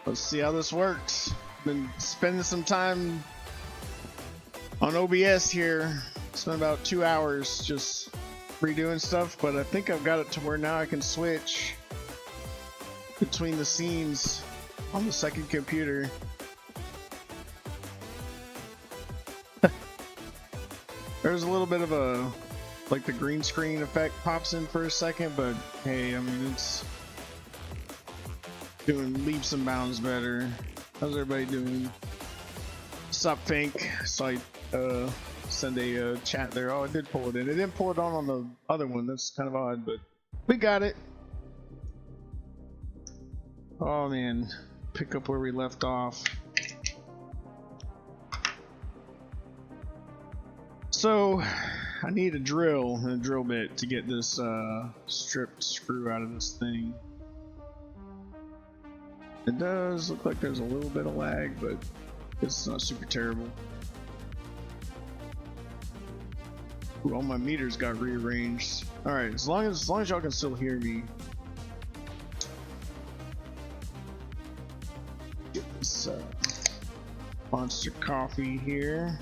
Let's see how this works. Been spending some time on OBS here. Spent about 2 hours just redoing stuff, but I think I've got it to where now I can switch between the scenes on the second computer. There's a little bit of a, like the green screen effect pops in for a second, but hey, I mean, it's doing leaps and bounds better. How's everybody doing? Sup, Fink? So I send a chat there. Oh, I did pull it in. It didn't pull it on the other one. That's kind of odd, but we got it. Oh man, pick up where we left off. So I need a drill and a drill bit to get this stripped screw out of this thing. It does look like there's a little bit of lag, but it's not super terrible. Ooh, all my meters got rearranged. All right, as long as y'all can still hear me. Get this monster coffee here.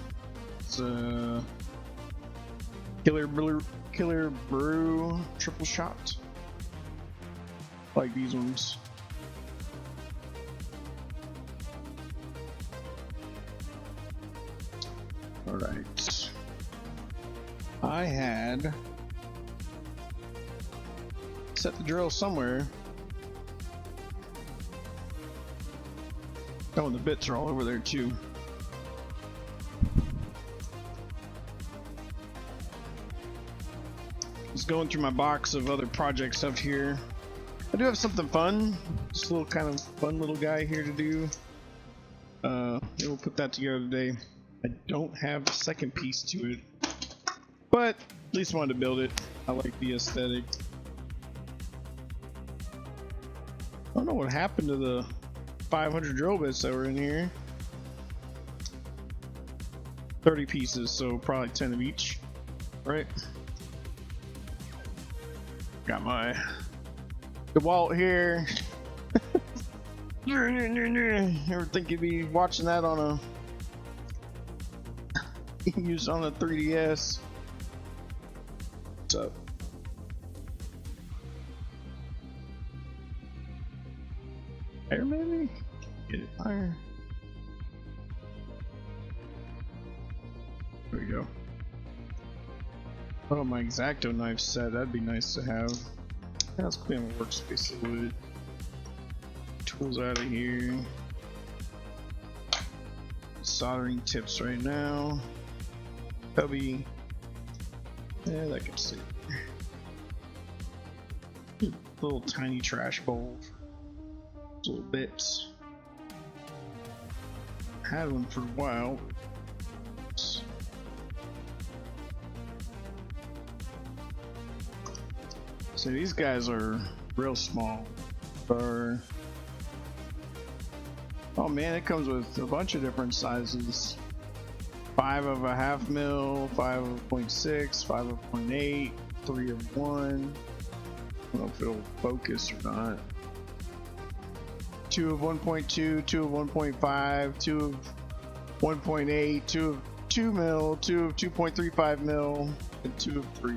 It's a Killer Brew triple shot. Like these ones. All right. I had set the drill somewhere. Oh, and the bits are all over there too. Just going through my box of other project stuff here. I do have something fun. Just a little kind of fun little guy here to do. We'll put that together today. I don't have a second piece to it, but at least wanted to build it. I like the aesthetic. I don't know what happened to the 500 drill bits that were in here. 30 pieces, so probably 10 of each, right? Got my DeWalt here. Ever think you'd be watching that on a used on a 3DS? What's up? Air maybe? Get it higher. There we go. Oh, my X-Acto knife set. That'd be nice to have. Yeah, let's clean my workspace a little bit. Tools out of here. Soldering tips right now. Cubby. Yeah, that can sit. Little tiny trash bowl. Little bits. Had one for a while. So these guys are real small. Oh man, it comes with a bunch of different sizes. 5 of a half mil, 5 of 0.6, 5 of 0.8, 3 of 1. I don't know if it'll focus or not. 2 of 1.2, 2 of 1.5, 2 of 1.8, 2 of 2 mil, 2 of 2.35 mil, and 2 of 3.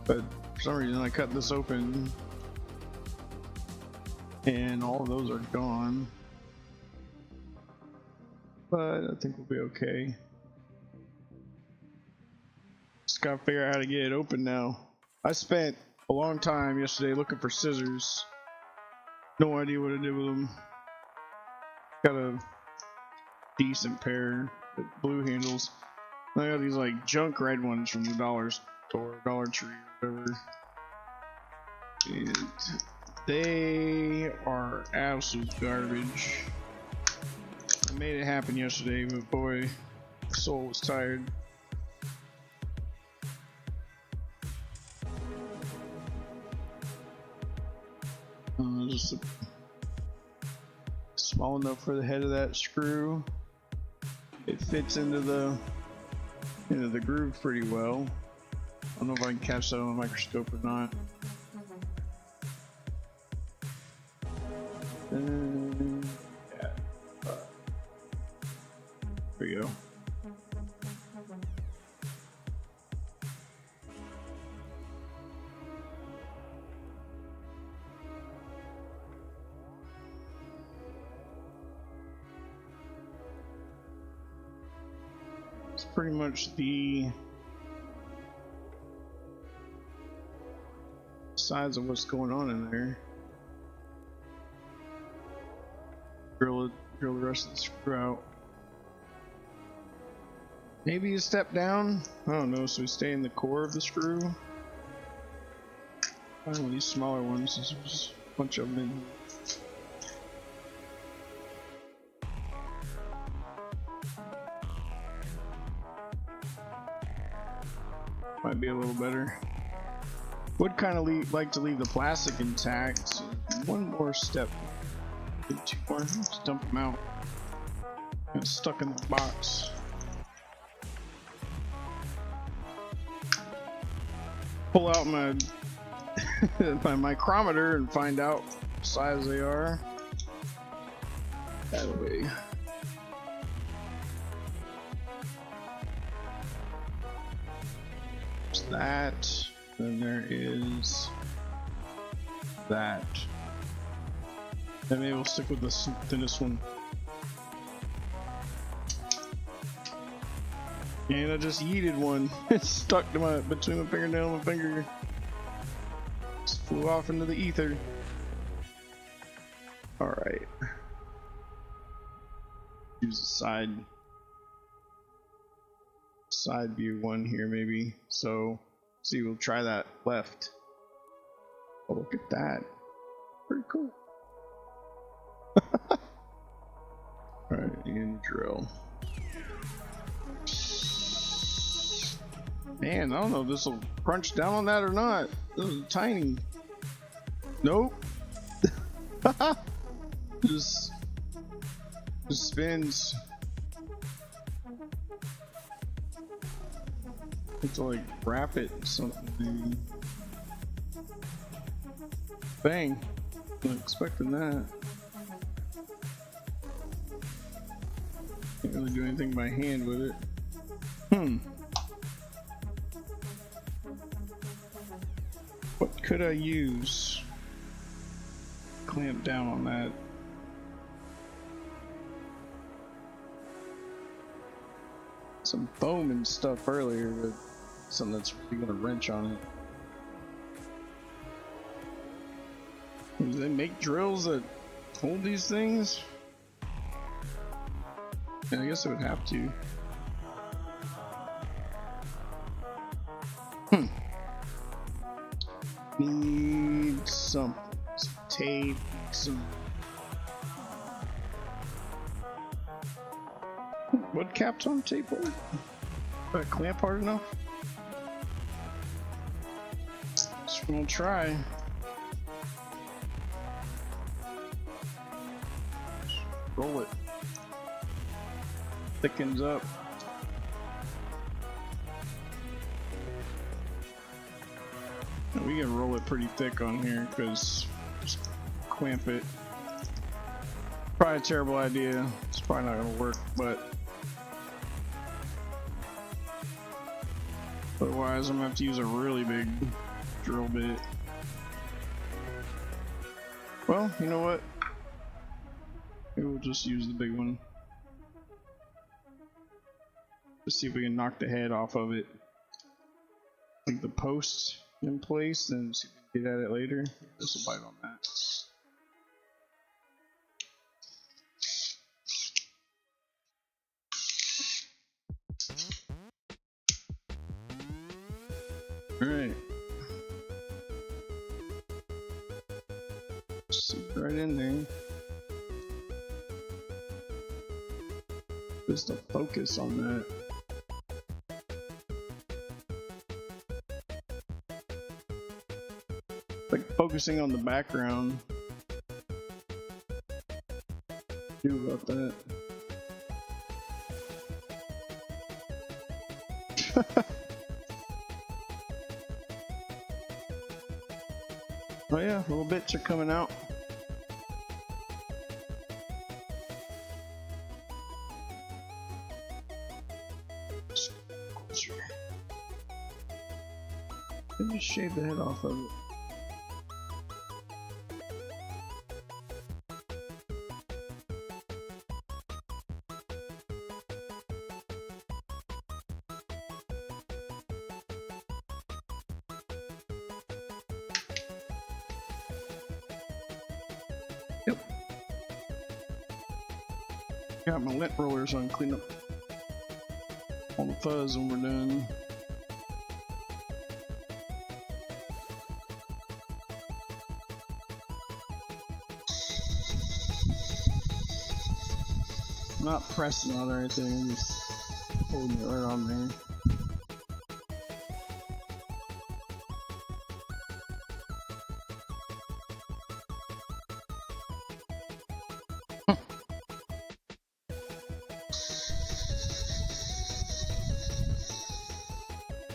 But for some reason I cut this open and all of those are gone. But I think we'll be okay. Just gotta figure out how to get it open now. I spent a long time yesterday looking for scissors. No idea what to do with them. Got a decent pair with blue handles. And I got these like junk red ones from the dollar store, Dollar Tree, or whatever. And they are absolute garbage. I made it happen yesterday, but boy, my soul was tired. Just small enough for the head of that screw. It fits into the groove pretty well. I don't know if I can catch that on a microscope or not. Yeah. There we go. It's pretty much the size of what's going on in there. Drill the rest of the screw out. Maybe a step down? I don't know, so we stay in the core of the screw. Find one of these smaller ones, there's a bunch of them in here. Might be a little better. Would kind of like to leave the plastic intact. So one more step. Two more. Just dump them out. Got stuck in the box. Pull out my my micrometer and find out what size they are. That way. That, then there is that. Then maybe we'll stick with the thinnest one. And I just yeeted one. It's stuck to between my fingernail and my finger. Just flew off into the ether. Alright. Use the side view one here maybe. So see, we'll try that left. Oh, look at that. Pretty cool. Alright, and drill. Man, I don't know if this will crunch down on that or not. This is tiny. Nope. just spins. Have to like wrap it or something. Bang! Wasn't expecting that. Can't really do anything by hand with it. What could I use? Clamp down on that. Some foam and stuff earlier, but something that's really gonna wrench on it. Do they make drills that hold these things? Yeah, I guess I would have to. Need some tape, some. What caps on tape hold? Got a clamp hard enough? Just gonna try. Just roll it. Thickens up. And we can roll it pretty thick on here because just clamp it. Probably a terrible idea. It's probably not gonna work, but otherwise I'm gonna have to use a really big drill bit. Well, you know what? Maybe we'll just use the big one. Let's see if we can knock the head off of it. Like the post in place, and see if we can get at it later. This will bite on that. Alright. See right in there. Just a focus on that. Like focusing on the background. Do about that. Oh yeah, little bits are coming out. Let me shave the head off of it. Yep. Got my lint roller so I can clean up all the fuzz when we're done. I'm not pressing on it or anything, I'm just holding it right on there.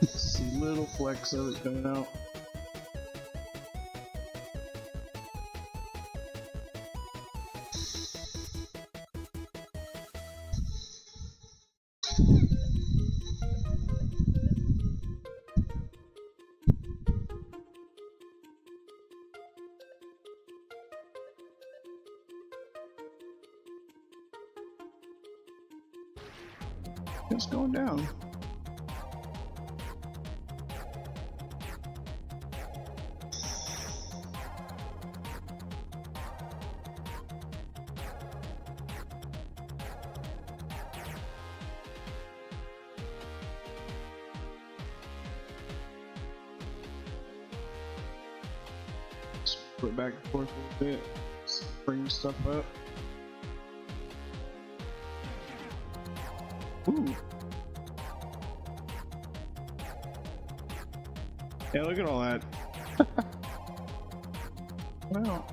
See little flecks of it coming out. It's going down. Just put it back and forth a little bit. Just bring stuff up. Ooh. Yeah, look at all that. Wow.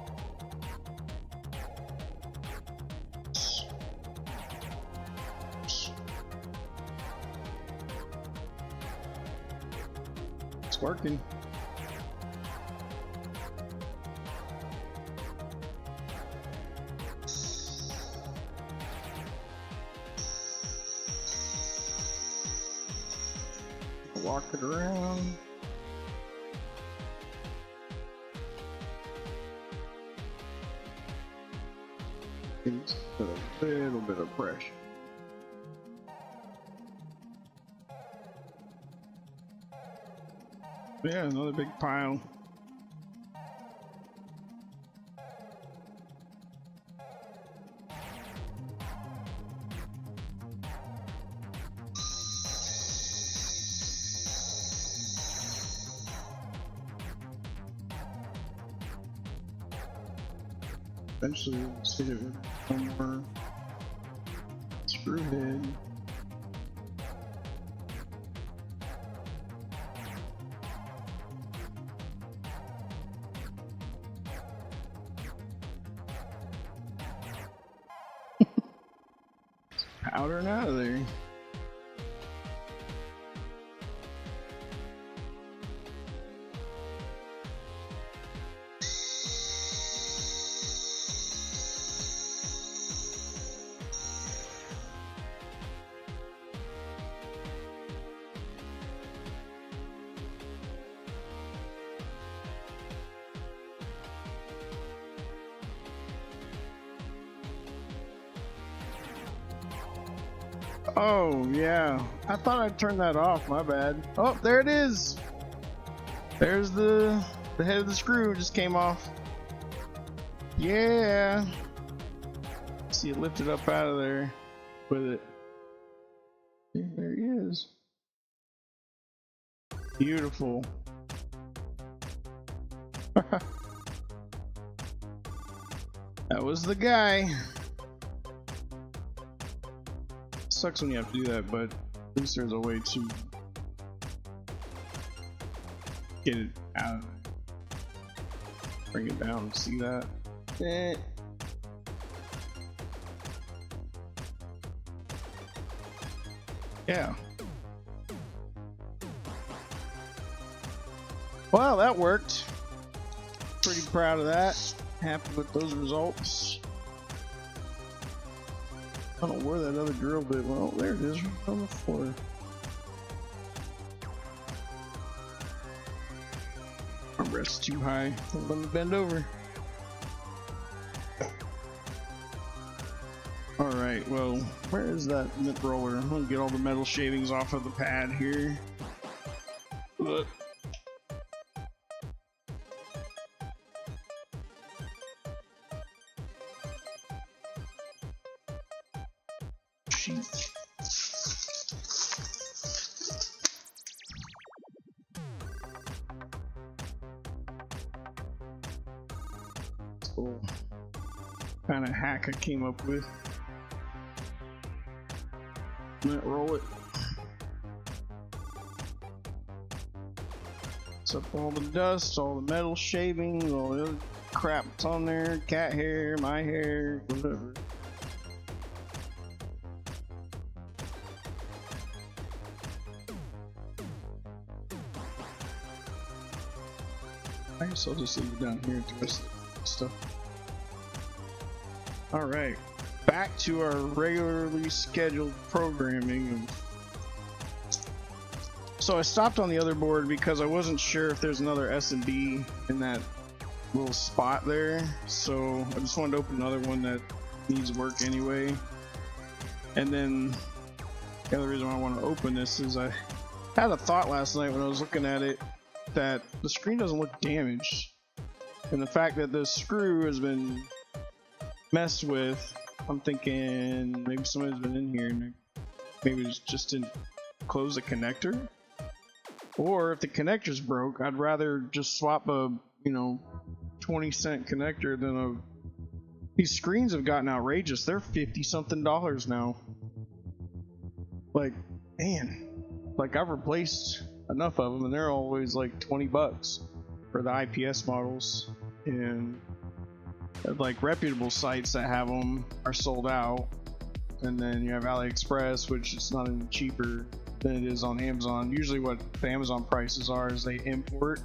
It's working. Walk it around. Just put a little bit of pressure. Yeah, another big pile. Eventually, we'll see it with one more screw head. Powdering out of there. Oh, yeah. I thought I'd turn that off. My bad. Oh, there it is. There's the head of the screw just came off. Yeah. See it lifted up out of there with it. There he is. Beautiful. That was the guy. Sucks when you have to do that, but at least there's a way to get it out of there. Bring it down, see that? Yeah. Well, that worked. Pretty proud of that. Happy with those results. I don't know where that other drill bit went. Oh, there it is, right on the floor. rest too high. Don't let me bend over. Alright, well, where is that mint roller? I'm gonna get all the metal shavings off of the pad here. Look. Cool. Kind of hack I came up with. Let roll it. Up all the dust, all the metal shavings, all the other crap that's on there, cat hair, my hair, whatever. I guess I'll just leave it down here at the rest of the stuff. Alright, back to our regularly scheduled programming. So I stopped on the other board because I wasn't sure if there's another S&D in that little spot there. So I just wanted to open another one that needs work anyway. And then the other reason why I want to open this is I had a thought last night when I was looking at it that the screen doesn't look damaged. And the fact that this screw has been messed with, I'm thinking maybe somebody's been in here and maybe just didn't close the connector. Or if the connector's broke, I'd rather just swap a, 20-cent connector than a... These screens have gotten outrageous. They're $50-something now. Like, man. Like, I've replaced enough of them and they're always like $20 for the IPS models. And like reputable sites that have them are sold out. And then you have AliExpress, which is not any cheaper than it is on Amazon. Usually what the Amazon prices are is they import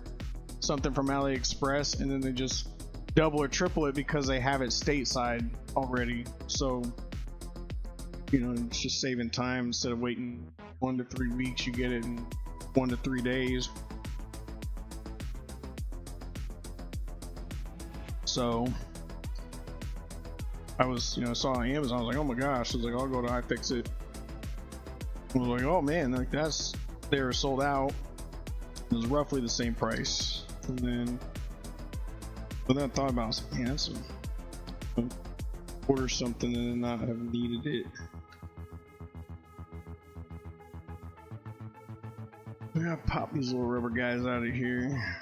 something from AliExpress and then they just double or triple it because they have it stateside already. So, it's just saving time. Instead of waiting 1 to 3 weeks, you get it in 1 to 3 days. So I was, saw on Amazon, I was like, oh my gosh, I was like, I'll go to iFixit. I was like, oh man, like they were sold out. It was roughly the same price. And then, but then I thought about it, I was like, man, that's order something and then not have needed it. I gotta pop these little rubber guys out of here.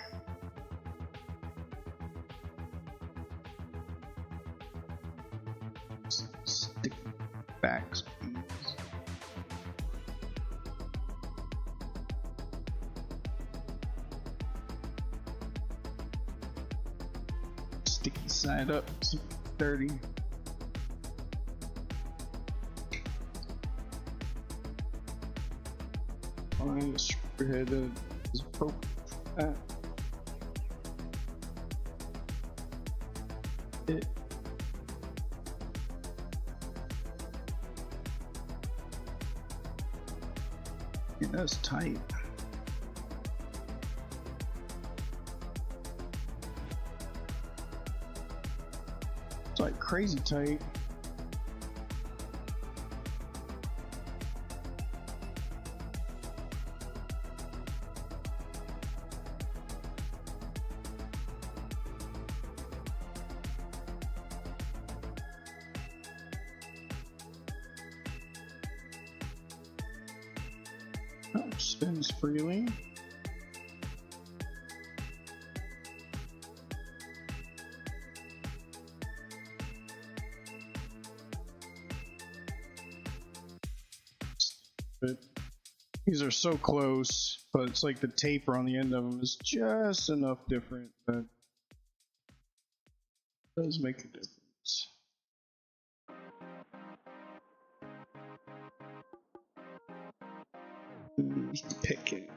Stick backs. Sticky side up, dirty. Find a screwhead that is appropriate for that. It. Yeah, that's tight. It's like crazy tight. Oh, spins freely. But these are so close, but it's like the taper on the end of them is just enough different that it does make a difference. Pick it.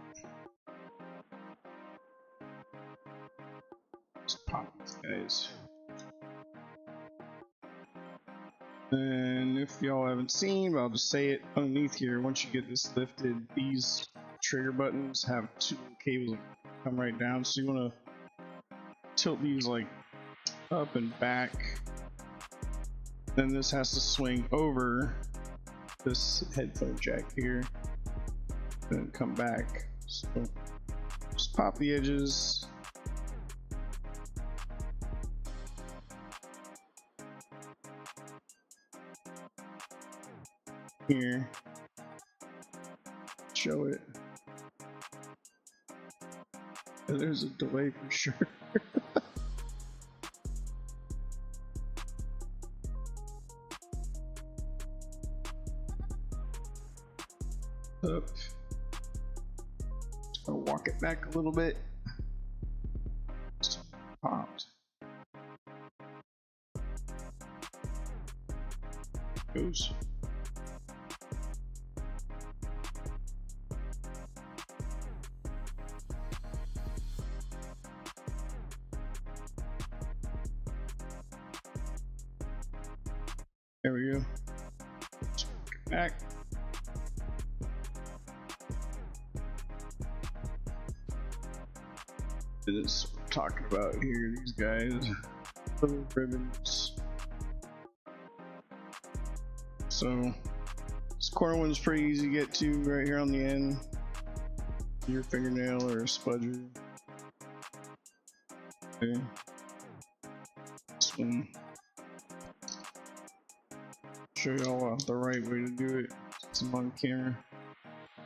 Let's pop these guys. And if y'all haven't seen, I'll just say it underneath here. Once you get this lifted, these trigger buttons have two cables that come right down. So you want to tilt these like up and back. Then this has to swing over this headphone jack here and come back. So just pop the edges. Here. Show it. And there's a delay for sure. Up. I'll walk it back a little bit. Just popped. Goes. There we go. Just walk it back. This is what I'm talking about here, these guys. Little ribbons. So this corner one's pretty easy to get to right here on the end. Your fingernail or a spudger. Okay. This one. Show y'all the right way to do it. It's on camera.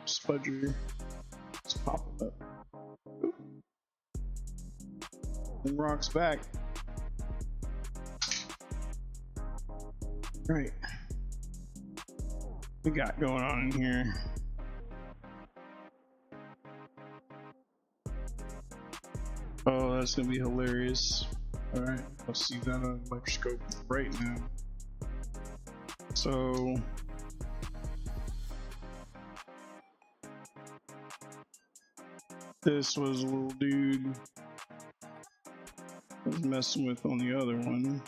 Spudger. Just pop it up. And rocks back. Right. We got going on in here. Oh, that's gonna be hilarious. Alright, I'll see that on a microscope right now. So this was a little dude I was messing with on the other one.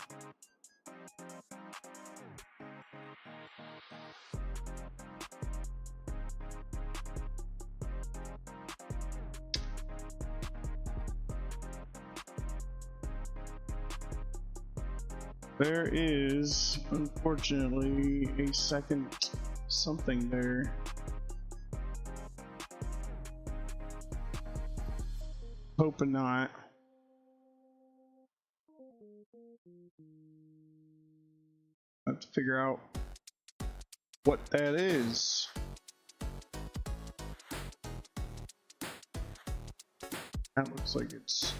There is, unfortunately, a second something there. Hoping not. I have to figure out what that is. That looks like it's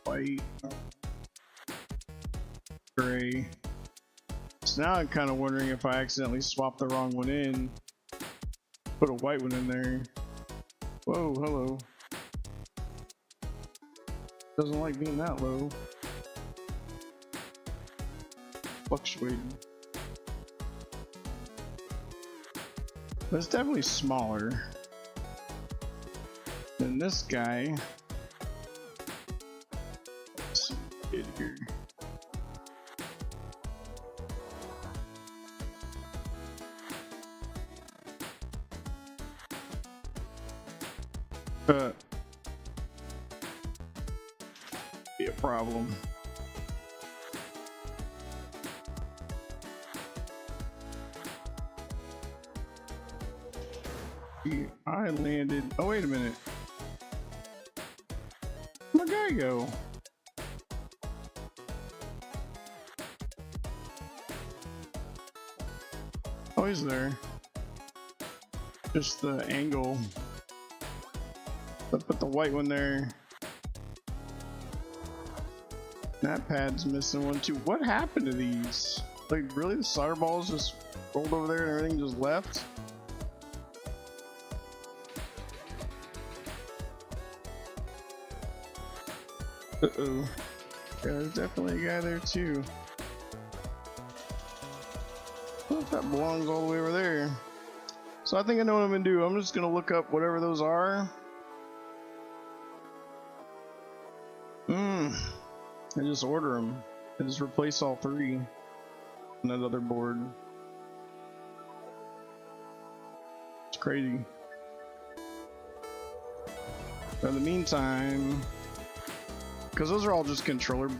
white. Gray. So now I'm kind of wondering if I accidentally swapped the wrong one in. Put a white one in there. Whoa, hello. Doesn't like being that low. Fluctuating. But it's definitely smaller than this guy. Let's see what we did here. Be a problem. I landed. Oh, wait a minute. Where'd my guy go? Oh, he's there. Just the angle. Let's put the white one there. That pad's missing one too. What happened to these? Like, really? The solder balls just rolled over there and everything just left? Uh-oh. Yeah, there's definitely a guy there too. Well, if that belongs all the way over there. So I think I know what I'm gonna do. I'm just gonna look up whatever those are. I just order them. I just replace all three on that other board. It's crazy. But in the meantime, because those are all just controller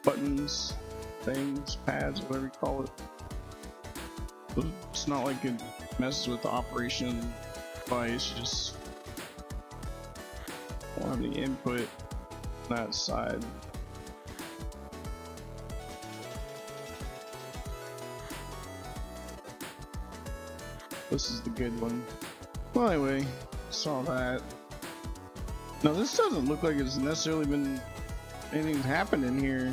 buttons, things, pads, whatever you call it. But it's not like it messes with the operation device, you just don't have the input on that side. This is the good one. Well, anyway, saw that. Now this doesn't look like it's necessarily been anything's happened in here.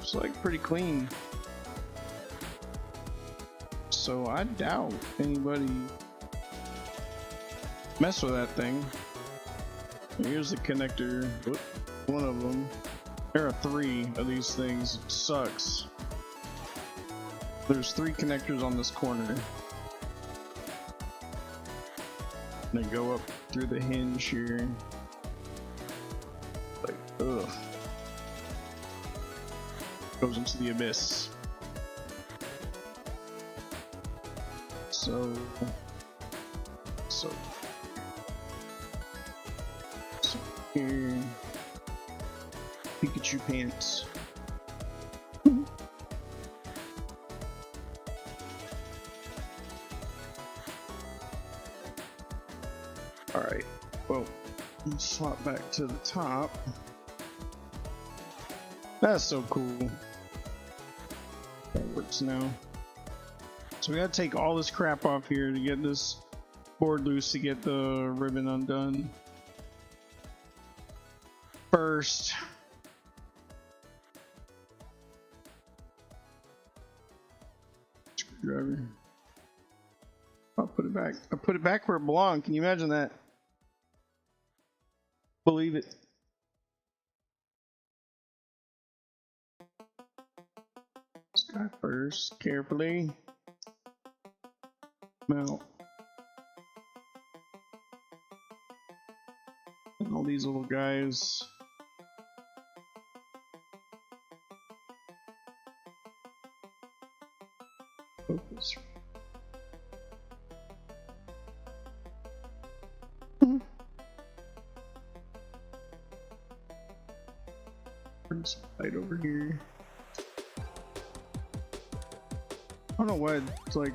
It's like pretty clean. So I doubt anybody mess with that thing. Here's the connector. Whoop, one of them. There are 3 of these things. It sucks. There's 3 connectors on this corner. And they go up through the hinge here. Like, ugh. Goes into the abyss. So here, Pikachu pants. All right. Well, let's swap back to the top. That's so cool. That works now. So we gotta take all this crap off here to get this board loose to get the ribbon undone. First, screwdriver. I'll put it back. I put it back where it belonged. Can you imagine that? Believe it. This guy first, carefully. Mount. And all these little guys. Focus. Bring some light over here. I don't know what it's like.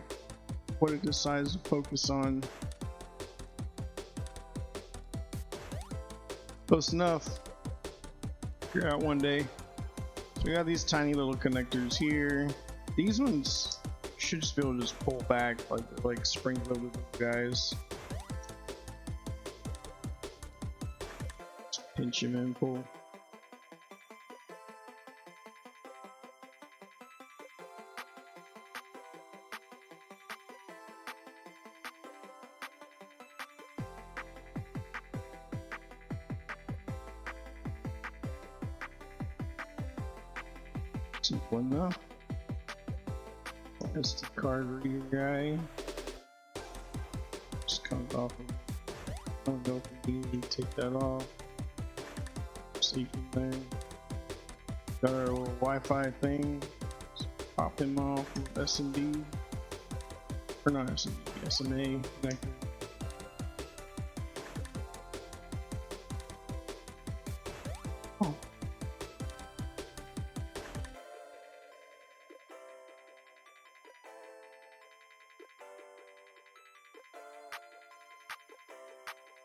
What it decides to focus on. Close enough. Figure out one day. So we got these tiny little connectors here. These ones should just be able to just pull back like spring-loaded guys. Just pinch him and pull. One now. SD card reader guy. Just comes off of. I don't know if we need to take that off. Sleep in there. Got our little Wi-Fi thing. Just pop him off with SMD. Or not SMD, SMA connector.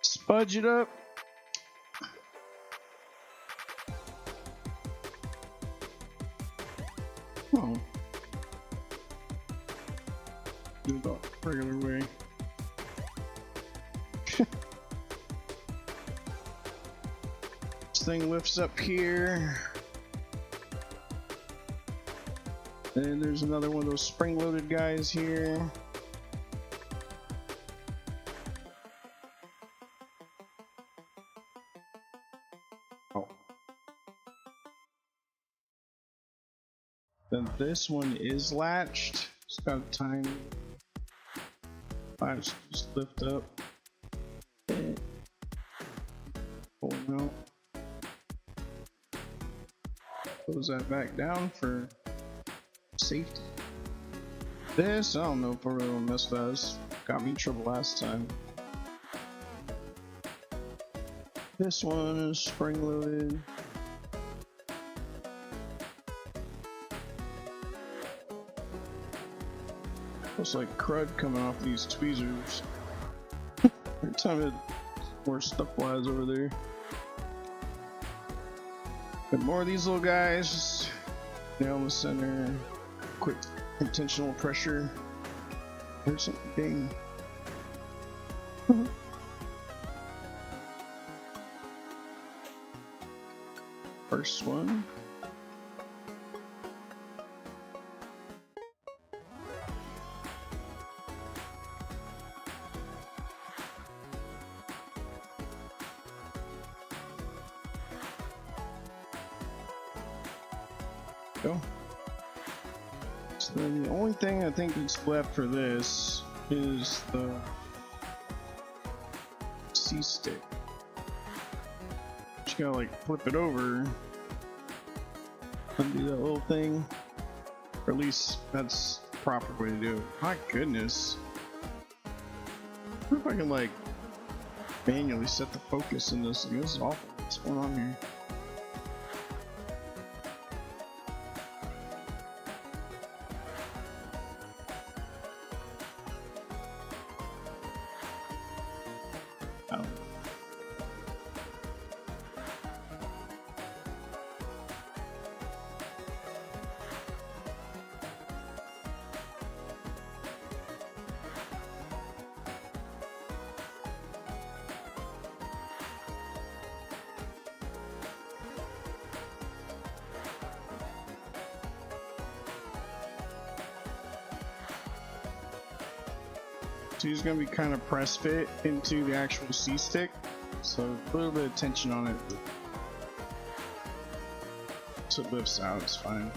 Spudge it up. Oh. Do it the regular way. This thing lifts up here. And there's another one of those spring-loaded guys here. Then this one is latched. It's got a tiny latch. Just lift up. Pull them out. Close that back down for safety. This, I don't know if I really want to mess with that. This got me in trouble last time. This one is spring loaded. Looks like crud coming off these tweezers. Every time it more stuff flies over there. But more of these little guys, just nail in the center, quick intentional pressure. There's something. First one. Go. So then the only thing I think that's left for this is the C stick. Just gotta like flip it over, undo that little thing, or at least that's the proper way to do it. My goodness. I wonder if I can like manually set the focus in this. This is awful. What's going on here? Oh. So he's going to be kind of press fit into the actual C stick, so a little bit of tension on it. So it lifts out, it's fine.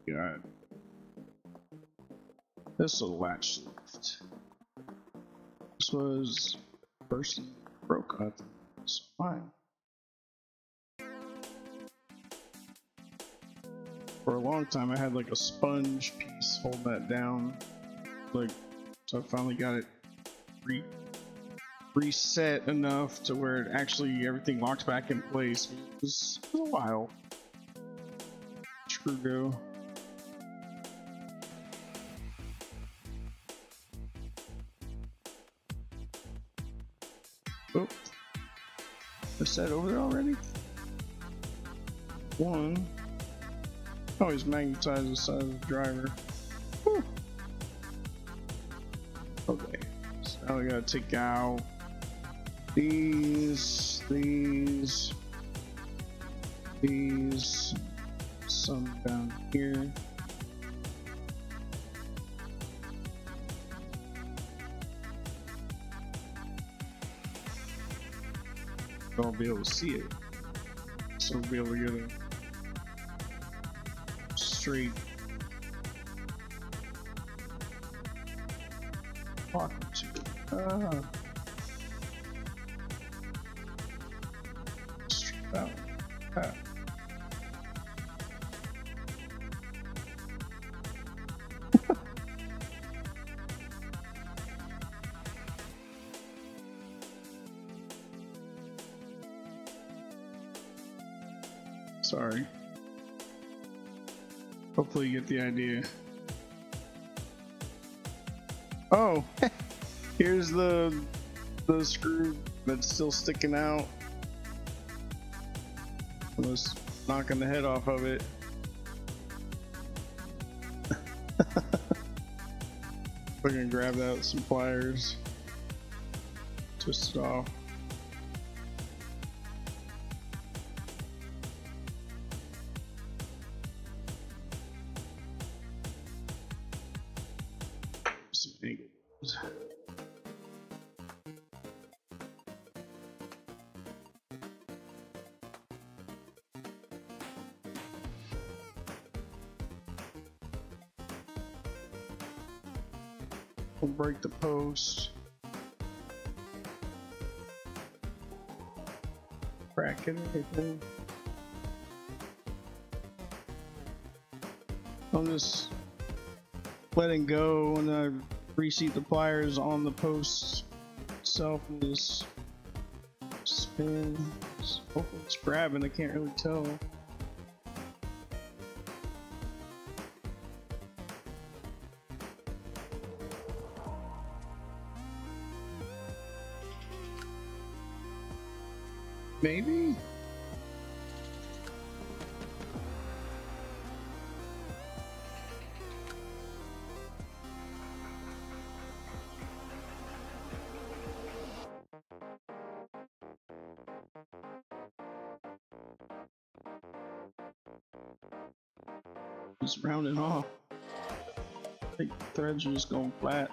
Got this little latch lift. This was first broke out, it's fine. For a long time I had like a sponge piece hold that down. Like, so I finally got it reset enough to where it actually everything locked back in place. It was a while. Screw go. Oh, is that over there already? One. Oh, he's magnetized the side of the driver. Whew. Okay, so now we gotta take out these, some down here. I'll be able to see it, so we'll be able to get a straight talking to it. Straight out. Sorry. Hopefully you get the idea. Oh, here's the screw that's still sticking out. I was knocking the head off of it. We're gonna grab that with some pliers, twist it off. Some angles. We'll break the post. Crack it, everything. I'm just letting go and I reseat the pliers on the post itself and just spin. Hopefully it's grabbing, I can't really tell. Maybe? Just rounding off. I think the threads are just going flat.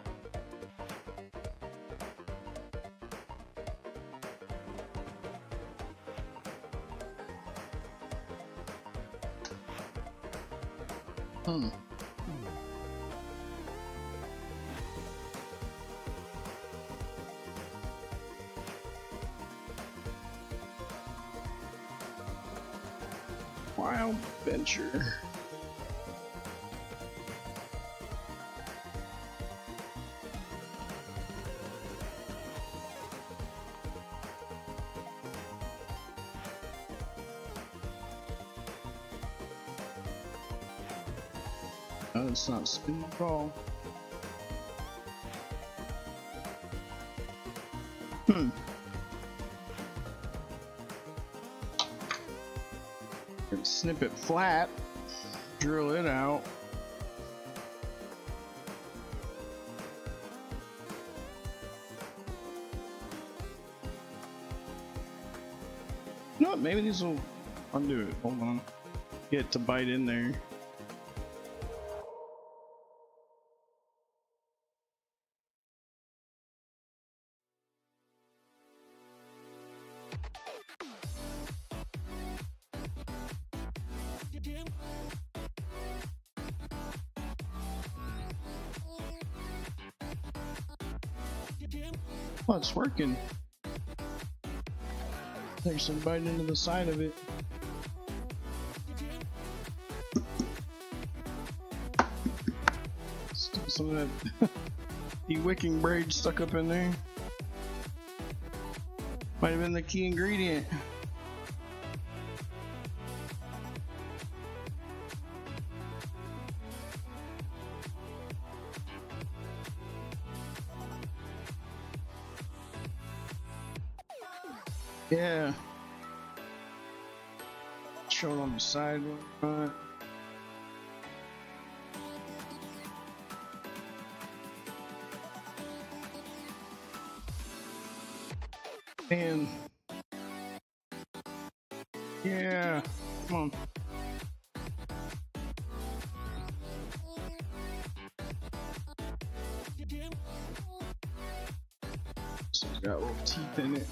Wild venture. Oh, it's not spinning at all. Snip it flat, drill it out. You know what? Maybe these will undo it. Hold on. Get it to bite in there. Well, it's working. There's some bite into the side of it. Still some of that de-wicking braid stuck up in there. Might have been the key ingredient. Yeah. Show it on the side. And yeah, come on. So it's got little teeth in it.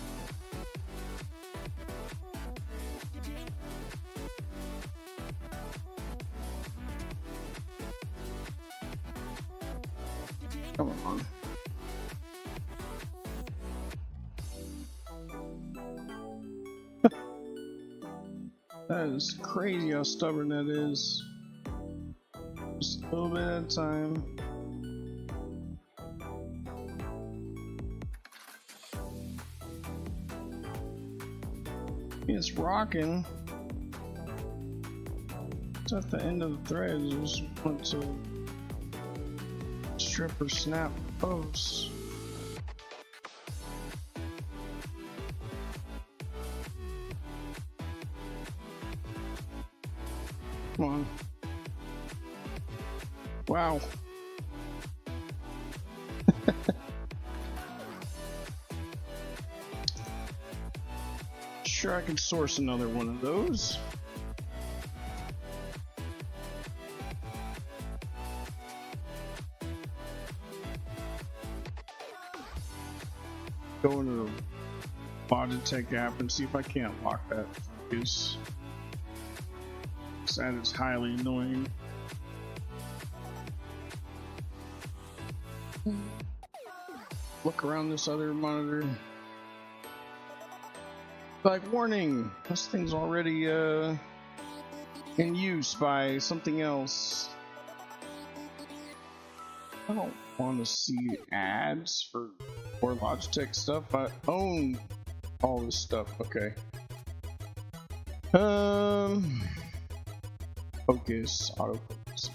Come on. That is crazy how stubborn that is. Just a little bit at a time. It's rocking. It's at the end of the thread. You just want to strip or snap the posts. Come on. Wow. Sure, I can source another one of those. Go into the Logitech app and see if I can't lock that focus. That is highly annoying. Look around this other monitor. Like, warning, this thing's already in use by something else. I don't want to see ads for more Logitech stuff. I own all this stuff. Okay. Focus, autofocus.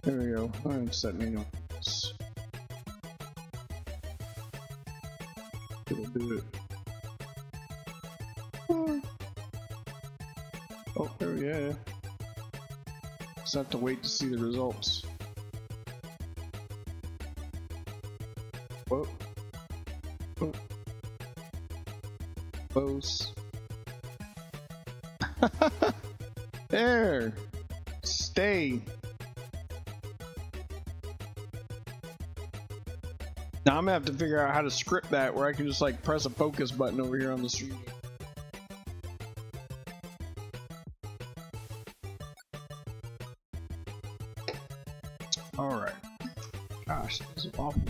There we go. I'm set me up. yeah. Just have to wait to see the results. Whoa. Oh. Close. There. Stay. Now I'm gonna have to figure out how to script that where I can just like press a focus button over here on the screen. Alright. Gosh, this is awful.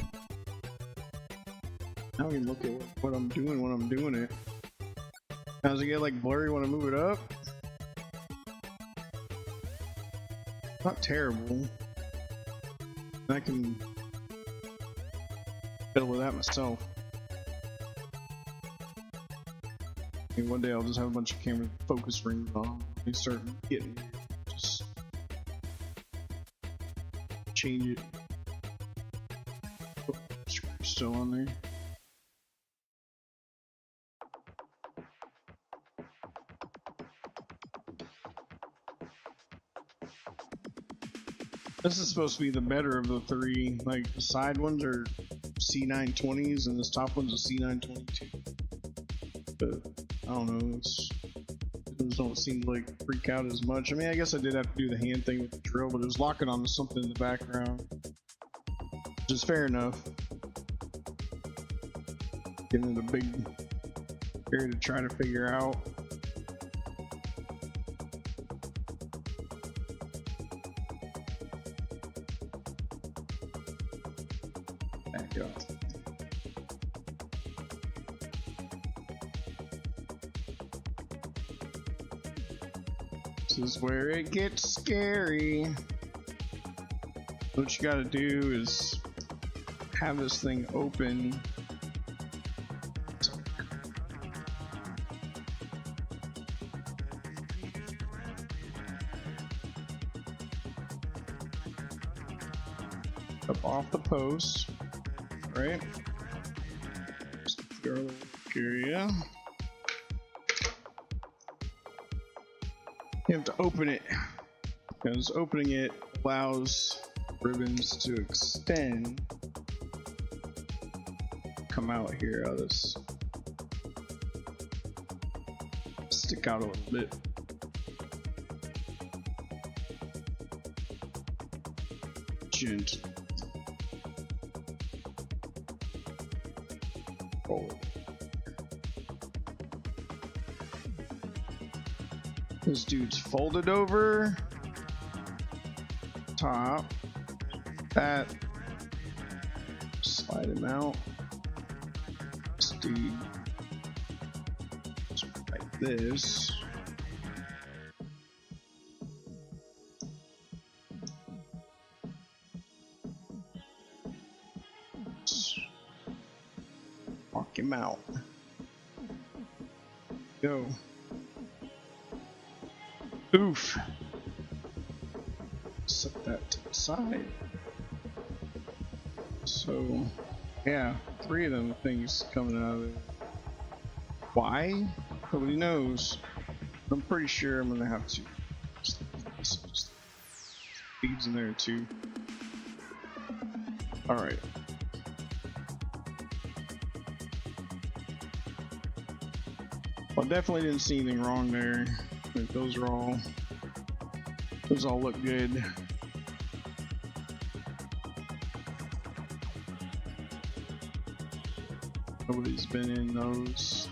Now I can look at what I'm doing when I'm doing it. Now does it get like blurry when I move it up? Not terrible. I can fiddle with that myself. Maybe one day I'll just have a bunch of camera focus rings on and start getting just change it. Oh, screw's still on there. This is supposed to be the better of the three. Like the side ones are C920s and this top one's a C922. But I don't know, those don't seem to like freak out as much. I mean, I guess I did have to do the hand thing with the drill, but it was locking onto something in the background. Which is fair enough. Giving it a big area to try to figure out. Back up. This is where it gets scary. What you gotta do is have this thing open. Up off the post, right? Just go a little area. You have to open it, because opening it allows ribbons to extend, come out here out of this, stick out a little bit. Gentle. Roll it. This dude's folded over, top, that, slide him out. This dude, like this. Walk him out. Go. Oof. Set that to the side. So, yeah, 3 of them things coming out of it. Why? Nobody knows. I'm pretty sure I'm gonna have to. Just feeds in there too. Alright. Well, I definitely didn't see anything wrong there. Like those all look good. Nobody's been in those.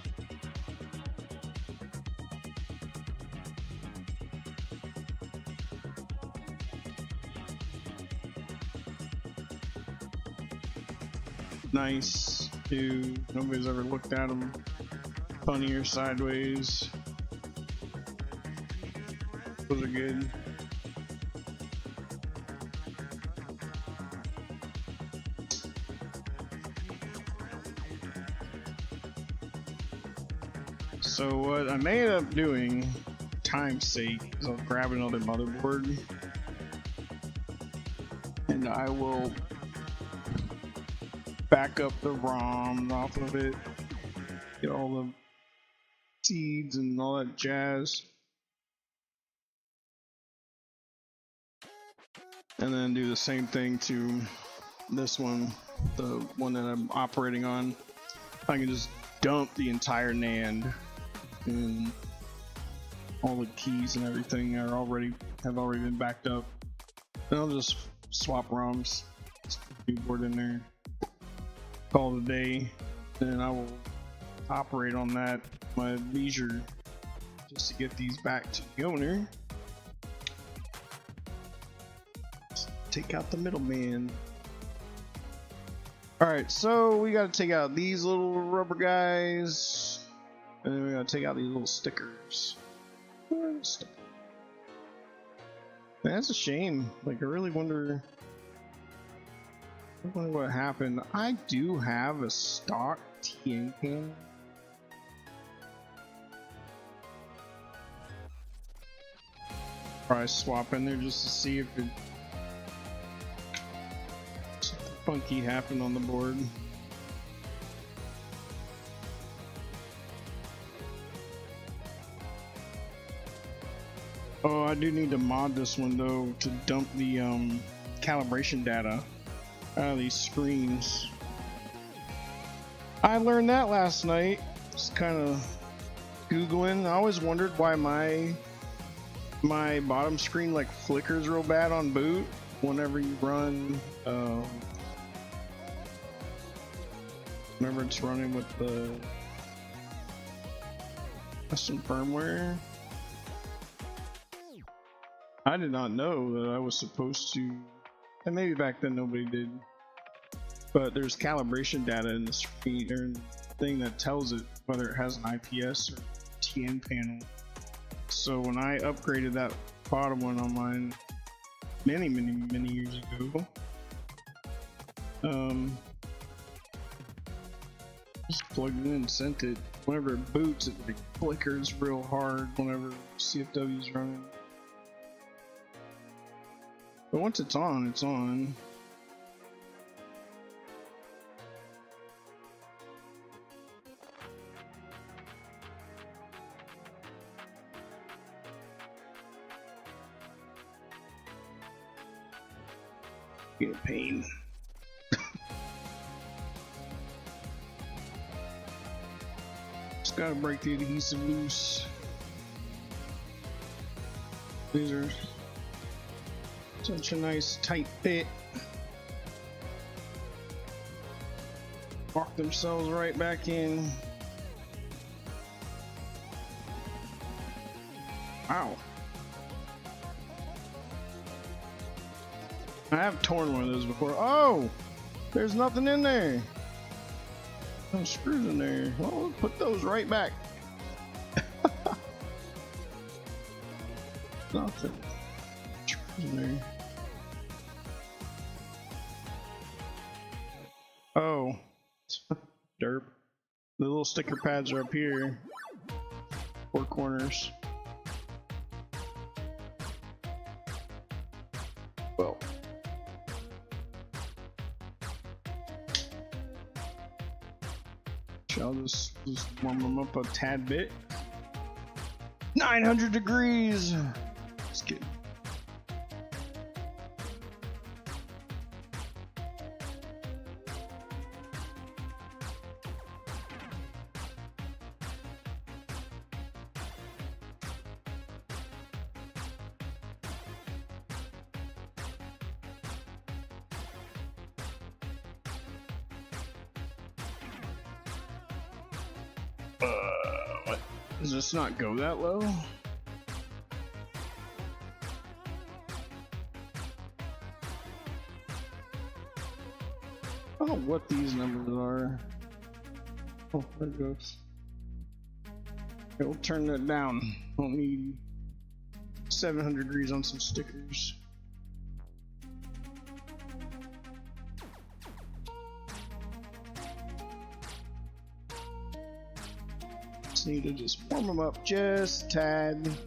Nice, too. Nobody's ever looked at them funny or sideways. Those are good. So what I may end up doing, time's sake, is I'll grab another motherboard and I will back up the ROM off of it, get all the seeds and all that jazz. and then do the same thing to this one, the one that I'm operating on. I can just dump the entire NAND, and all the keys and everything have already been backed up. Then I'll just swap ROMs, keyboard in there, call it a day, and I will operate on that at my leisure just to get these back to the owner. Just take out the middleman. Alright, so we gotta take out these little rubber guys, and then we gotta take out these little stickers. That's a shame. Like, I really wonder what happened. I do have a stock TN panel. Probably swap in there just to see if it something funky happened on the board. Oh, I do need to mod this one though to dump the calibration data out of these screens. I learned that last night. Just kind of googling. I always wondered why my bottom screen like flickers real bad on boot whenever you run. Whenever it's running with the custom firmware. I did not know that I was supposed to, and maybe back then nobody did, but there's calibration data in the screen or in the thing that tells it whether it has an IPS or TN panel. So when I upgraded that bottom one on mine many years ago, just plugged it in and sent it. Whenever it boots, it like flickers real hard whenever CFW is running. But once it's on, it's on. Get a pain. Just gotta break the adhesive loose. These are such a nice tight fit. Walk themselves right back in. Wow. I have torn one of those before. Oh! There's nothing in there. No screws in there. Well, put those right back. Nothing. Screws in there. Oh. Derp. The little sticker pads are up here. 4 corners. Well. I'll just warm them up a tad bit. 900 degrees! Just kidding. What? Does this not go that low? I don't know what these numbers are. Oh, there it goes. Okay, we'll turn that down. Don't need 700 degrees on some stickers. Need to just warm them up just a tad.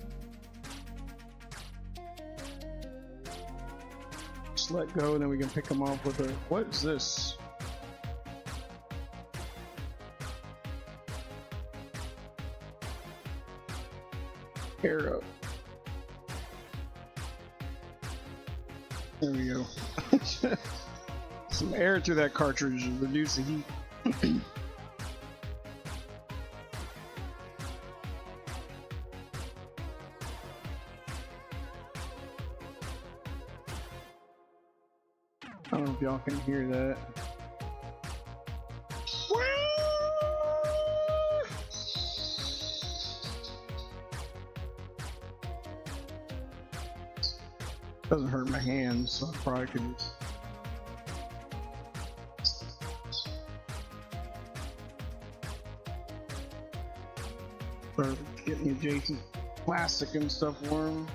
Just let go, and then we can pick them off with a. What is this? Hair up. There we go. Some air through that cartridge to reduce the heat. I don't know if y'all can hear that. Doesn't hurt my hands, so I probably could just... start getting adjacent plastic and stuff for them.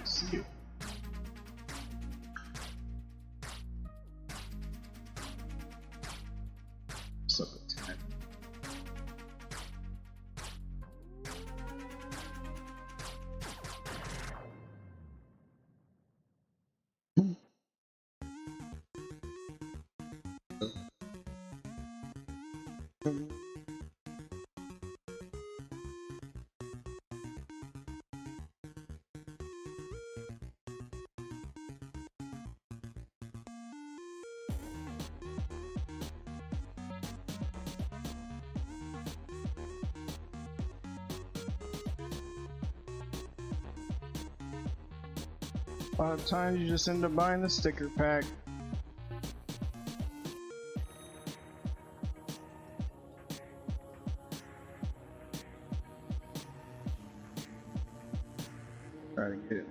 See you. Suck it. A lot of times you just end up buying the sticker pack. Try to get it.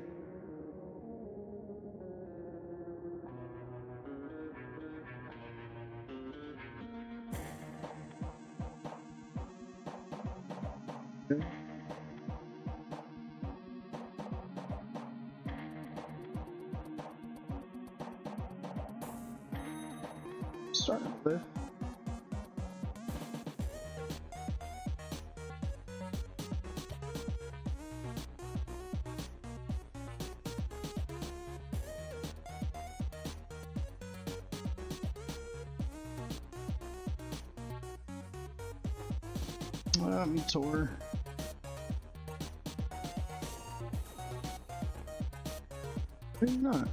Okay. Starting to lift. Me tore. Maybe not.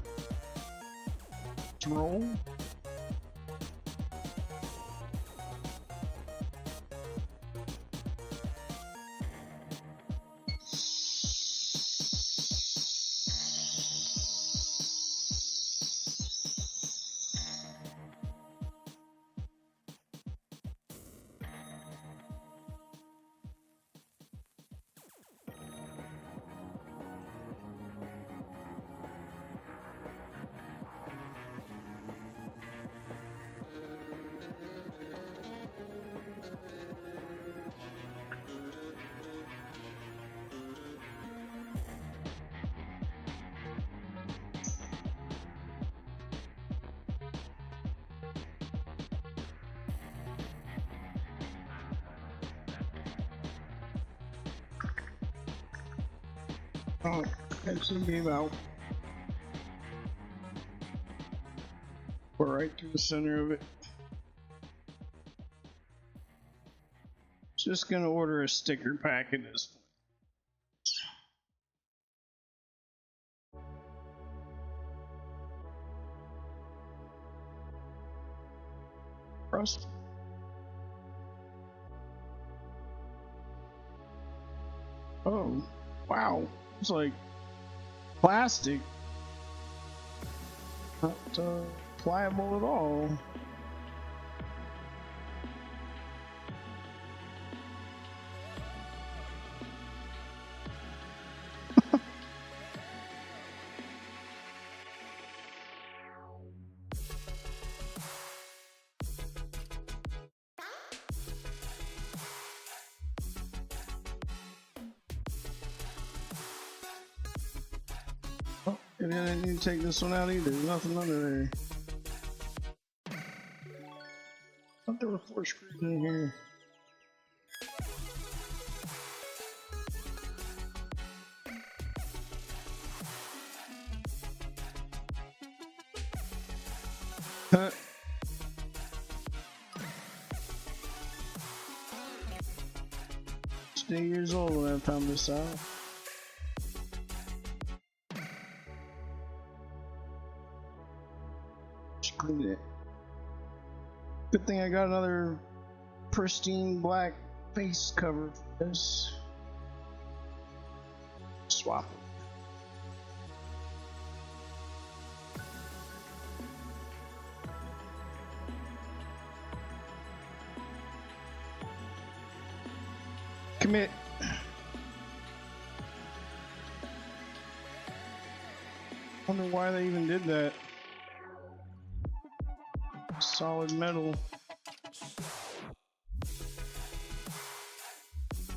Roll. Oh, actually came out. We're right through the center of it. Just gonna order a sticker pack at this point. Rust. Oh, wow. It's like plastic. Not pliable at all. Oh, and then I didn't need to take this one out either. There's nothing under there. I thought there were 4 screws in here. Huh. 8 years old when I found this out. Just clean it. Good thing I got another pristine black face cover for this. Swap it. Commit. Wonder why they even did that. Solid metal.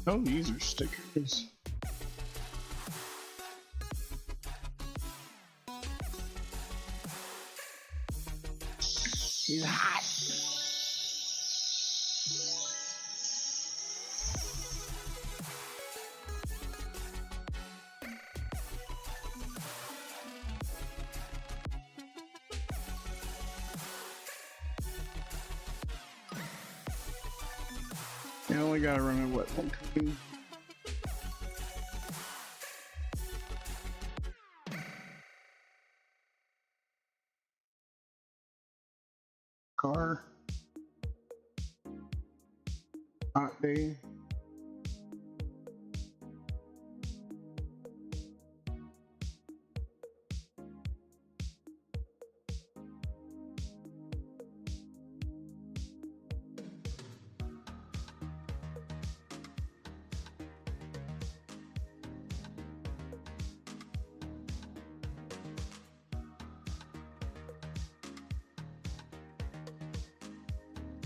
Oh, these are stickers. He's hot. I only gotta run a wet one clean. Car. Hot day.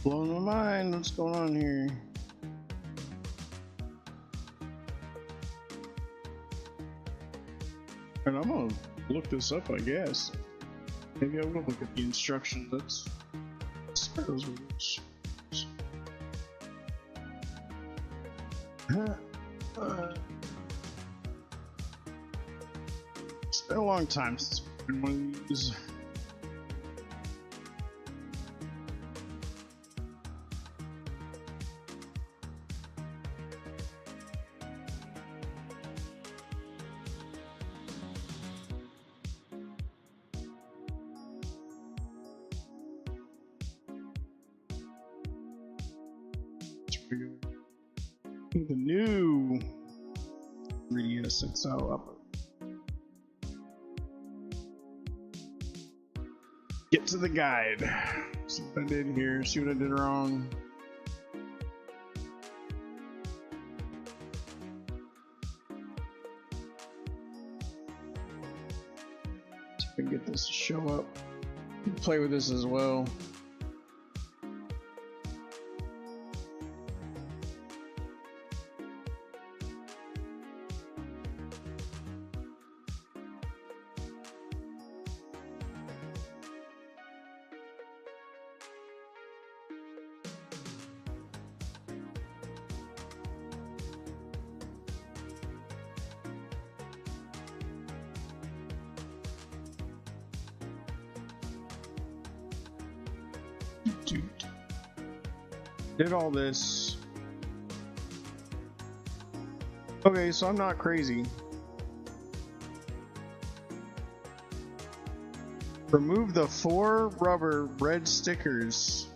Blowing my mind, what's going on here? And I'm gonna look this up, I guess. Maybe I will look at the instructions. That's those words. It's been a long time since I've been one of these. The new 3DS XL up. Get to the guide. See what I did here. See what I did wrong. See if I can get this to show up. Play with this as well. Did all this. Okay, so I'm not crazy. Remove the 4 rubber red stickers.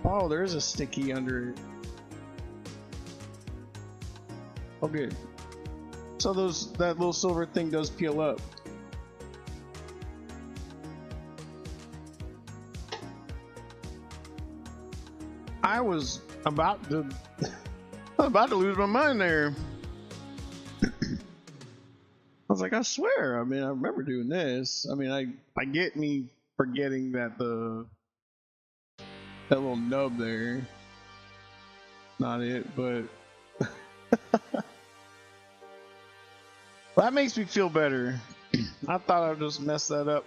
Oh, there's a sticky under it. Oh, good. So that little silver thing does peel up. I was about to lose my mind there. I was like, I swear, I mean, I remember doing this. I mean, I get me forgetting that that little nub there, not it, but that makes me feel better. I thought I'd just mess that up.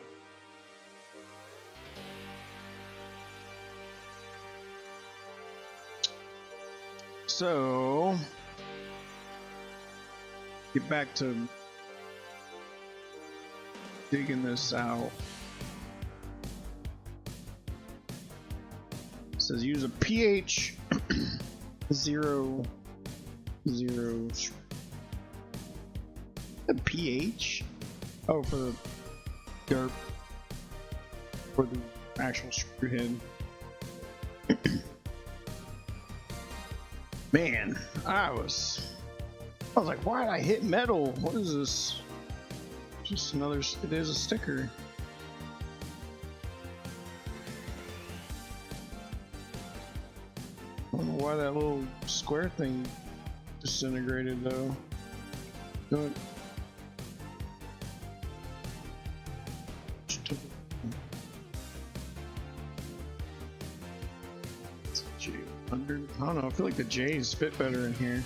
So, get back to digging this out. It says use a pH 0 0. The pH? Oh, for the derp. For the actual screw head. Man, I was like, why did I hit metal? What is this? Just another, it is a sticker. I don't know why that little square thing disintegrated though. Good. I don't know, I feel like the J's fit better in here.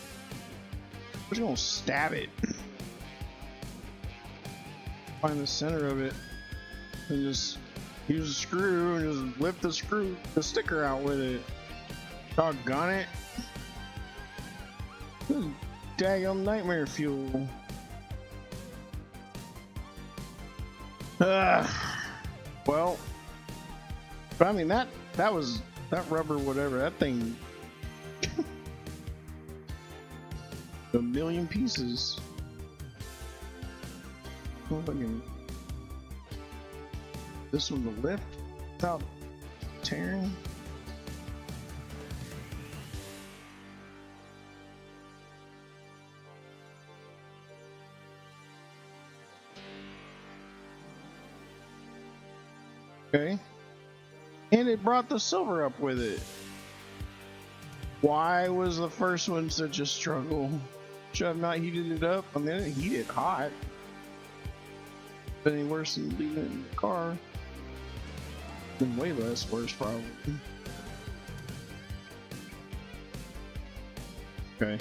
I'm just gonna stab it. Find the center of it and just use a screw and just lift the sticker out with it. Doggone it. This is daggum nightmare fuel. Well, but I mean that was that rubber whatever, that thing a million pieces. Oh, this one to lift without tearing. Okay. And it brought the silver up with it. Why was the first one such a struggle? Should I have not heated it up? I mean, I didn't heat it hot. Any worse than leaving it in the car? Been way less worse, probably. Okay.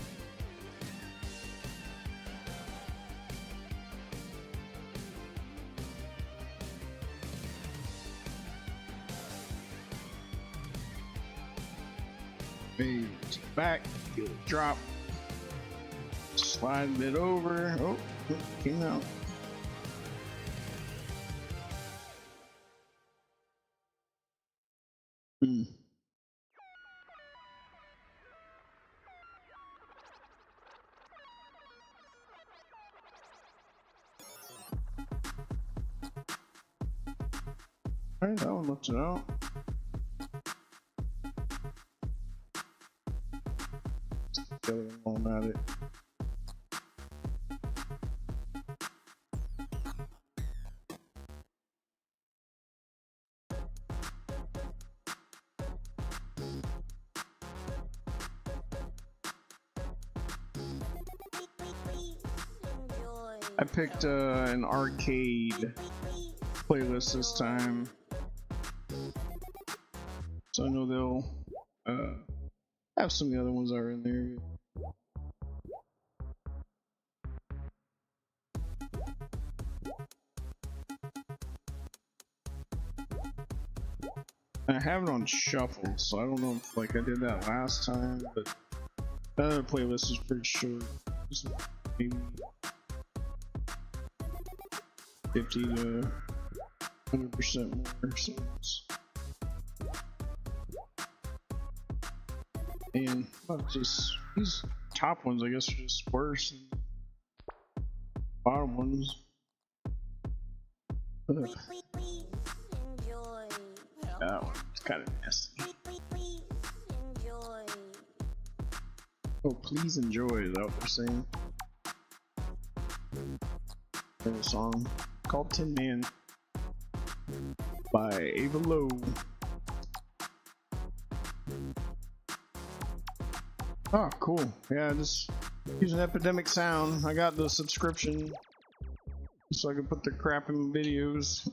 Maybe back, feel it drop, slide it over. Oh, it came out. Alright, that one looks it out. The other one at it. I picked an arcade playlist this time, so I know they'll have some of the other ones that are in there. I have it on shuffle, so I don't know if like I did that last time, but the other playlist is pretty short. Just maybe 50 to 100% more songs. And just these top ones, I guess, are just worse than the bottom ones. Ugh. That one's kind of nasty. Oh, please enjoy, is that what they're saying? There's a song called Tin Man by Ava Lowe. Oh, cool. Yeah, just using Epidemic Sound. I got the subscription so I can put the crap in videos.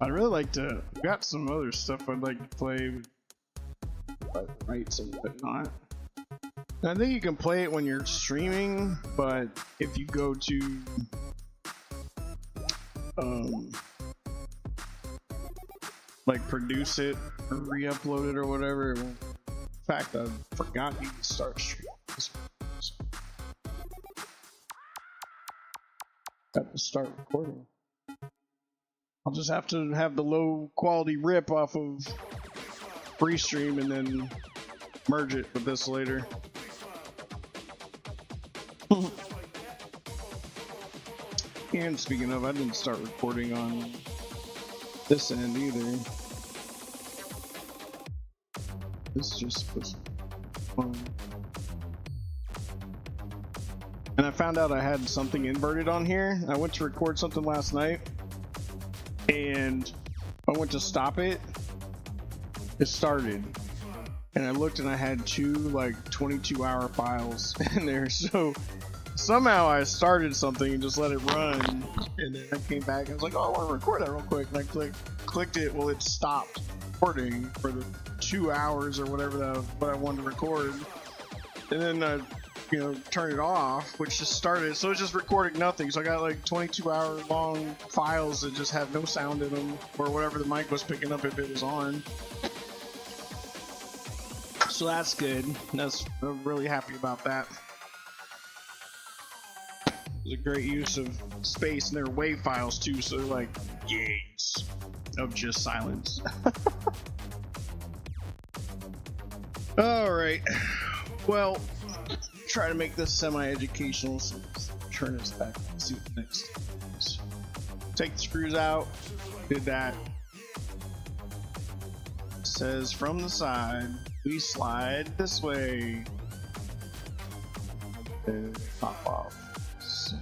I'd really like to. Got some other stuff I'd like to play, but rights and whatnot. And I think you can play it when you're streaming, but if you go to like produce it or re-upload it or whatever, it won't. In fact, I forgot you can start streaming. Got to start recording. I'll just have to have the low quality rip off of Freestream and then merge it with this later. And speaking of, I didn't start recording on this end either. This is just supposed to be fun. And I found out I had something inverted on here. I went to record something last night, and I went to stop it. It started, and I looked, and I had two like 22-hour files in there. So somehow I started something and just let it run, and then I came back and I was like, "Oh, I want to record that real quick." And I clicked it. Well, it stopped recording for the 2 hours or whatever what I wanted to record, and then I turn it off, which just started, so it's just recording nothing. So I got like 22-hour long files that just have no sound in them, or whatever the mic was picking up if it was on. So that's good. I'm really happy about that. It was a great use of space, and they're WAV files too, so they're like gigs of just silence. All right, well, try to make this semi-educational, so let's turn this back and see what the next thing is. Take the screws out. Did that. It says from the side we slide this way and pop off. So,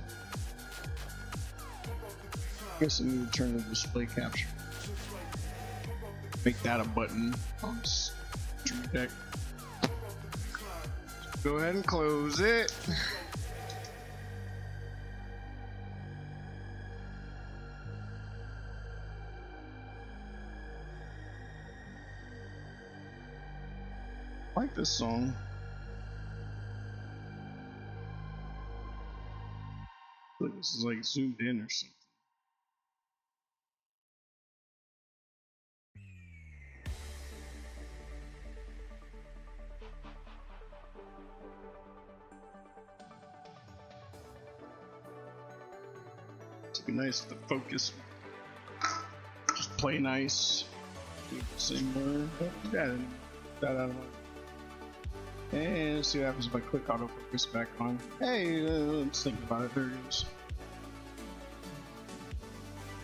I guess I need to turn the display capture, make that a button on this deck. Go ahead and close it. I like this song. I think this is like zoomed in or something. It'd be nice if the focus just play nice. Same word. That out of my. And let's see what happens if I click autofocus back on. Hey, let's think about it. There it is.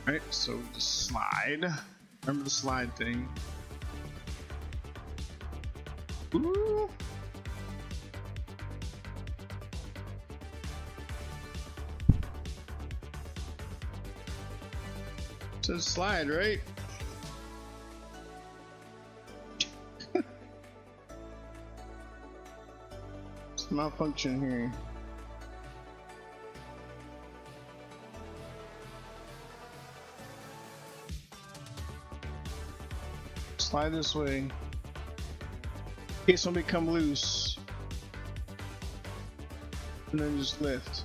Alright, so just slide. Remember the slide thing. Ooh. It says slide, right? Malfunction here. Slide this way in case somebody come loose, and then just lift.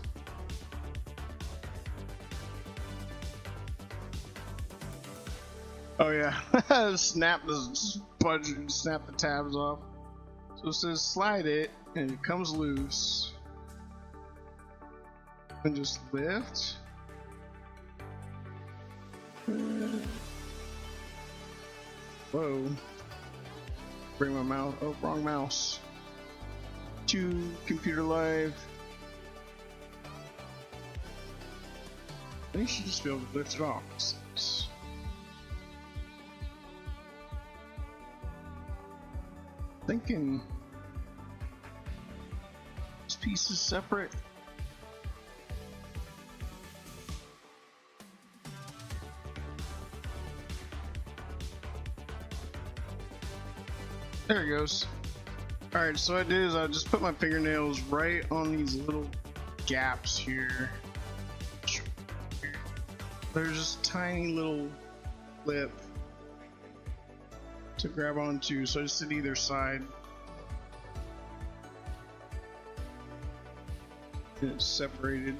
Oh yeah, snap the budge and snap the tabs off. So it says slide it, and it comes loose, and just lift. Whoa! Bring my mouse. Oh, wrong mouse. To computer live. I think you should just be able to lift it off. Thinking. Pieces separate. There it goes. Alright, so what I did is I just put my fingernails right on these little gaps here. There's just a tiny little lip to grab onto, so I just did either side. And it's separated.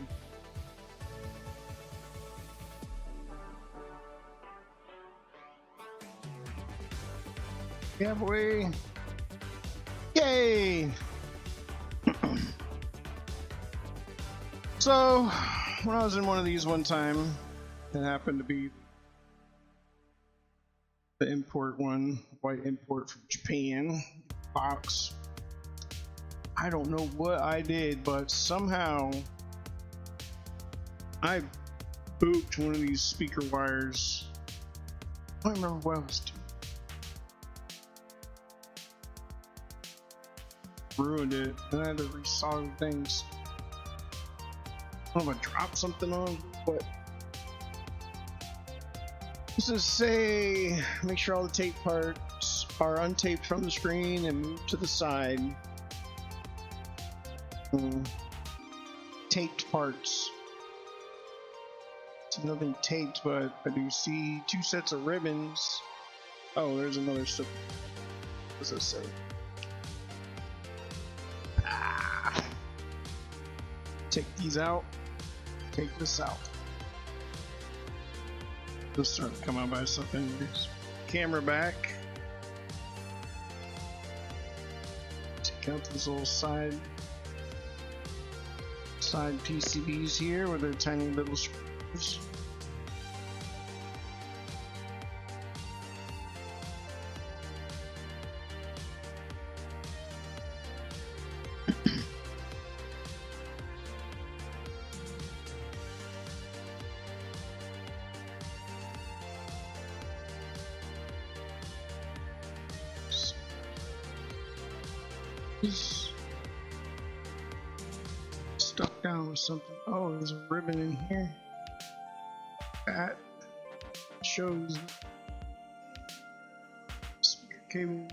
Yeah, boy. Yay! So, when I was in one of these one time, it happened to be the import one, white import from Japan box. I don't know what I did, but somehow I booped one of these speaker wires. I don't remember what I was doing. Ruined it, and I had to resolder things. I don't know if I dropped something on, but let's just say make sure all the tape parts are untaped from the screen and moved to the side. Taped parts. It's nothing taped, but I do see 2 sets of ribbons. Oh, there's another set. What does that say? Take these out. Take this out. This starting to come out by something. Camera back. Take out this little side PCBs here with their tiny little screws. Stuck down with something. Oh, there's a ribbon in here. That shows speaker cable.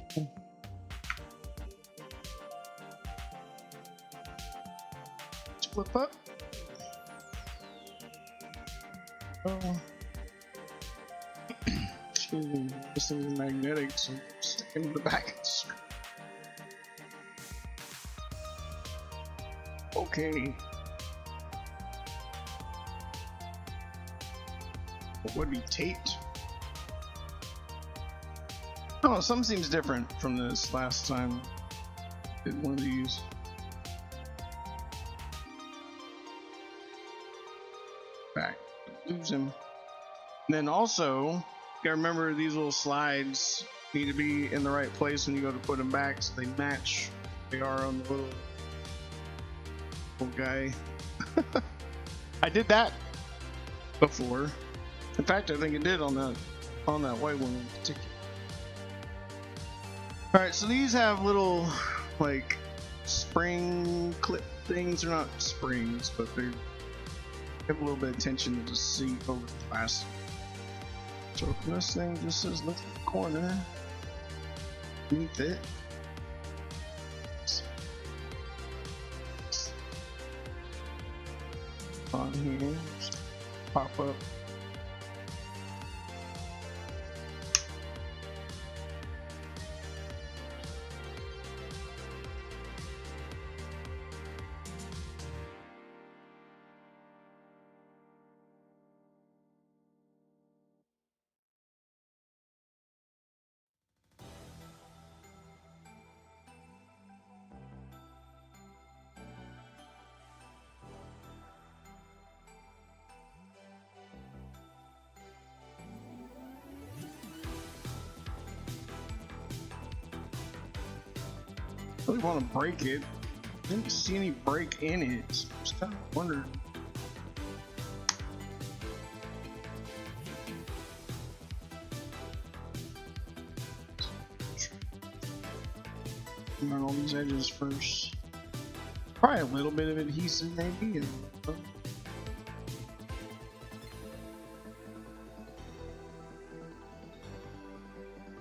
Let's flip up. Oh, excuse me. This thing is magnetic, so stick into the back. Okay. What would be taped? Oh, something seems different from this last time. Did one of these. Back. Lose him. And then also, you gotta remember these little slides need to be in the right place when you go to put them back so they match. They are on the little guy. I did that before. In fact, I think it did on that white one in particular. All right, so these have little like spring clip things. They're not springs, but they have a little bit of tension to the seat over the plastic. So this thing just says look at the corner beneath it. On here, just pop up. I really want to break it. Didn't see any break in it. So I just kind of wondered. Run all these edges first. Probably a little bit of adhesive, maybe.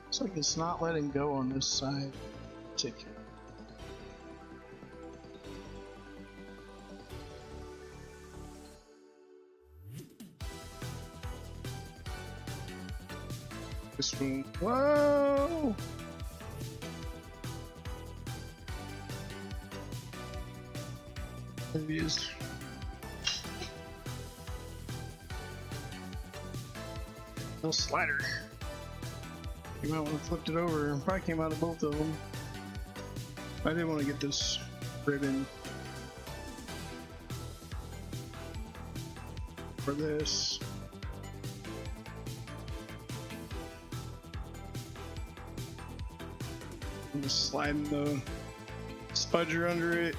Looks like it's not letting go on this side in particular. This one. Whoa! There it is. Little slider. You might want to flip it over. Probably came out of both of them. I didn't want to get this ribbon. for this. I'm just sliding the spudger under it.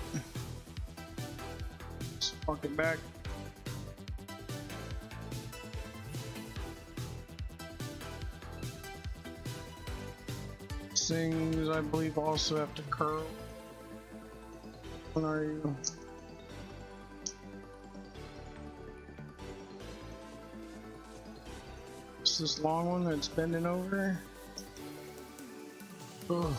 Just walk it back. Things I believe also have to curl. When are you? It's this long one that's bending over. Ugh.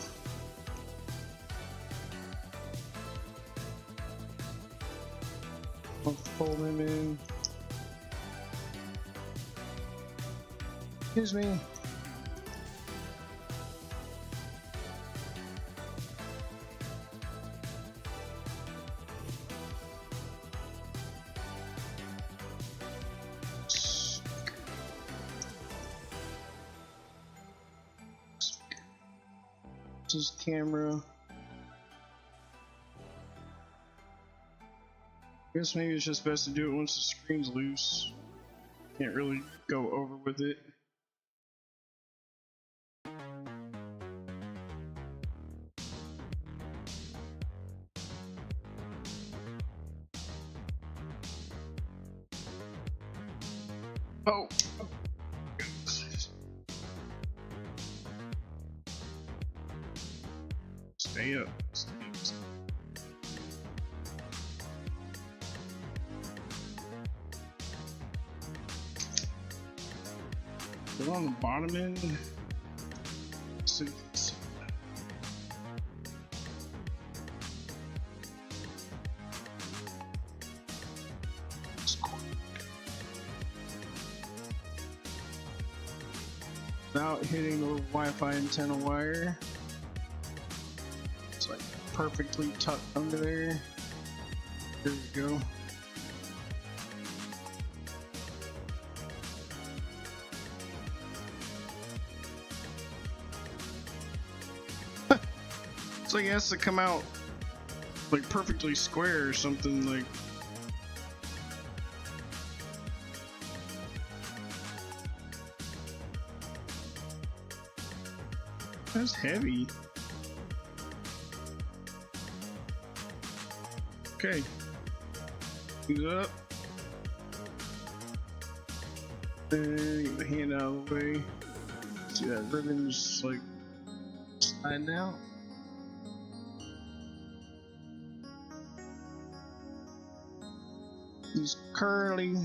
I'll fold him in. Excuse me. His camera. I guess maybe it's just best to do it once the screen's loose. Can't really go over with it. Oh! Stay up. Put on the bottom end. So you can see. Without hitting the Wi-Fi antenna wire. It's like perfectly tucked under there. There we go. It's like it has to come out like perfectly square or something like. That's heavy. Okay. Move it up. And get the hand out of the way. See that ribbon's like sliding out. He's curly.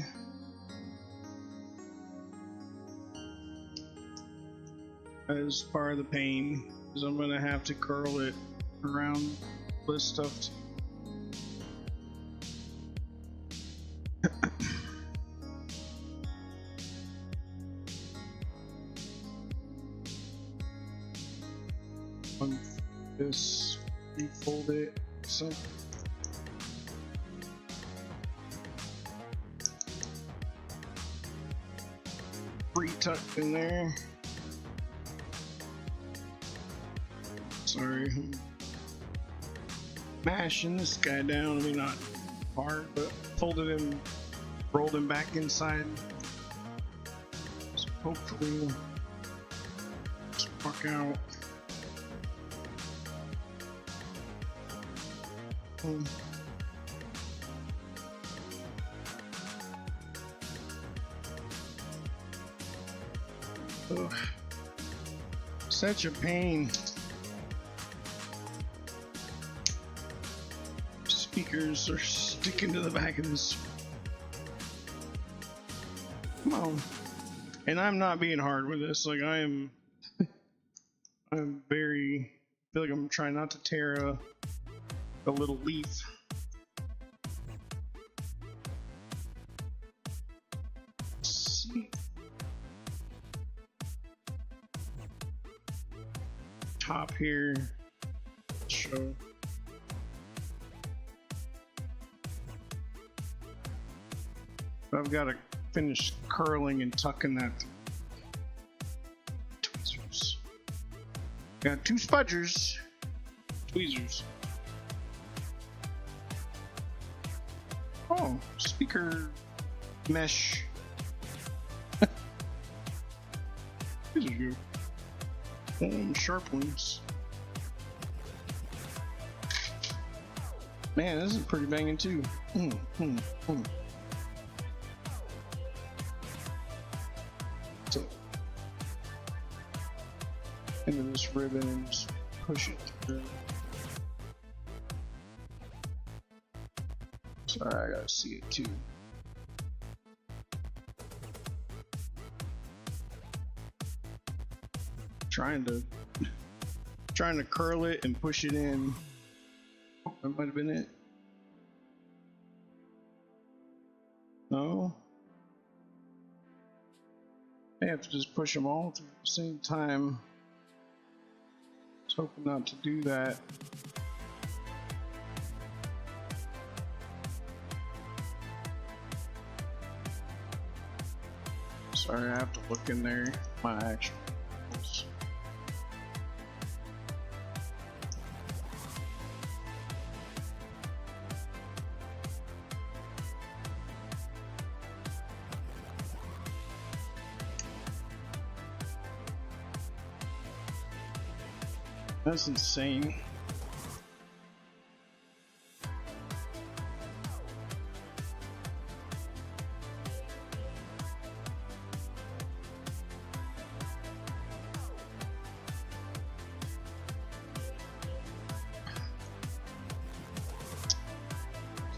As part of the pain, because I'm gonna have to curl it around this stuff. On this, refold it. So. Tucked in there. Sorry, I'm mashing this guy down. I mean, not hard, but folded him, rolled him back inside. So hopefully, let's walk out. Ugh. Such a pain. Speakers are sticking to the back of this. Come on. And I'm not being hard with this. Like I'm very, I feel like I'm trying not to tear a little leaf. Top here, show. I've got to finish curling and tucking that. Tweezers. Got two spudgers. Tweezers. Oh, speaker mesh. These are you. Sharp ones. Man, this is pretty banging too. So, into this ribbon and just push it through. Sorry, I gotta see it too. Trying to curl it and push it in. That might have been it. No. I have to just push them all through at the same time. I was hoping not to do that. Sorry, I have to look in there. My actual. That's insane.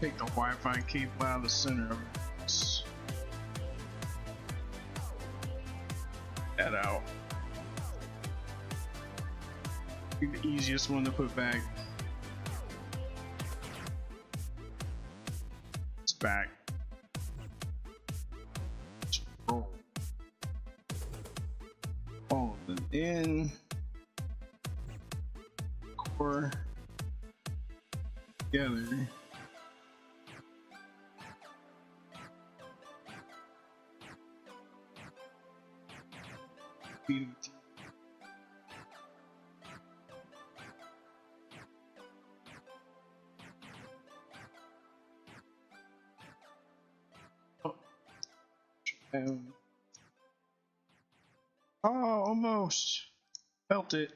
Take the Wi-Fi cable out of the center of it. That out. The easiest one to put back. It's back. Just roll all of them in. Core together. Feed it. Oh, almost felt it.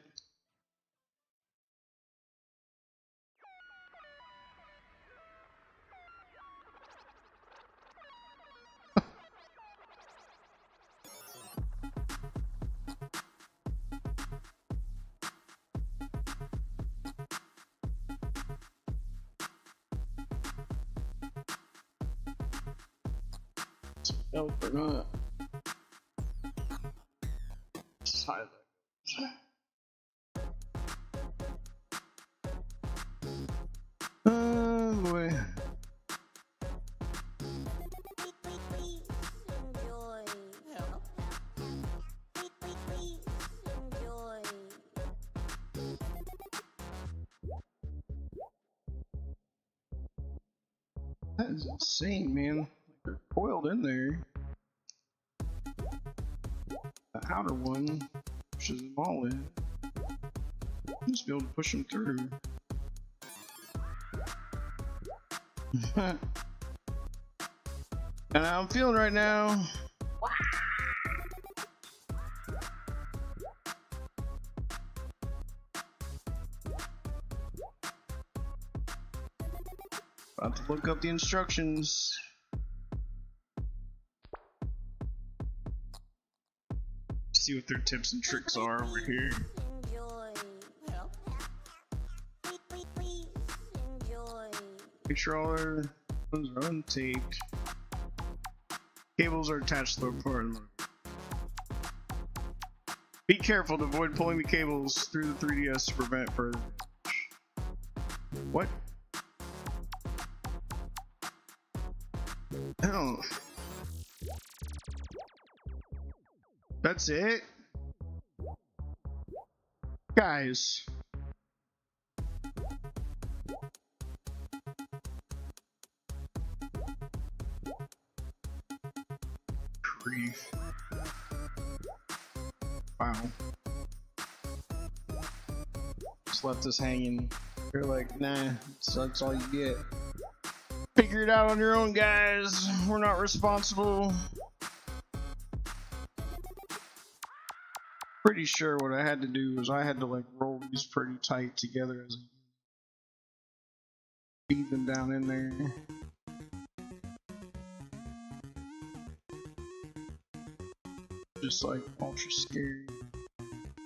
Help or not. Silent. Oh boy. That is insane, man. They're coiled in there. The outer one pushes them all in. You just be able to push them through. And how I'm feeling right now. About to look up the instructions. See what their tips and tricks are over here. Make sure all our ones are untaped. Cables are attached to the part of the motor. Be careful to avoid pulling the cables through the 3DS to prevent further damage. What? Oh. That's it? Guys. Grief. Wow. Just left us hanging. You're like, nah, so that's all you get. Figure it out on your own, guys. We're not responsible. Pretty sure what I had to do was I had to like roll these pretty tight together as I feed them down in there. Just like ultra scary.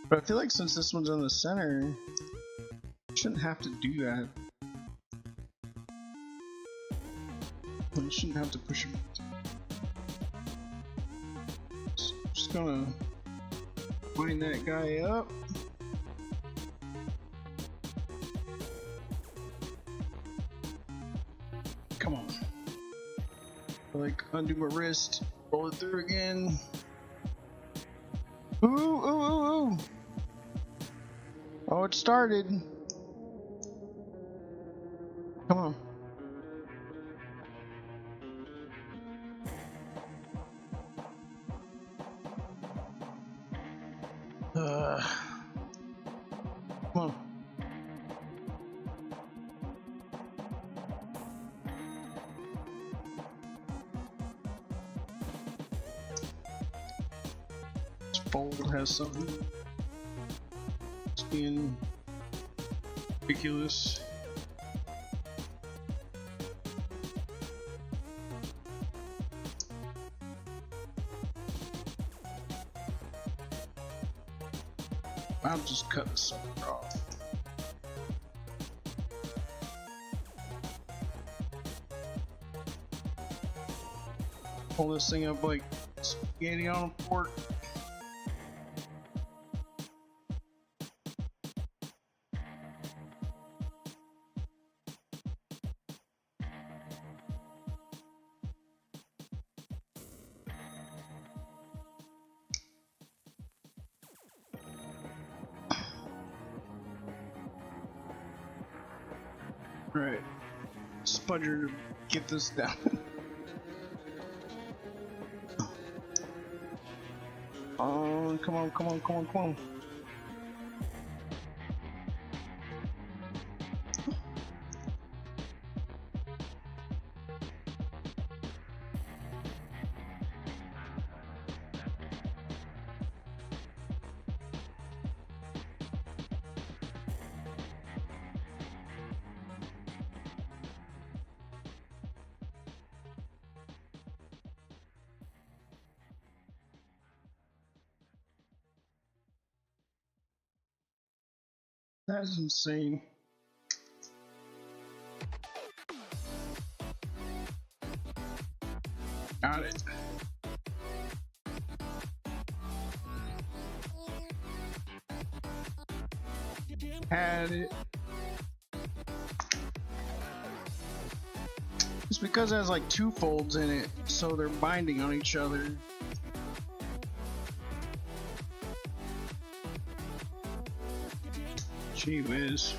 But I feel like since this one's in the center, I shouldn't have to do that. I shouldn't have to push him. So I'm just gonna line that guy up. Come on. Like undo my wrist, roll it through again. Ooh, ooh, ooh, ooh. Oh, it started. Come on. Come on. This fold has something. It's being ridiculous. I'll just cut this sucker off. Pull this thing up like spaghetti on a fork. Right, Spudger, get this down. Oh, come on, come on, come on, come on. That's insane. Got it. Had it. It's because it has like two folds in it, so they're binding on each other. Gee whiz.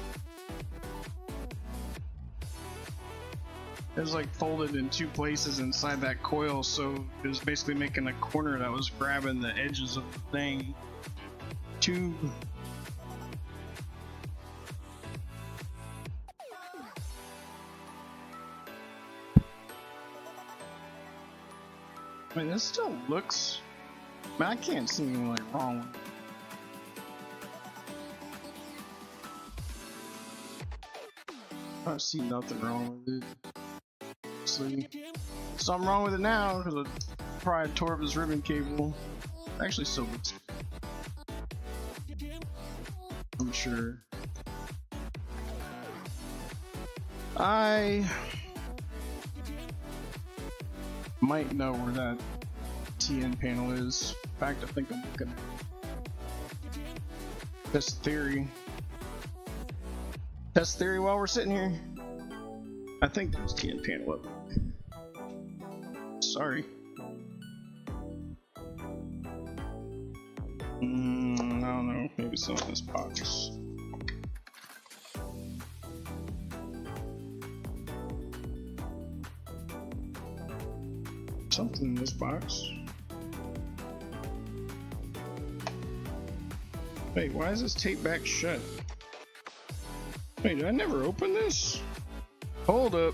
It was like folded in two places inside that coil, so it was basically making a corner that was grabbing the edges of the thing. Two. I mean, this still looks. I mean, I can't see anything like wrong with it. I don't see nothing wrong with it. See, something wrong with it now because I probably tore up his ribbon cable. Actually, still looks good. I'm sure. I might know where that TN panel is. In fact, I think I'm looking at test theory. Test theory while we're sitting here. I think there's TN panel up. Sorry. I don't know. Maybe some of this box. Something in this box. Wait, why is this tape back shut? Wait, did I never open this? Hold up.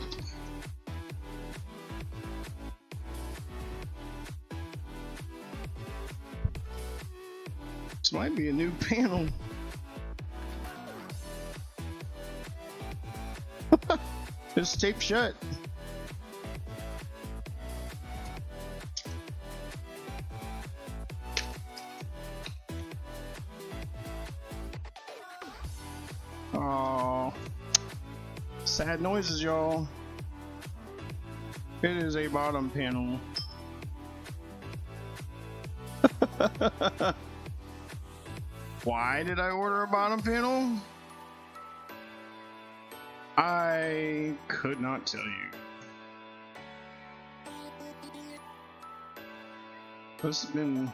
This might be a new panel. It's taped shut. Oh, sad noises, y'all. It is a bottom panel. Why did I order a bottom panel? I could not tell you. This has been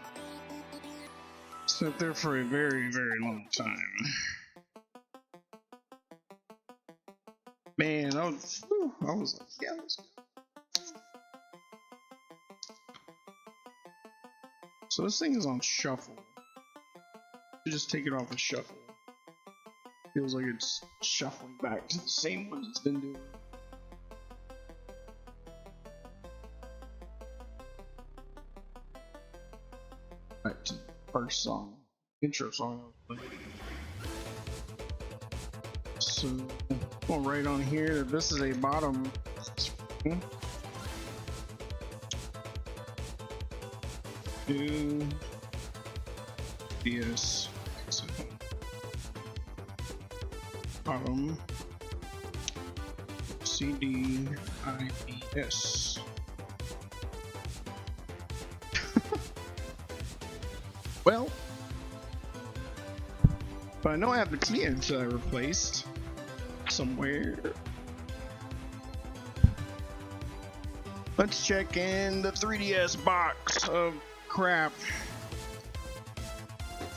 set there for a very, very long time. Man, I was like, yeah, let's go. So this thing is on shuffle. You just take it off of shuffle. Feels like it's shuffling back to the same ones it's been doing. Back to the first song, intro song I was playing. So, I'll write on here that this is a bottom screen. Yes. So, bottom CDIPS. Well, but I know I have the clearance that I replaced somewhere. Let's check in the 3DS box of crap.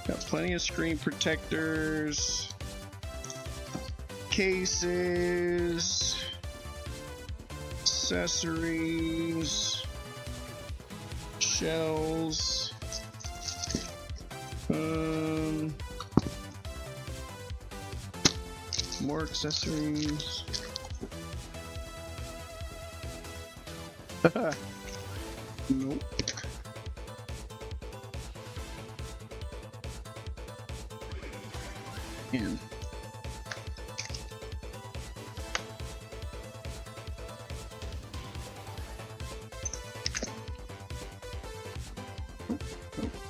Got plenty of screen protectors, cases, accessories, shells, more accessories. Nope. And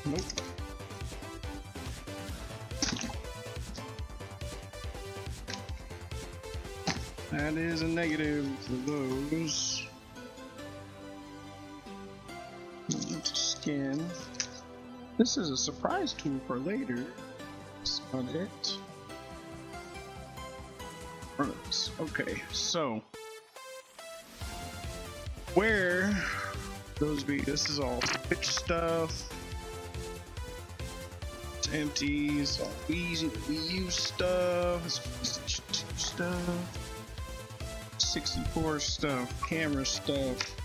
nope. That is a negative for those. Scan. This is a surprise tool for later. That's about it. Right. Okay, so where those be? This is all Switch stuff. It's empty. It's all easy to Wii U stuff. It's PlayStation 2 stuff. 64 stuff. Camera stuff.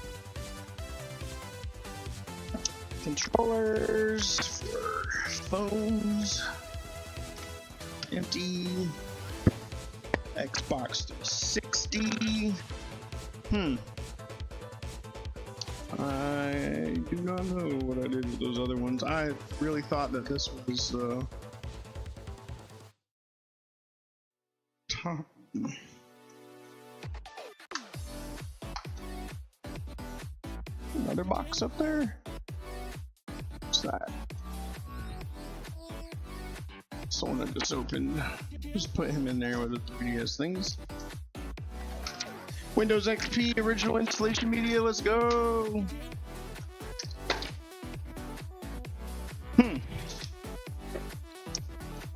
Controllers for phones. Empty. Xbox 360. I do not know what I did with those other ones. I really thought that this was top. Another box up there? What's that? Someone I just opened. Just put him in there with the 3DS things. Windows XP original installation media, let's go!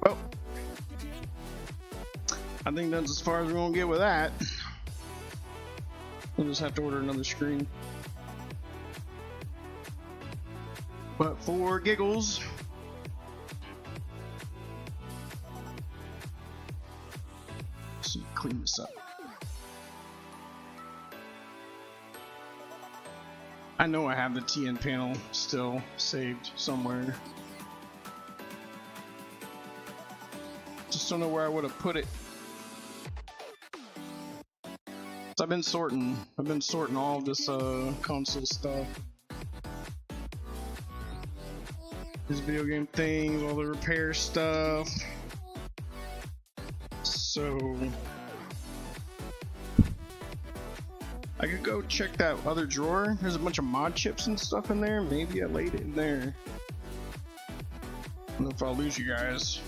Well, I think that's as far as we're gonna get with that. We'll just have to order another screen. But for giggles, let's clean this up. I know I have the TN panel still saved somewhere. Just don't know where I would have put it. So I've been sorting all of this console stuff. His video game things, all the repair stuff. So I could go check that other drawer. There's a bunch of mod chips and stuff in there. Maybe I laid it in there. I don't know if I'll lose you guys.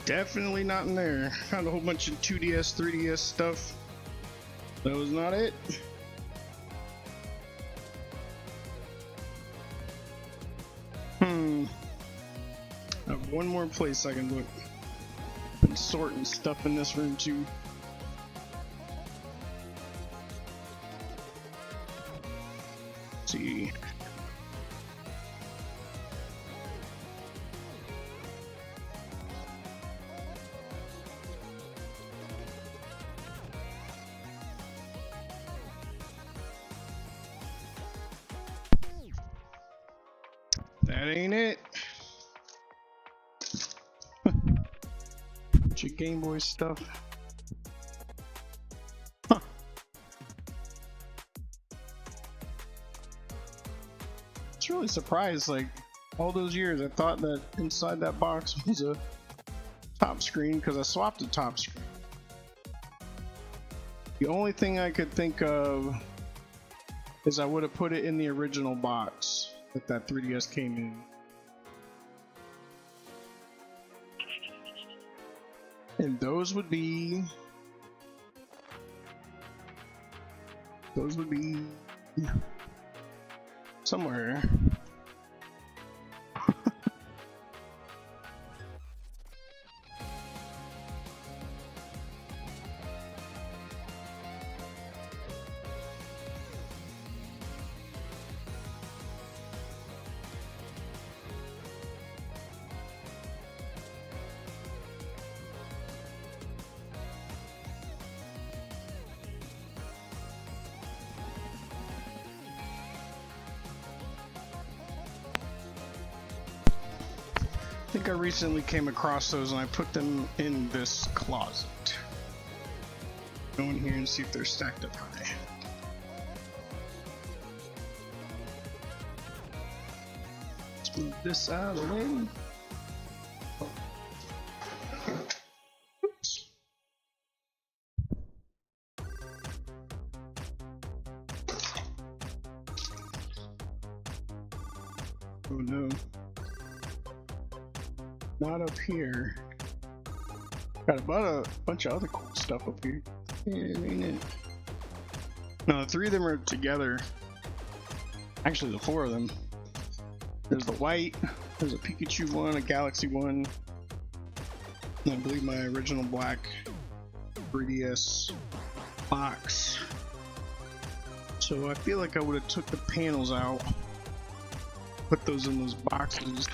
Definitely not in there. Found a whole bunch of 2DS, 3DS stuff. That was not it. I have one more place I can look. Been sorting stuff in this room too. Let's see. That ain't it. Bunch of Game Boy stuff. Huh. It's really surprised, like all those years I thought that inside that box was a top screen because I swapped the top screen. The only thing I could think of is I would have put it in the original box that 3DS came in. And those would be somewhere. I think I recently came across those and I put them in this closet. Go in here and see if they're stacked up high. Move this out of the way. Oops. Oh no. Not up here. Got a bunch of other cool stuff up here. Yeah, ain't it? No, the three of them are together. Actually, the four of them. There's the white, there's a Pikachu one, a Galaxy one, and I believe my original black 3DS box. So I feel like I would have took the panels out, put those in those boxes.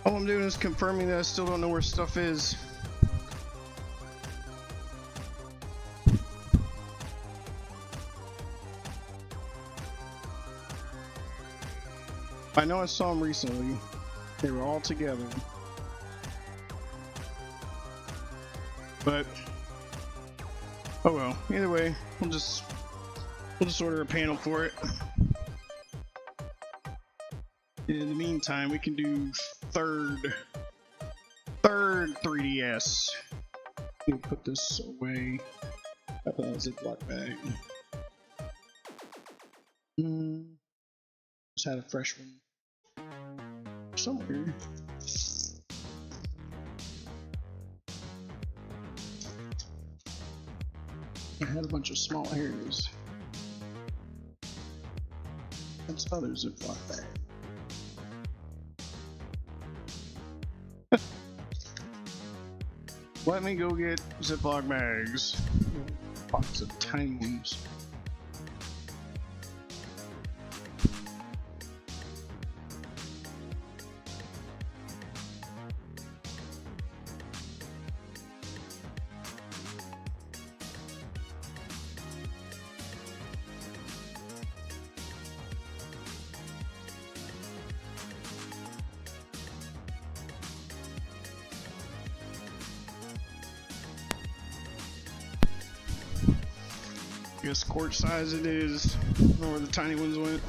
All I'm doing is confirming that I still don't know where stuff is. I know I saw them recently. They were all together. But oh well. Either way, we'll just order a panel for it. In the meantime, we can do third 3DS. We'll put this away. I put it in a Ziploc bag. Just had a fresh one somewhere. I had a bunch of small hairs. That's other Ziploc bag. Let me go get Ziploc bags. Box of tiny ones. Guess quart size it is. I don't know where the tiny ones went.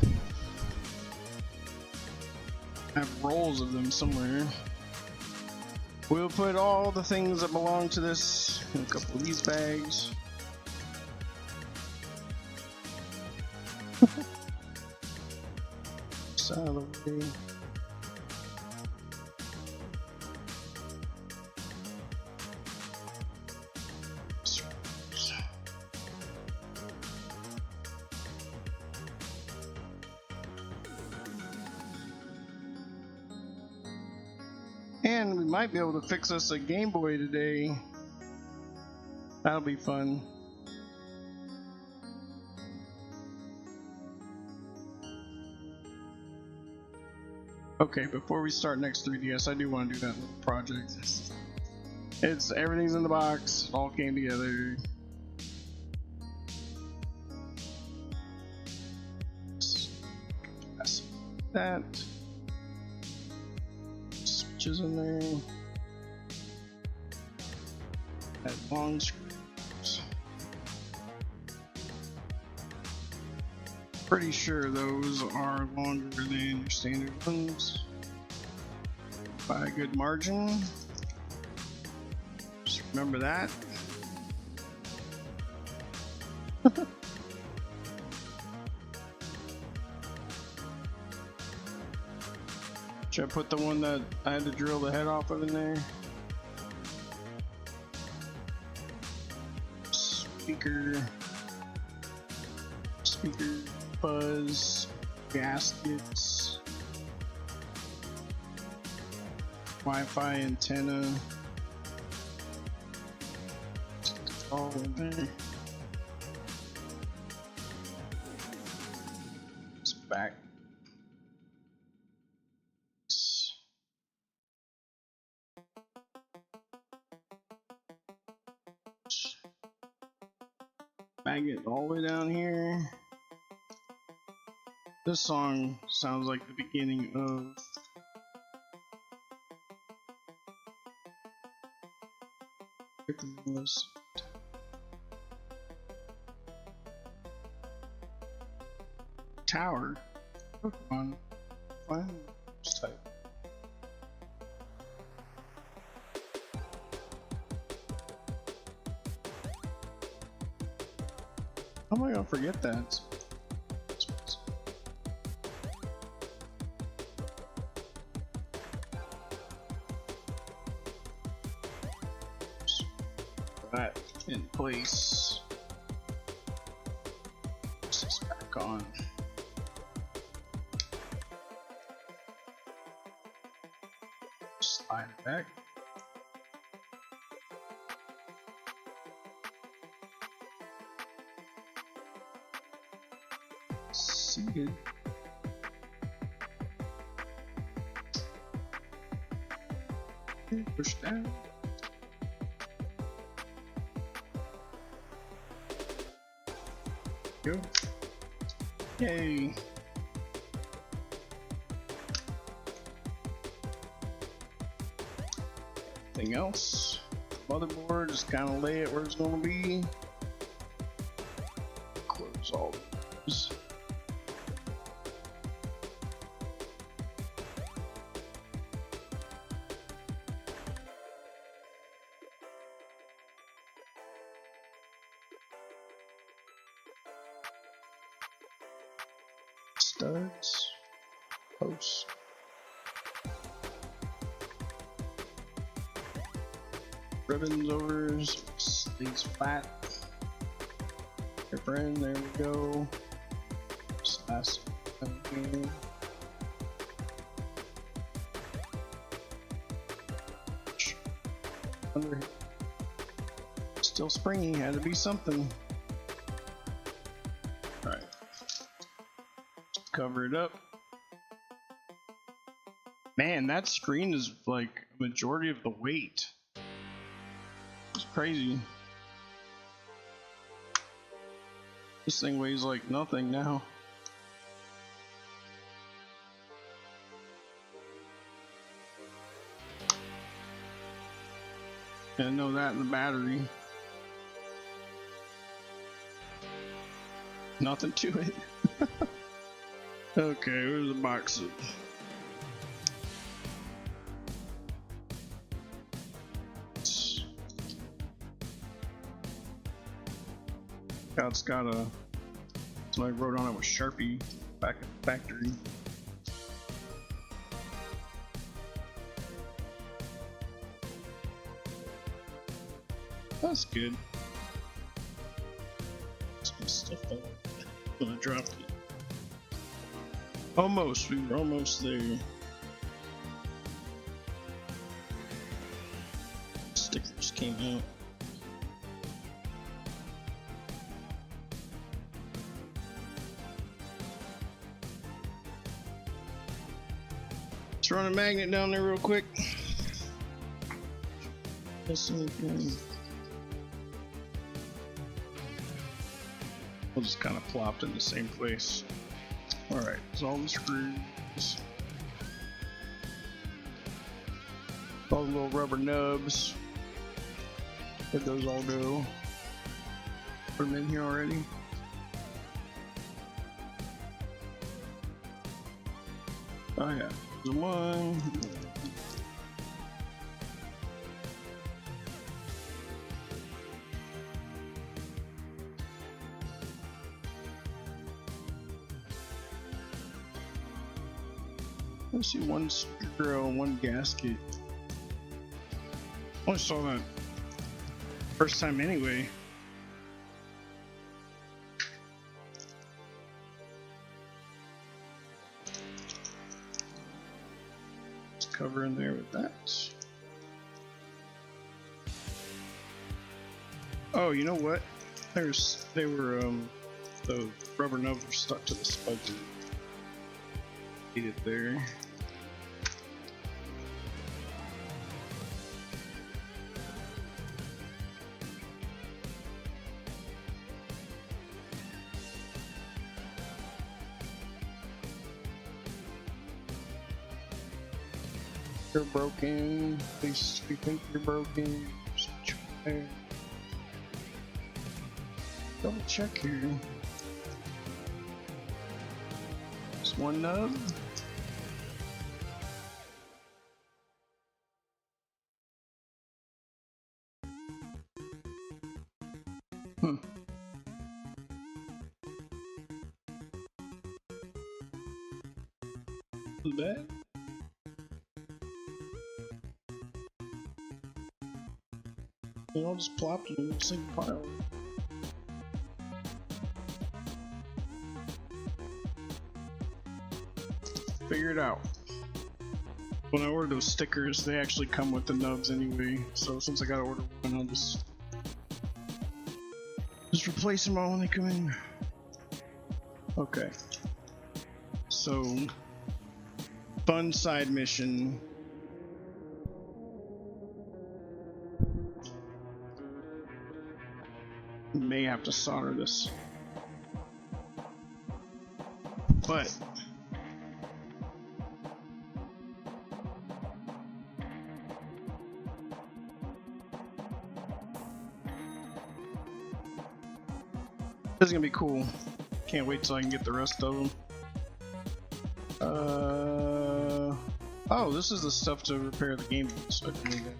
I have rolls of them somewhere. We'll put all the things that belong to this in a couple of these bags. Out of the way. And we might be able to fix us a Game Boy today. That'll be fun. Okay, before we start next 3DS, I do want to do that little project. It's everything's in the box, it all came together. That. Switches in there. Add long screws. Pretty sure those are longer than your standard ones. by a good margin. Just remember that. Should I put the one that I had to drill the head off of in there? Speaker buzz, gaskets, Wi-Fi antenna, all in there. It's back. Magnet all the way down here. This song sounds like the beginning of Tower. Pokemon. Fine. Just type. How am I gonna forget that? That in place. Put this back on. Slide it back. Seated. Push down. Go. Yay. Anything else? Motherboard, just kind of lay it where it's going to be. Close all these. Studs, posts, ribbons over, stays flat. Your friend, there we go. Slash here. Under, still springy, had to be something. Alright. Cover it up. Man, that screen is like a majority of the weight. It's crazy. This thing weighs like nothing now. I know that in the battery. Nothing to it. Okay, where's the box? It's got a, somebody wrote on it with Sharpie back at the factory. That's good. Some stuff that I dropped it. Almost, we were almost there. Stickers came out. Let's run a magnet down there real quick. This thing. We'll just kind of plopped in the same place. Alright, so all the screws. All the little rubber nubs. Where'd those all go? Put them in here already. Oh yeah, there's one. I see one screw and one gasket. I only saw that first time anyway. Let's cover in there with that. Oh, you know what? They were the rubber nubs were stuck to the spudger. Eat it there. You're broken. At least we think you're broken. Double check here. Just one nub. That. They all just plopped in a single pile. Figure it out. When I ordered those stickers, they actually come with the nubs anyway. So since I gotta order one, I'll just replace them all when they come in. Okay. So, fun side mission. May have to solder this, but this is gonna be cool. Can't wait till I can get the rest of them. Oh, this is the stuff to repair the game. So I can do that.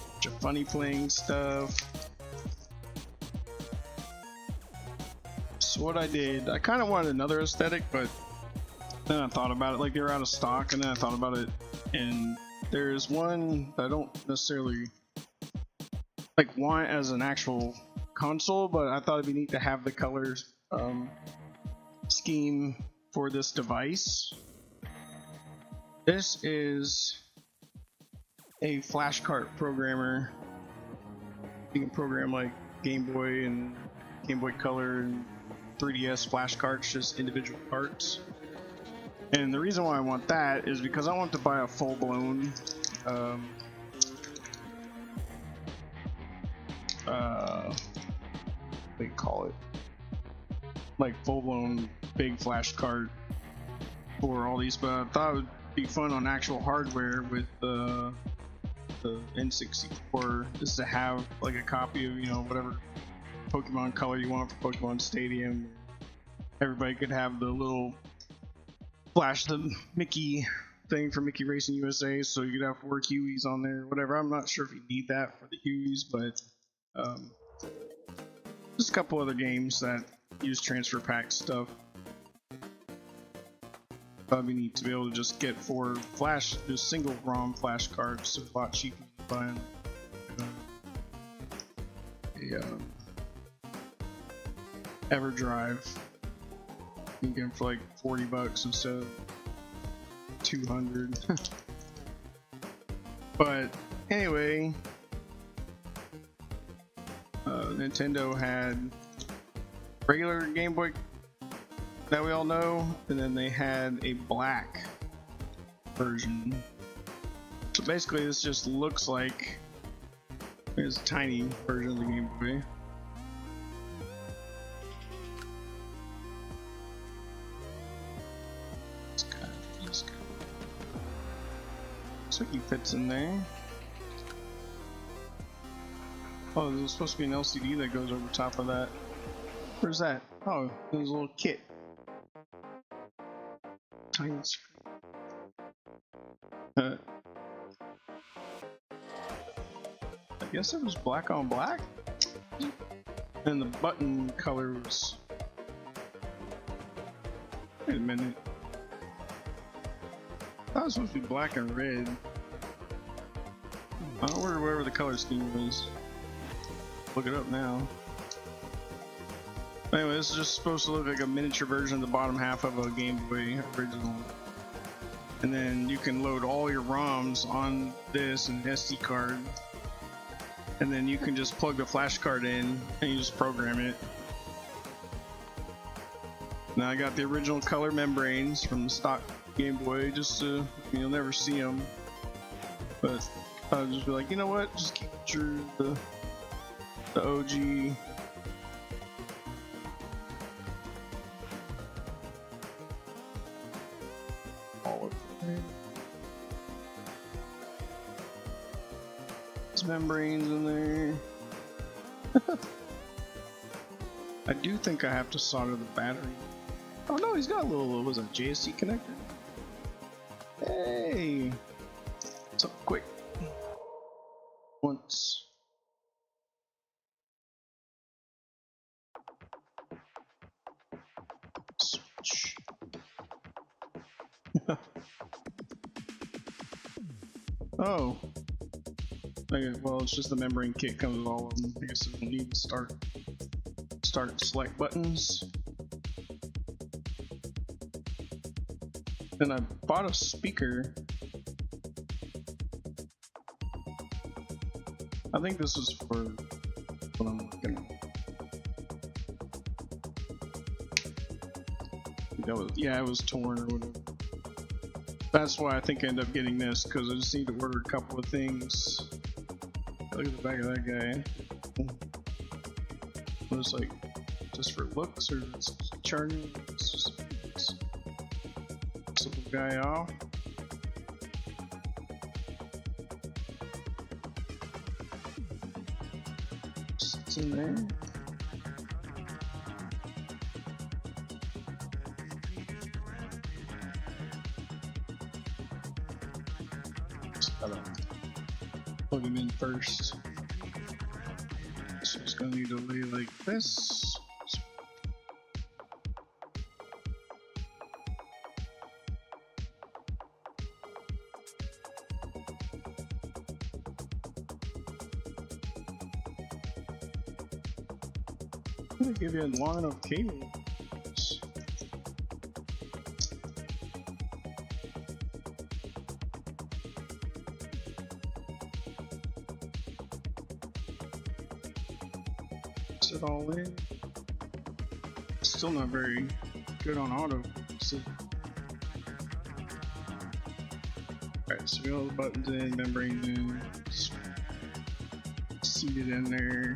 Bunch of funny playing stuff. So what I did, I kind of wanted another aesthetic, but then I thought about it, like they were out of stock, and then I thought about it, and there's one that I don't necessarily like want as an actual console, but I thought it'd be neat to have the colors scheme for this device. This is a flashcard programmer. You can program like Game Boy and Game Boy Color and 3DS flash carts, just individual carts. And the reason why I want that is because I want to buy a full-blown what do you call it? Like full-blown big flash card for all these, but I thought it would be fun on actual hardware with the N64 is to have like a copy of, you know, whatever Pokemon color you want for Pokemon Stadium. Everybody could have the little flash the Mickey thing for Mickey Racing USA, so you could have 4 Hueys on there, whatever. I'm not sure if you need that for the Hueys, but just a couple other games that use transfer pack stuff. That'd be neat to be able to just get 4 flash, just single ROM flash cards, so a lot cheaper than buying EverDrive. You can get them for like $40 instead of $200. But anyway, Nintendo had regular Game Boy that we all know, and then they had a black version. So basically this just looks like it's a tiny version of the Game Boy. So he fits in there. Oh, there's supposed to be an LCD that goes over top of that. Where's that? Oh, there's a little kit. Tiny screen. guess it was black on black, and the button color was. Wait a minute. That was supposed to be black and red. I don't know wherever the color scheme was. Look it up now. Anyway, this is just supposed to look like a miniature version of the bottom half of a Game Boy original. And then you can load all your ROMs on this and SD card. And then you can just plug the flash card in and you just program it. Now I got the original color membranes from the stock Game Boy, just to, you'll never see them. But I'll just be like, you know what, just keep the OG. All of them. There's membranes in there. I do think I have to solder the battery. Oh no, he's got a little, what was that, JSC connector? Hey! What's up, quick? Once. Switch. Oh. Okay, well, it's just the membrane kit comes with all of them. I guess we'll need to start select buttons. Then I bought a speaker. I think this is for what I'm looking at. That was, yeah, it was torn or whatever. That's why I think I ended up getting this, because I just need to order a couple of things. Look at the back of that guy. Looks like just for looks, or it's charging. It's just some guy off. It's in there. Just gotta plug him in first. So it's gonna need to lay like this. I'm gonna give you a long enough cable. It all in. Still not very good on auto. So. Alright, so we got all the buttons in, membranes in, seated in there.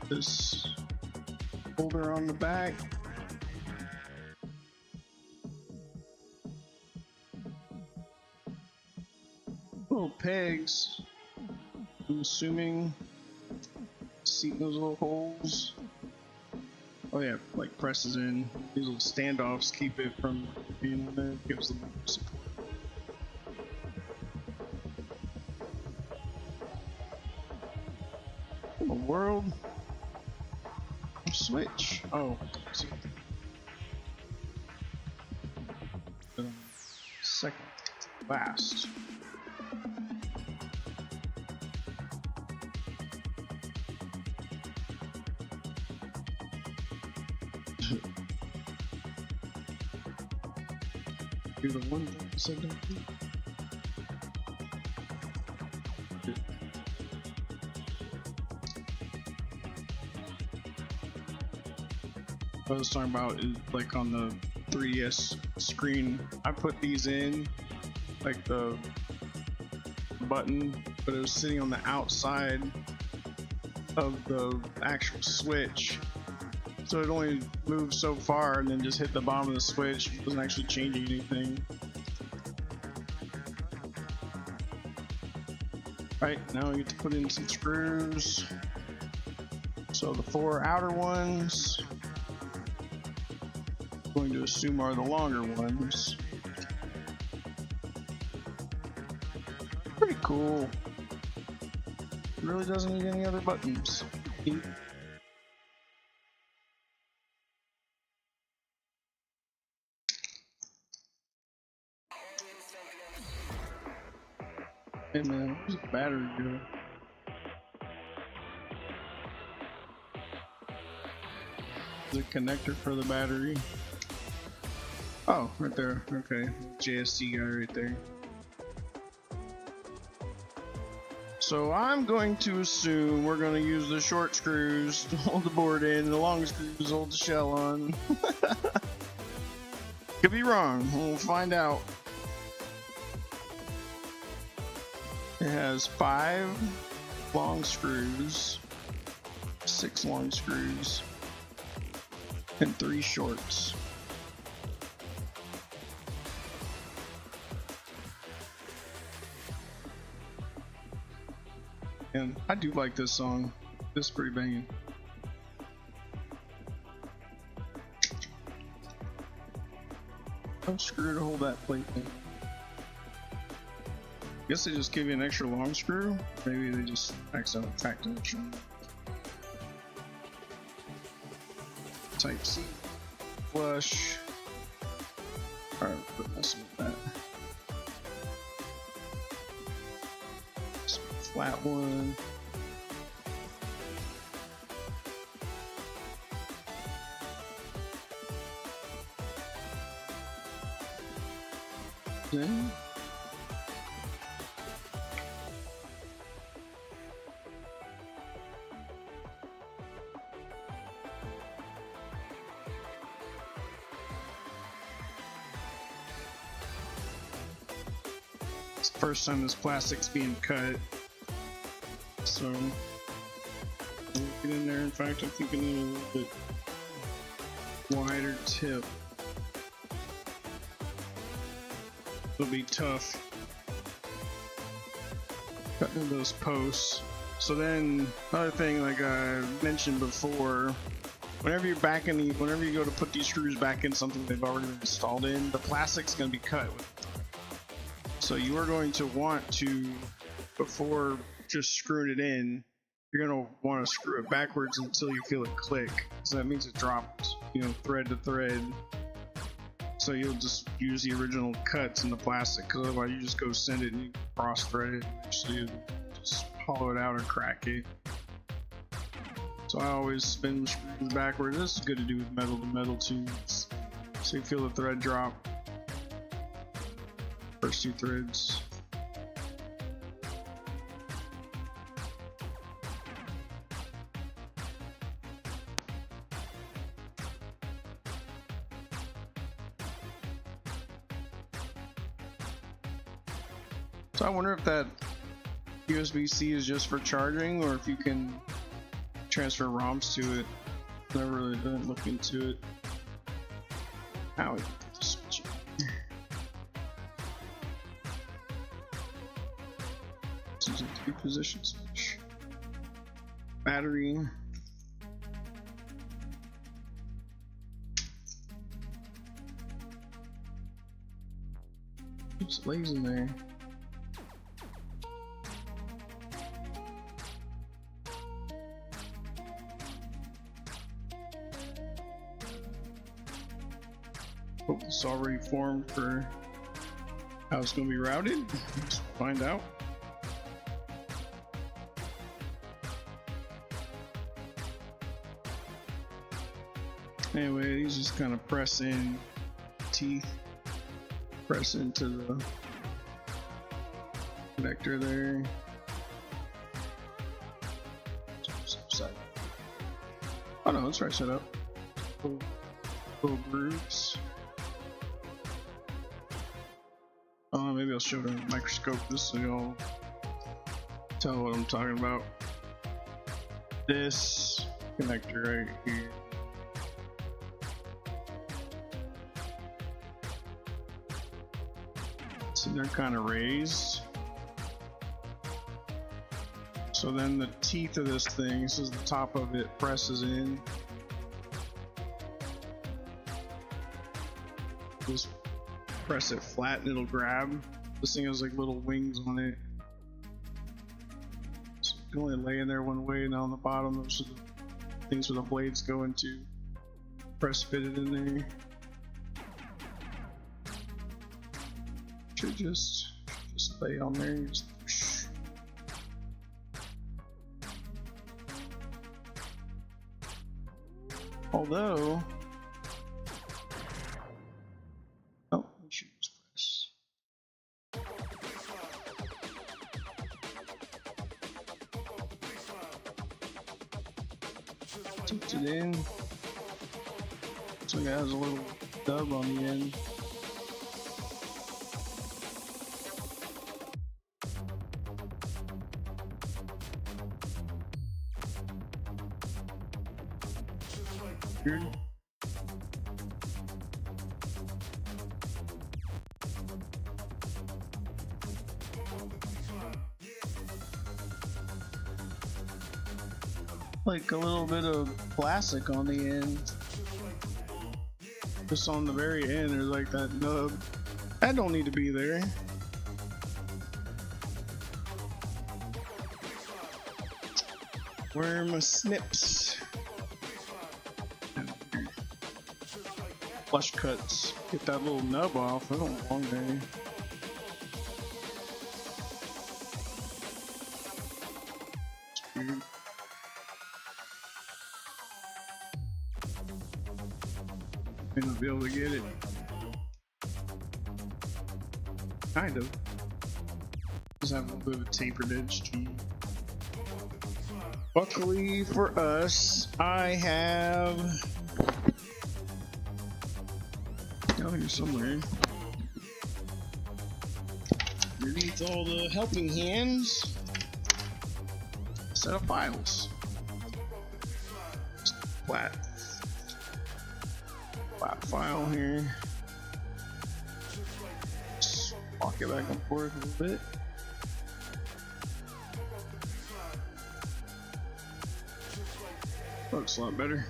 This holder on the back. Little pegs. I'm assuming. Seat in those little holes. Oh yeah, like presses in. These little standoffs keep it from being in there. Gives them support. In the world. Switch. Oh. Second. Last. Do the one thing I said don't do. What I was talking about is like on the 3DS screen, I put these in, like the button, but it was sitting on the outside of the actual switch. So it only moved so far and then just hit the bottom of the switch. It wasn't actually changing anything. Right, now we get to put in some screws. So the 4 outer ones, I'm going to assume are the longer ones. Pretty cool. It really doesn't need any other buttons. Hey man, where's the battery go? The connector for the battery. Oh, right there. Okay, JST guy right there. So I'm going to assume we're going to use the short screws to hold the board in, the long screws to hold the shell on. Could be wrong. We'll find out. It has 5 long screws, 6 long screws, and 3 shorts. And I do like this song. This is pretty banging. No screw to hold that plate in. Guess they just give you an extra long screw. Maybe they just accidentally tacked an extra. Type C. Flush. Alright, quit messing with that. Flat one. Then it's the first time this plastic's being cut. So we'll get in there. In fact, I think I need a little bit wider tip. It'll be tough cutting into those posts. So then, another thing, like I mentioned before, whenever you go to put these screws back in something they've already been installed in, the plastic's going to be cut. So you are going to want to, before just screwing it in, you're going to want to screw it backwards until you feel it click. So that means it dropped, thread to thread. So you'll just use the original cuts in the plastic, because otherwise you just go send it and you cross thread it, so you just hollow it out or crack it. So I always spin the screws backwards. This is good to do with metal to metal too. So you feel the thread drop. First 2 threads. So I wonder if that USB-C is just for charging, or if you can transfer ROMs to it. Never really didn't look into it. How we put the switch in. This is a 3-position switch. Battery. Just lays in there. Hope it's already formed for how it's going to be routed. Let's find out. Anyway, these just kind of press in, teeth press into the connector there. Oh no, it's right set up. Little grooves. Maybe I'll show it on a microscope just so y'all tell what I'm talking about. This connector right here. See, they're kind of raised. So then the teeth of this thing, this is the top of it, presses in. Just press it flat and it'll grab. This thing has like little wings on it. So can only lay in there one way, and on the bottom those are the things where the blades go into. Press fit it in there. Should just lay on there and just whoosh. Although, oh, we should just press. Tipped it in. So it has a little dub on the end. Weird. Like a little bit of plastic on the end. Just on the very end, there's like that nub. That don't need to be there. Where are my snips? Flush cuts. Get that little nub off. I don't belong there. It's weird. May not be able to get it. Kind of. Just have a little bit of a tapered edge to it. Luckily for us, I have down here somewhere underneath all the helping hands, a set of files. Just flat file here. Just walk it back and forth a little bit. Looks a lot better.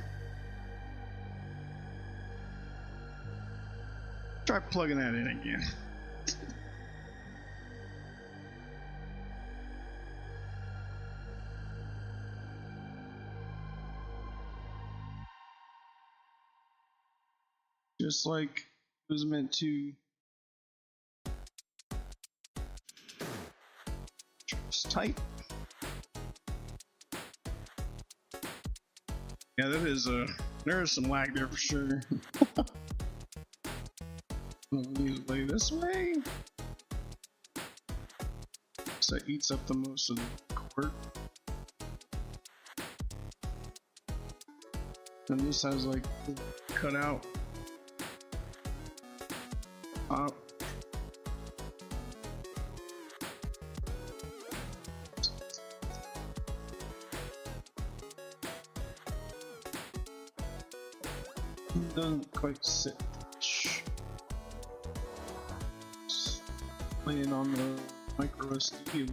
Try plugging that in again. Just like it was meant to. Just tight. Yeah, that is there is some lag there for sure. We need to lay this way. So it eats up the most of the cord. And this has like cut out. Doesn't quite sit. Just laying on the micro SD.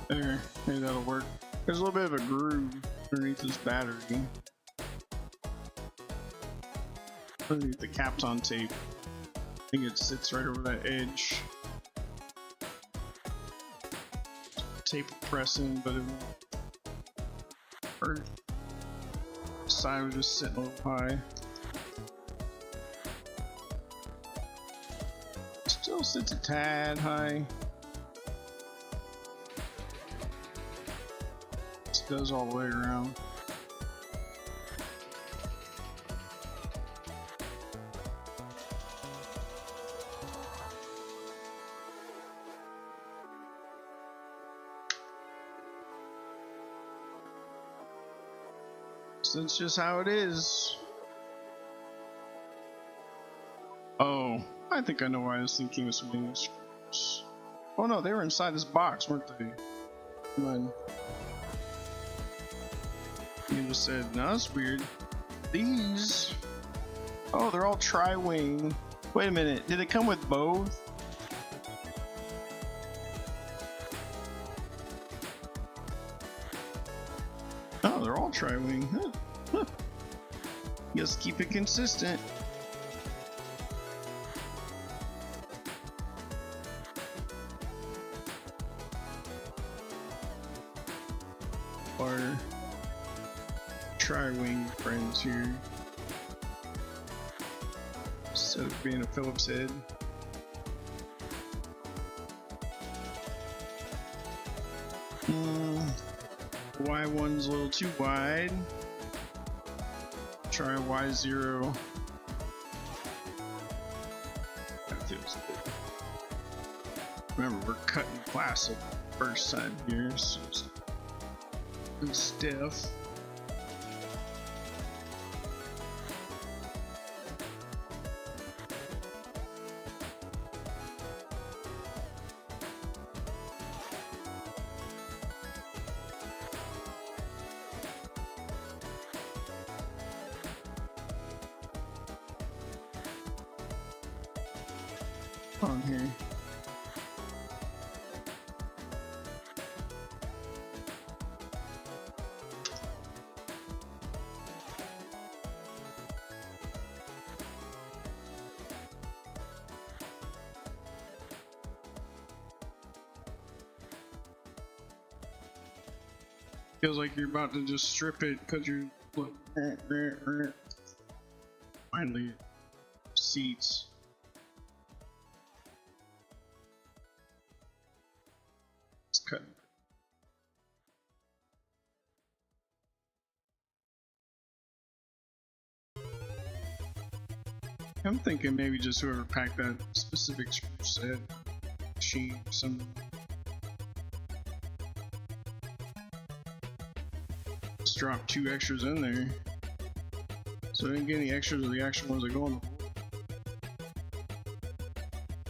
There, maybe that'll work. There's a little bit of a groove underneath this battery. Underneath the Kapton tape. I think it sits right over that edge. Tape pressing, but it won't hurt. The side was just sitting a little high. Still sits a tad high. This goes all the way around. That's just how it is. Oh, I think I know why this thing came with so many screws. Oh no, they were inside this box, weren't they? Come on. You just said, no, that's weird. These. Oh, they're all tri-wing. Wait a minute, did it come with both? Tri-wing. Huh. Huh. Just keep it consistent. Our Tri-wing friends here, instead of being a Phillips head. Y1's a little too wide. Try Y0. That feels good. Remember, we're cutting classic first time here, so it's stiff. On here. Feels like you're about to just strip it because you're finally seats. Cut. I'm thinking maybe just whoever packed that specific screw set, she some. Just drop 2 extras in there, so I didn't get any extras of the actual ones that go on the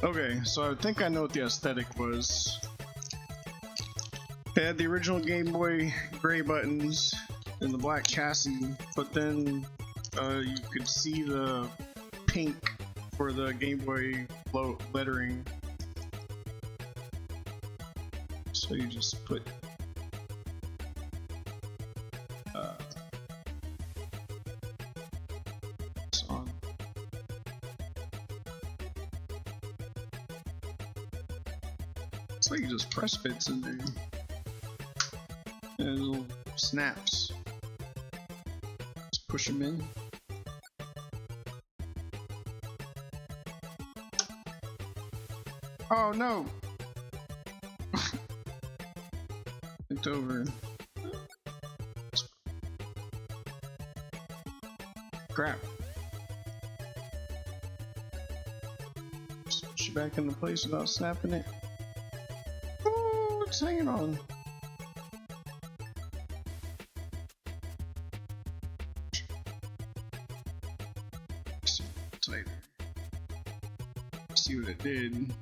board. Okay, so I think I know what the aesthetic was. They had the original Game Boy gray buttons and the black chassis, but then you could see the pink for the Game Boy lettering. So you just put this on. It's like you just press fits in there. And little snaps. Just push them in. Oh no! It's over. Crap. Just push it back into place without snapping it. Oh, it's hanging on. Tighter. See what it did.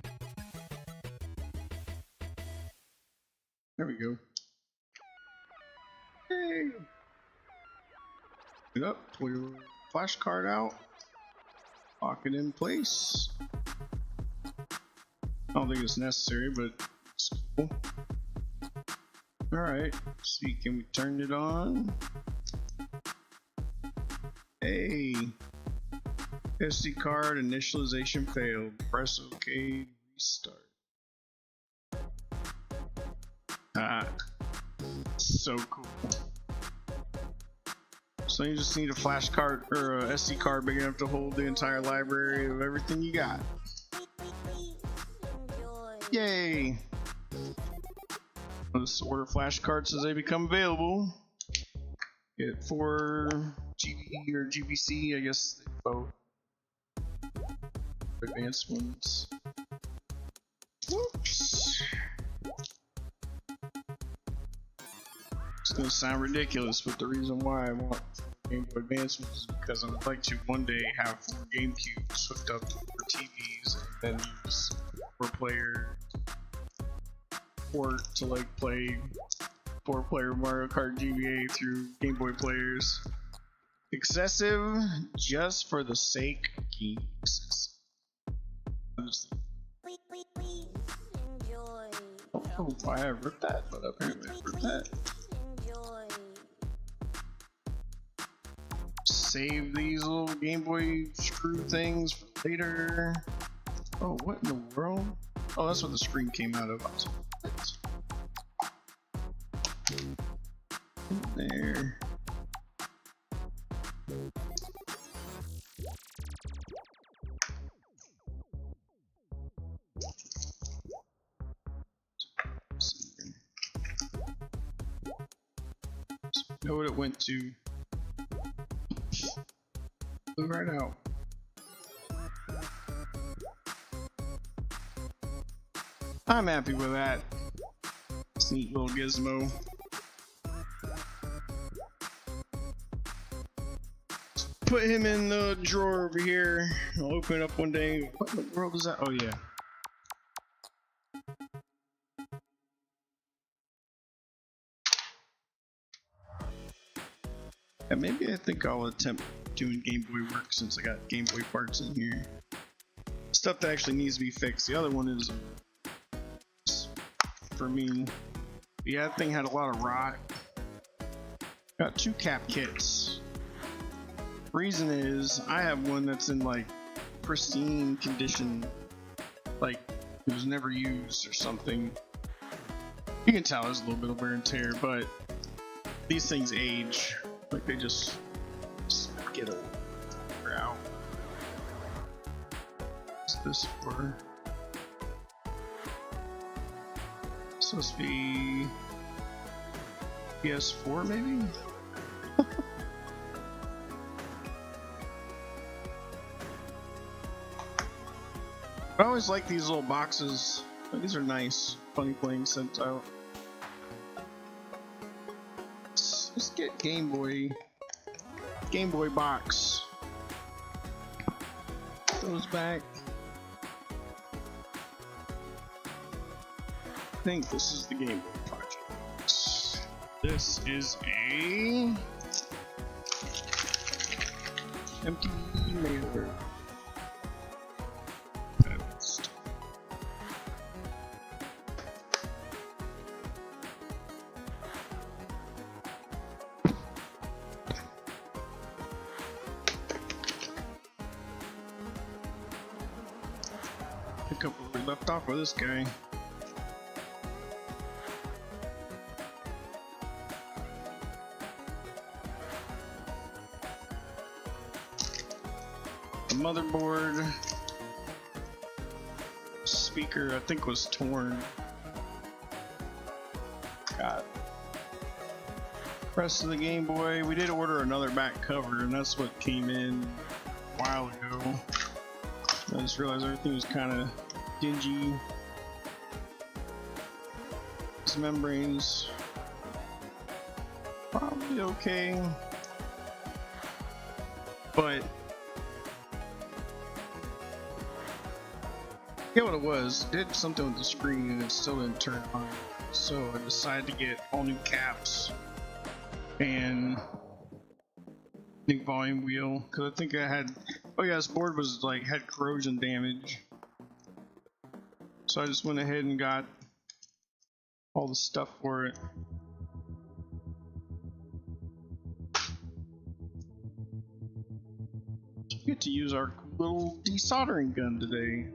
There we go. Hey. Get up, pull your flash card out, lock it in place. I don't think it's necessary, but it's cool. Alright, see, can we turn it on? Hey. SD card initialization failed. Press OK, restart. Ah, so cool. So you just need a flash card or a SD card big enough to hold the entire library of everything you got. Yay! Let's order flash cards as they become available. Get 4 GB or GBC, I guess both. Advanced ones. Whoops. It's gonna sound ridiculous, but the reason why I want Game Boy Advancement is because I would like to one day have 4 GameCubes hooked up for TVs and then use 4-player port to like play 4-player Mario Kart GBA through Game Boy players. Excessive just for the sake of being excessive. Oh, I have ripped that, but apparently I ripped that. save these little Game Boy screw things for later. Oh, what in the world? Oh, that's what the screen came out of. There. Know what it went to. Blew right out. I'm happy with that. It's a neat little gizmo. Put him in the drawer over here. I'll open it up one day. What in the world is that? Oh yeah. Yeah, maybe I think I'll attempt doing Game Boy work since I got Game Boy parts in here. Stuff that actually needs to be fixed. The other one is for me. Yeah, that thing had a lot of rot. Got 2 cap kits. Reason is I have one that's in like pristine condition, like it was never used or something. You can tell there's a little bit of wear and tear, but these things age. Like they just get old. Out. What's this for? It's supposed to be PS4 maybe? I always like these little boxes. These are nice. Funny playing sent out. Let's get Game Boy box. Those back. I think this is the Game Boy project. This is a empty mailer. Pick up where we left off with this guy. The motherboard, speaker, I think was torn. Got rest of the Game Boy. We did order another back cover, and that's what came in a while ago. I just realized everything was kind of dingy. These membranes probably okay, but I forget what it was. Did something with the screen and it still didn't turn on. So I decided to get all new caps and new volume wheel because I think I had. Oh yeah, this board was like had corrosion damage. So I just went ahead and got all the stuff for it. We get to use our little desoldering gun today.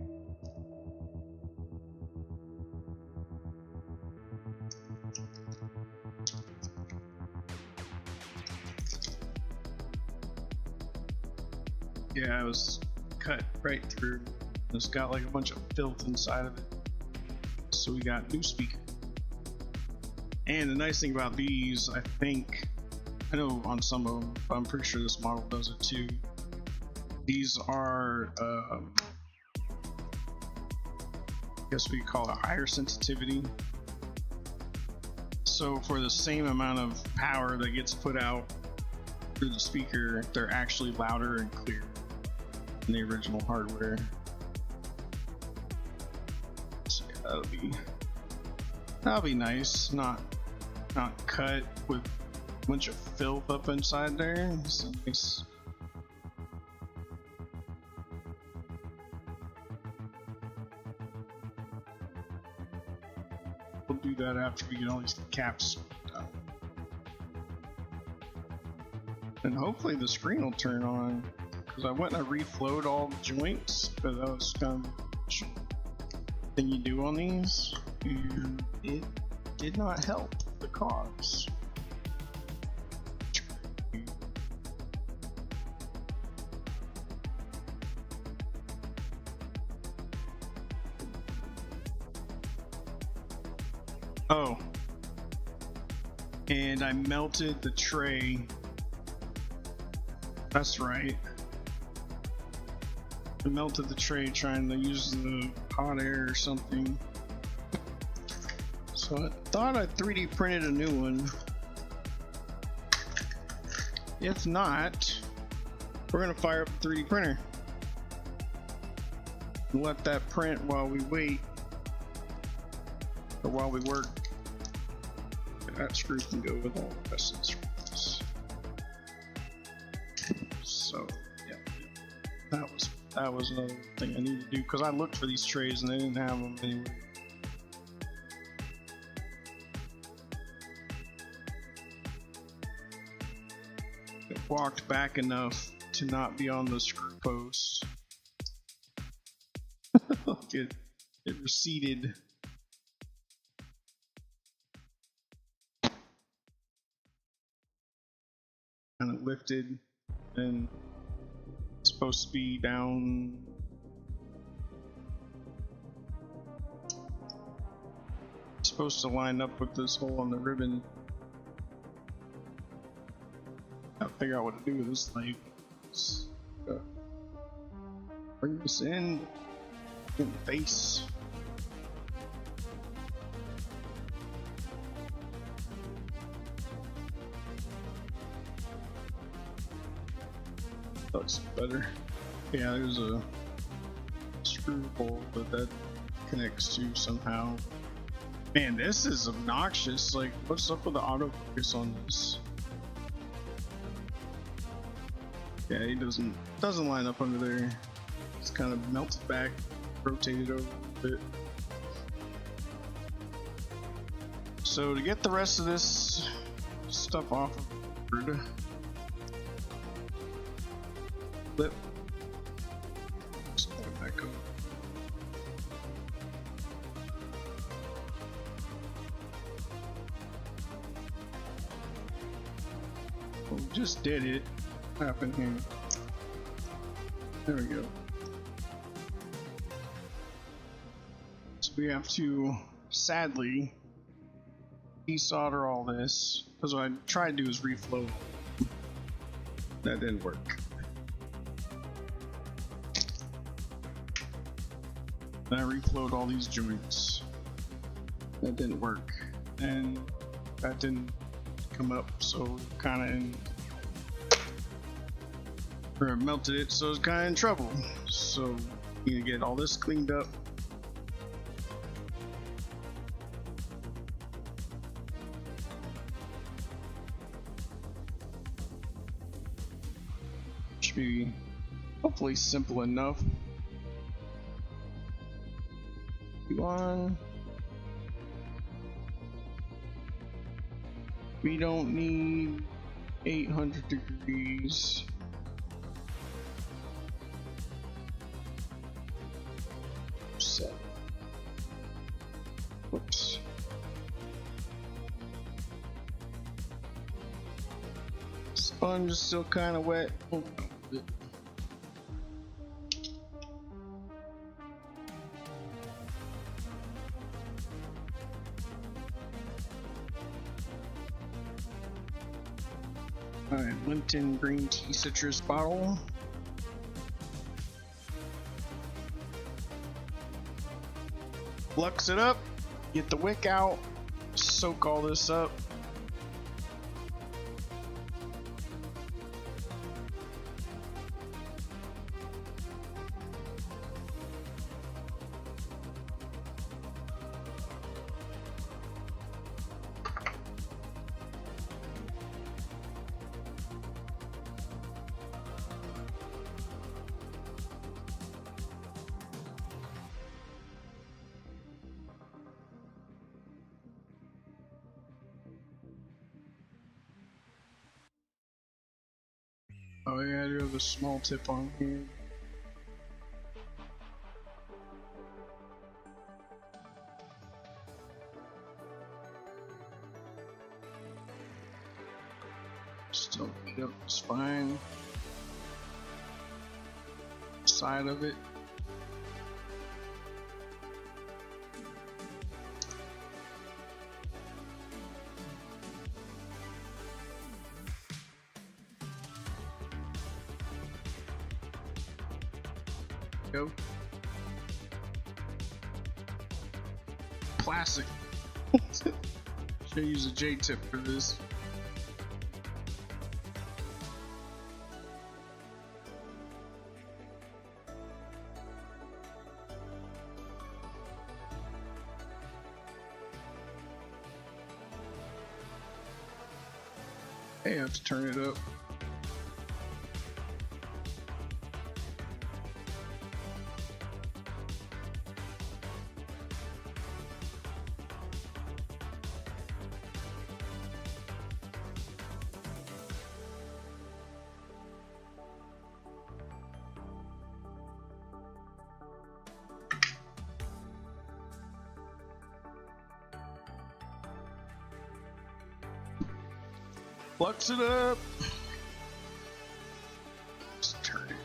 Yeah, it was cut right through. It's got like a bunch of filth inside of it. So we got new speaker. And the nice thing about these, I think, I know on some of them, but I'm pretty sure this model does it too. These are, I guess we call it higher sensitivity. So for the same amount of power that gets put out through the speaker, they're actually louder and clearer than the original hardware. So yeah, that'll be nice. Not cut with a bunch of filth up inside there. It's nice. We'll do that after we get all these caps out. and hopefully the screen will turn on. Because I went and I reflowed all the joints, because that was kind of the thing you do on these, and it did not help the cause. Oh, and I melted the tray. That's right. I melted the tray trying to use the hot air or something. So I thought I 3D printed a new one. If not, we're gonna fire up the 3D printer and let that print while we wait, or while we work. That screw can go with all the rest of the screws. So yeah, that was another thing I needed to do, because I looked for these trays and they didn't have them anywhere. It walked back enough to not be on the screw post. it receded. Kind of lifted, and it's supposed to be down. It's supposed to line up with this hole on the ribbon. Gotta figure out what to do with this thing. Bring this in the face. Looks better. Yeah, there's a screw hole that connects to somehow. Man, this is obnoxious. Like, what's up with the autofocus on this? Yeah, he doesn't line up under there. It's kind of melted back, rotated over a bit. So to get the rest of this stuff off of the board, flip. Just put it back up. Oh, we just did it. What happened here? There we go. So we have to, sadly, desolder all this, because what I tried to do is reflow. That didn't work. Then I reflowed all these joints. That didn't work, and that didn't come up, so kind of melted it, so it's kind of in trouble. So you need to get all this cleaned up. Should be hopefully simple enough. On. We don't need 800 degrees. Set. Whoops. Sponge is still kind of wet. Oh, Alright, Lipton green tea citrus bottle. Flux it up, get the wick out, soak all this up. Oh yeah, I do have a small tip on here. Still beat up the spine. Side of it. Go. Plastic. Should use a J tip for this. Hey, I have to turn it up. Flux it up. Let's turn it.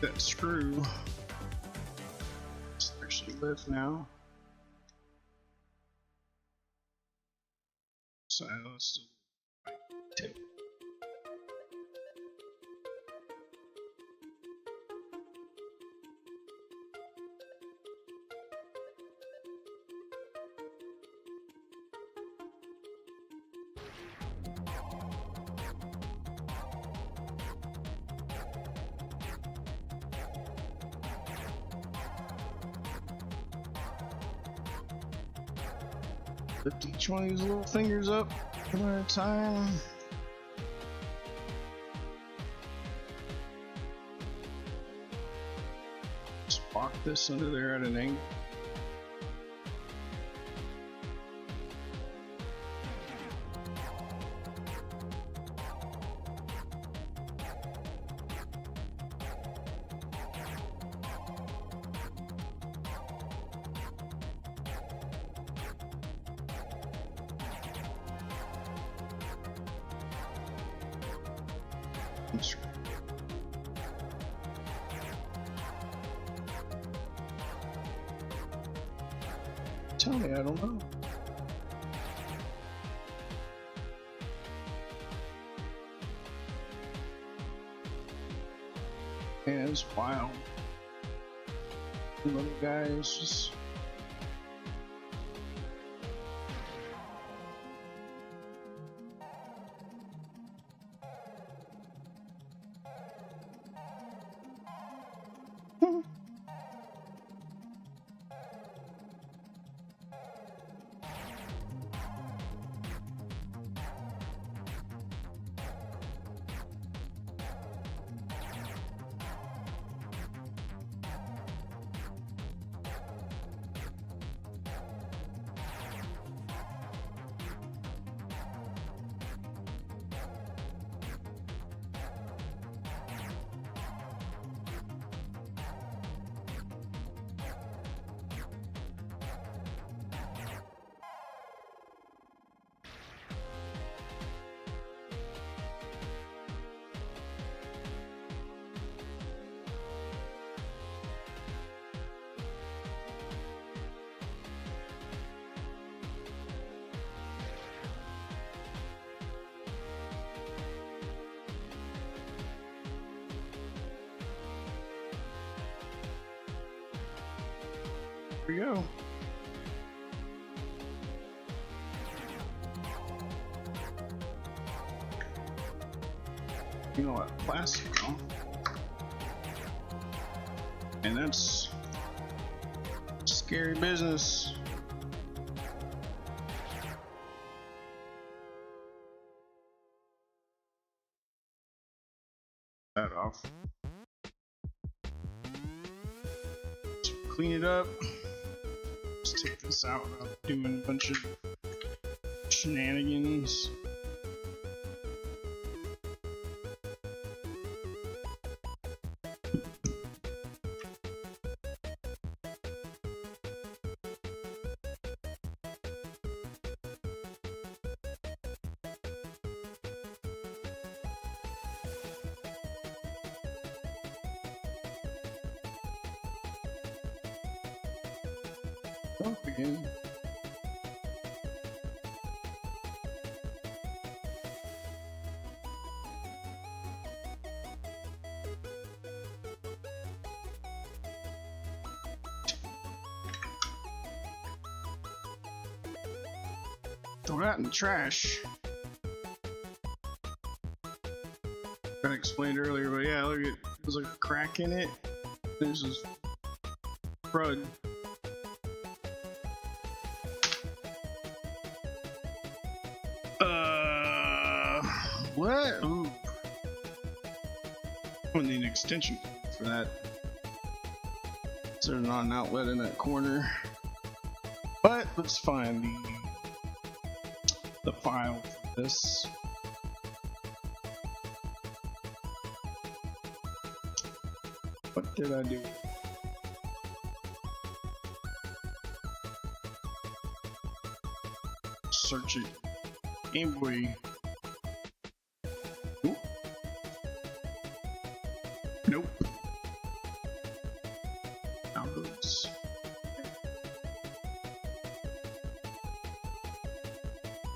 That screw. It's actually lift now. So let's tip. Lift each one of these little fingers up one at a time. Just lock this under there at an angle. Tell me, I don't know. Yeah, it's wild. Little guys just. Here we go. You know what? Plastic, huh? And that's scary business. That off. Clean it up. Let's take this out without doing a bunch of shenanigans. Off again. Throw that in the trash. I explained earlier, but yeah, look at there's like a crack in it. There's this crud. What? Ooh. I'm gonna need an extension for that. So there's not an outlet in that corner. But let's find the file for this. What did I do? Search it. Game Boy. Ooh. Nope. Downloads.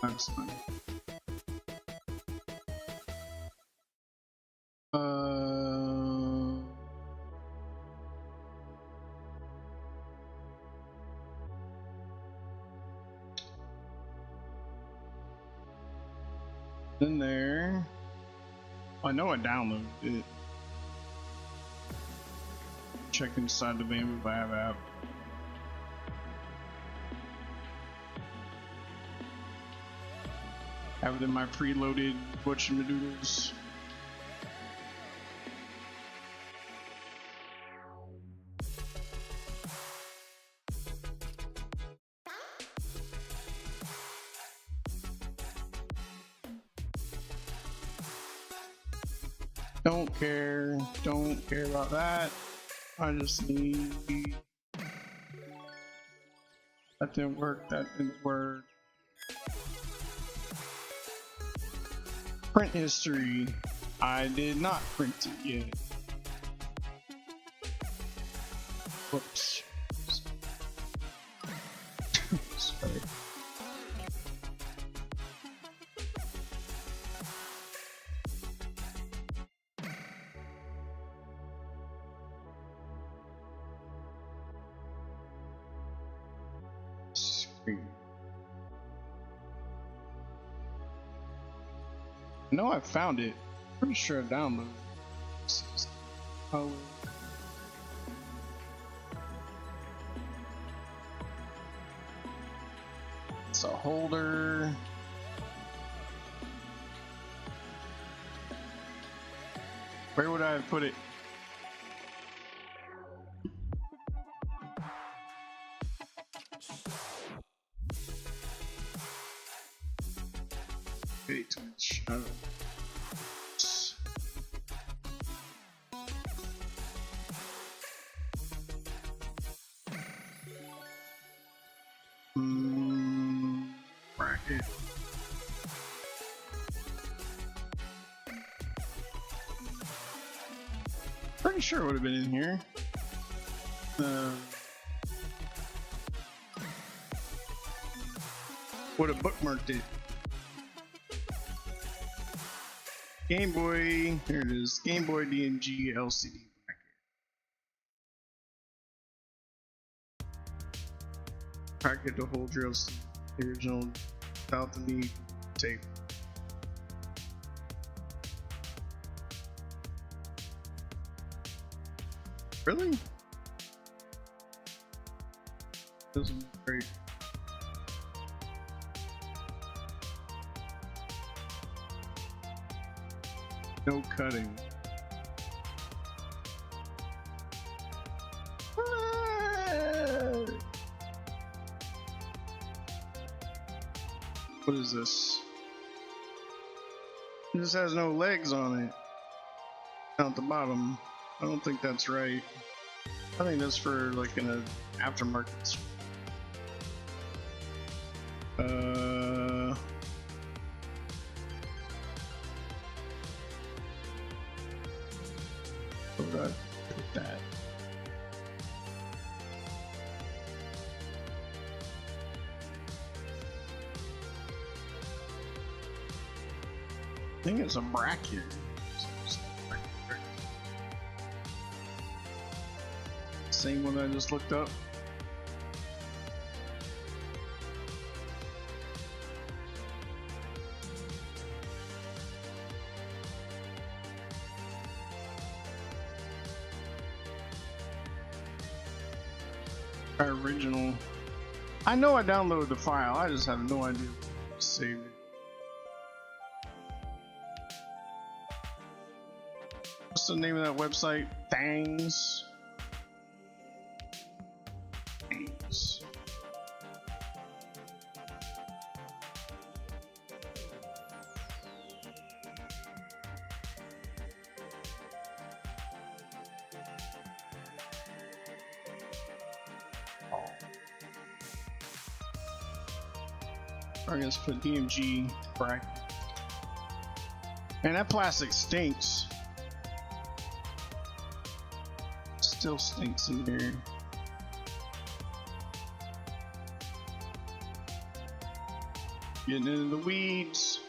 That's fine. In there. I know I downloaded it. Check inside the van if I have app. Have it in my preloaded whatchamadoodles. Don't care about that. I just need that didn't work, that didn't work. Print history. I did not print it yet. Whoops. Sorry. No, I found it. Pretty sure I downloaded it. Oh. It's a holder. Where would I have put it? Wait, shut up. Bracket. Pretty sure it would have been in here. Would have bookmarked it. Game Boy, here it is. Game Boy DMG LCD bracket. bracket to hold drills. The original without the need tape. Really? This is great. No cutting. What is this? It just has no legs on it. Down at the bottom. I don't think that's right. I think that's for like in an aftermarket. Where would I put that? I think it's a bracket. Same one I just looked up. Our original. I know I downloaded the file, I just have no idea what to save it. What's the name of that website? Thangs. Thangs. I guess put DMG bracket. Man, that plastic stinks. Still stinks in here. Getting into the weeds.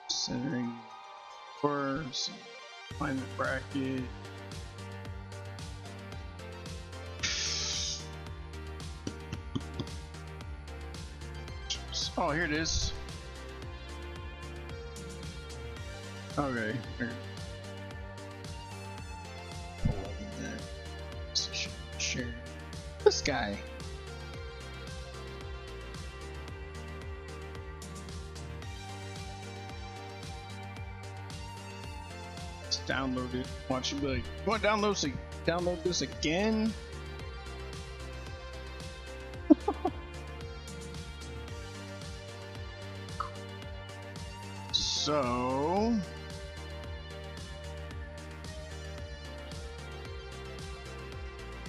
Centering course. Find the bracket. Oh, here it is. Okay, here. Share this guy. Let's download it. Watch it be like, you want to download this again? So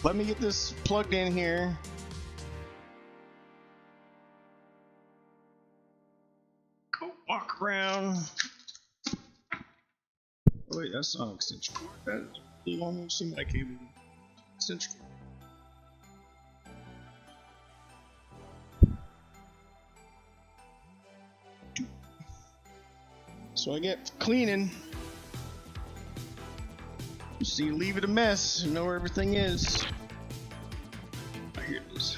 let me get this plugged in here. Go walk around. Oh wait, that's not an extension cord. That is really long. Seems like cable. Extension cord. So I get cleaning. So you leave it a mess, you know where everything is. Oh, here it is.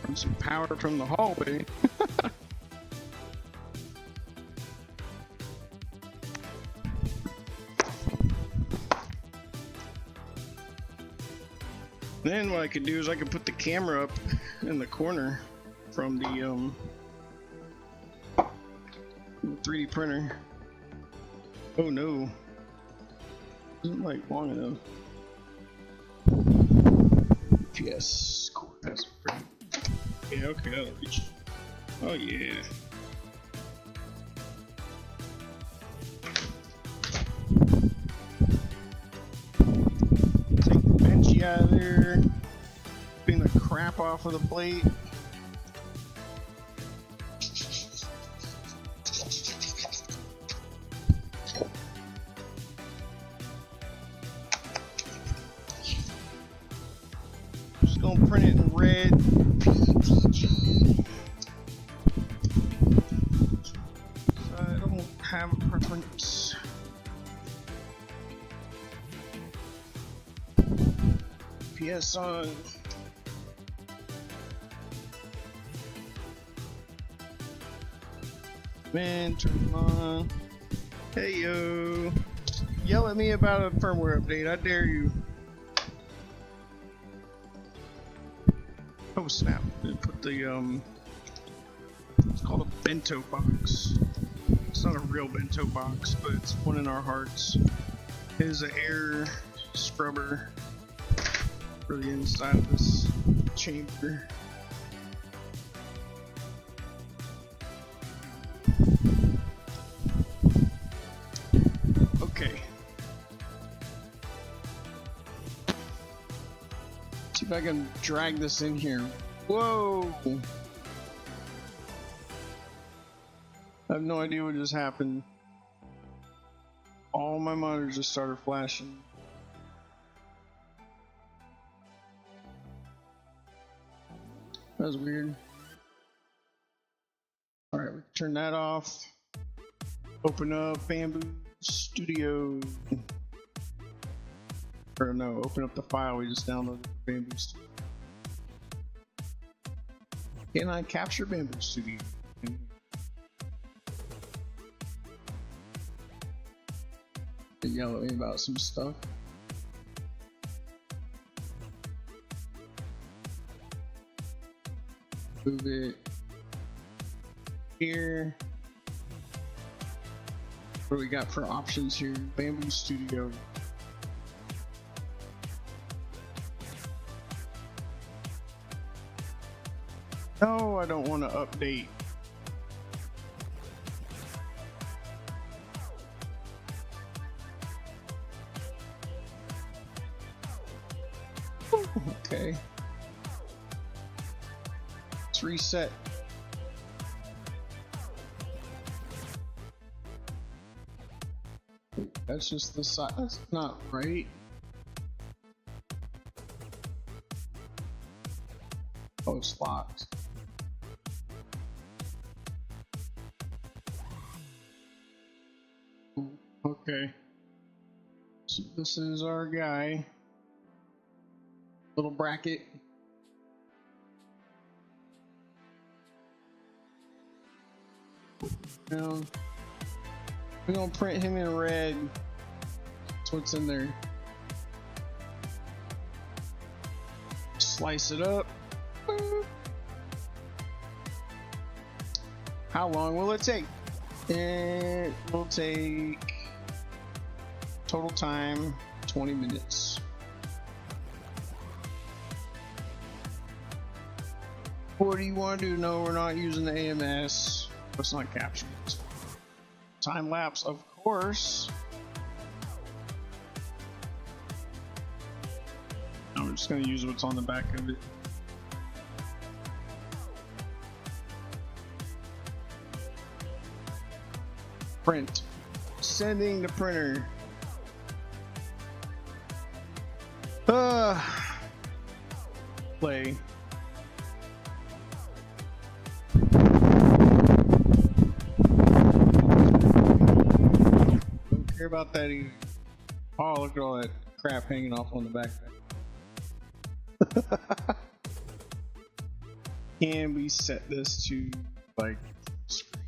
Run some power from the hallway. Then what I could do is I could put the camera up in the corner from the 3D printer. Oh no, isn't like long enough. Yes, cool. That's pretty. Yeah, okay, that'll reach. Oh yeah. Take the benchy out of there. Clean the crap off of the plate. Gonna print it in red PTG. So I don't have a preference. FPS on. Man, turn them on. Hey yo. Yell at me about a firmware update, I dare you. Oh snap. Put the it's called a bento box. It's not a real bento box, but it's one in our hearts. It is an air scrubber for the inside of this chamber. Okay. See if I can drag this in here. Whoa! I have no idea what just happened. All my monitors just started flashing. That was weird. Alright, we can turn that off. Open up Bamboo Studio. Or no, open up the file we just downloaded, Bamboo Studio. Can I capture Bamboo Studio? They yell at me about some stuff. Move it here. What do we got for options here? Bamboo Studio. No, I don't want to update. Okay. Let's reset. That's just the side. That's not right. Oh, it's locked. Okay. So this is our guy. Little bracket. Now, we're gonna print him in red. That's what's in there. Slice it up. How long will it take? It will take total time 20 minutes. What do you want to do? No, we're not using the AMS. Let's not capture it. Time lapse, of course. I'm just going to use what's on the back of it. Print. Sending to printer. Play. Don't care about that either. Oh, look at all that crap hanging off on the backpack. Can we set this to like screen?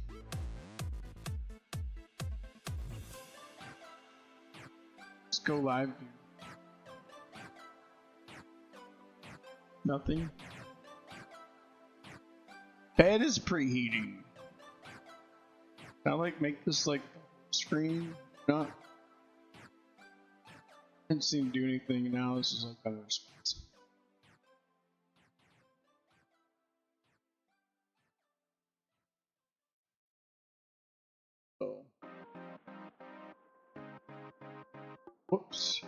Let's go live. Nothing. Bed is preheating. Can I like make this like screen? Not. Didn't seem to do anything. Now this is like kind of responsive. Oh. Whoops.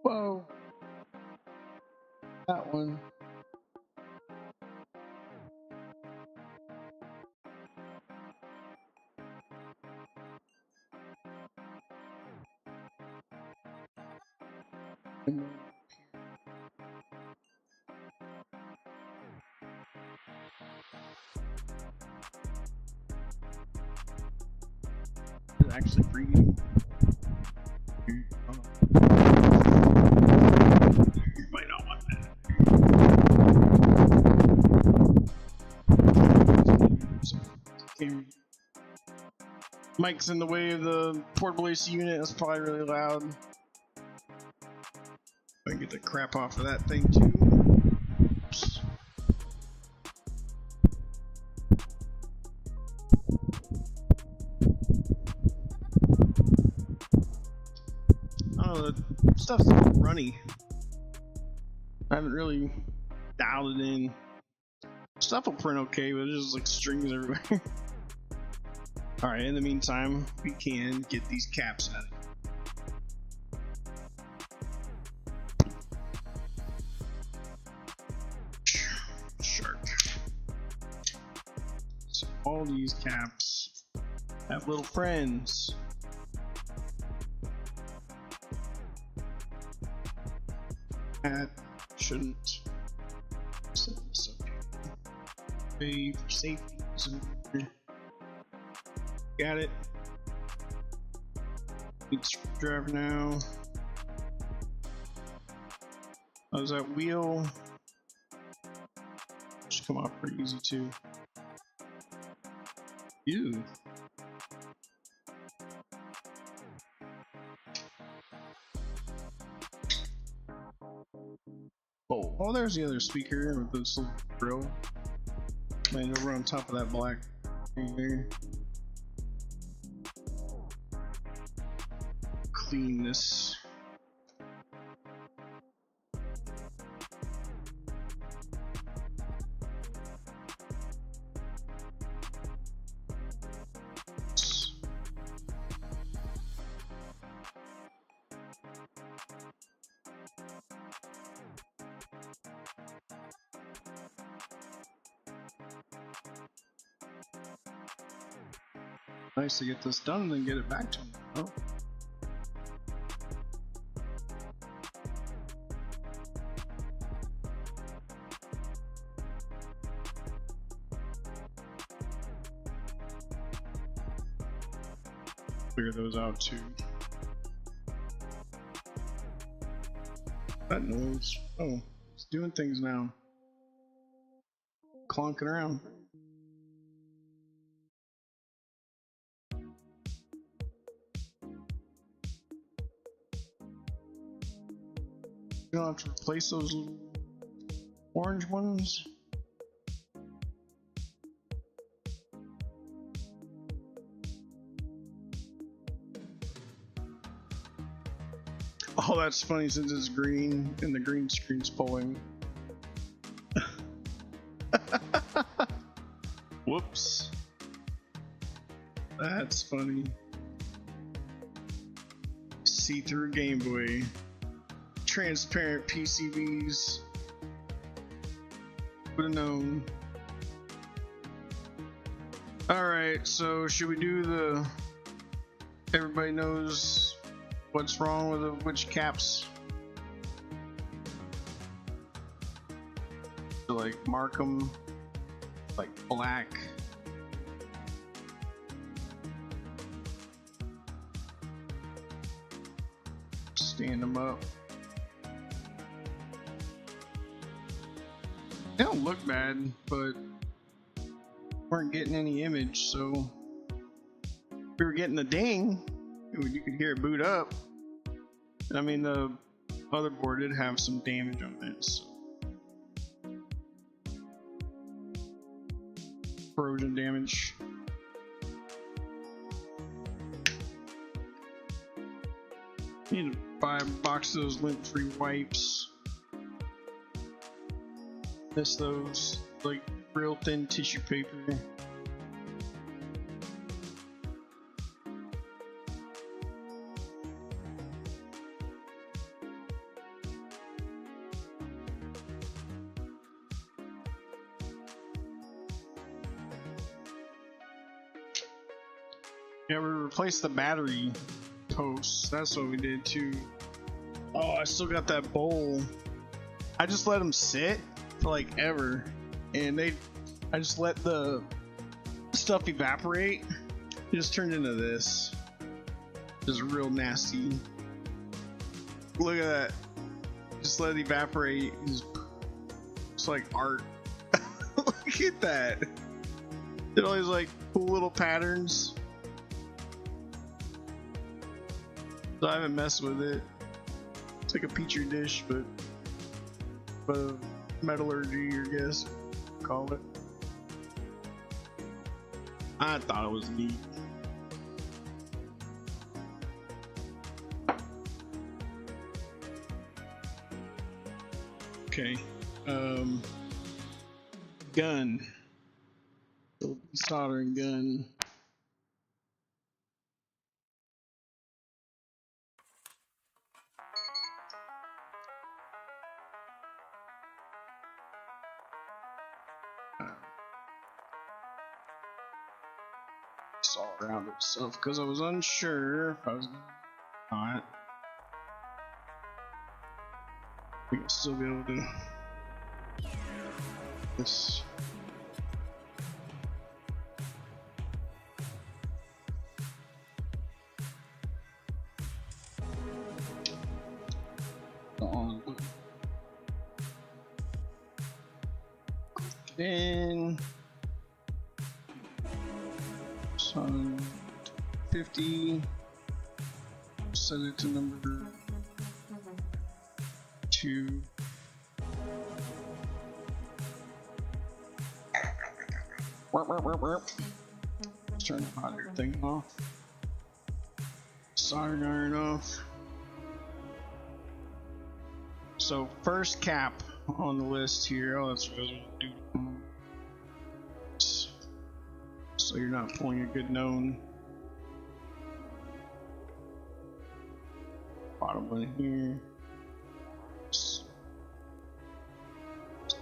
Whoa. That one. It's actually breathing. Okay. Mic's in the way of the portable AC unit. That's probably really loud. I can get the crap off of that thing too. Oops. Oh, the stuff's runny. I haven't really dialed it in. Stuff will print okay, but it's just like strings everywhere. Alright, in the meantime, we can get these caps out of here. Shark. So all these caps have little friends. That shouldn't set this up here. For safety. Got it. Need screwdriver now. How's that wheel? Just come off pretty easy too. Ew. Oh, there's the other speaker with this little grill. Laying over on top of that black thing there. Clean this. Nice to get this done and then get it back to him. Oh. Figure those out too. That noise. Oh, it's doing things now. Clonking around. You don't have to replace those little orange ones. Oh, that's funny since it's green and the green screen's pulling. Whoops. That's funny. See-through Game Boy. Transparent PCBs. Would've known. Alright, so should we do the... Everybody knows what's wrong with the, which caps? So like mark them like black. Stand them up. They don't look bad, but weren't getting any image, so we were getting the ding. You could hear it boot up. I mean, the motherboard did have some damage on it, so. Corrosion damage. Need to buy a box of those lint-free wipes. Miss those, like real thin tissue paper. Yeah, we replaced the battery posts. That's what we did too. Oh, I still got that bowl. I just let them sit for like ever, and I just let the stuff evaporate. It just turned into this. Just real nasty. Look at that. Just let it evaporate. It's like art. Look at that. It always like cool little patterns. So I haven't messed with it. It's like a petri dish, but metallurgy, I guess, call it. I thought it was neat. Okay, gun. Soldering gun. All around itself because I was unsure if I was gonna not. I think I'll still be able to this. On. Then 50. Set it to number 2. Let's turn the hot air thing off. Soldering iron off. So first cap on the list here. Oh, that's what I was gonna do. So you're not pulling a good known. Bottom one here. Just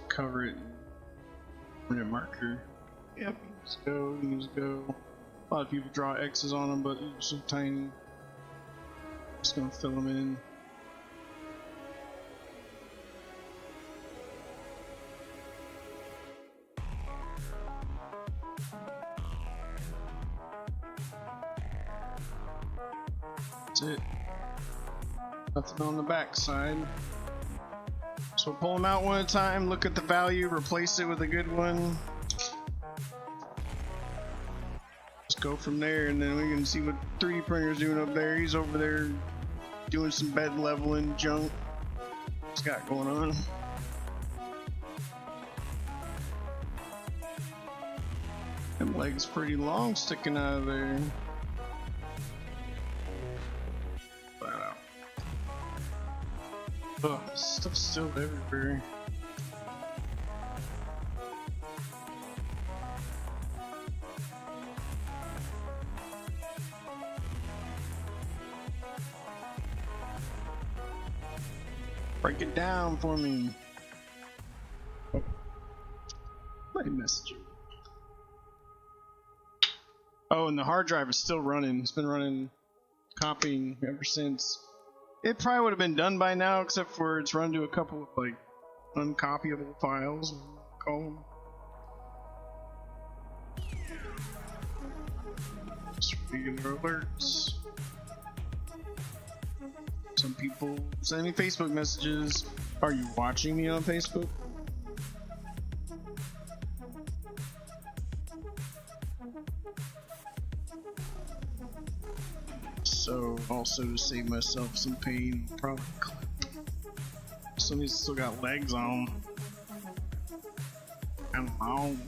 cover it. Permanent marker. Yep, let's go. Let's go. A lot of people draw X's on them, but they're so tiny. Just gonna fill them in. That's it. Nothing on the back side. So pull them out one at a time, look at the value, replace it with a good one. Just go from there, and then we can see what 3D printer's doing up there. He's over there doing some bed leveling junk. What's got going on? Them legs pretty long sticking out of there. Oh, stuff's still everywhere. Break it down for me. Oh. Let me message you. Oh, and the hard drive is still running. It's been running, copying ever since. It probably would have been done by now, except for it's run to a couple of like uncopyable files, call them. Just regular alerts. Some people send me Facebook messages. Are you watching me on Facebook? So, also to save myself some pain, I'll probably clip. Somebody's still got legs on. And on.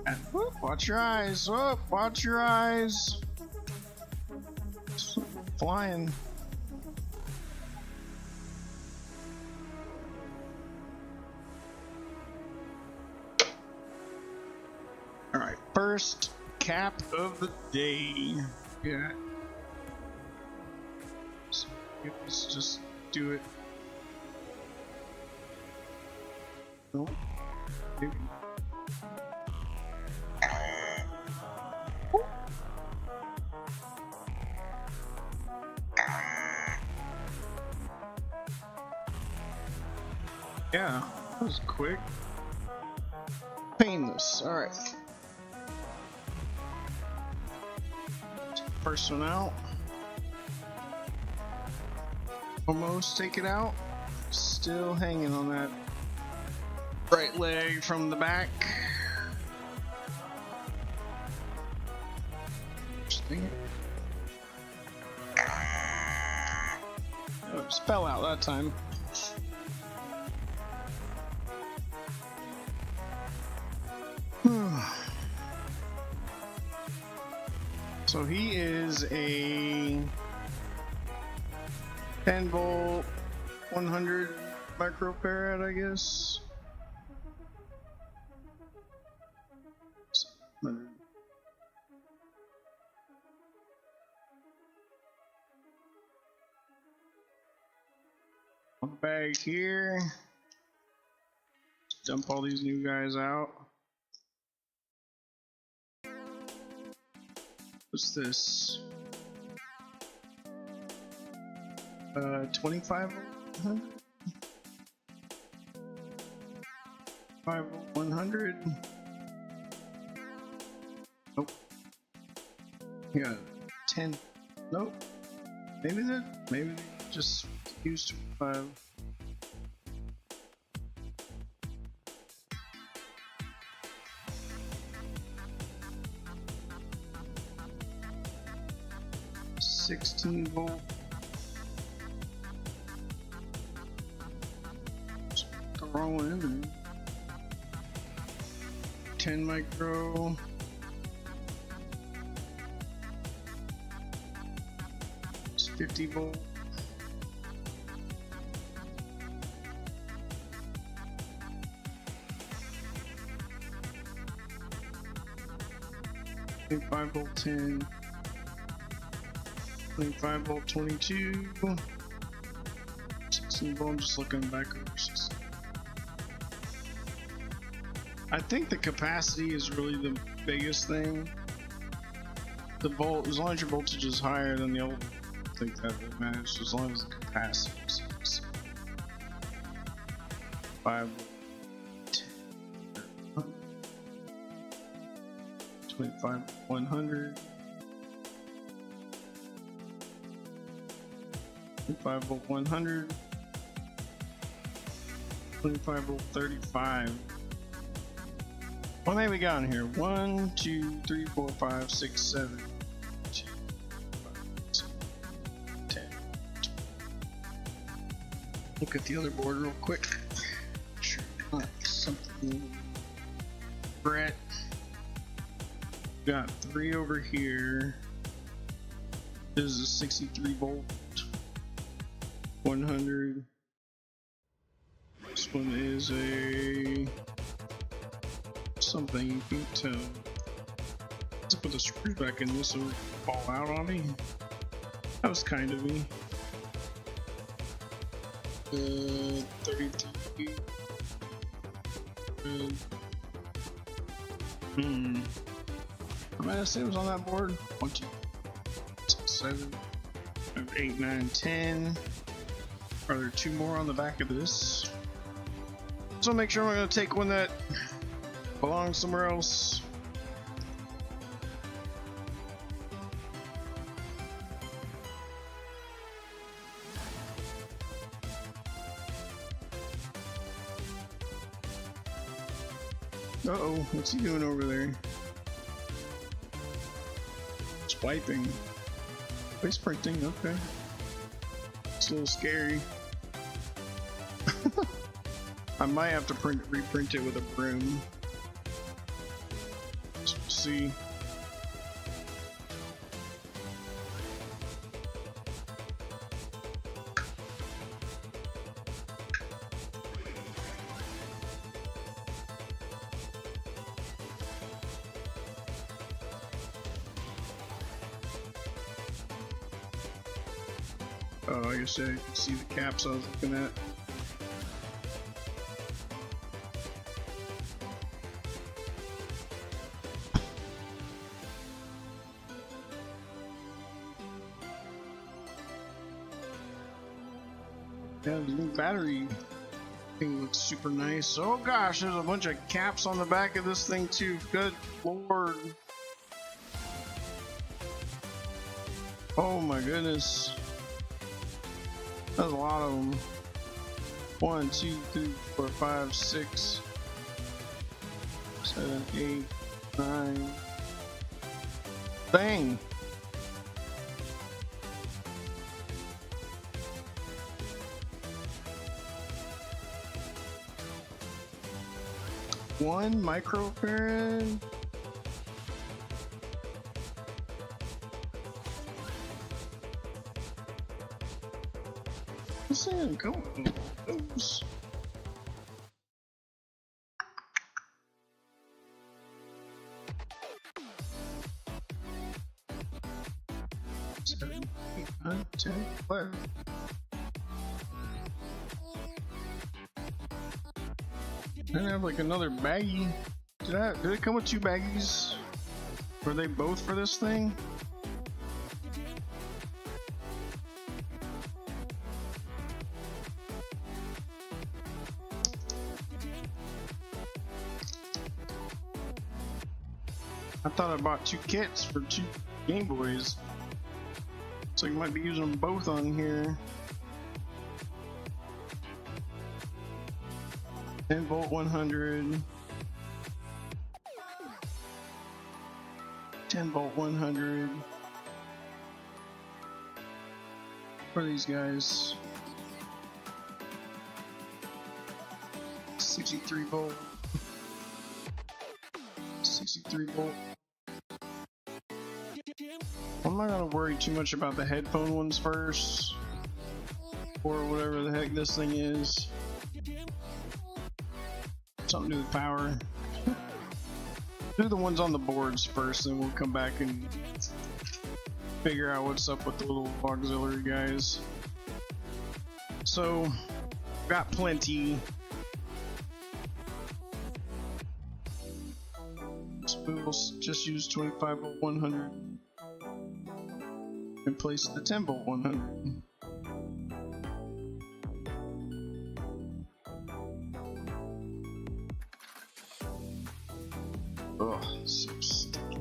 And whoop, watch your eyes. Whoop, watch your eyes. Flying. Alright, first cap of the day. Yeah. So let's just do it. No. Maybe. Yeah, that was quick. Painless. Alright. First one out. Almost take it out. Still hanging on that right leg from the back. Dang it. Oh, it fell out that time. So he is a 10 volt 100 microfarad, I guess. 100. Bag here. Dump all these new guys out. What's this? 25 volt 5 volt 100. Nope. Yeah, 10. Nope. Maybe they just used 5. $16 volt. The wrong one in there. 10 micro. It's 50 volt. $5 volt 10. 25 volt 22. 16 volt. I'm just looking back over. I think the capacity is really the biggest thing. The volt, as long as your voltage is higher than the old, I think that really matters. As long as the capacity is 5 volt, 25 100. 25 volt 100, 25 volt 35. What may we got in here? 1, 2, 3, 4, 5, 6, 7, 2, 5, 6, 10. Look at the other board real quick. Sure, not something. Brett. Got 3 over here. This is a 63 volt. 100. This one is a something you can't tell. Let's put the screws back in this so it will fall out on me. That was kind of me. 33. How many items on that board? 1, 2, 6, 7, 8, 9, 10. Are there 2 more on the back of this? So make sure I'm going to take one that belongs somewhere else. Uh-oh, what's he doing over there? Swiping. Face printing, okay. It's a little scary. I might have to reprint it with a broom. So we'll see. Oh, I guess I can see the caps I was looking at. Yeah, the new battery thing looks super nice. Oh gosh, there's a bunch of caps on the back of this thing too. Good lord. Oh my goodness. That's a lot of them. 1, 2, 3, 4, 5, 6, 7, 8, 9. Dang. 1 microfarad. This thing go. Those. Left. I have like another baggie. Did it come with 2 baggies? Were they both for this thing? I thought I bought 2 kits for 2 Game Boys. So you might be using them both on here. 10 volt 100. 10 volt 100. For these guys. 63 volt. 63 volt. I'm not gonna worry too much about the headphone ones first, or whatever the heck this thing is. Something to do with power. Do the ones on the boards first, then we'll come back and figure out what's up with the little auxiliary guys. So, got plenty. So we will just use 25 volt 100 and place the 10 volt 100. Ugh, so sticky.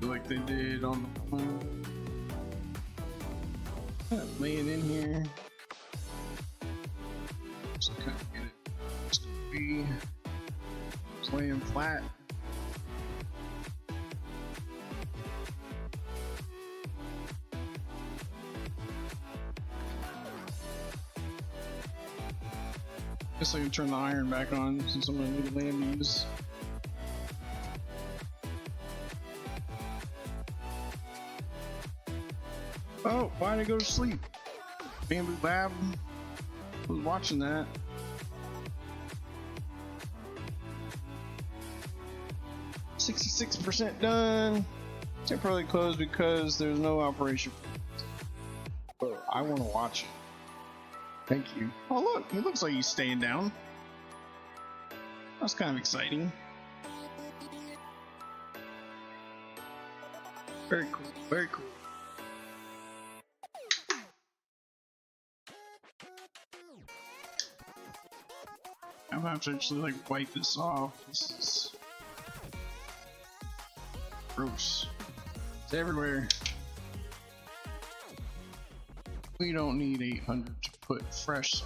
Like they did on the phone. Lay it in here. Just kind of get it. Just be laying flat. Guess I can turn the iron back on since I'm gonna need to land these. Oh, why'd I go to sleep? Bamboo Lab was watching that. %66 done. Temporarily closed because there's no operation. But I want to watch it. Thank you. Oh look, it looks like he's staying down. That's kind of exciting. Very cool, very cool. I'm gonna have to actually like wipe this off. This is gross. It's everywhere. We don't need 800 to put fresh.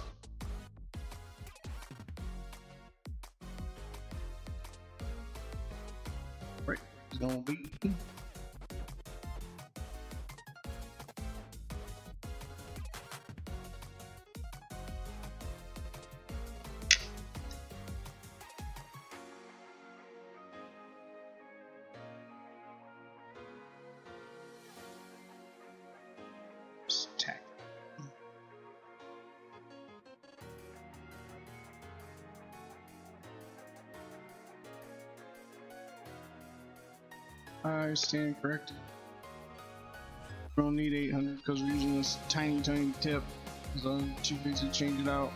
Right, it's gonna be. I stand corrected. We don't need 800 because we're using this tiny tip. So I'm too busy to change it out.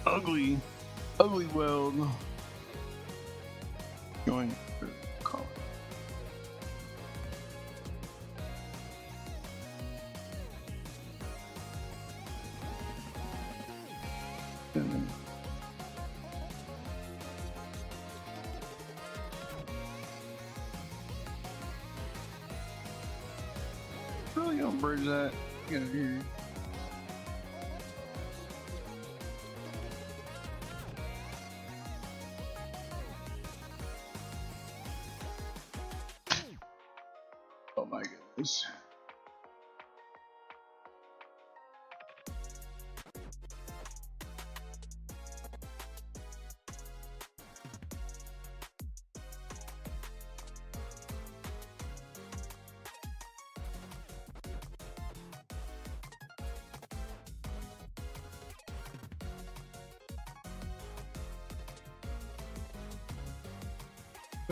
Ugly weld. Going for color. Really gonna bridge that. Get it here. Oh my goodness.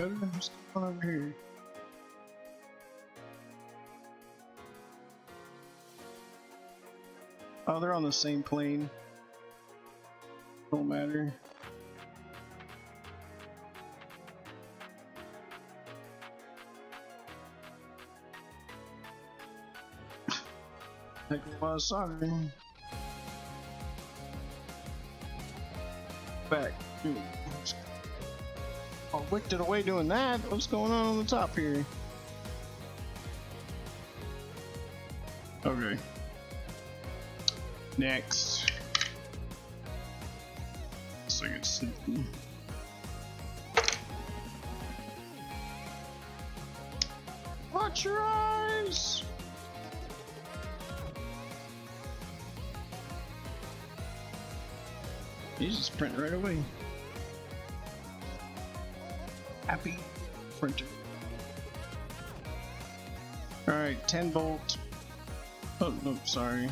better? What's going on over here? Oh, they're on the same plane. Don't matter. Heck of a lot of soldering. Back. Oh, wicked it away doing that. What's going on the top here? Okay. Next. So I get something. Watch your eyes! He's just printing right away. Happy printer. Alright, 10 volt. Oh, no, sorry.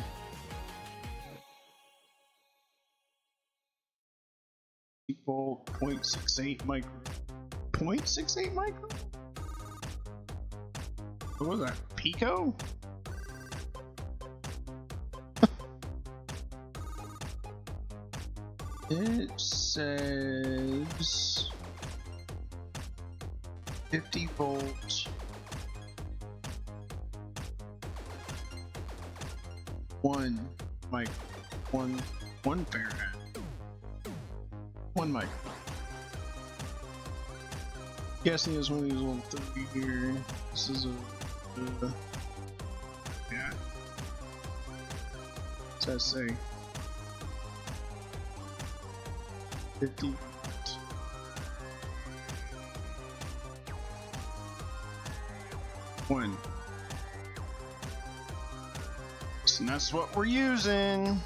Volt 0.68 micro. 0.68 micro? What was that? Pico? It says 50 volts. 1 micro. 1 Faraday. 1 micro. Guessing it's one of these little 30 here. This is a yeah. What's that say? 50. One. So that's what we're using.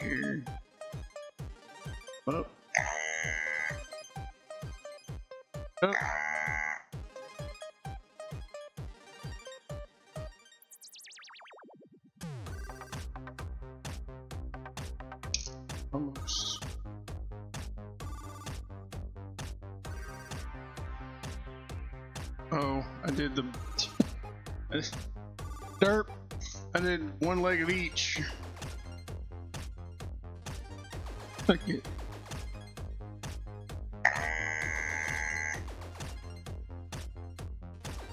Here. Oh. Oh. Almost. Oh, I did the derp. I did one leg of each. Look it.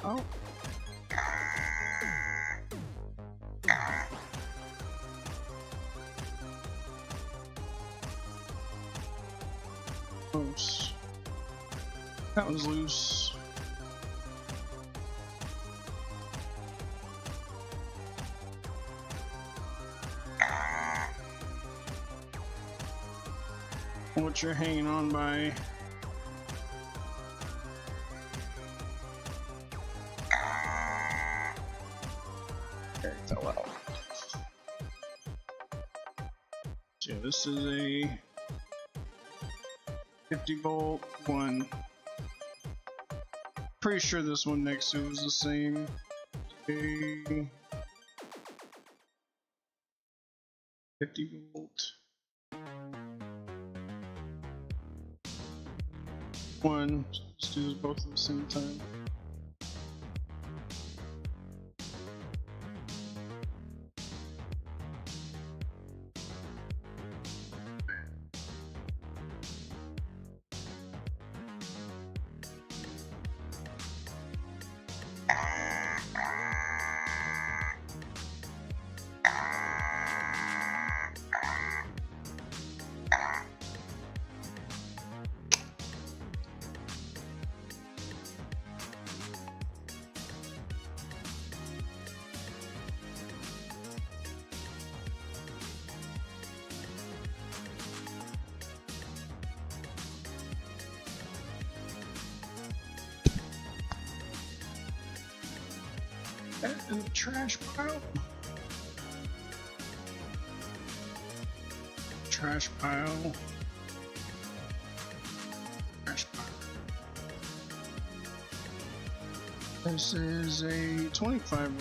Oh. Close. That one's loose. What you're hanging on by. Okay, it fell out. So this is a 50 volt one. Pretty sure this one next to it was the same. Okay. 50 volt. One. Let's do this both at the same time. That in the trash pile. Trash pile. Trash pile. This is a 25.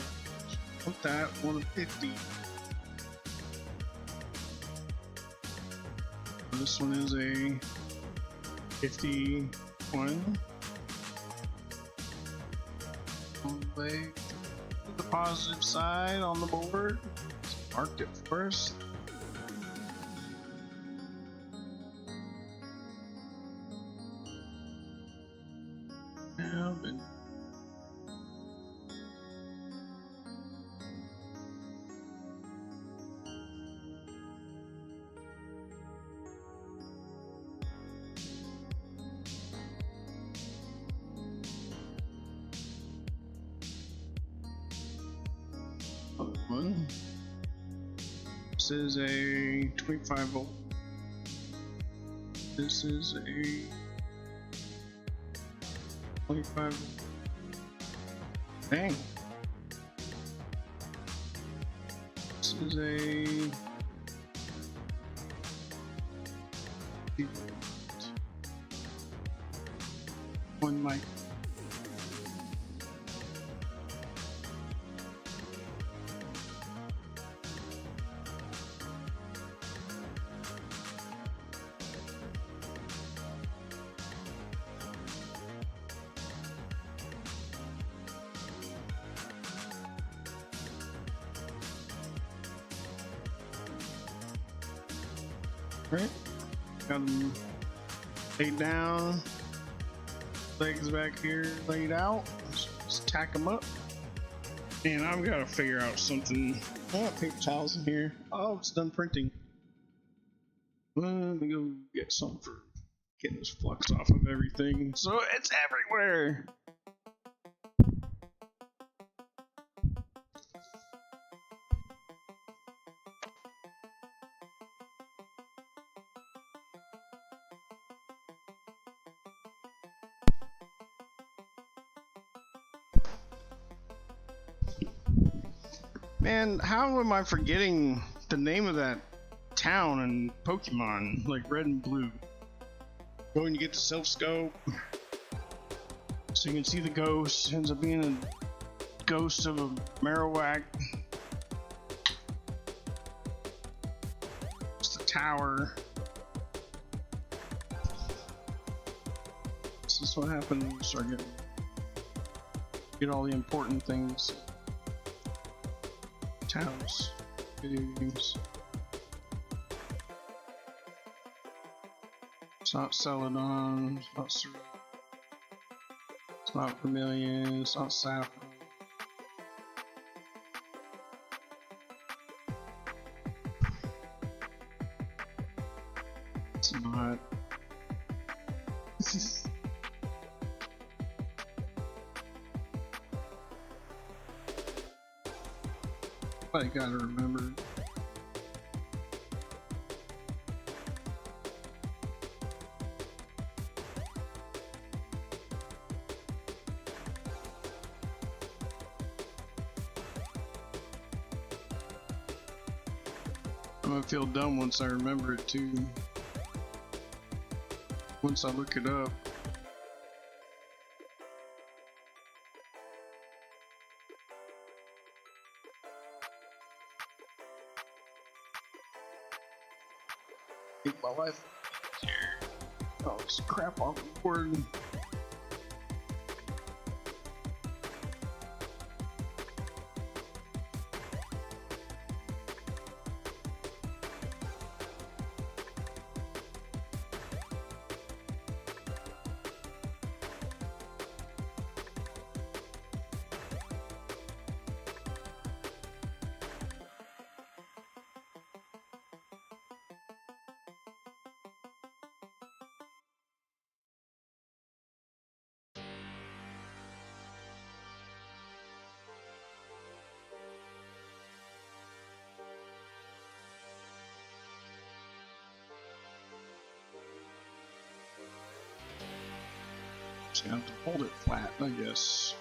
Put that 150. This one is a 51. All the way to the positive side on the board. Marked it first. Now, been one. This is a 25 volt. This is a 25 volt. Dang. This is a one mic. Right, got them laid down, legs back here laid out. Just tack them up. And I've got to figure out something. I got paper towels in here. Oh, it's done printing. Let me go get some for getting this flux off of everything. So it's everywhere. Man, how am I forgetting the name of that town in Pokemon, like Red and Blue? Going to get the self scope, so you can see the ghost. Ends up being a ghost of a Marowak. It's the tower. This is what happens when you start get all the important things. Towns, video games. It's not Celadon, it's not Cerulean, it's not Vermilion, it's not Sapphire. It's not. I gotta remember. I'm gonna feel dumb once I remember it too. Once I look it up. Make my life here. Oh, it's crap off the board. Just gonna have to hold it flat, I guess.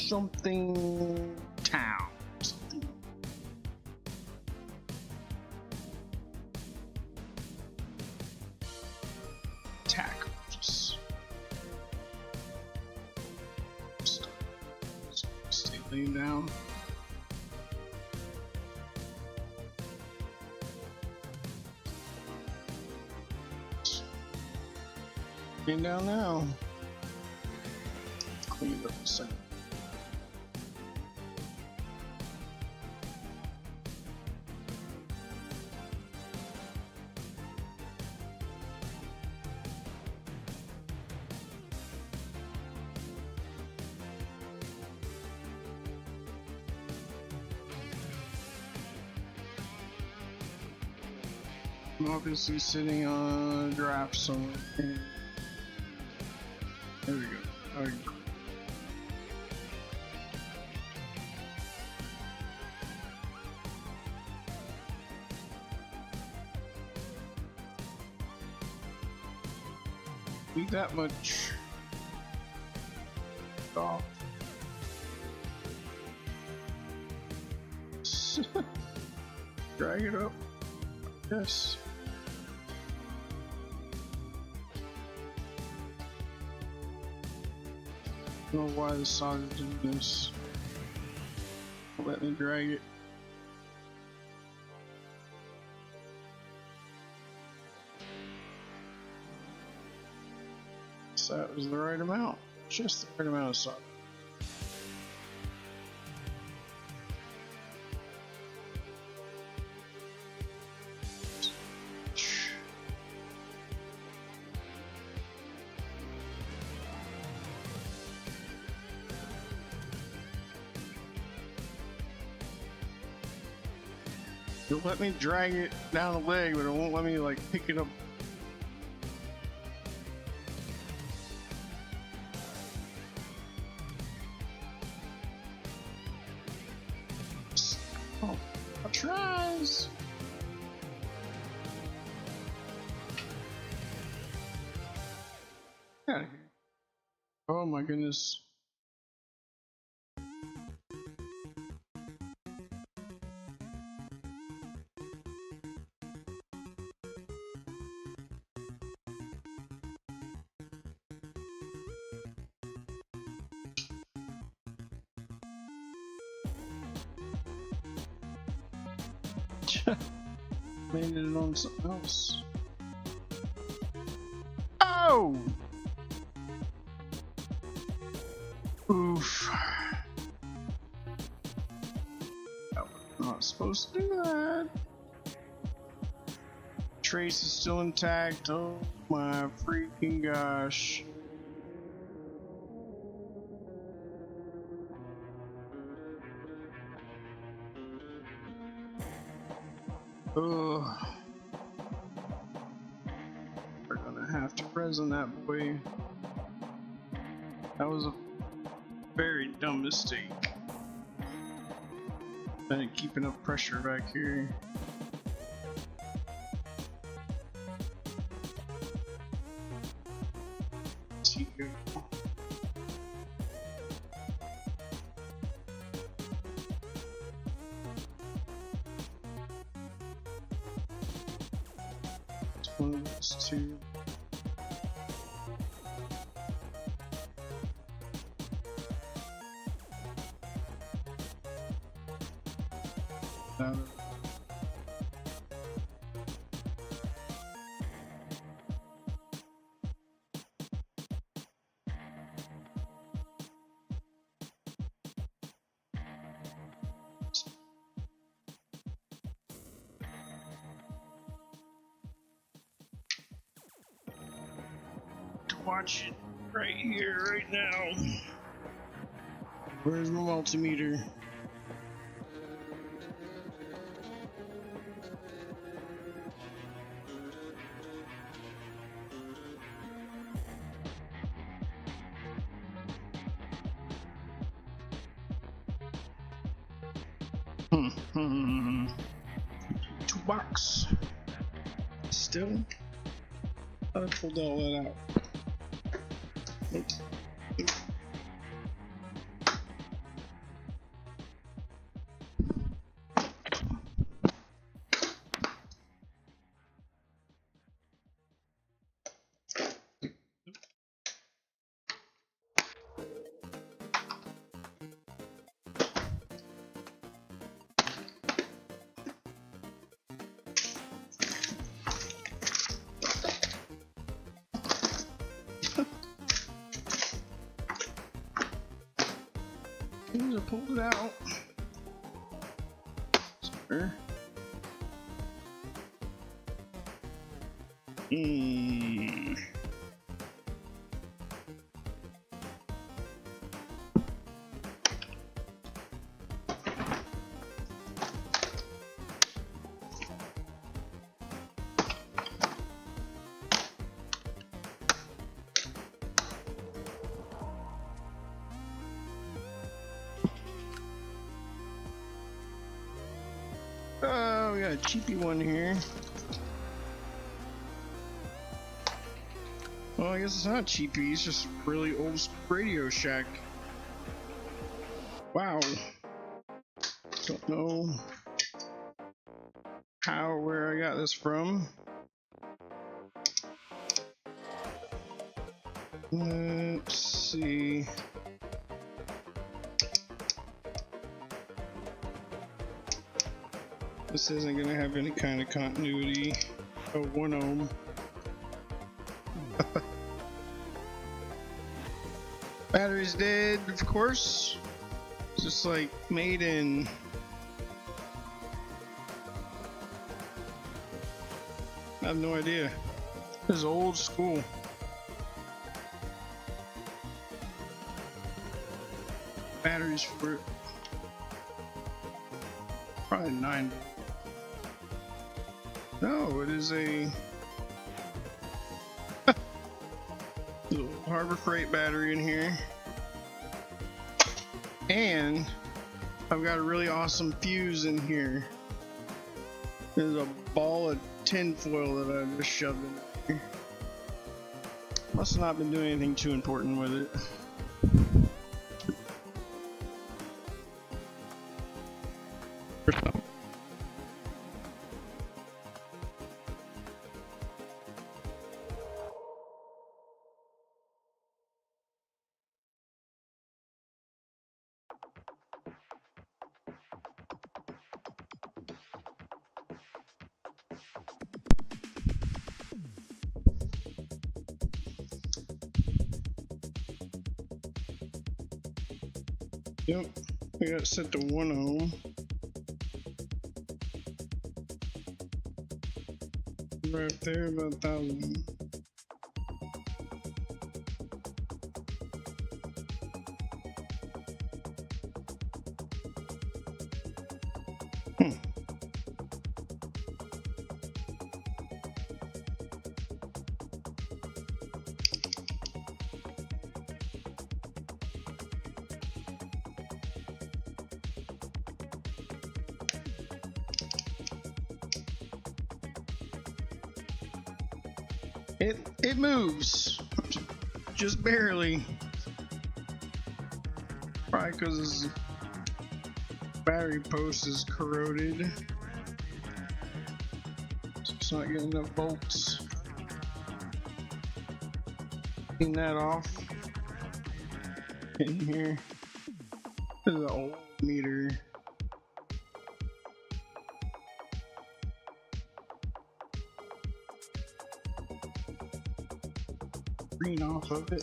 Something town. Something. Laying down. Laying down now. Clean it up a second. I'm obviously sitting on a draft somewhere. There we go. Alright. Need that much off. Drag it up. Yes. I don't know why the song is doing this. Let me drag it. So that was the right amount. Just the right amount of salt. It'll let me drag it down the leg, but it won't let me like pick it up. Oh, tries. Get out of here. Oh my goodness. Landed it on something else. Oh! Oof. I was not supposed to do that. Trace is still intact. Oh my freaking gosh. Ugh. We're gonna have to resin that boy. That was a very dumb mistake. I didn't keep enough pressure back here. See here. One of those two. Watch it right here, right now. Where's my multimeter? Toolbox. Still, I pulled all that out. Nope. soon as I pulled it out. Sorry. Oh, we got a cheapy one here. Well, I guess it's not cheapy, it's just really old Radio Shack. Wow. Don't know how or where I got this from. Let's see. This isn't going to have any kind of continuity. Oh, 1 ohm. Battery's dead, of course. It's just like made in. I have no idea. This is old school. Batteries for it. Probably 9. No, it is a little Harbor Freight battery in here. And I've got a really awesome fuse in here. There's a ball of tin foil that I just shoved in here. Must have not been doing anything too important with it. Yep, I got it set to 1 ohm. Right there, about 1,000. It moves, just barely. Probably because his battery post is corroded. So it's not getting enough volts. Clean that off. In here. This is an old meter. Green off of it.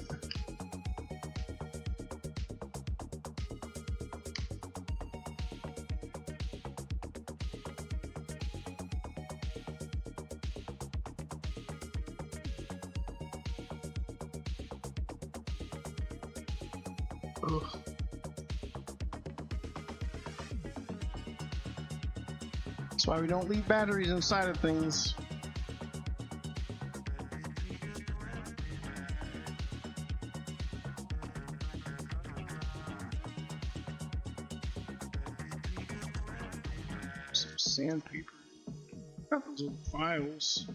Ugh. That's why we don't leave batteries inside of things. Sandpaper. Got those little files.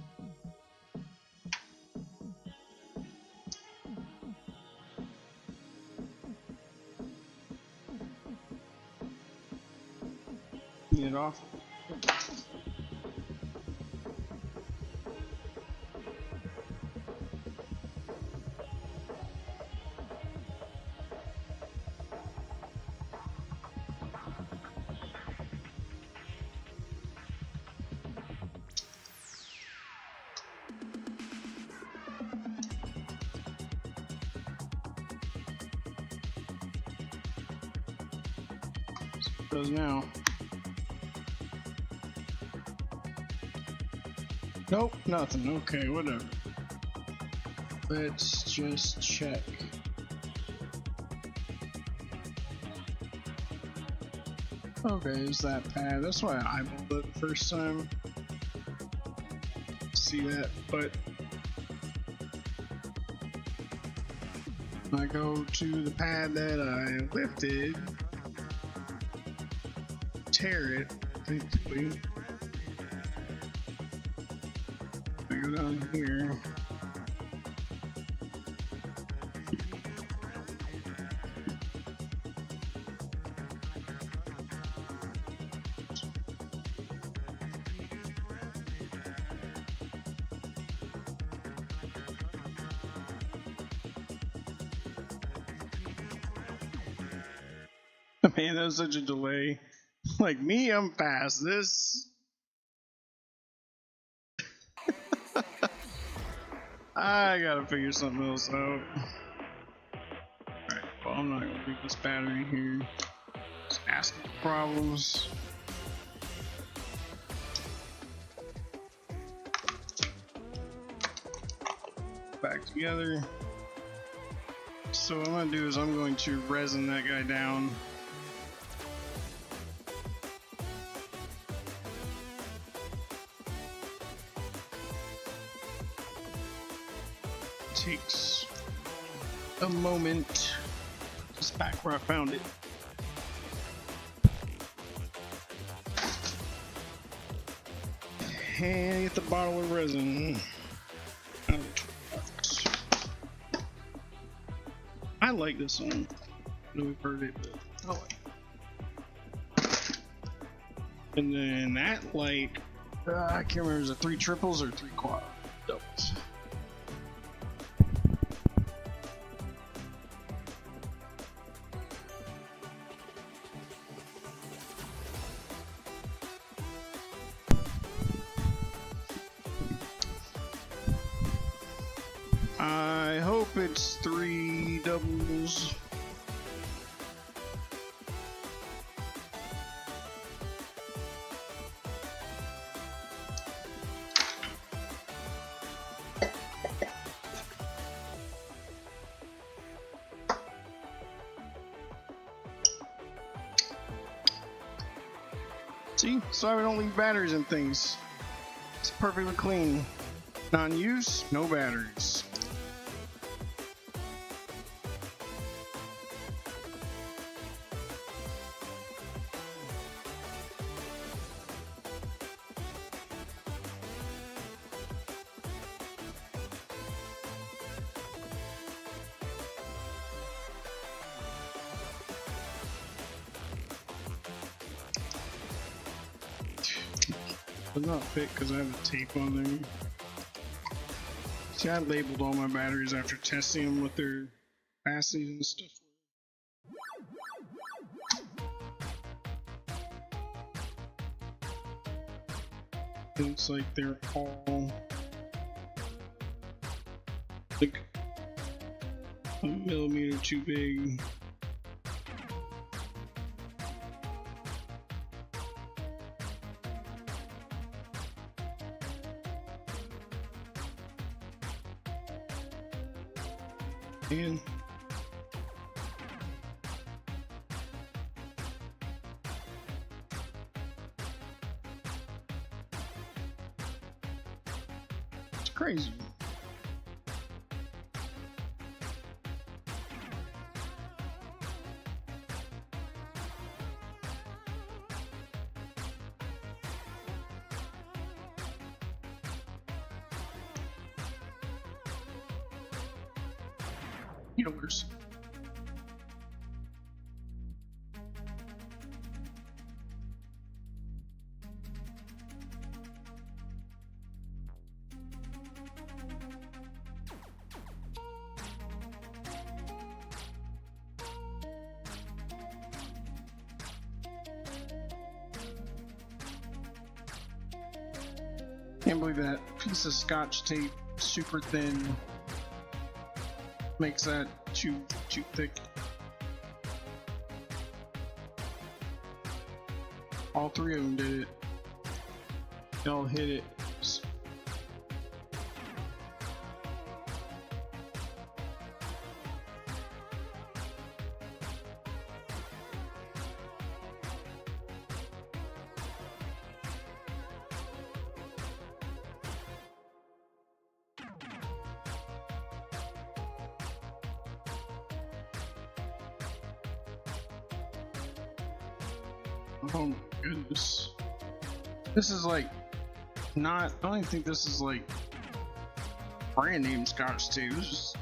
Get it off. Does now. Nope, nothing. Okay, whatever. Let's just check. Okay, is that pad? That's why I eyeballed it the first time. See that, but I go to the pad that I lifted, tear it, thankfully. I go down here. Man, that was such a delay. Like me, I'm fast. This... I gotta figure something else out. Alright, well, I'm not gonna leave this battery here. Just asking for problems. Back together. So what I'm gonna do is I'm going to resin that guy down. Takes a moment. Just back where I found it. And get the bottle of resin. I like this one. I know we've heard it, but I like it. And then that, like, I can't remember, is it 3 triples or 3 quad doubles? I hope it's 3 doubles. See? So we don't leave batteries in things. It's perfectly clean. Non-use, no batteries. Does not fit because I have the tape on there. See, I labeled all my batteries after testing them with their capacities and stuff. Looks like they're all like a millimeter too big. And it's crazy. Healers. Can't believe that piece of scotch tape, super thin, makes that too thick. All three of them did it. They all hit it. Oh my goodness. This is like not, I don't even think this is like brand name Scotch tape. It's just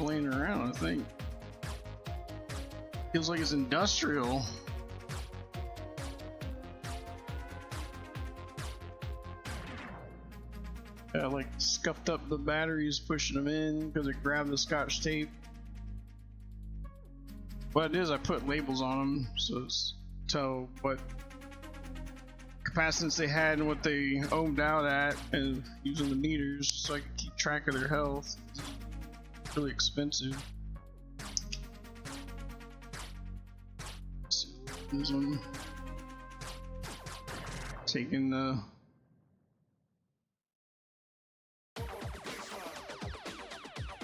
laying around, I think. Feels like it's industrial. Yeah, like scuffed up the batteries, pushing them in because it grabbed the Scotch tape. What it is, I put labels on them so it's tell what capacitance they had and what they ohmed out at, and using the meters so I could keep track of their health. It's really expensive. This one taking the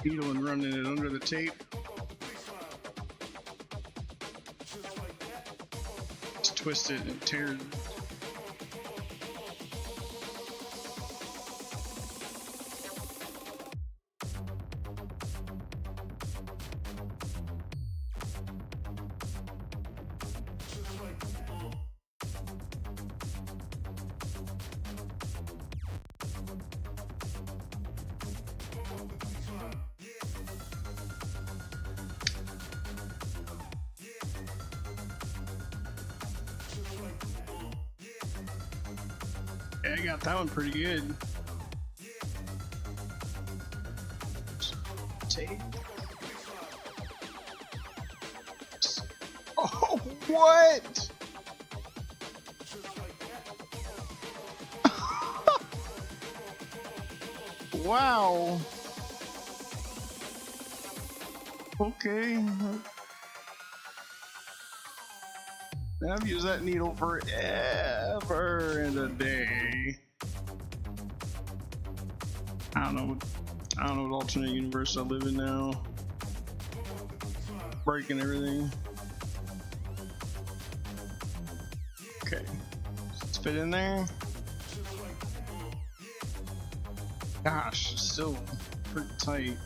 needle and running it under the tape. Just twist it and tear it. Yeah, I got that one pretty good. Tape. Oh, what? Wow. Okay. I've used that needle forever and a day. I don't know what alternate universe I live in now. Breaking everything. Okay. Let's fit in there. Gosh, it's still pretty tight.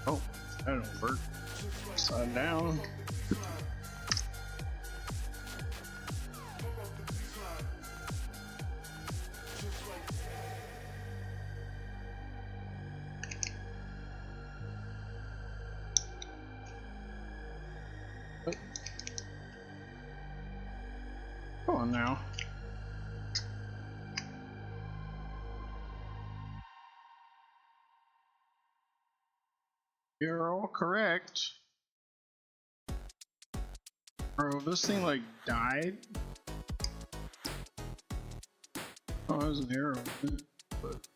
Oh, that don't work. Upside down. Come on now. You're all correct. Bro, this thing like died. Oh, there's an arrow. But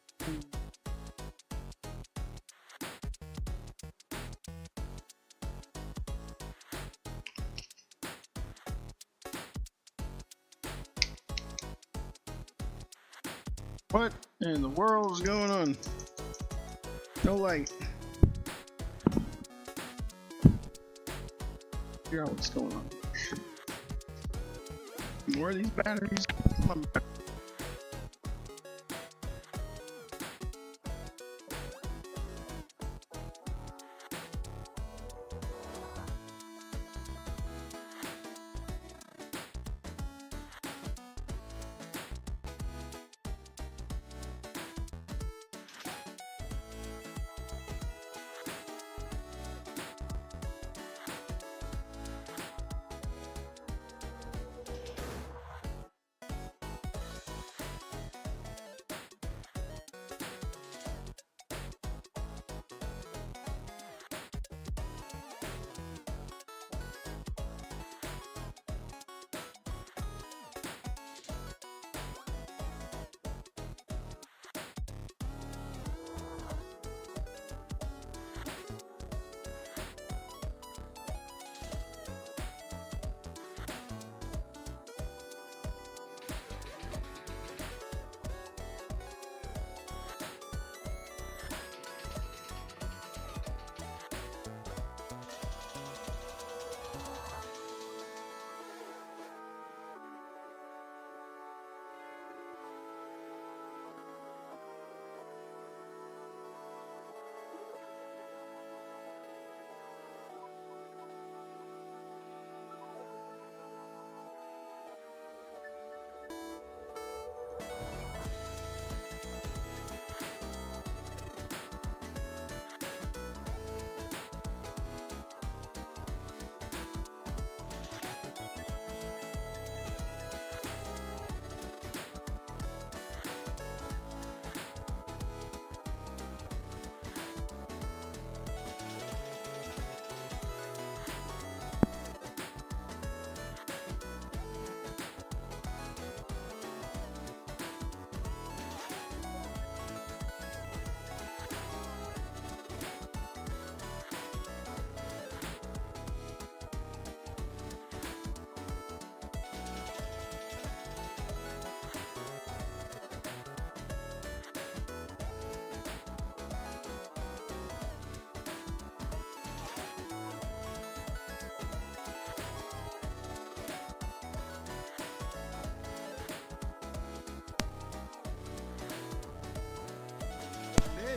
what in the world is going on? No light. Figure out what's going on. More of these batteries. Come on.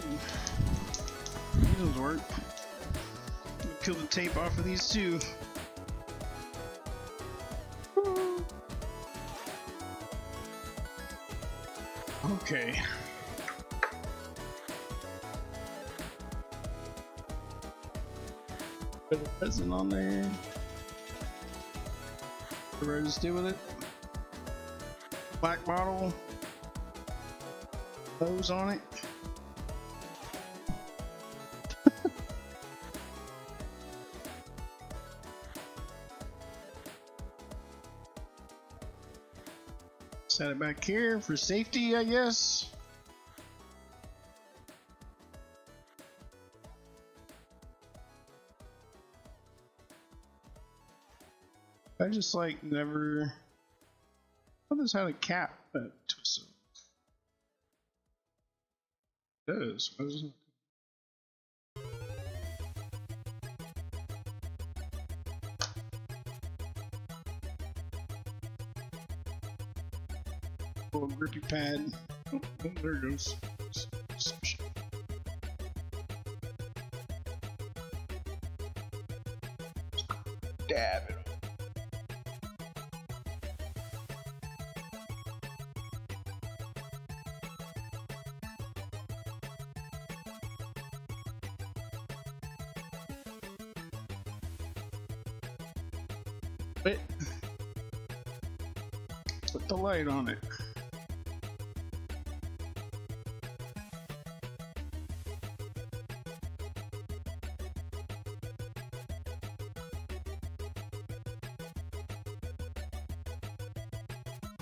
good. These ones work. Kill the tape off of these too. Okay. Put a present on there. Whatever I just do with it. Black bottle. Hose on it. Set it back here for safety, I guess. I just like never. Oh, this had a cap that twisted. It does. What is it? Little grippy pad. Oh, there it goes. Dab it. Put the light on it.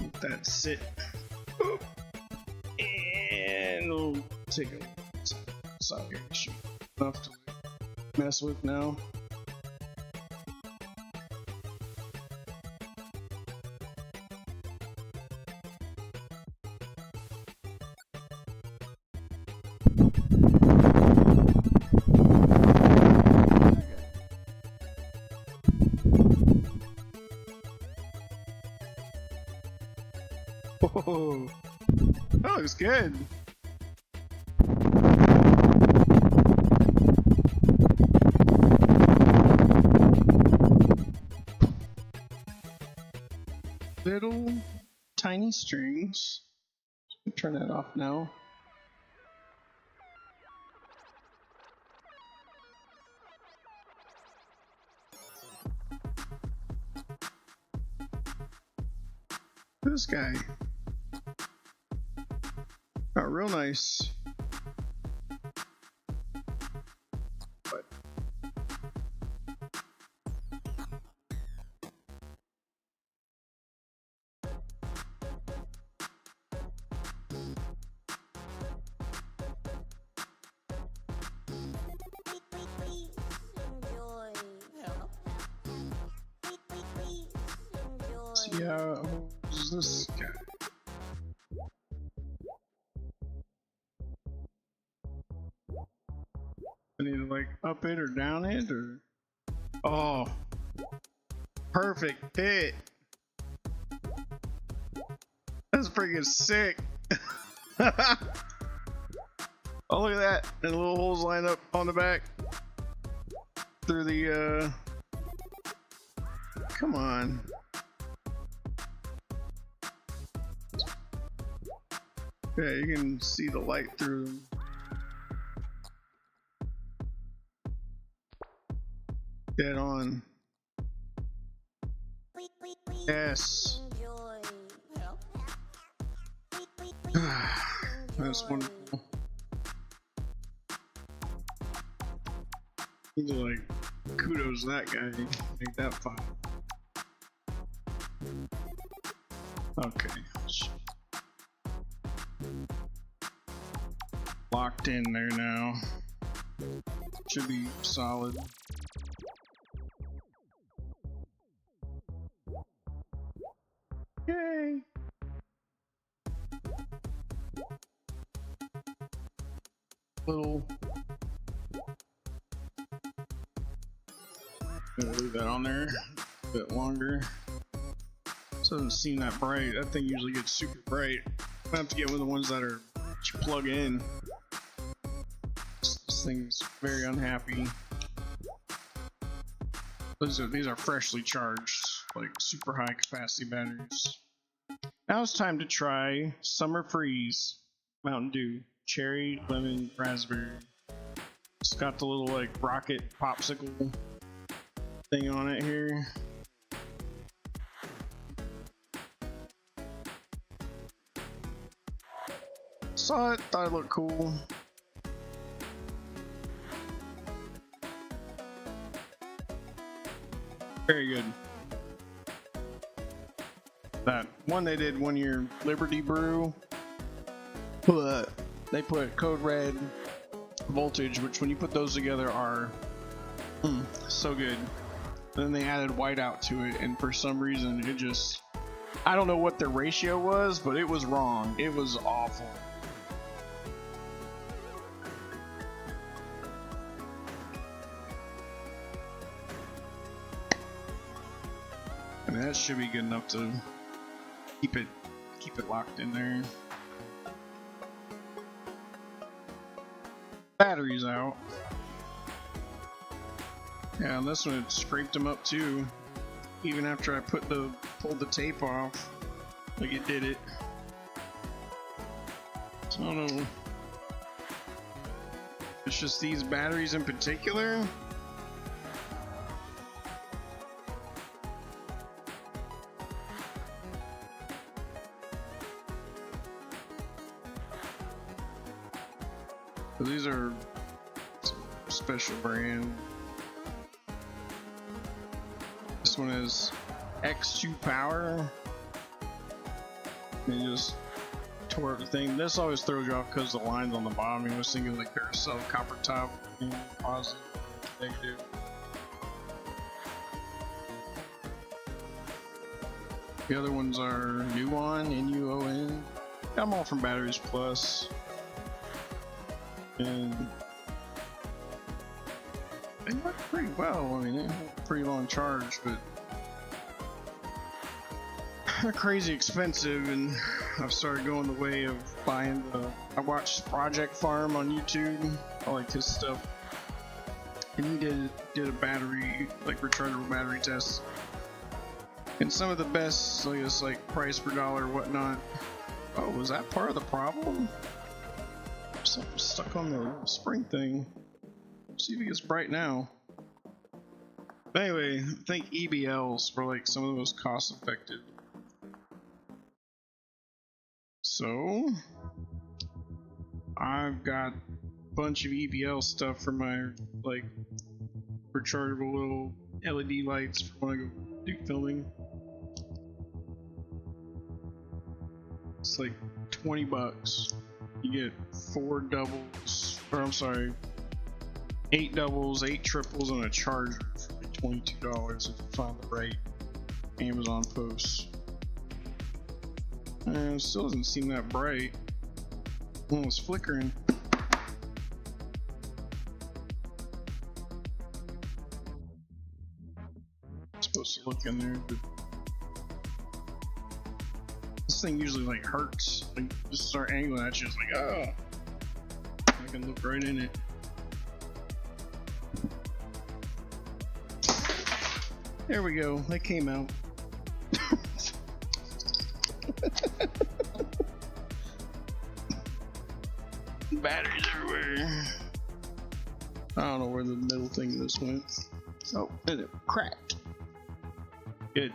Let that sit. And we'll take a side here. Enough to mess with now. Whoa, that looks good. Little tiny strings. Turn that off now. This guy. Oh, real nice. But see how is this guy? I need to like up it or down it or oh, perfect fit. That's freaking sick. Oh, look at that. And the little holes line up on the back through the come on. Yeah, you can see the light through them. Dead on. Yes. That's wonderful. He's like, kudos to that guy. Make that fun. Okay. Locked in there now. Should be solid. Yay! Little. Gonna leave that on there a bit longer. This doesn't seem that bright. That thing usually gets super bright. I have to get one of the ones that are that you plug in. This thing's very unhappy. These are freshly charged, like super high capacity batteries. Now it's time to try Summer Freeze Mountain Dew, cherry, lemon, raspberry. It's got the little like rocket popsicle thing on it here. Saw it, thought it looked cool. Very good. That one they did 1 year Liberty Brew. They put Code Red, Voltage, which when you put those together are so good. Then they added Whiteout to it, and for some reason it just, I don't know what the ratio was, but it was wrong. It was awful. I mean, that should be good enough to keep it locked in there. Batteries out. Yeah, and this one it scraped them up too. Even after I pulled the tape off, like it did it. So I don't know. It's just these batteries in particular. So these are some special brand. This one is X2 Power. They just tore up the thing. This always throws you off because the lines on the bottom. I was thinking like they're a copper top, positive, negative. The other ones are Nuon, N-U-O-N. Got them all from Batteries Plus. And they work pretty well. I mean, they have a pretty long charge, but they're crazy expensive, and I've started going the way of buying I watched Project Farm on YouTube. I like his stuff, and he did a battery, like rechargeable battery test, and some of the best, I guess, like price per dollar, whatnot. Oh, was that part of the problem? Something stuck on the spring thing. See if it gets bright now. But anyway, I think EBLs were like some of the most cost effective. So I've got a bunch of EBL stuff for my like rechargeable little LED lights for when I go do filming. It's like $20. You get 4 doubles, or I'm sorry, 8 doubles, 8 triples, and a charger for like $22 if you find the right Amazon post. And it still doesn't seem that bright. Oh, it's flickering. I'm supposed to look in there, but this thing usually like hurts. Like just start angling at you, it's like, oh, I can look right in it. There we go. That came out. Batteries everywhere. I don't know where the middle thing of this went. Oh, and it cracked. Good.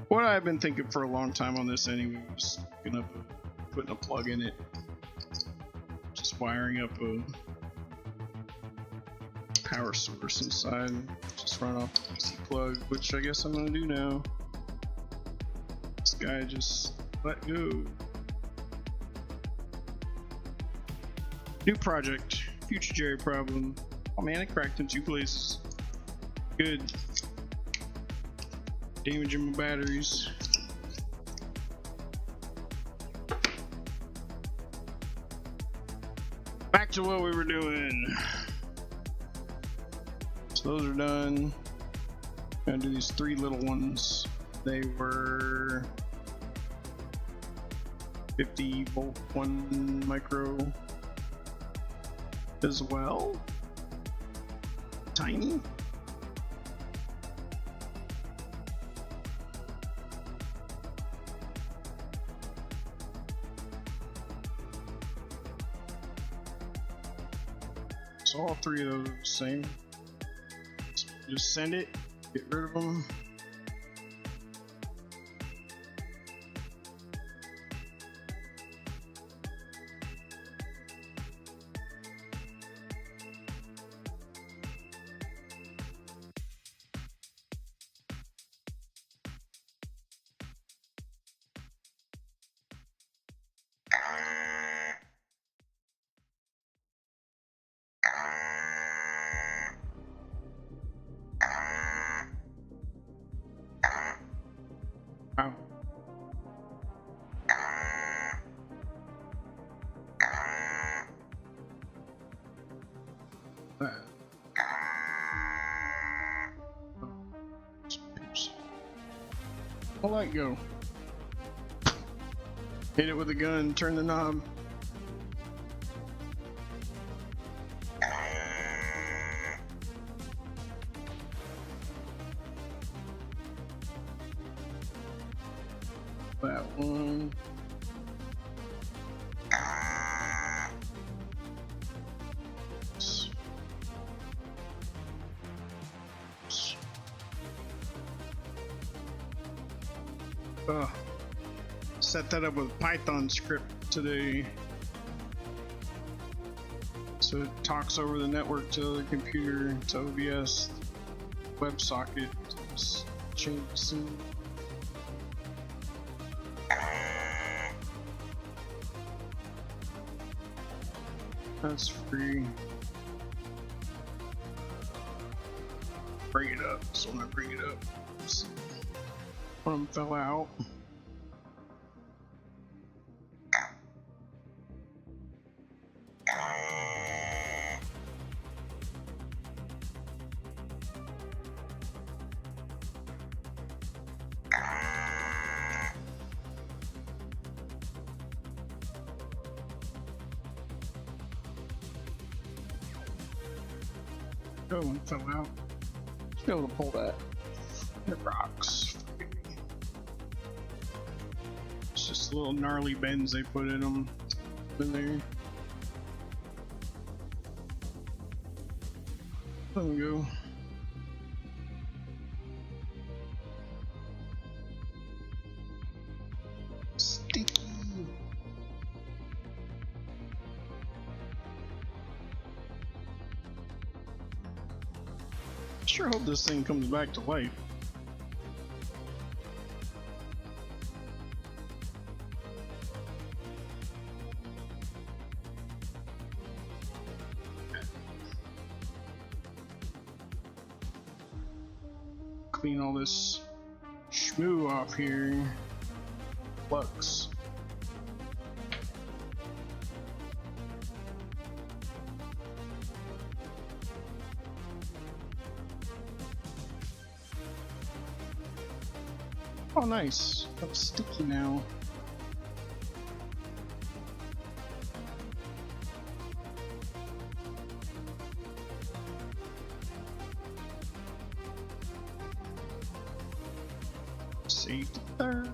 What I've been thinking for a long time on this anyway was putting a plug in it. Just wiring up a power source inside. Just run off the PC plug, which I guess I'm gonna do now. This guy just let go. New project, future Jerry problem. Oh man, it cracked in 2 places. Good. Damaging my batteries. Back to what we were doing. So those are done. I'm gonna do these 3 little ones. They were 50 volt 1 micro as well. tiny? So all three of those are the same. Just send it, get rid of them. Wow. I'll let go. Hit it with a gun, turn the knob. That one. Set that up with Python script today. So it talks over the network to the computer, to OBS, WebSocket, change soon. That's free. Bring it up. So when I bring it up, one fell out. Oh, one fell out. Should be able to pull that. It rocks. It's just little gnarly bends they put in them. In there. There we go. Sticky. Sure hope this thing comes back to life. Clean all this schmoo off here. Flux. Oh, nice. That's sticky now. Saved third.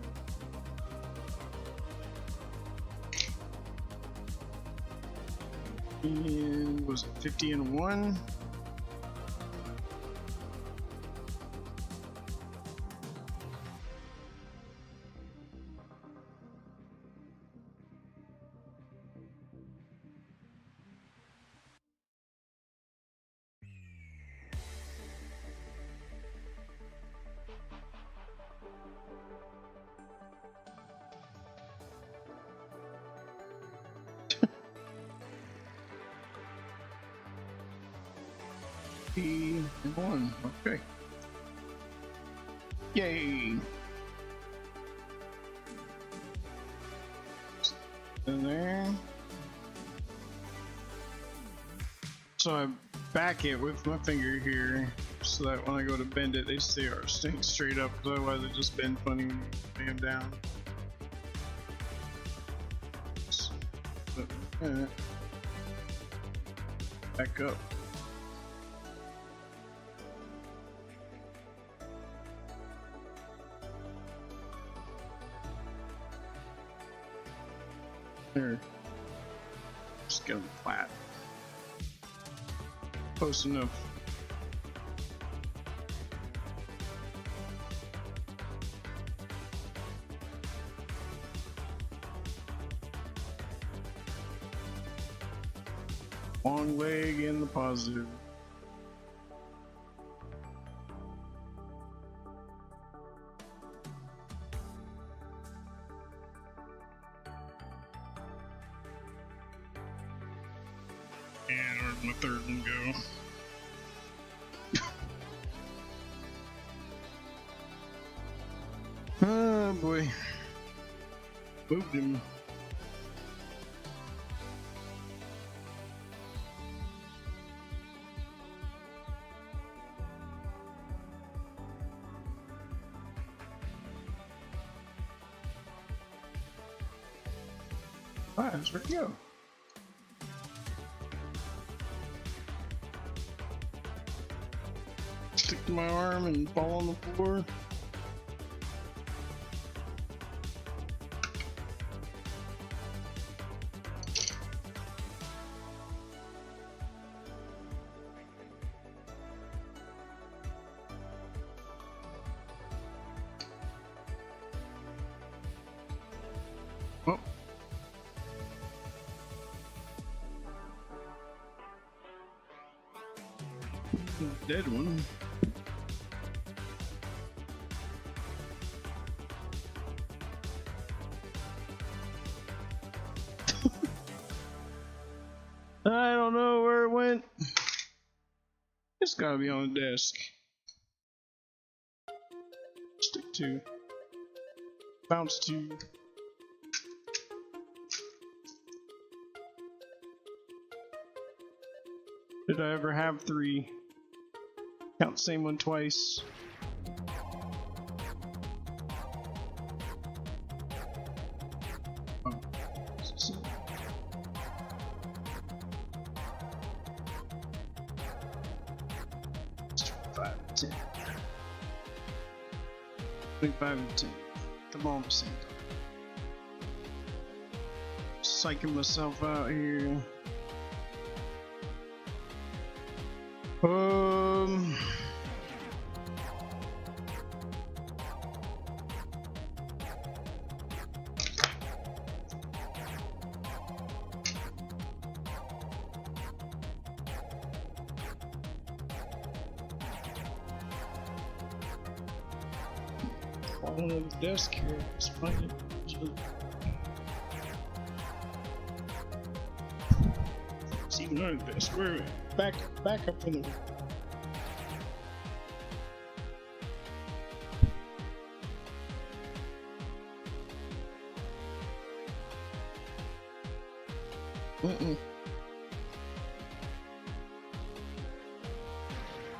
And was it 50 and 1? And 1. Okay. Yay! In there. So I back it with my finger here, so that when I go to bend it, they stay straight up. Because otherwise, they just bend funny when you lay them down. So, back up. There. Just get them flat. Close enough. Long leg in the positive. And where'd my third one go? Oh boy. Moved him. Where'd he go? Stick to my arm and fall on the floor. Oh. Dead one. I don't know where it went. It's gotta be on the desk. Stick to. Bounce to. Did I ever have 3? Count the same one twice. Oh. 5 and 10. 25 and 10. Come on, the same time. Psyching myself out here. Falling on the desk here. Let's find it. It's even on the desk. Where? Back up from the.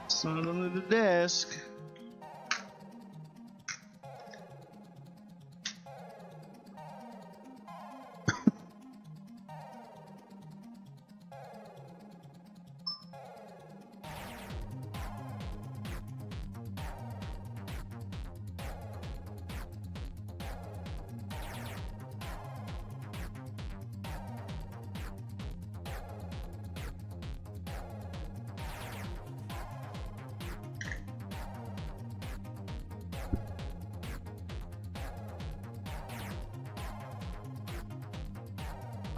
It's not under the desk.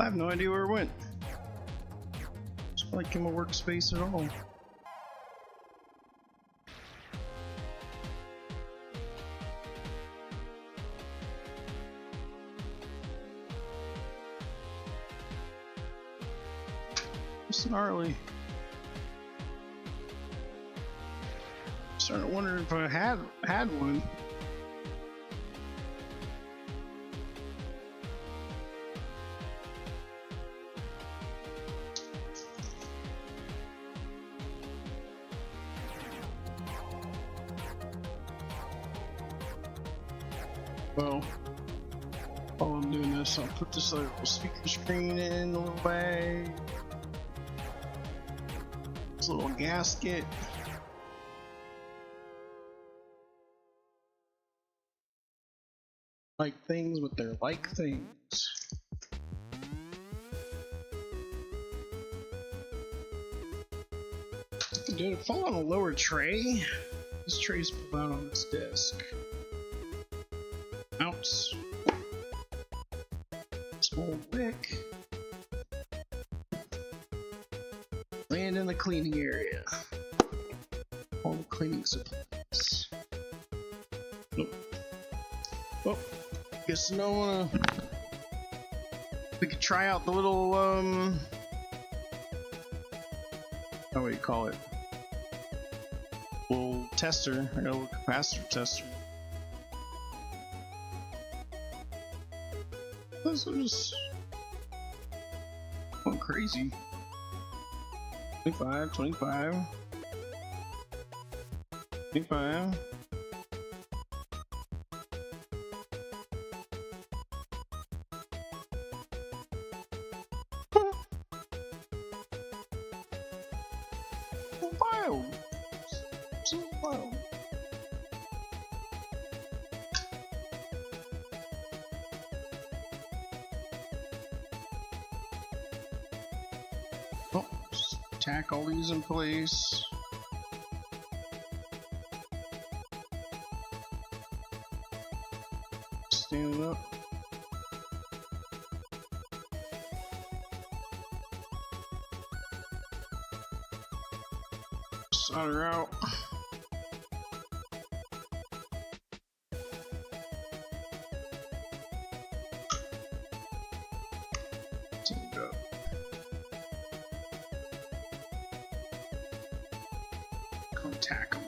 I have no idea where it went. It's not like in my workspace at all. It's gnarly. Starting to wonder if I had one. Well, while I'm doing this, I'll put this little speaker screen in a little way. This little gasket. Like things, but they're like things. Did it fall on a lower tray? This tray's pulled out on this desk. Bounce. Small wick. Land in the cleaning area. All the cleaning supplies. Nope. Oh, guess no one. We could try out the little what do you call it? Little tester. I got a little capacitor tester. This is just going crazy. 25, 25, 25. Wild. So wild. Oh, just tack all these in place. Stand it up. Solder out. Team it up. Come tack 'em.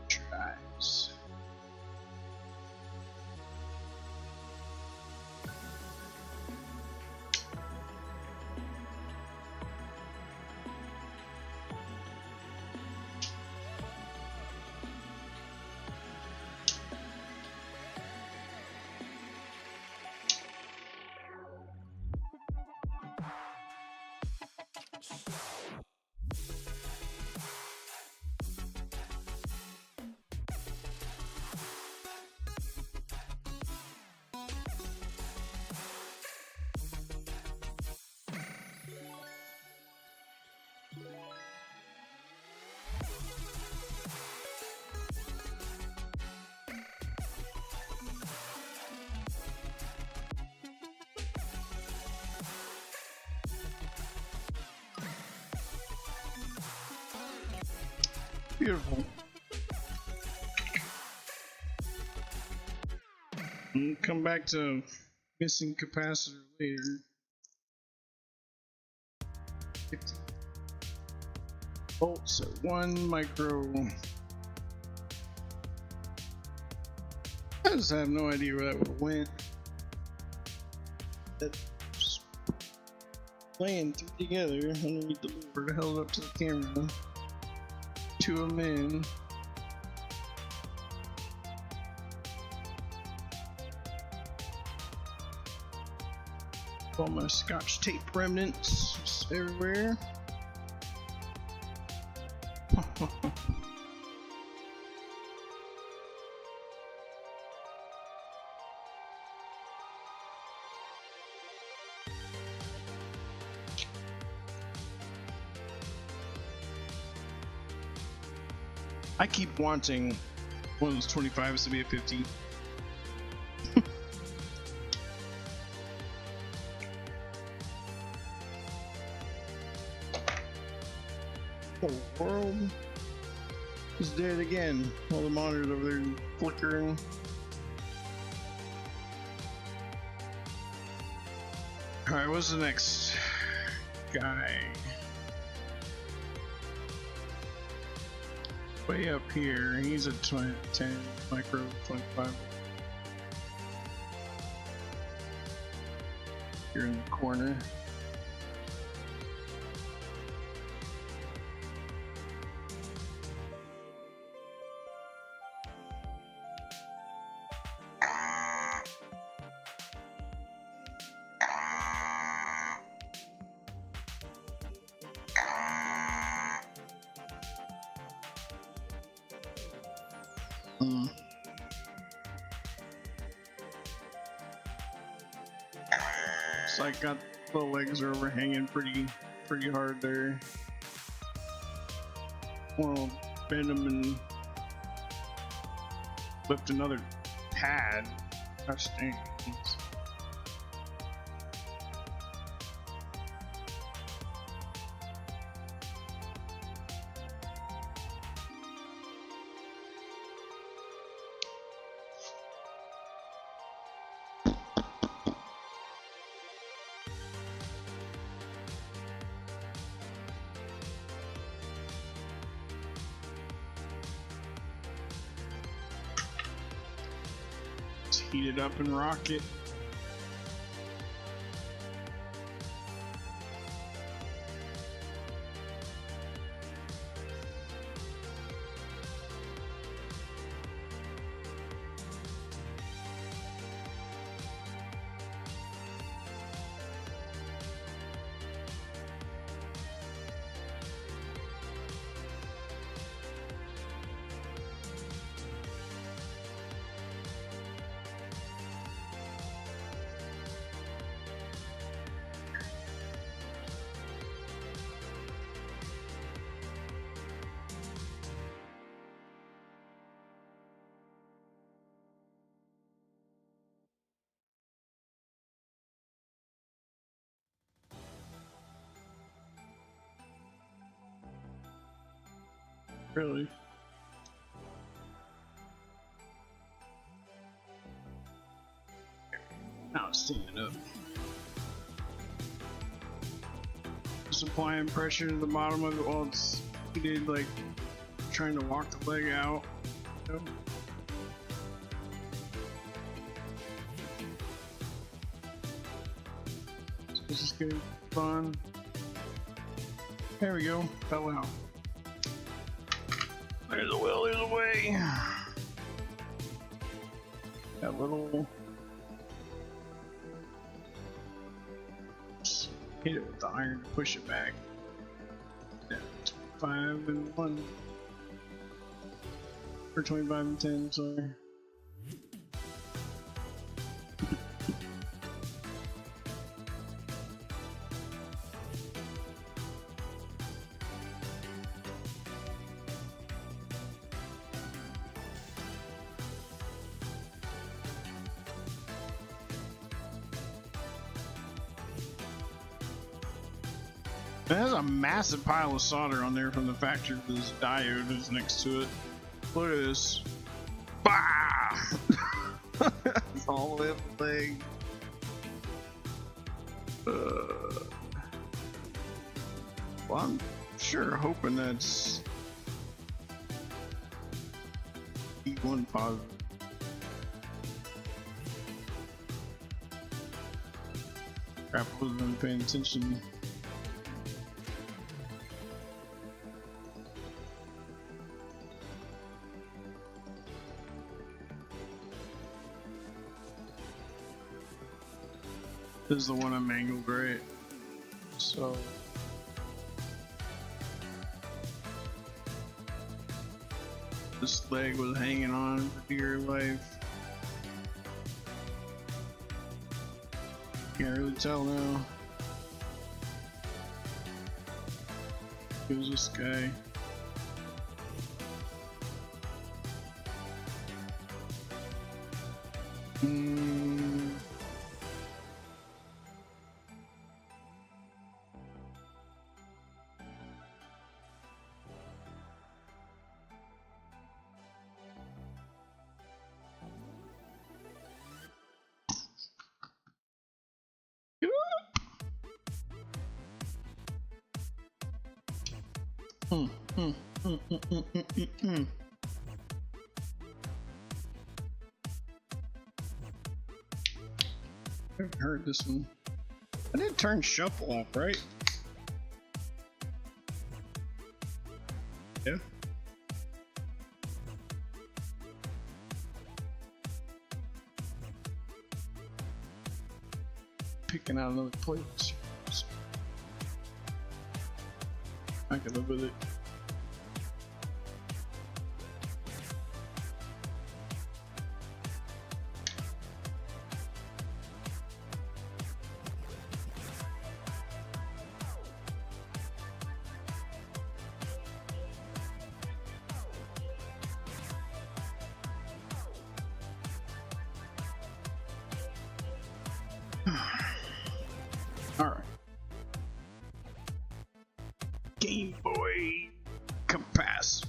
Tries. Beautiful. We'll come back to missing capacitor later. 15 volts at 1 micro. I just have no idea where that would have went. That's laying three together underneath the board, held up to the camera. Two of them in. All my scotch tape remnants just everywhere. I keep wanting one of those 25s to be a 50. The world is dead again. All the monitors over there flickering. Alright, what's the next guy? Way up here, he's a 10 micro 25. You're in the corner. So I got the legs are overhanging pretty hard there. Well, bend them and lift another pad. Gosh dang. Heat it up and rock it. Really? Now it's standing up. Just applying pressure to the bottom of it while it's heated, like trying to walk the leg out. You know? So it's just getting fun. There we go. Fell out. There's a will, there's a way. That little. Hit it with the iron to push it back. Yeah, 25 and 1. Or 25 and 10, sorry. It has a massive pile of solder on there from the factory. This diode is next to it. Look at this. Bah! It's all the way up the leg. Well, I'm sure hoping that's E1 positive. Crap, I wasn't really paying attention. This is the one I'm angled right. So This leg was hanging on for dear life. Can't really tell now. Who's this guy? I've heard this one. I did turn shuffle off, right? Yeah. Picking out another plate. I can live with it. Alright. Game Boy Compass.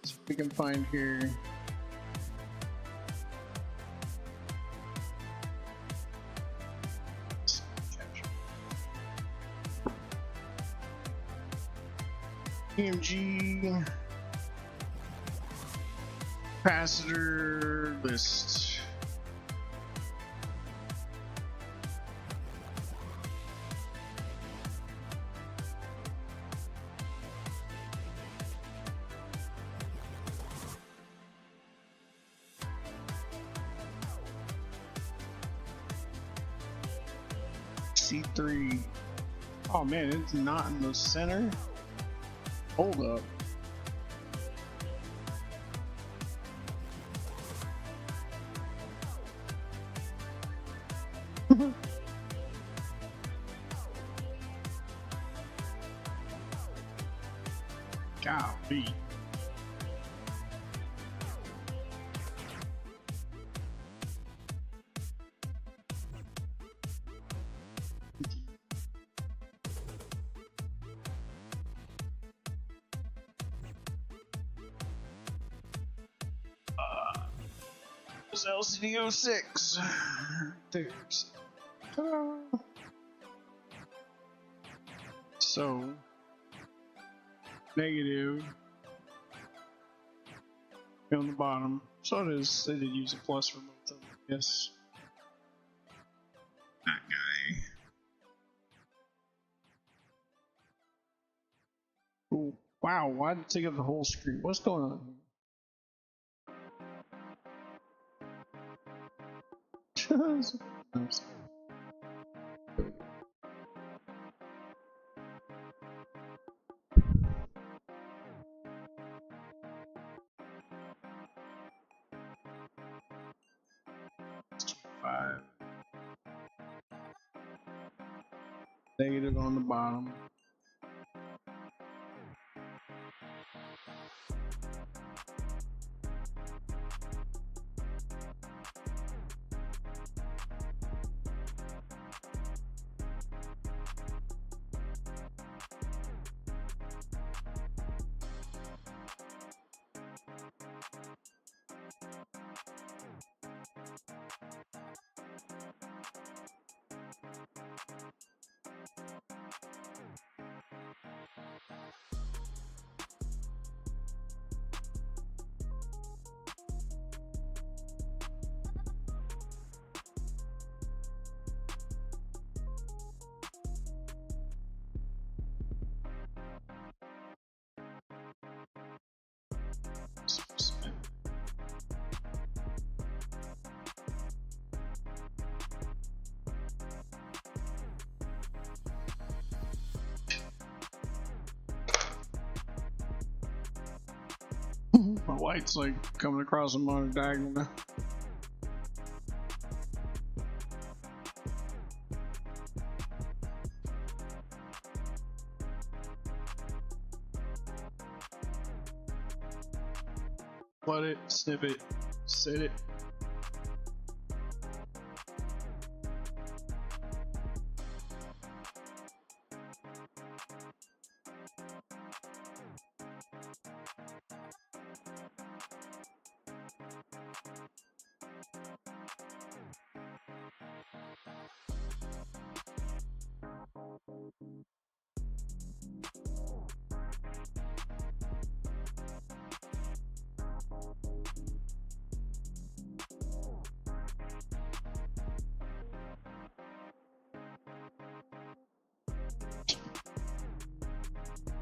See if we can find here. EMG capacitor list. C3. Oh man, it's not in the center. Hold up. Golly. LCD 06. There's. So negative on the bottom. So it is. They did use a plus for both of them. Yes. That guy. Oh, wow! Why did it take up the whole screen? What's going on here? 5. Negative on the bottom. My light's like coming across them on a diagonal now. Flood it, snip it, set it.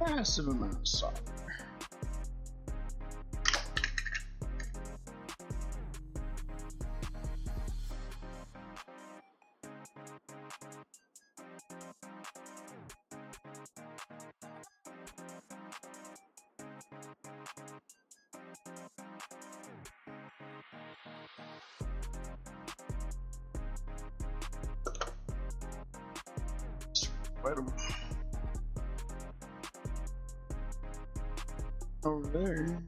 Massive amount of software. Over there.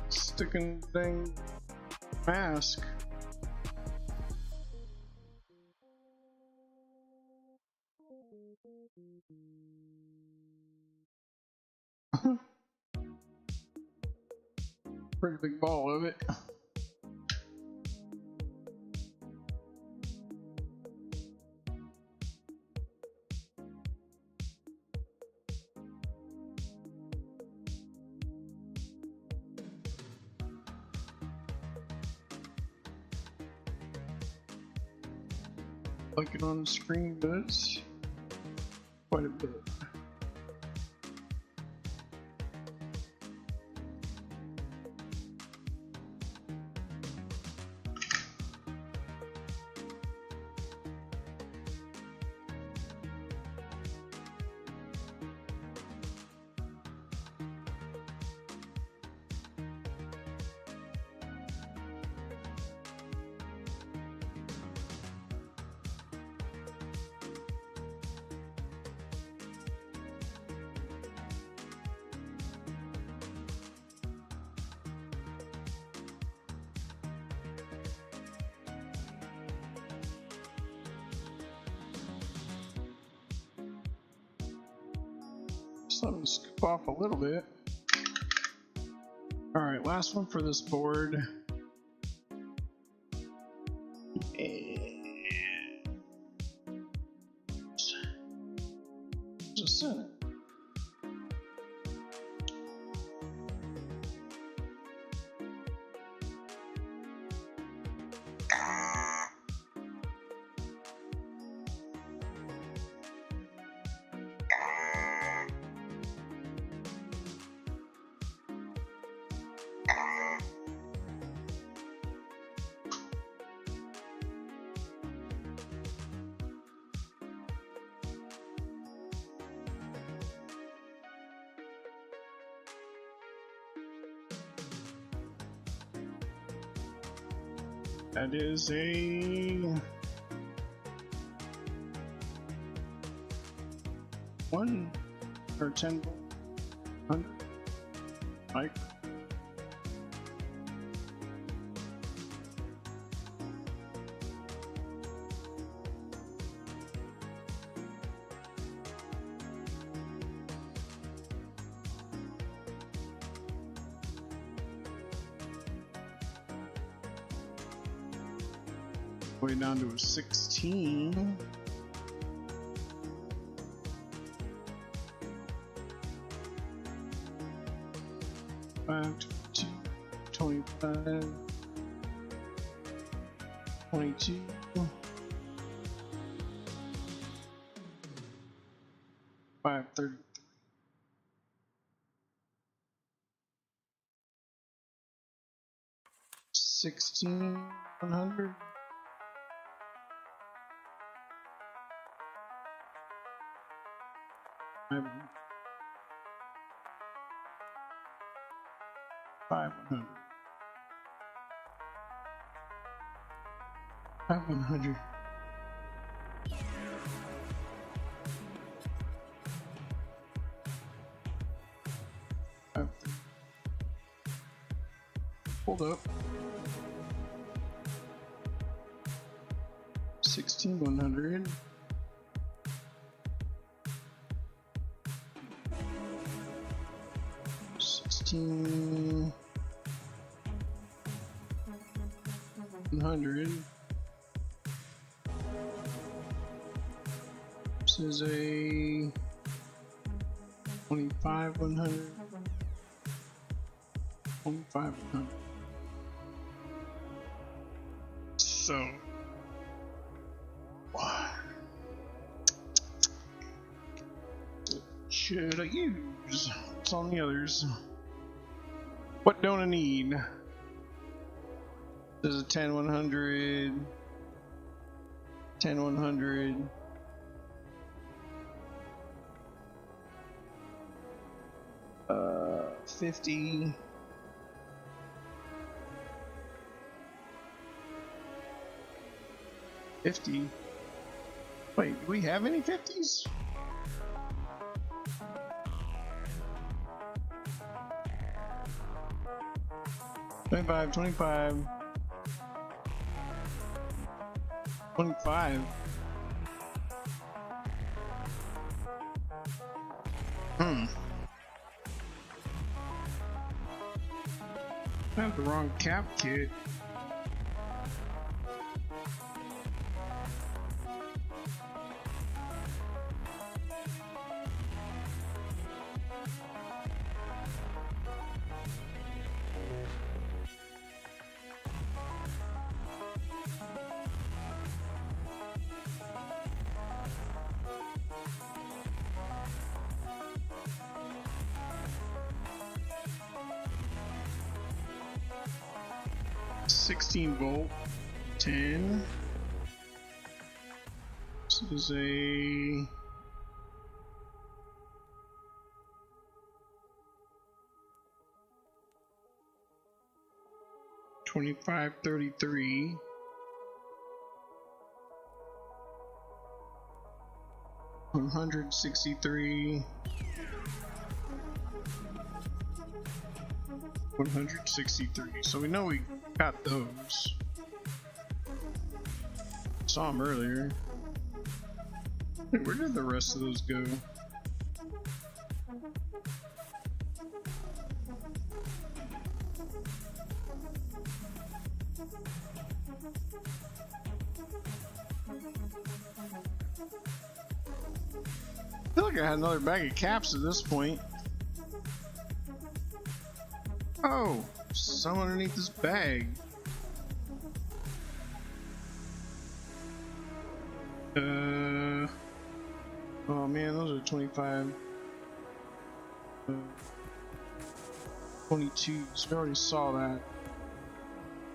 Sticking dang mask. Pretty big ball of it. Like it on the screen, but it's quite a bit. Let me scoop off a little bit. Alright, last one for this board. And just set it. That is a 1 or 10 100 mic. Way down to a 16. Five, 25, 22, 5, 33. 1600. Five 100. 100. Hold up. 16100. 100. This is a 25,100. 25,100. So, what should I use? What's on the others? What don't I need? There's a 10,100. 10,100. 50. 50. Wait, do we have any 50s? $25, $25. $25. I have the wrong cap kit. $16 volt, 10. This is a 2533. 163. 163. So we know we got those. Saw them earlier. Wait, where did the rest of those go? I feel like I had another bag of caps at this point. Oh, some underneath this bag. Oh man, those are 25. 22s. We already saw that.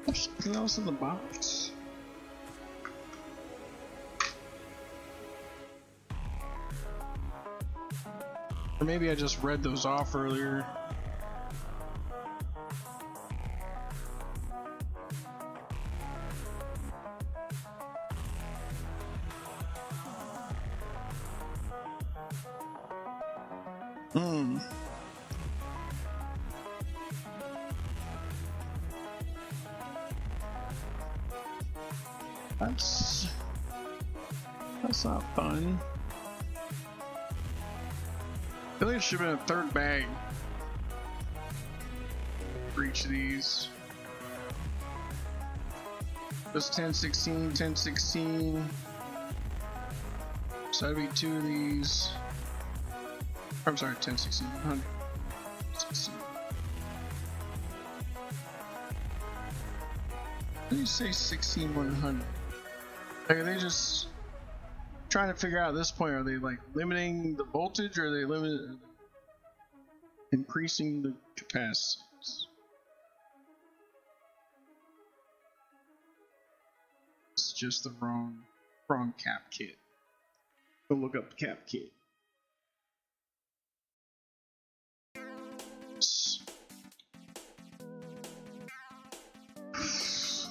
There's something else in the box. Or maybe I just read those off earlier. That's not fun. I feel like it should have been a third bag for each of these. Just 10, 16, 10, 16. So that'd be two of these. I'm sorry, 10, 16, 100. 16. How do you say 16, 100? Like, are they just trying to figure out at this point, are they like limiting the voltage, or are they increasing the capacitance? just the wrong cap kit. Go look up the cap kit.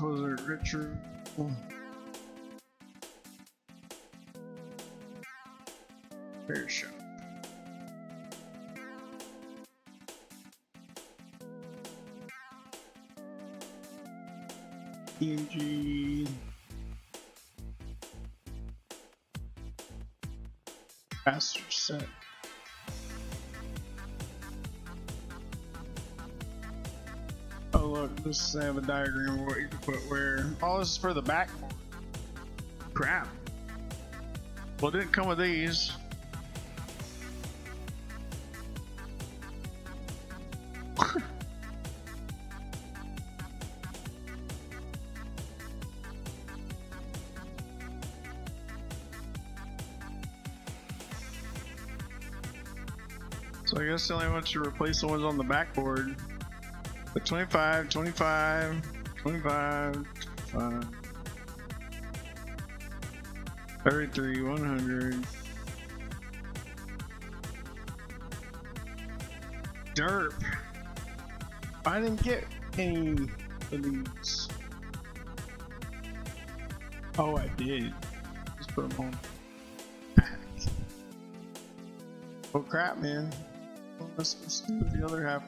Was it Richard? Fair shop. EMG. Faster set. Oh look, this I have a diagram of what you can put where. Oh, this is for the backboard. Crap. Well, it didn't come with these. So I guess the only one to replace the ones on the backboard. The 25, 25, 25, 25, 33, 100. Derp. I didn't get any of these. Oh, I did. Just put them on. Oh crap, man. Let's do the other half.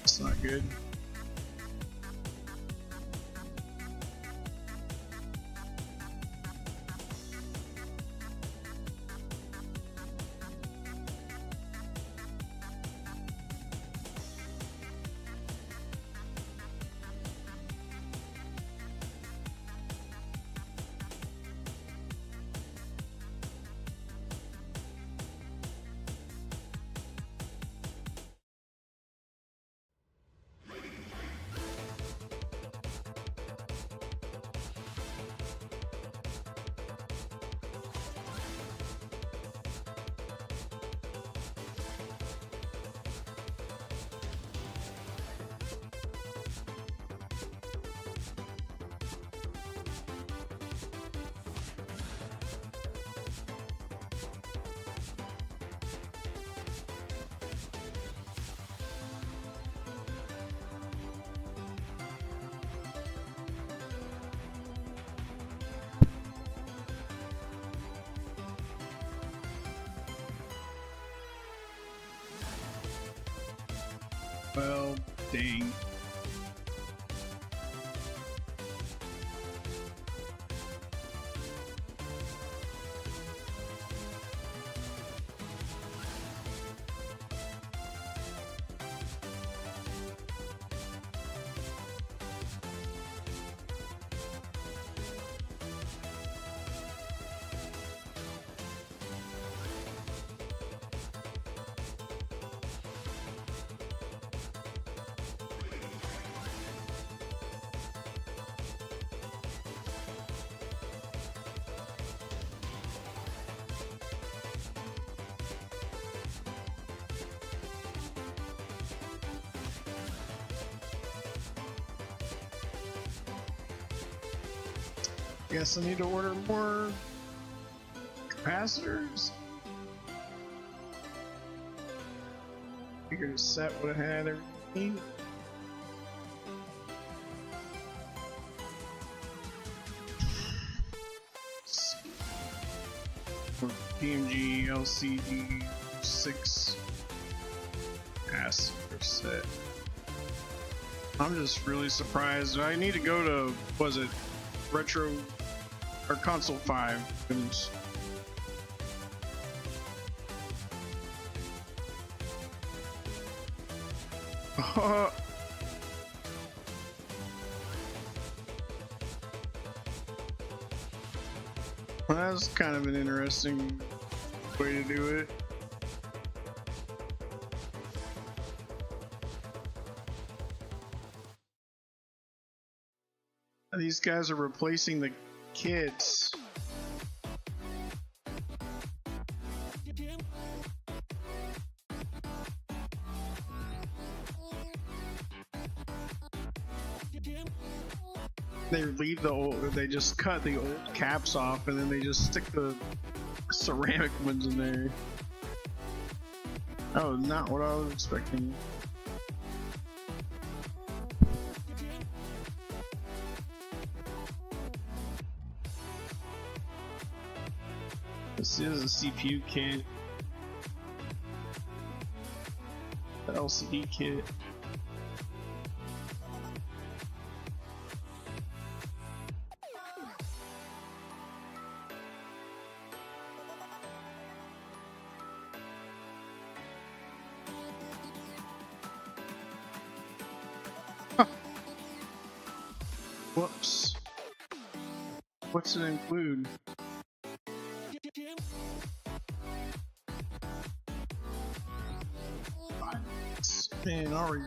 It's not good. Well, dang. Guess I need to order more capacitors. Figured the set would have had everything. PMG LCD 6 capacitor set. I'm just really surprised. I need to go to, was it Retro or Console 5? Goodness. Well, that's kind of an interesting way to do it. These guys are replacing the kits. They leave the old, they just cut the old caps off and then they just stick the ceramic ones in there. Oh, not what I was expecting. This is a CPU kit. The LCD kit. Whoops. What's it include? Man, already.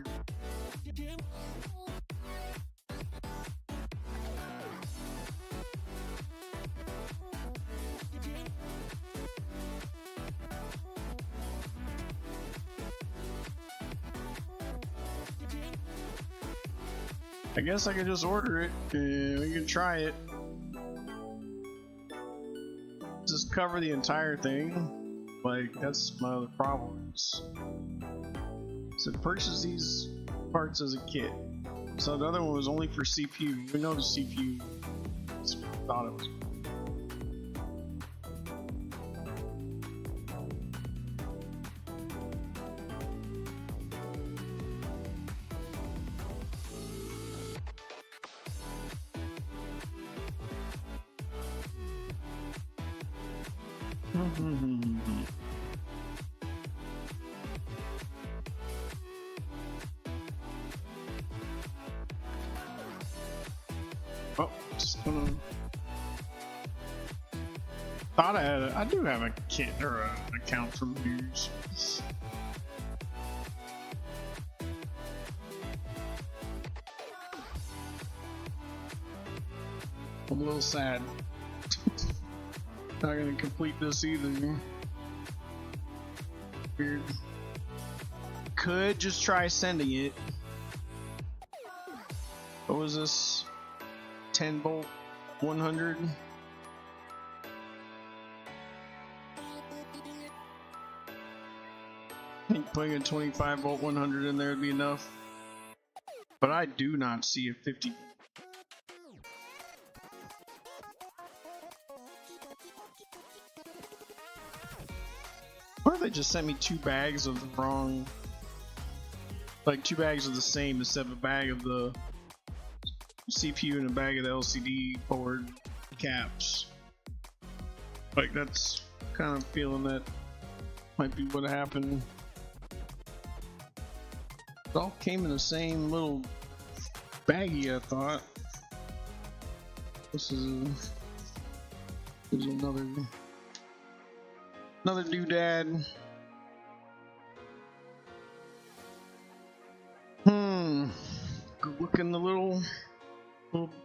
I guess I could just order it and we can try it. Just cover the entire thing. Like, that's my other problems. So purchase these parts as a kit. So the other one was only for CPU. We know the CPU thought it was. Oh, just gonna. Thought I do have a kit or an account from yours. I'm a little sad. Not gonna complete this either. Weird. Could just try sending it. What was this? 10 volt 100. I think putting a 25 volt 100 in there would be enough. But I do not see a 50. Or if they just sent me 2 bags of the wrong, like 2 bags of the same instead of a bag of the CPU and a bag of the LCD board caps. Like, that's kind of feeling that might be what happened. It all came in the same little baggie, I thought. This is another doodad. Good look in the little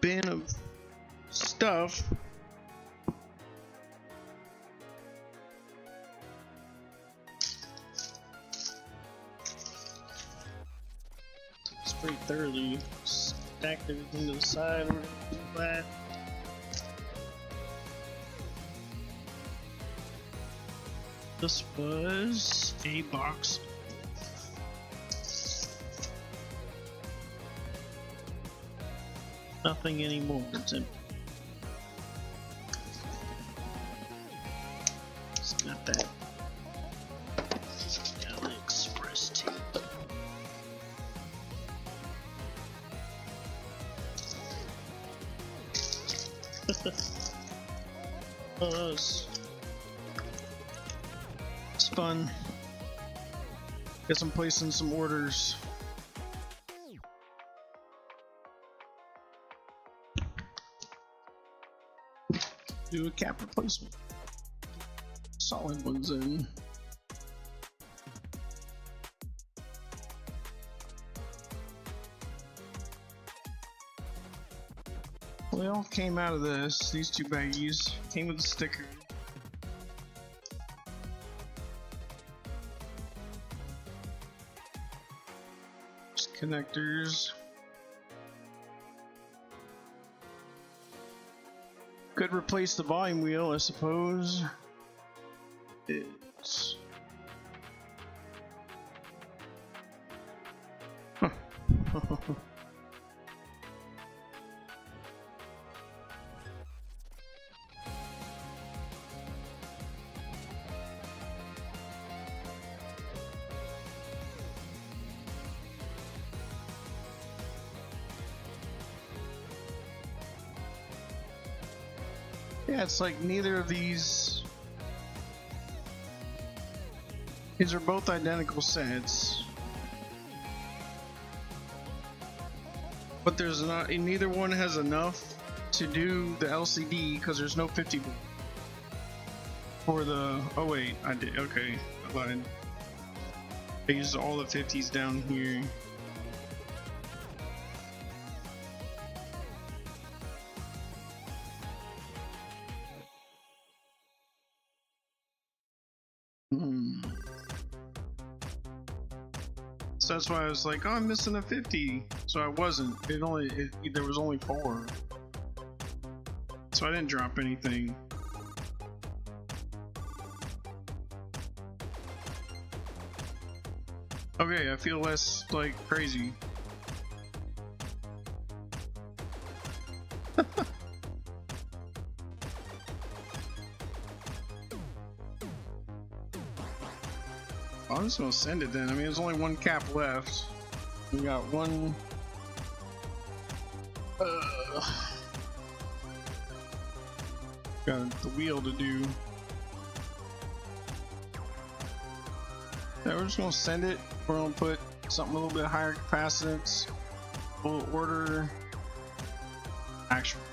bin of stuff. It's pretty thoroughly stacked everything to the side or that. This was a box. Nothing anymore. It's empty. It's got that AliExpress tape. Oh, it's fun. Guess I'm placing some orders. Do a cap replacement. Solid ones in. Well, they all came out of this. These 2 baggies came with a sticker. Just connectors. Could replace the volume wheel, I suppose. It's... Huh. Yeah, it's like neither of these. These are both identical sets, but there's not. Neither one has enough to do the LCD because there's no 50 volt for the. Oh wait, I did. Okay, I lied. I used all the 50s down here. So that's why I was like, oh, I'm missing a 50. So I wasn't. There was only 4. So I didn't drop anything. Okay, I feel less like crazy. I'm just gonna send it then. I mean, there's only one cap left. We got one. Got the wheel to do. Yeah, we're just gonna send it. We're gonna put something a little bit higher capacitance. We'll order actually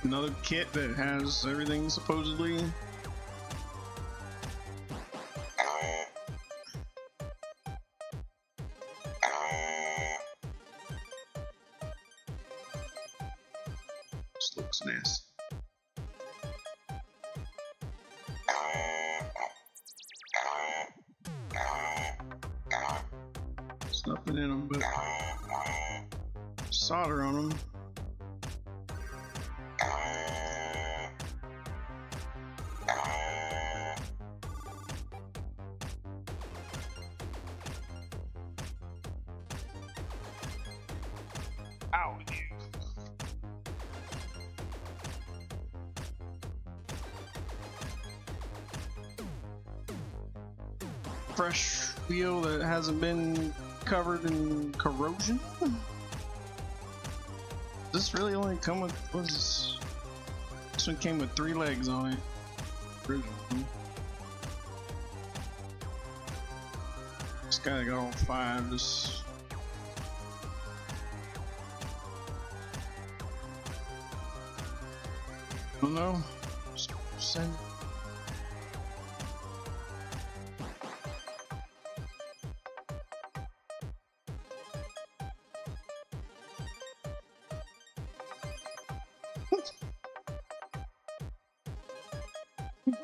another kit that has everything supposedly. This looks nasty. There's nothing in them but solder on them. Ow, dude. Fresh wheel that hasn't been covered in corrosion. Does this really only come with, what is this? This one came with 3 legs on it. This guy got all 5. Just I don't know. Just send it.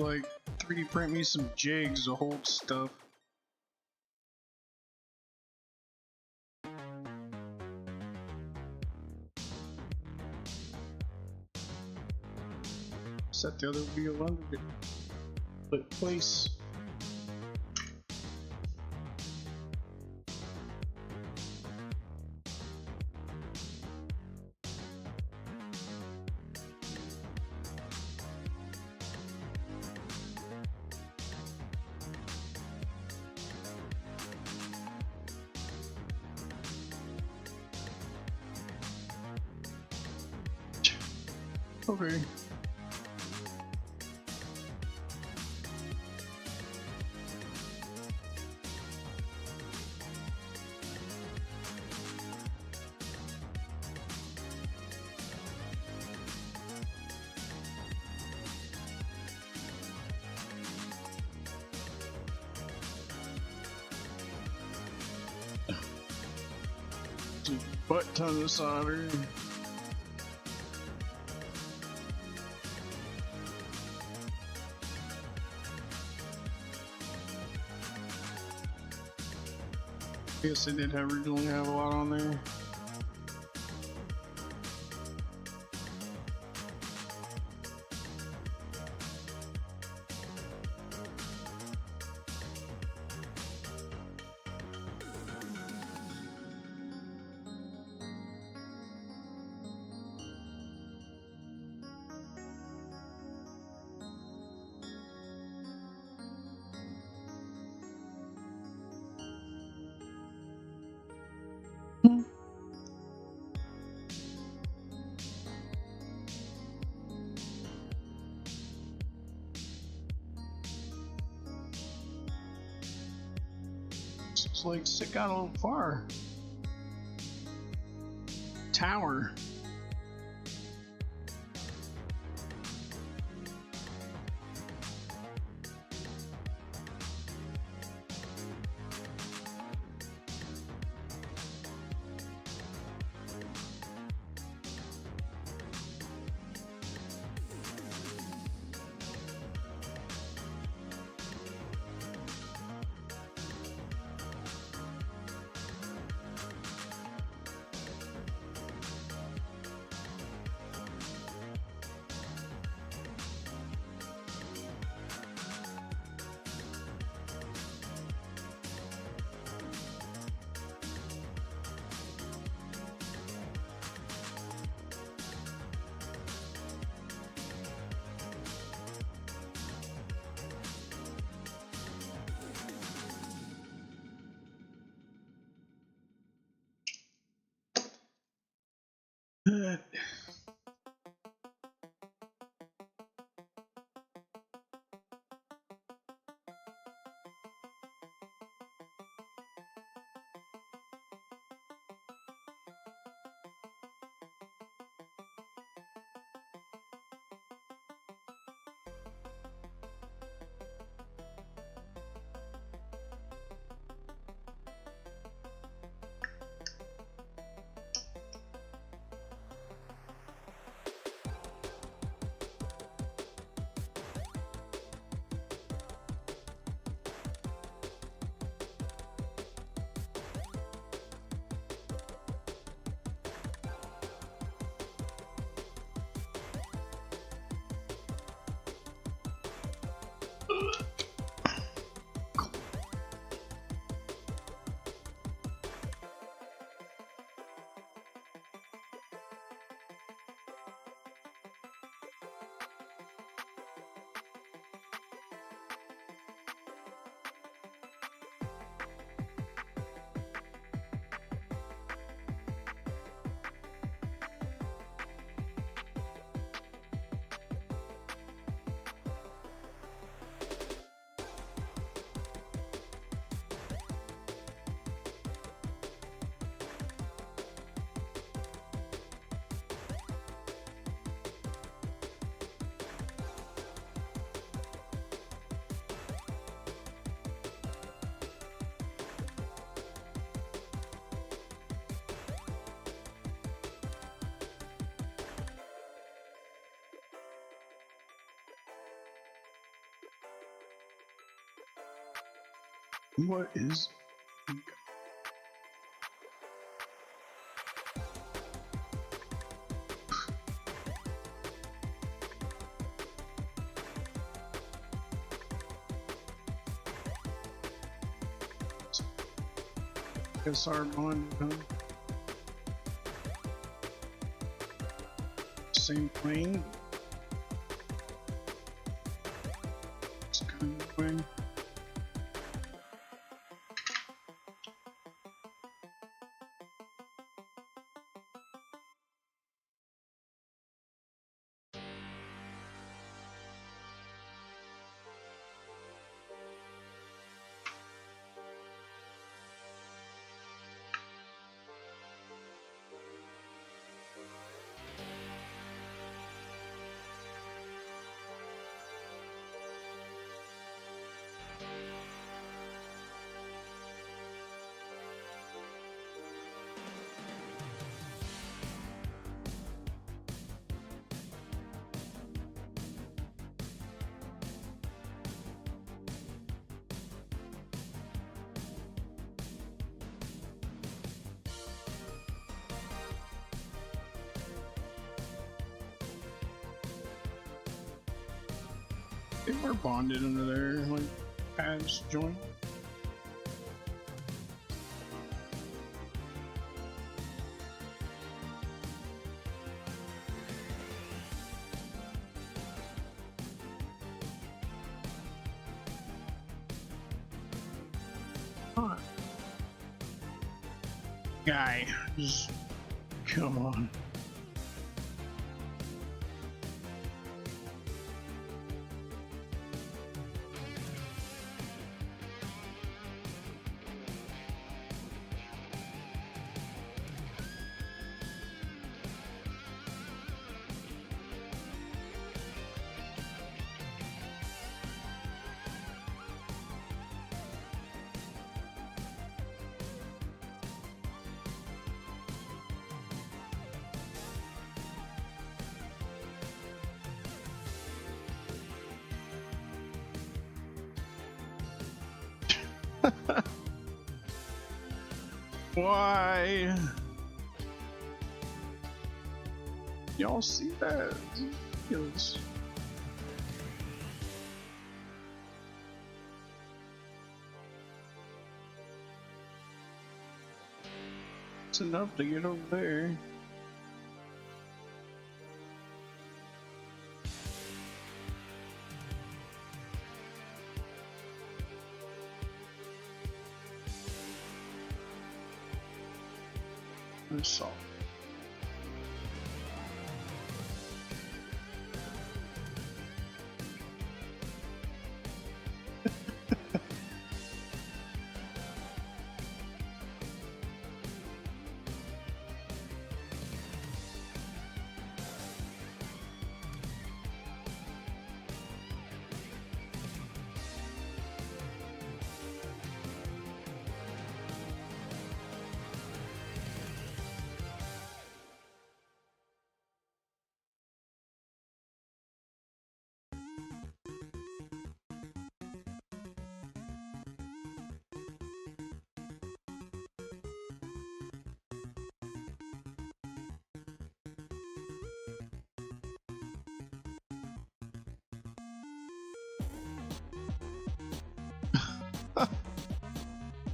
Like 3D print me some jigs to hold stuff. Set the other wheel under it. Put place. Okay. Just a butt ton of solder. I guess they did have originally have a lot on there. almost like stick out a little far. Tower. What is... SR bond, same plane. It's kind of plane. They were bonded under there, like pads joint. Huh. Guy, just come on. Why? Y'all see that? Ridiculous. It's enough to get over there. Salt.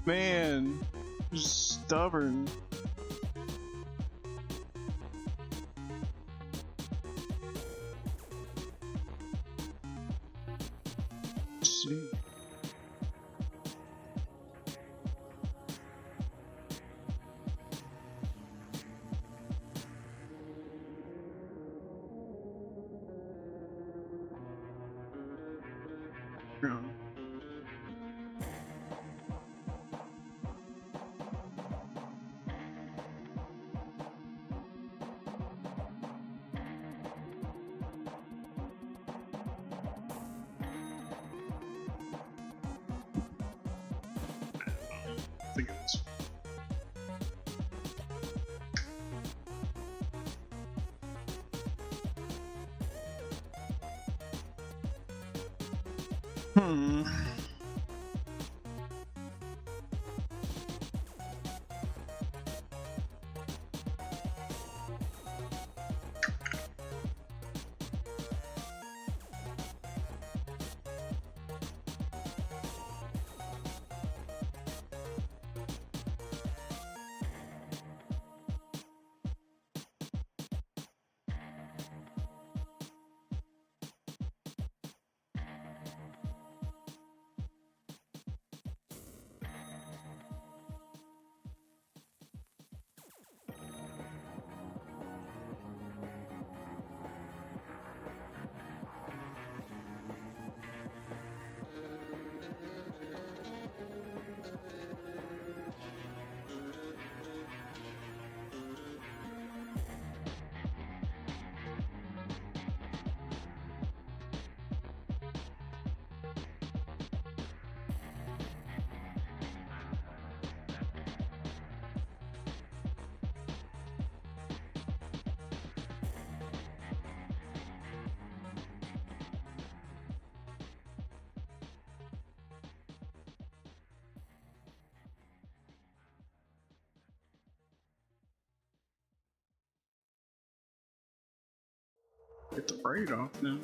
Man, stubborn. Let's see. Yeah. I think it's get the braid off now.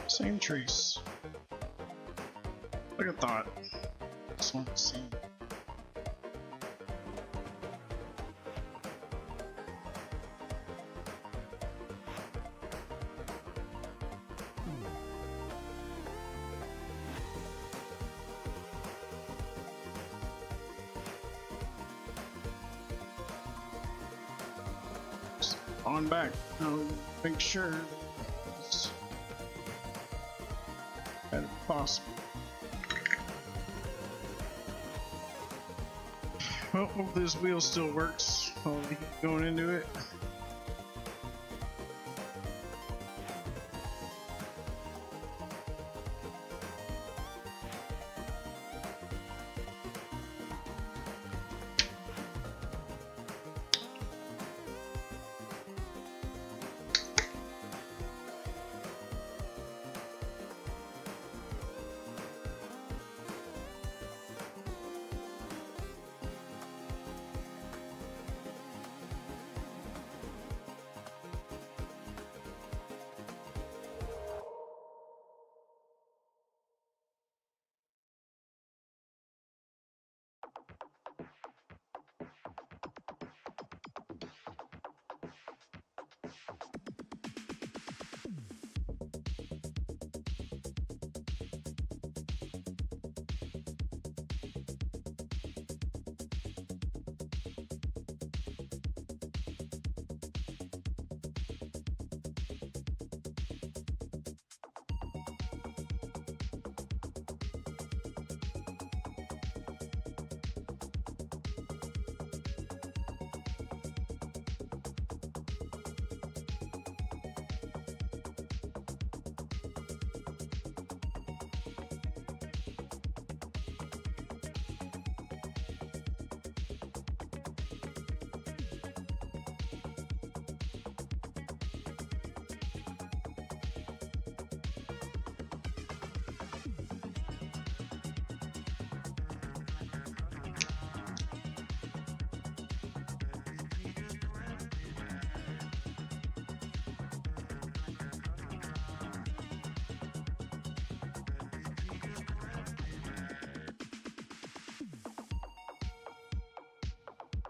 Same trace. Like I thought. Just want to see. Just on back. I'll make sure it's as possible. Well, hope this wheel still works while we keep going into it.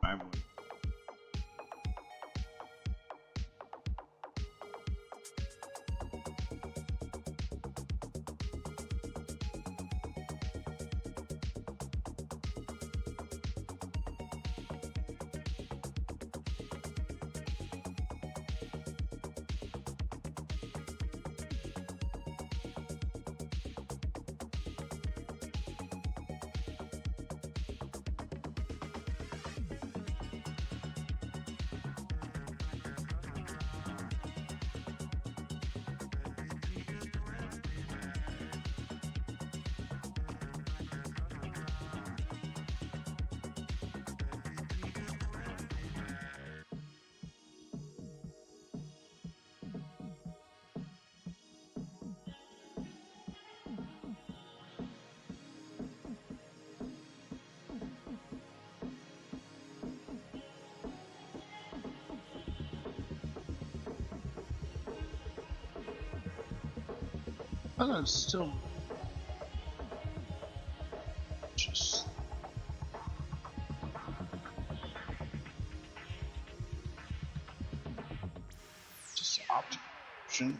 I would. I thought it's still just option.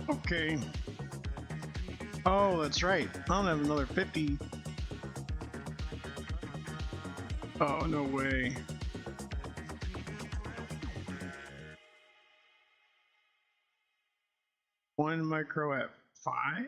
Okay. Oh, that's right. I don't have another 50. Oh, no way. One micro at 5?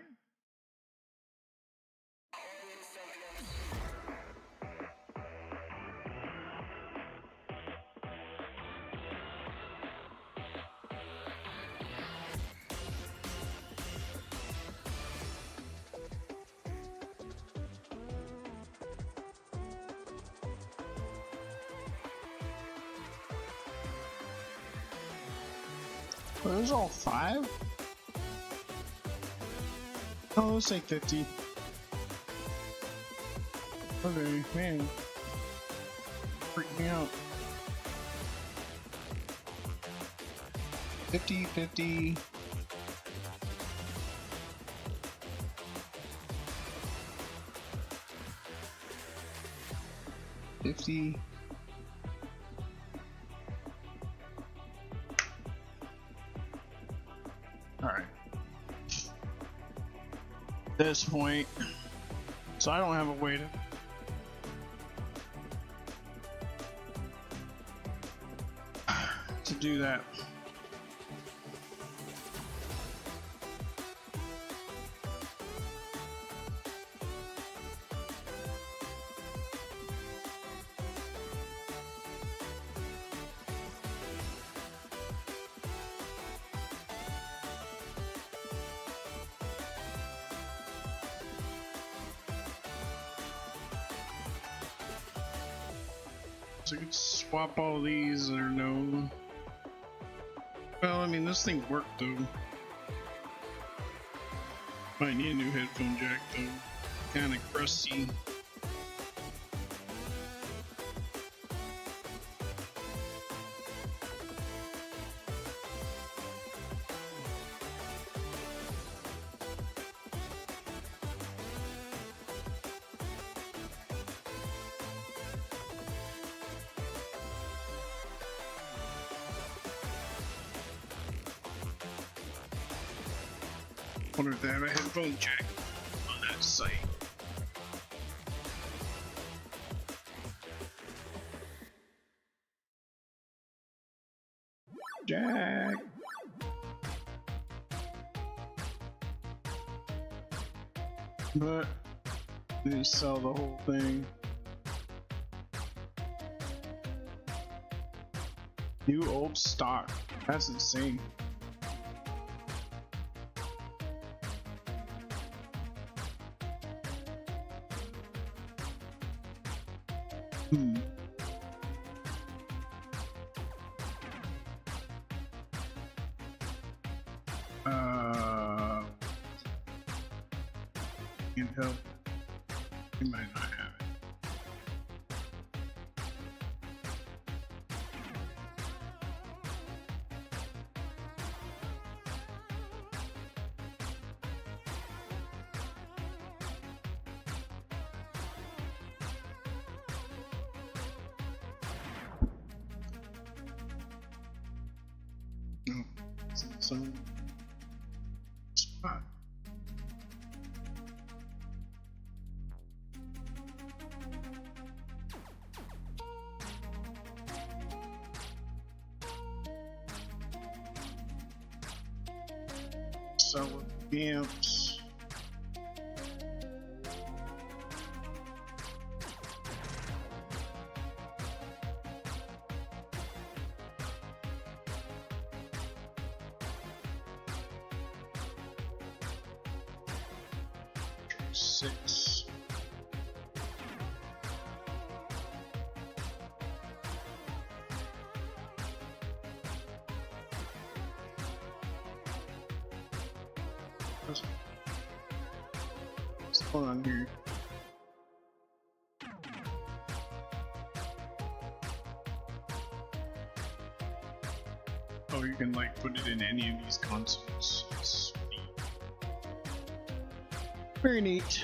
Well, those all 5? Oh, let's say 50. Okay, man. Freak me out. 50, 50. Alright. This point. So I don't have a way to do that. So I could swap all these that are known. Well, I mean, this thing worked though. Might need a new headphone jack though. Kinda crusty. Wonder if they have a headphone jack on that site. Jack. But they sell the whole thing. New old stock. That's insane. Can't help. You might not have it. No, it's in some spot. So with the amps. Six. What's going on here? Oh, you can like put it in any of these consoles. Sweet. Very neat.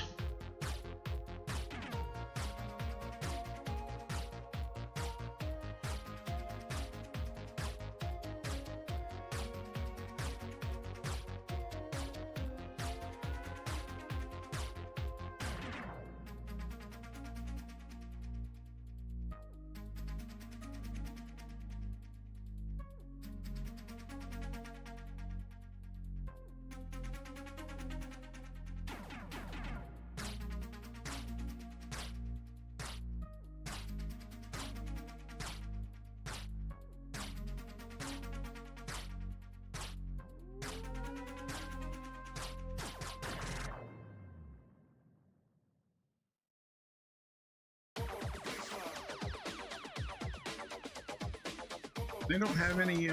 They don't have any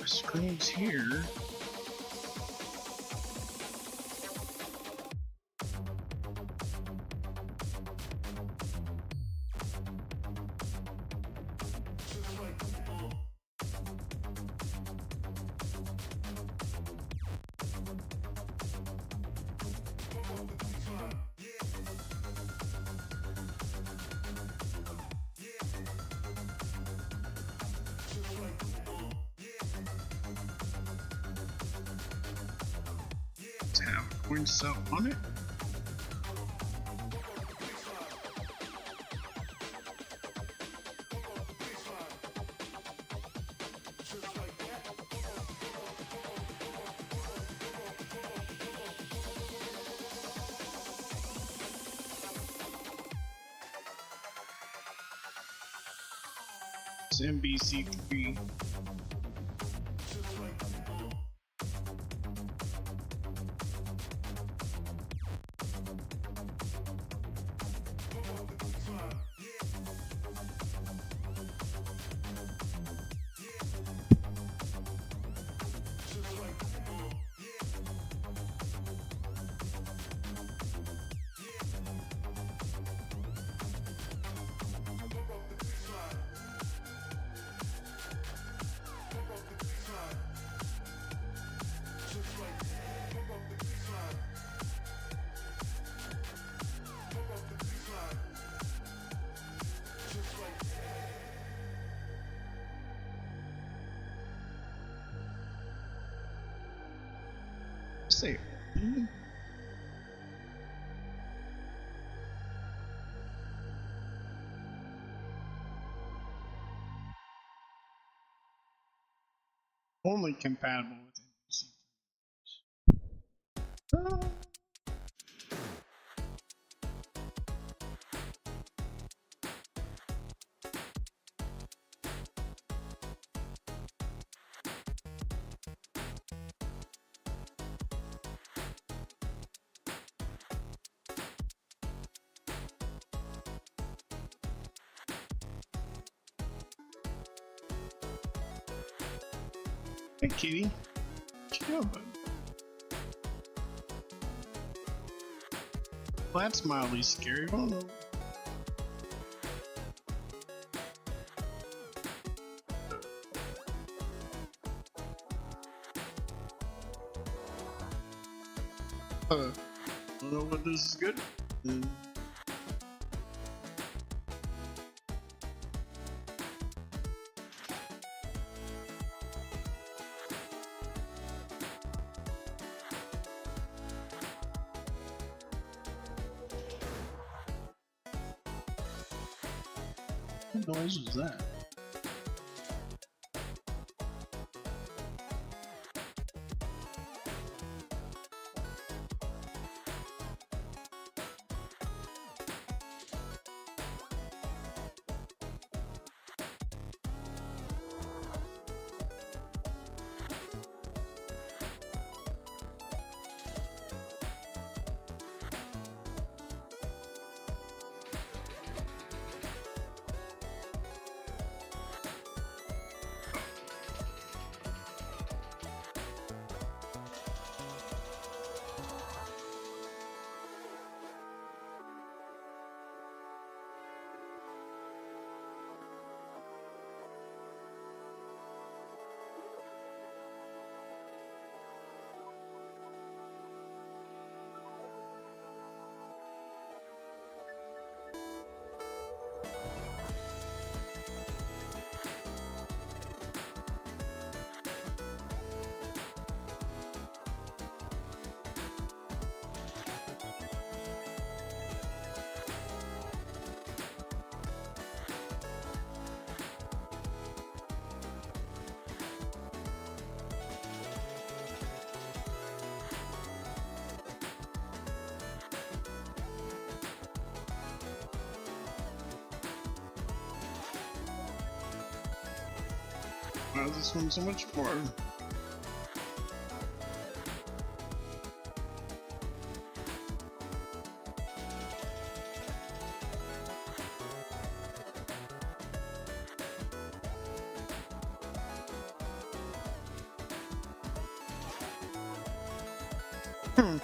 screens here. Have a coin cell on it. It's MBC3. Say, only compatible with NPC. Hey, kitty. Chill, bud. Well, that's mildly scary. Oh no. I don't know what this is good. What noise was that? Why is this one so much more? Hmm.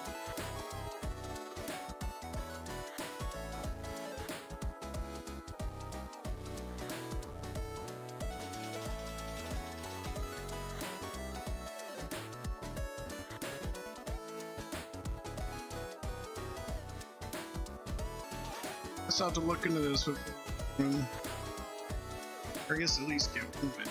I still have to look into this with, or I guess at least get moving.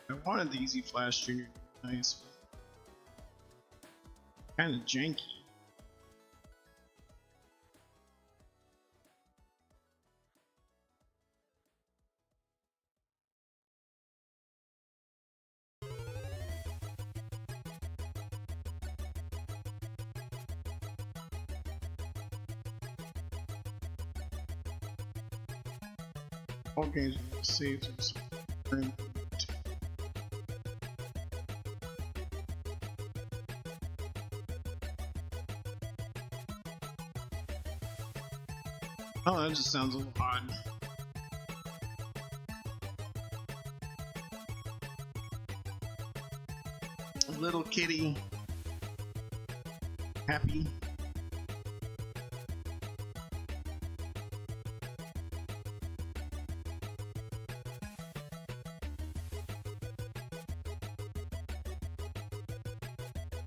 I wanted the Easy Flash Junior. Nice. Kind of janky. All games are saved and oh, that just sounds a little odd. A little kitty. Happy.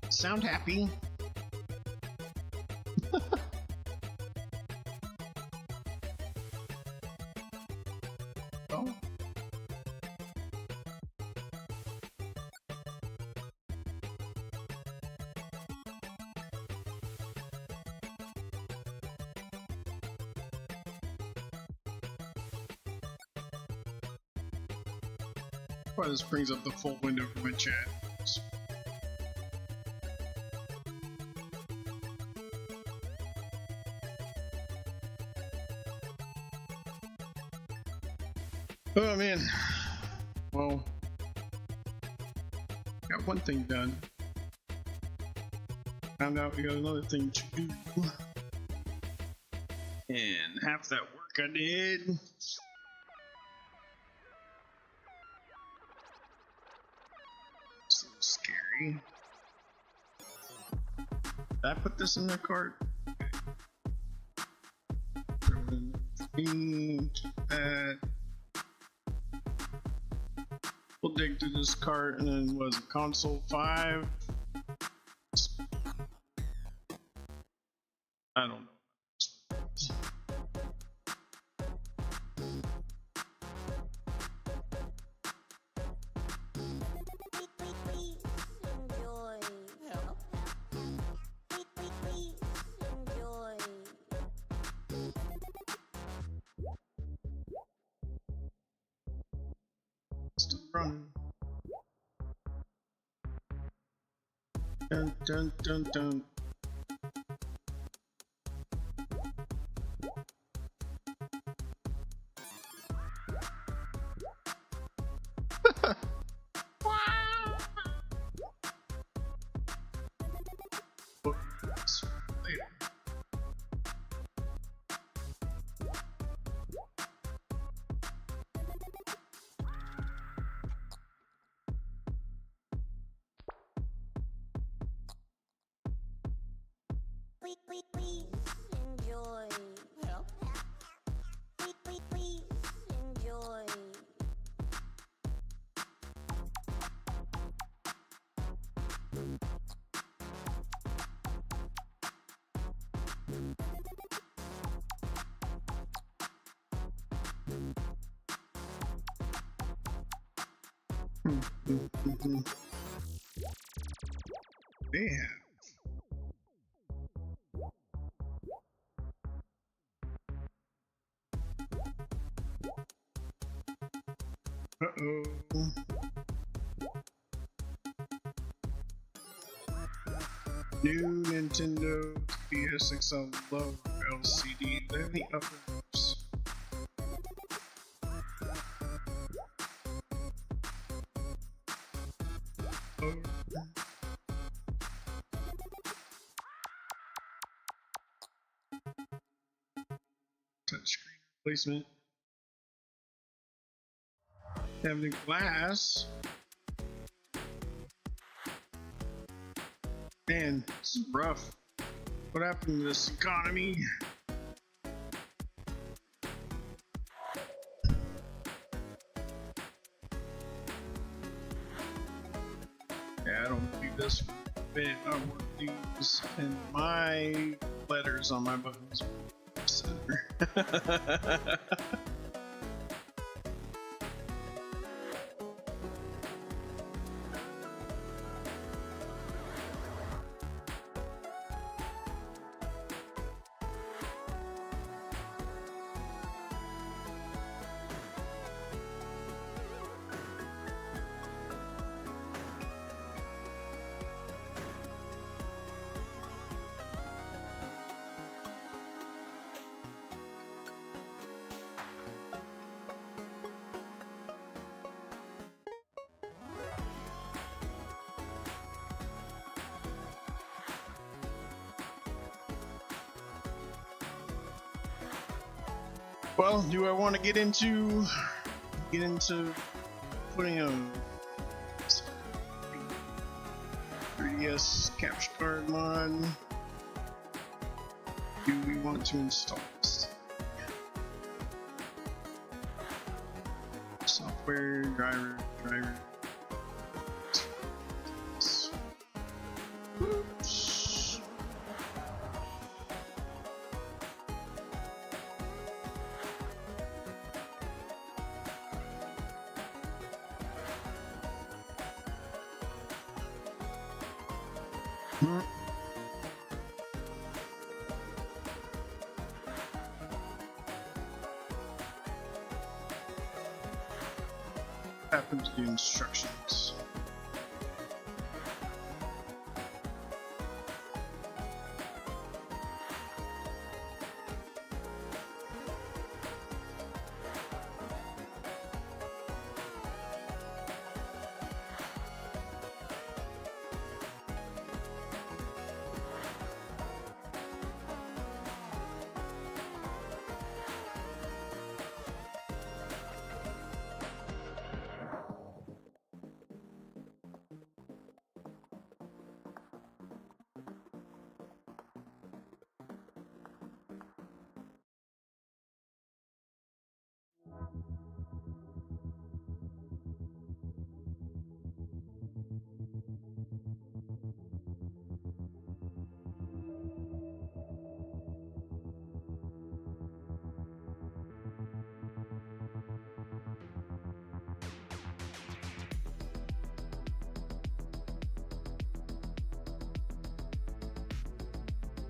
Sound happy. Oh. Well, this brings up the full window for my chat. Oh man, well, got one thing done. Found out we got another thing to do. And half that work I did. It's a little scary. Did I put this in the cart? That. We'll dig through this cart and then was it console 5? I don't know. Still running. Dun dun dun dun. Please enjoy. Please enjoy. They have. Uh-oh. New Nintendo PSXL low LCD, then the others. Touchscreen replacement. Have the glass. Man, this is rough. What happened to this economy? Yeah, I don't do this bit. I want these and my letters on my buttons. Center. Well, do I want to get into putting a 3DS capture card mod? Do we want to install this? Software, driver. Oops. Happen to the instructions.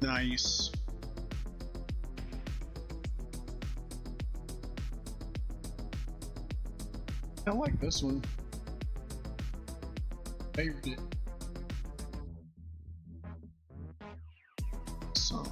Nice. I like this one. Favored it. So.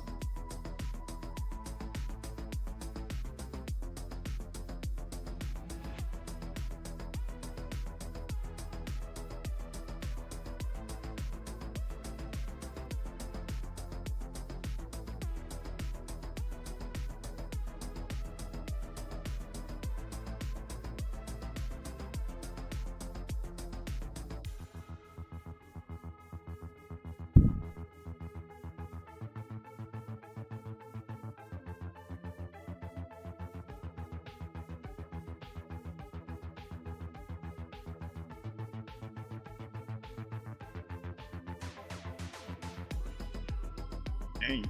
Dang.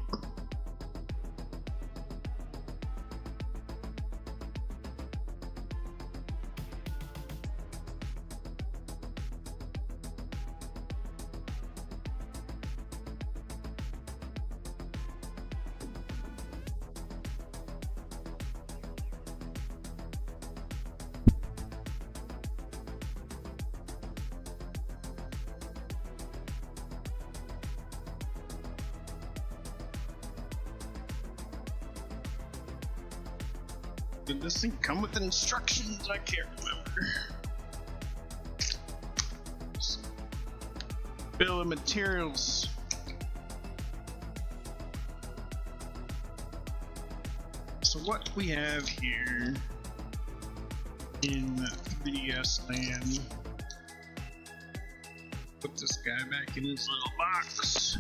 Did this thing come with instructions? I can't remember. Bill of materials. So what we have here in 3DS land. Put this guy back in his little box.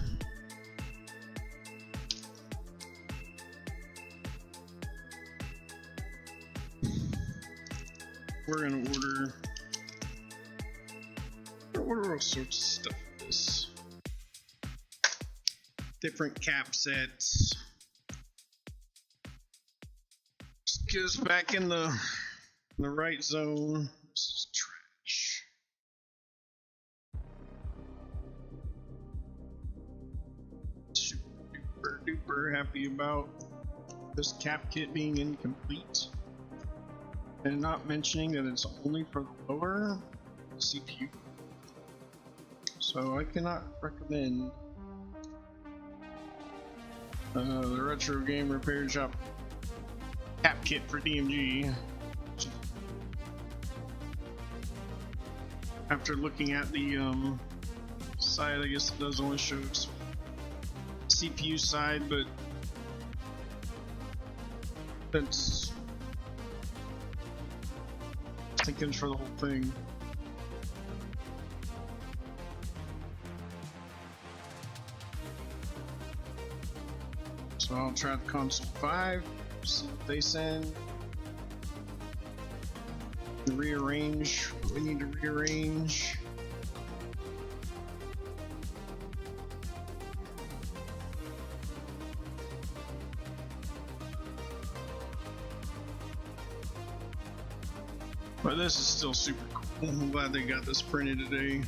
We're gonna order all sorts of stuff for this. Different cap sets. Just get us back in the right zone. This is trash. Super duper happy about this cap kit being incomplete. And not mentioning that it's only for the lower CPU. So I cannot recommend the Retro Game Repair Shop cap kit for DMG. After looking at the side, I guess it does only show CPU side, but that's thinking for the whole thing. So I'll try the console 5, see what they send. Rearrange what we need to rearrange. But this is still super cool. I'm glad they got this printed today.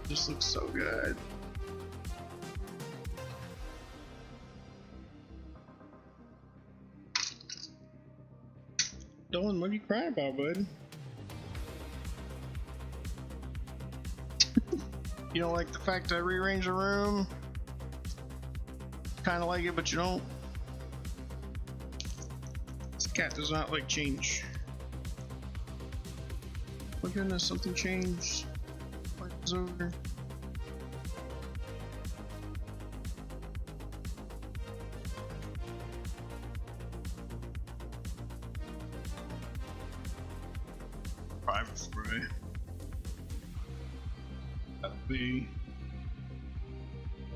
Just looks so good. Dylan, what are you crying about, bud? You don't like the fact I rearranged the room? Kinda like it, but you don't? This cat does not like change. Oh goodness, something changed. Light is over. Private spray. That'll be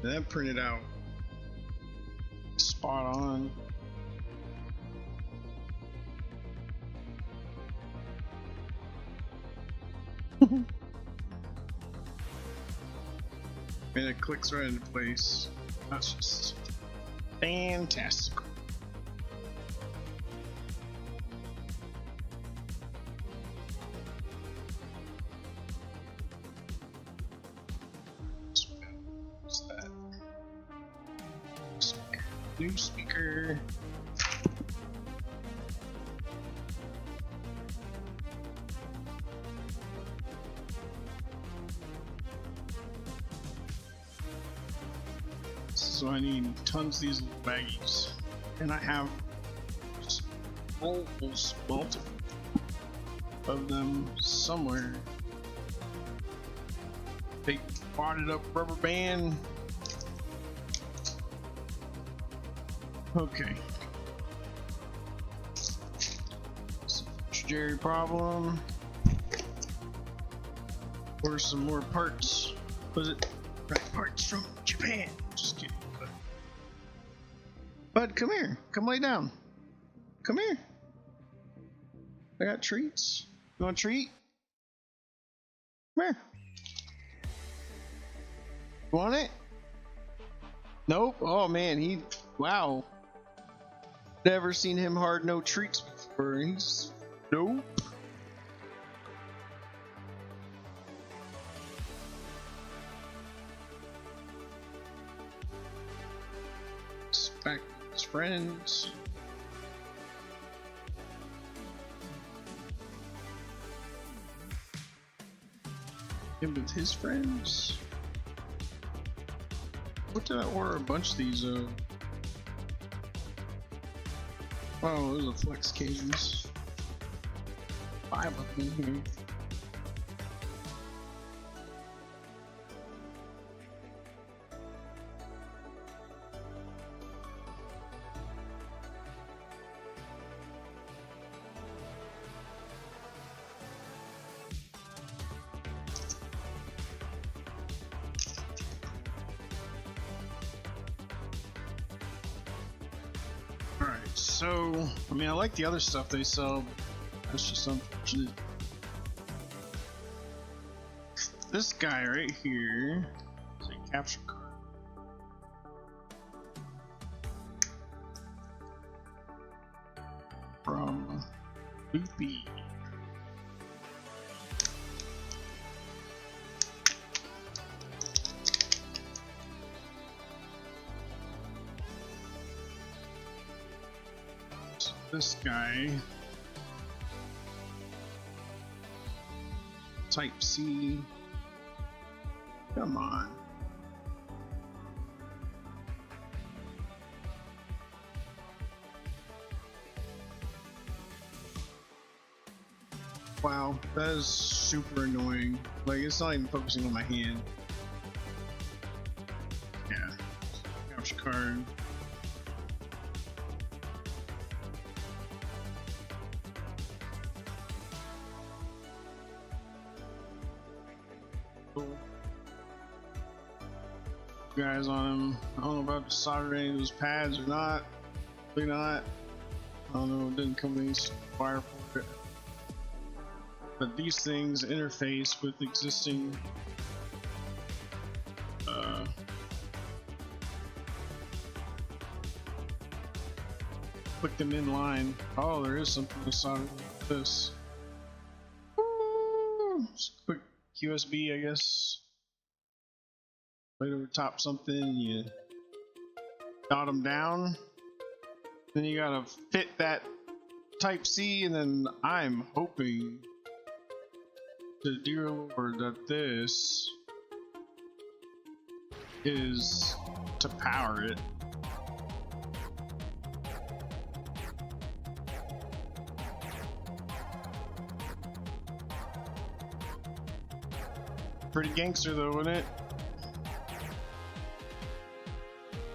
that printed out spot on. And it clicks right into place. That's just fantastic. What's that? Speaker. New speaker. So I need tons of these little baggies, and I have rolls, multiple of them somewhere. Big wadded up rubber band. Okay. Jerry problem. Order some more parts. Was it right parts from Japan? Just kidding. Bud, come here. Come lay down. Come here. I got treats. You want a treat? Come here. You want it? Nope. Oh man, wow. Never seen him hard no treats before. He's nope. Back with his friends. Him with his friends. What did I order a bunch of these of? Oh, those are Flux cages. 5 of them here. So, I mean, I like the other stuff they sell. That's just unfortunate. This guy right here is a capture card. From Loopy. This guy, Type C, come on. Wow, that is super annoying. Like, it's not even focusing on my hand. Yeah, capture card. Guys on him. I don't know about the solder any of those pads or not. Probably not. I don't know. It didn't come with any wire for it. But these things interface with existing put them in line. Oh, there is something to solder with this. Just a quick USB, I guess. Right over top something, you dot them down. Then you gotta fit that Type C, and then I'm hoping to dear Lord that this is to power it. Pretty gangster though, isn't it?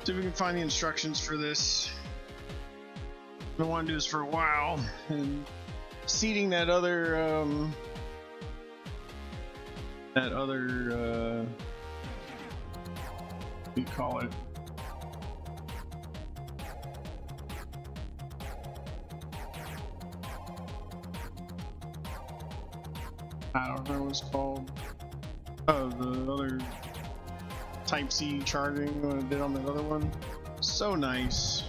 See if we can find the instructions for this. I've been wanting to do this for a while, and seeding that other what do you call it? I don't know what it's called. Oh, the other Type C charging what I did on that other one. So nice.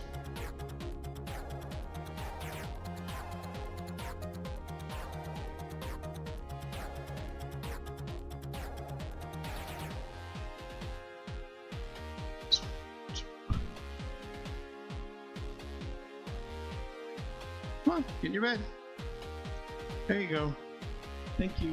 Come on, get in your bed. There you go. Thank you.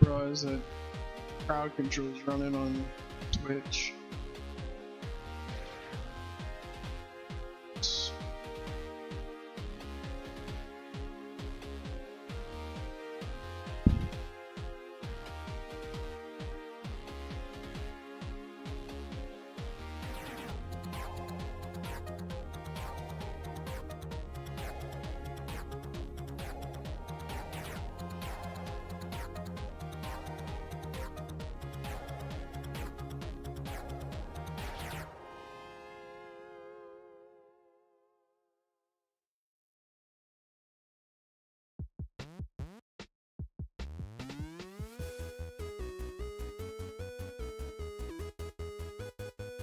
Realize that crowd control is running on Twitch.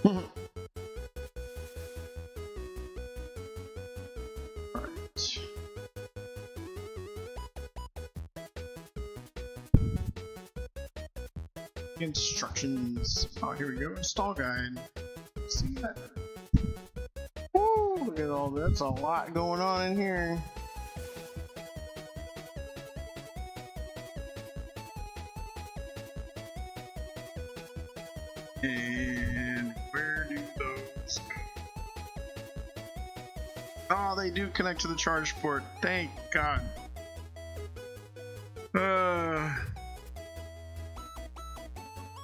Alright. Instructions. Oh, here we go. Install guide. See that? Woo! Look at all that. That's a lot going on in here. And where do those go? Oh, they do connect to the charge port. Thank God.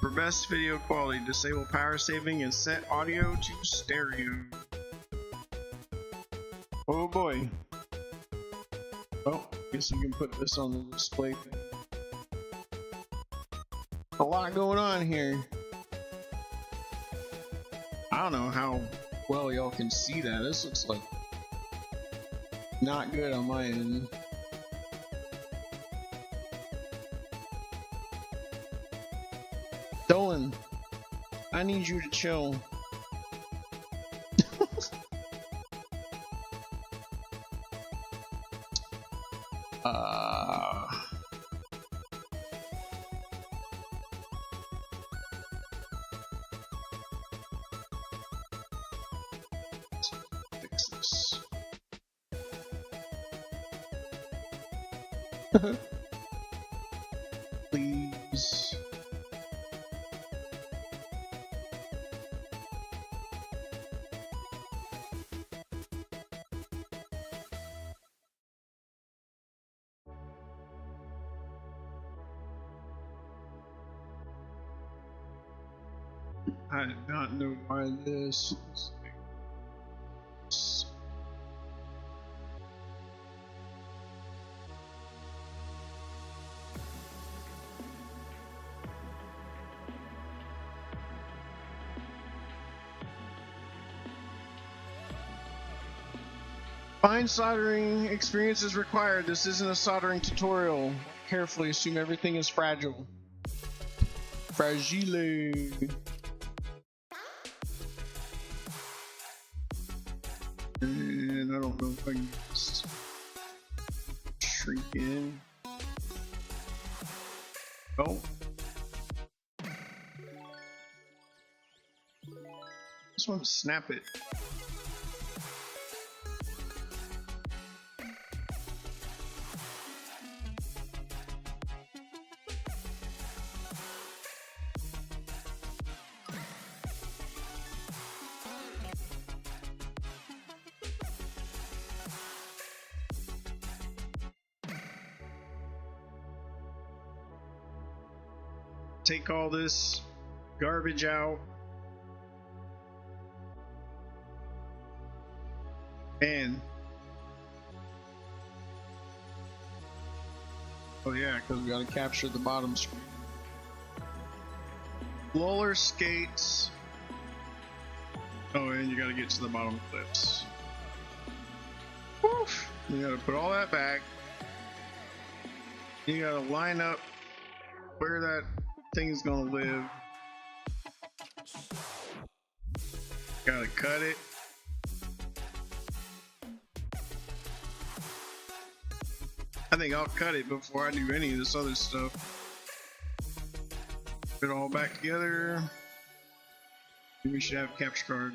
For best video quality, disable power saving and set audio to stereo. Oh boy. Well, guess we can put this on the display thing. A lot going on here. I don't know how well y'all can see that. This looks like not good on my end. Dolan, I need you to chill. Fix this. Please. I did not know why this is. Fine soldering experience is required. This isn't a soldering tutorial. Carefully assume everything is fragile. Fragile. And I don't know if I can just shrink in. Oh. Just want to snap it. Take all this garbage out. And oh yeah, because we gotta capture the bottom screen. Roller skates. Oh, and you gotta get to the bottom clips. Woof. You gotta put all that back. You gotta line up where that thing's gonna live. Gotta cut it. I think I'll cut it before I do any of this other stuff. Put it all back together. We should have a capture card.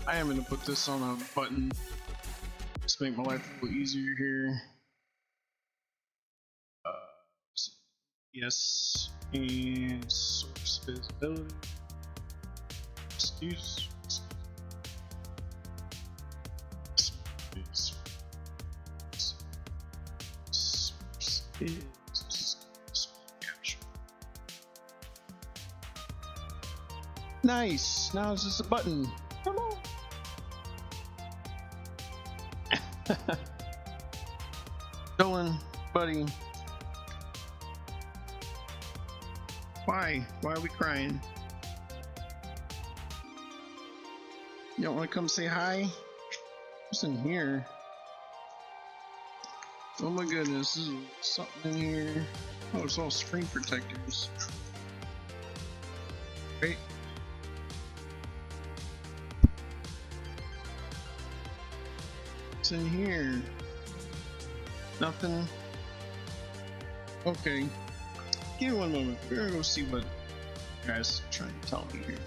I am going to put this on a button. Just make my life a little easier here. Yes, and source visibility. Excuse. Source is capture. Nice. Now it's just a button. Come on. Dylan, buddy. Why? Why are we crying? You don't want to come say hi? What's in here? Oh my goodness, this is something in here. Oh, it's all screen protectors. Great. What's in here? Nothing. Okay. Give me one moment. We're gonna go see what the guy's trying to tell me here.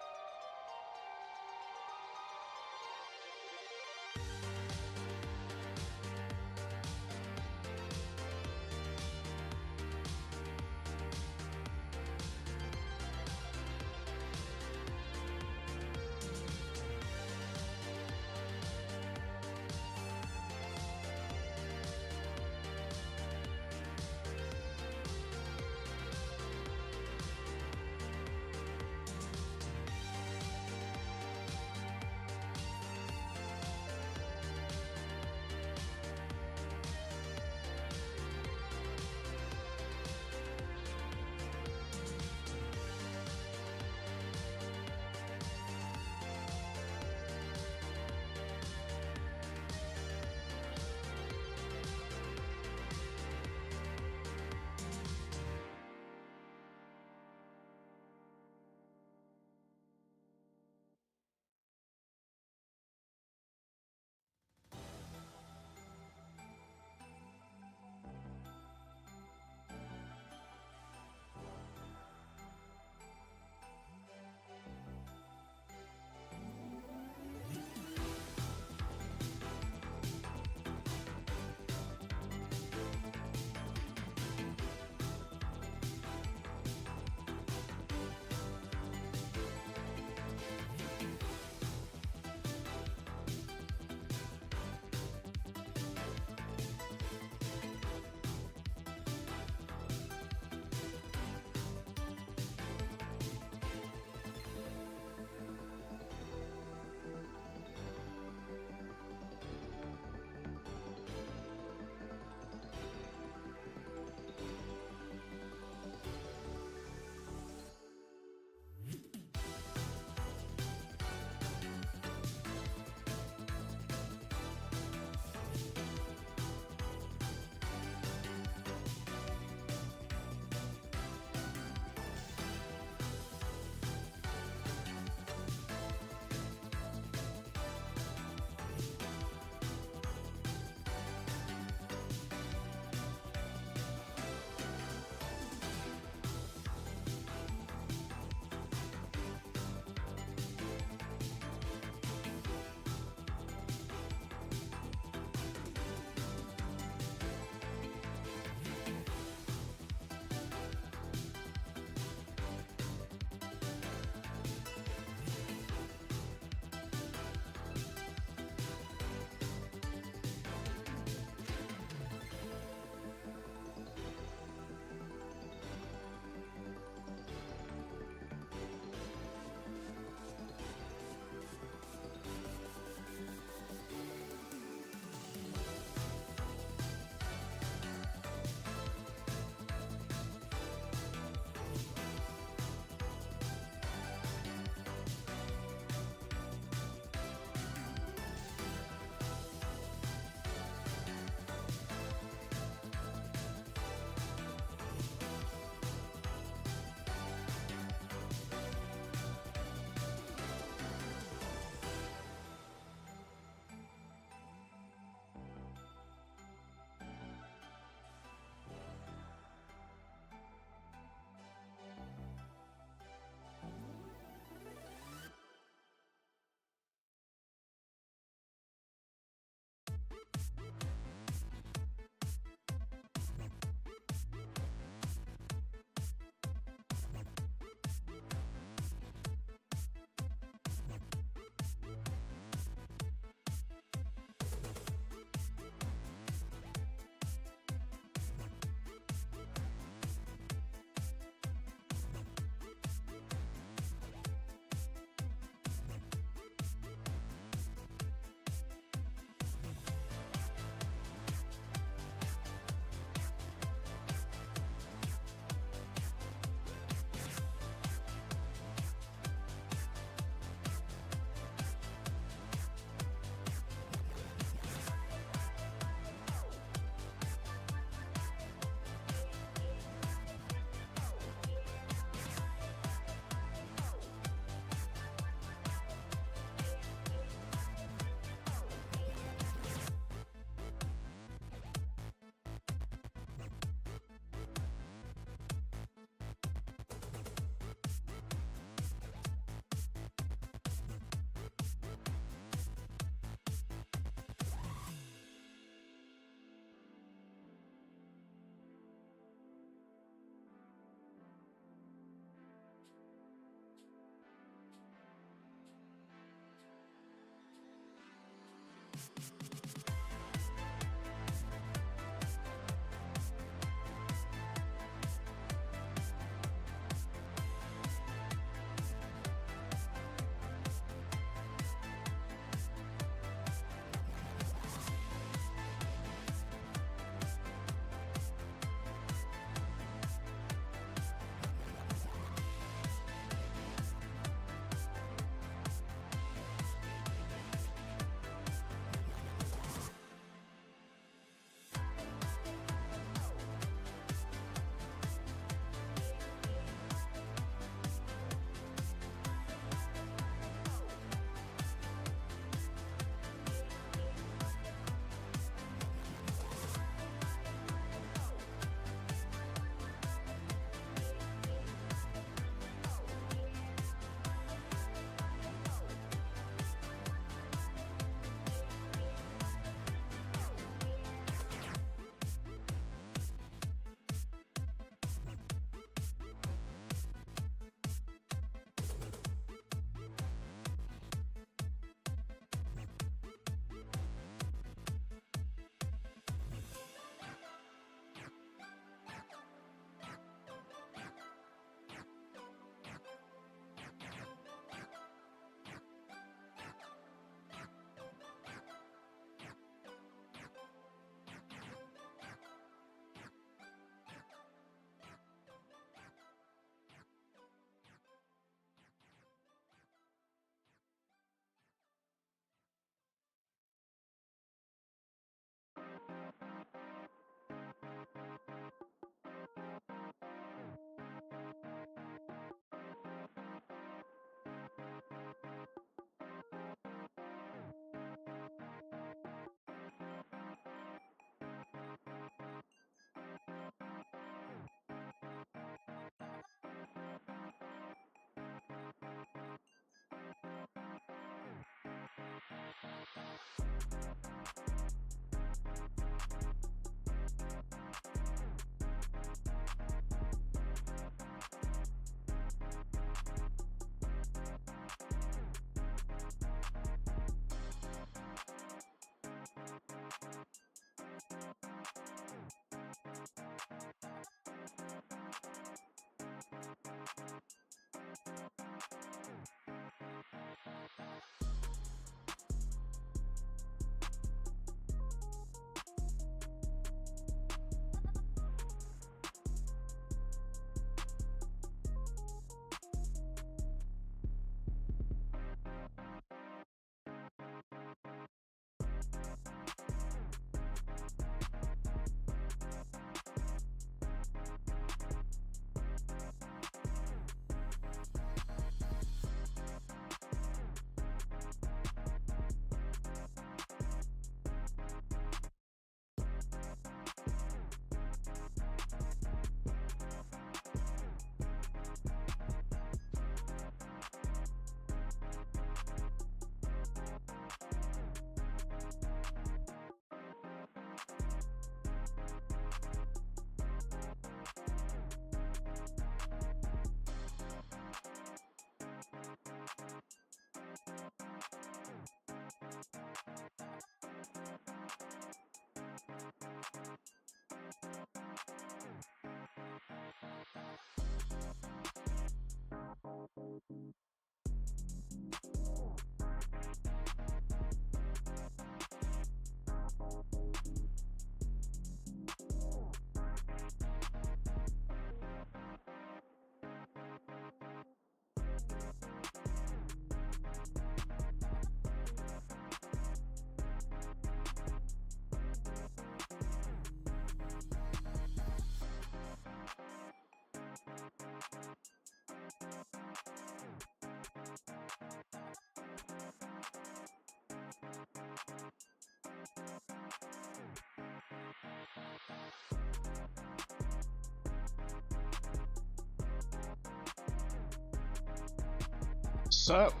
What's up?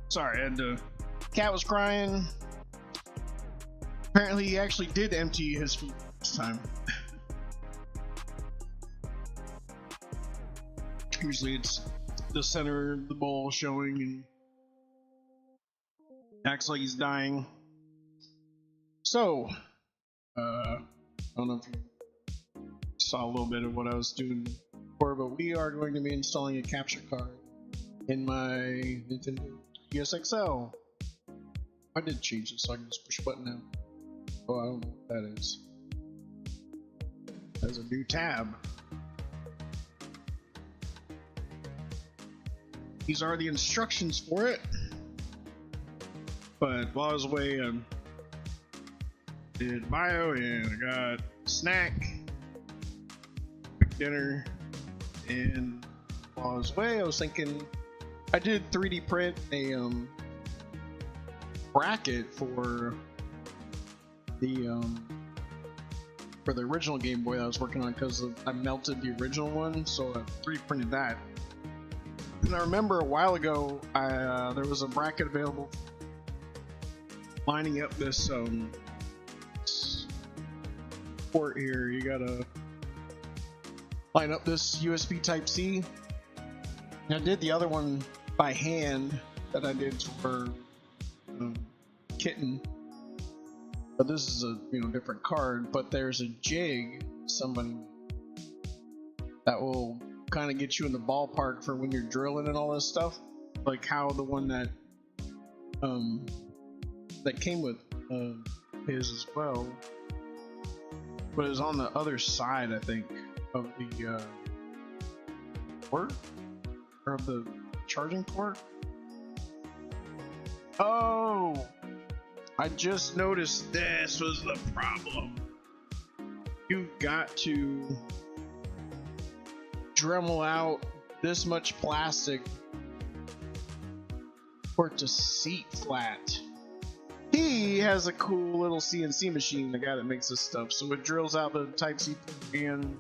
Sorry, I had to. Cat was crying. Apparently, he actually did empty his food this time. Usually, it's the center of the bowl showing and acts like he's dying. So, I don't know if you saw a little bit of what I was doing before, but we are going to be installing a capture card in my Nintendo DSXL. I did change it so I can just push a button now. Oh, I don't know what that is. There's a new tab. These are the instructions for it. But while I was away, I did bio and I got a snack, quick dinner, and while I was away, I was thinking I did 3D print a bracket for the original Game Boy that I was working on because I melted the original one, so I 3D printed that. And I remember a while ago, there was a bracket available lining up this port here. You gotta line up this USB Type-C. And I did the other one by hand that I did for Kitten, but this is a different card. But there's a jig somebody that will kind of get you in the ballpark for when you're drilling and all this stuff, like how the one that came with his as well, but it's on the other side, I think, of the port or of the charging port. Oh, I just noticed this was the problem. You got to Dremel out this much plastic for it to seat flat. He has a cool little CNC machine, the guy that makes this stuff, so it drills out the Type-C and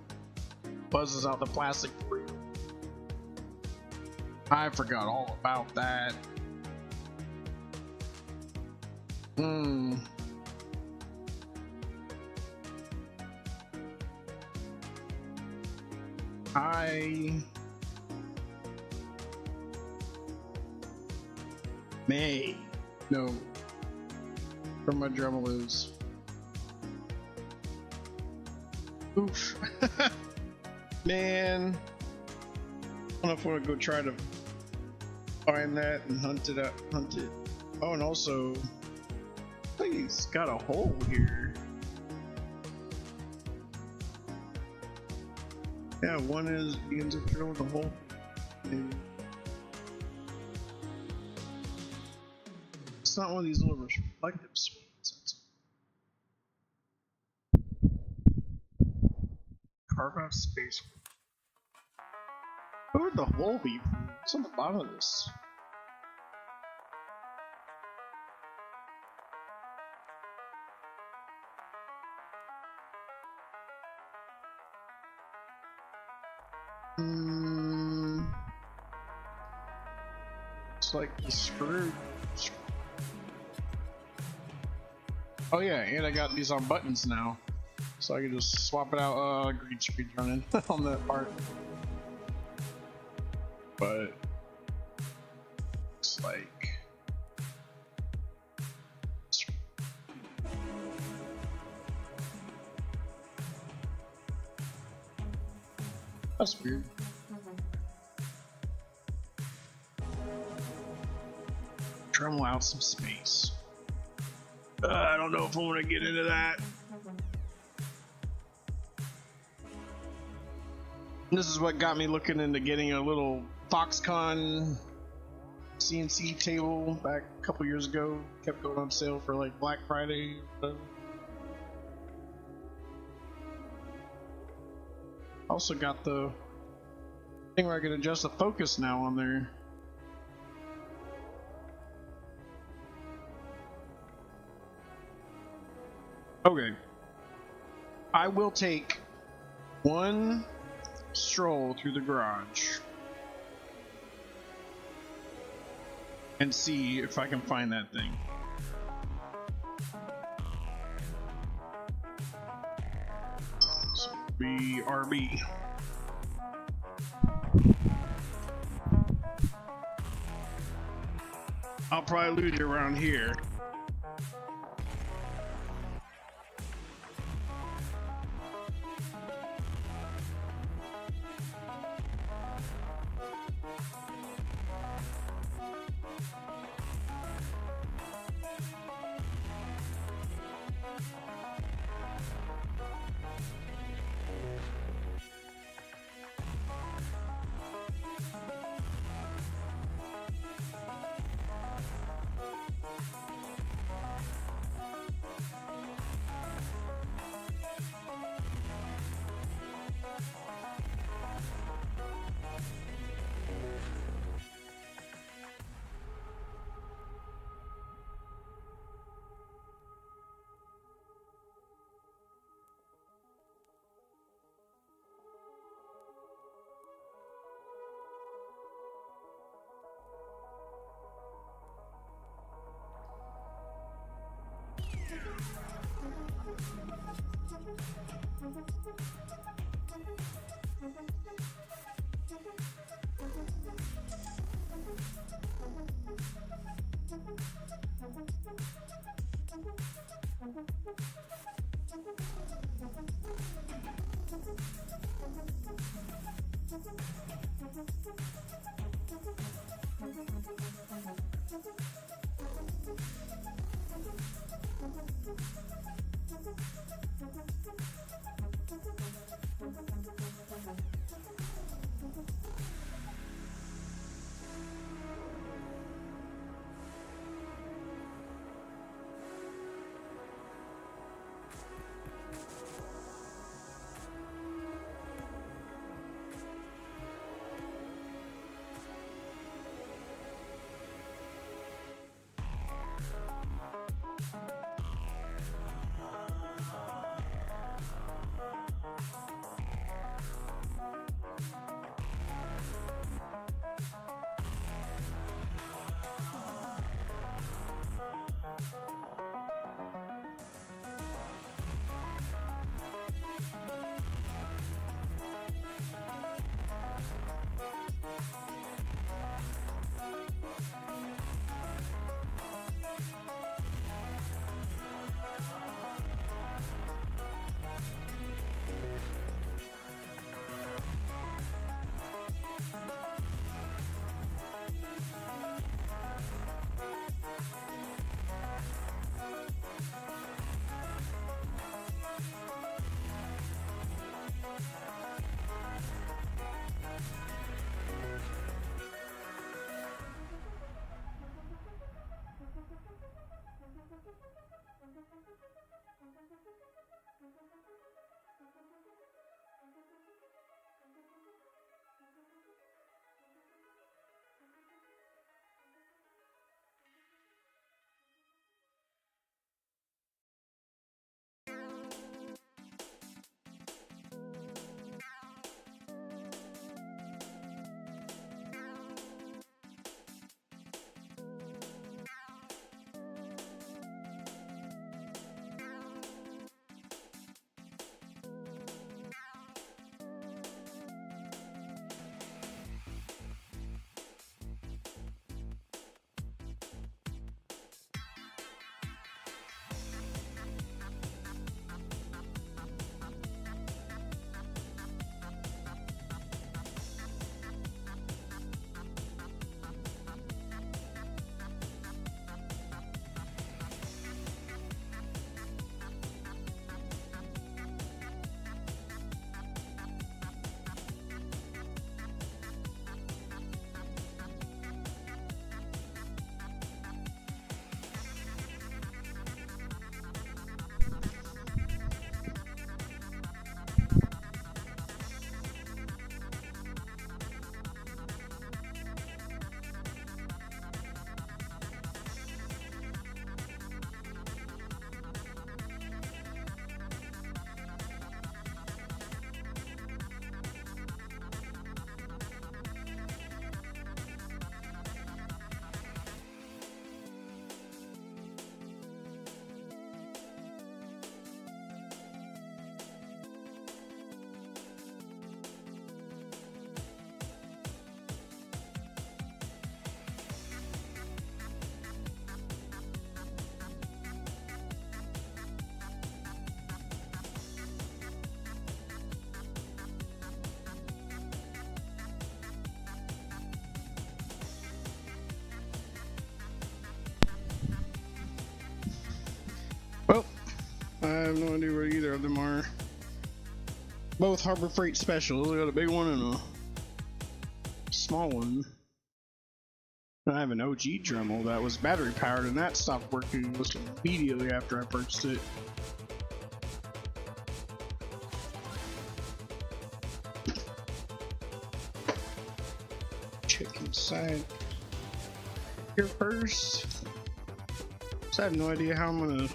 buzzes out the plastic for you. I forgot all about that. I may know where my Dremel is. Oof. Man, I don't know if I want to go try to find that and hunt it. Oh, and also, he's got a hole here. Yeah, one is he ends up drilling a hole. Maybe. It's not one of these little reflective spots. Carve out space. Where would the hole be? What's on the bottom of this? It's like the screw. Oh yeah, and I got these on buttons now, so I can just swap it out. Green screen running on that part, but looks like that's weird. Dremel out some space. I don't know if I want to get into that. This is what got me looking into getting a little Foxconn CNC table back a couple years ago. Kept going on sale for like Black Friday. Also got the thing where I can adjust the focus now on there. Okay, I will take one stroll through the garage. and see if I can find that thing. So BRB. I'll probably lose it around here. have no idea what either of them are. Both Harbor Freight specials. I got a big one and a small one. I have an OG Dremel that was battery powered and that stopped working almost immediately after I purchased it. Check inside here first. So I have no idea how I'm gonna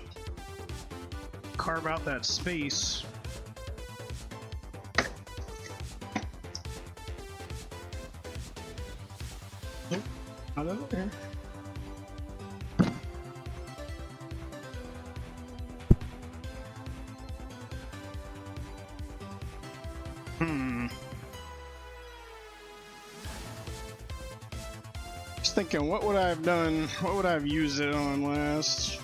carve out that space. Nope, not over there. Just thinking, what would I have done? What would I have used it on last?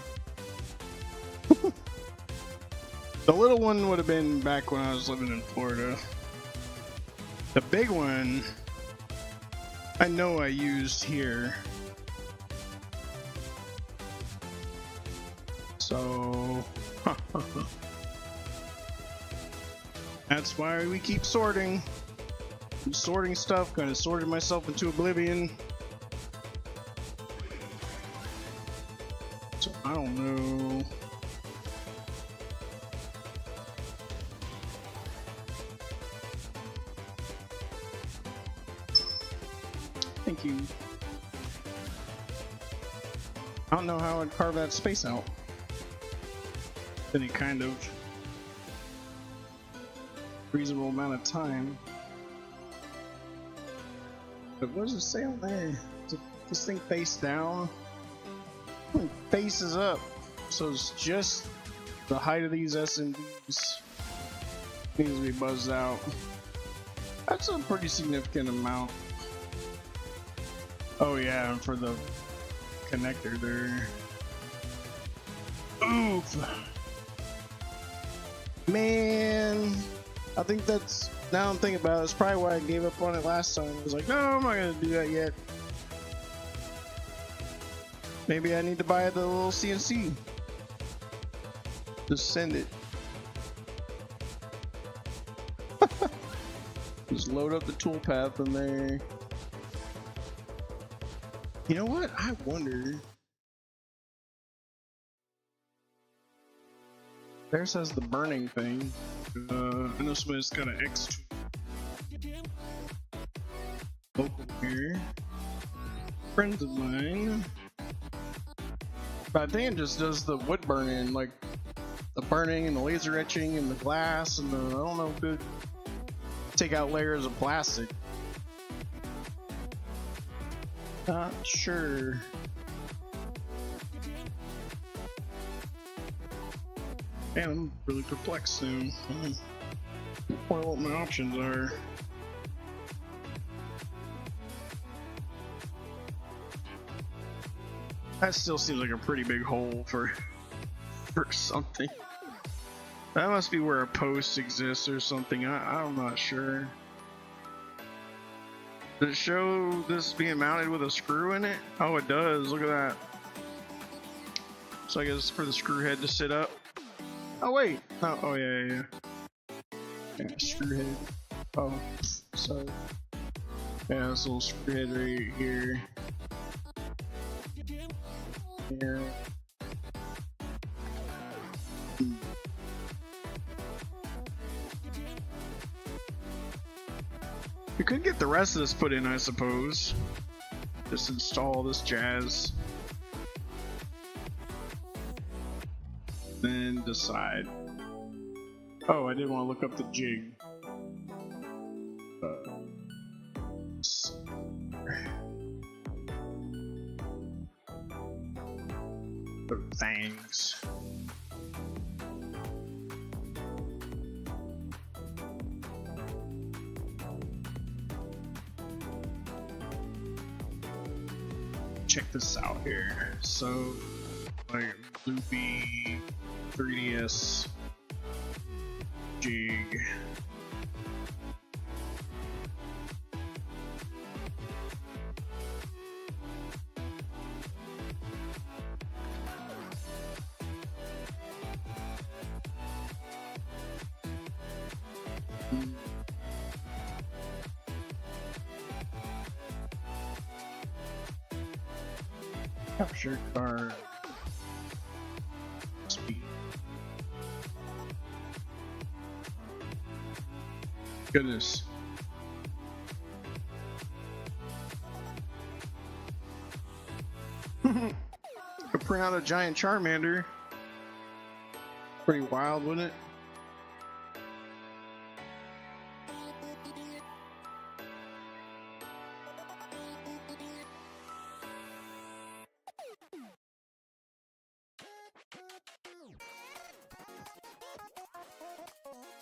The little one would have been back when I was living in Florida. The big one, I know I used here. So, that's why we keep sorting. I'm sorting stuff, kind of sorted myself into oblivion. So, I don't know. Thank you. I don't know how I'd carve that space out. Any kind of reasonable amount of time. But what does it say on there? Is this thing face down? Faces up. So it's just the height of these SMDs needs to be buzzed out. That's a pretty significant amount. Oh yeah, and for the connector there. Oof. Man, I think that's, now I'm thinking about it, it's probably why I gave up on it last time. I was like, no, I'm not gonna do that yet. Maybe I need to buy the little CNC. Just send it. Just load up the toolpath in there. You know what? I wonder. There says the burning thing. I know somebody's got an X2 local here. Friends of mine. But I think it just does the wood burning, like the burning and the laser etching and the glass and the, I don't know if it take out layers of plastic. Not sure. Man, I'm really perplexed now. I wonder what my options are. That still seems like a pretty big hole for something. That must be where a post exists or something. I'm not sure. Does it show this being mounted with a screw in it? Oh, it does. Look at that. So I guess it's for the screw head to sit up. Oh wait. Oh yeah. Yeah, screw head. Oh, sorry. Yeah, this little screw head right here. Here. You could get the rest of this put in, I suppose. Just install this jazz. Then decide. Oh, I did want to look up the jig. Thanks. Check this out here. So, like loopy 3DS jig. Capture card. Speed. Goodness. Could print out a giant Charmander. Pretty wild, wouldn't it?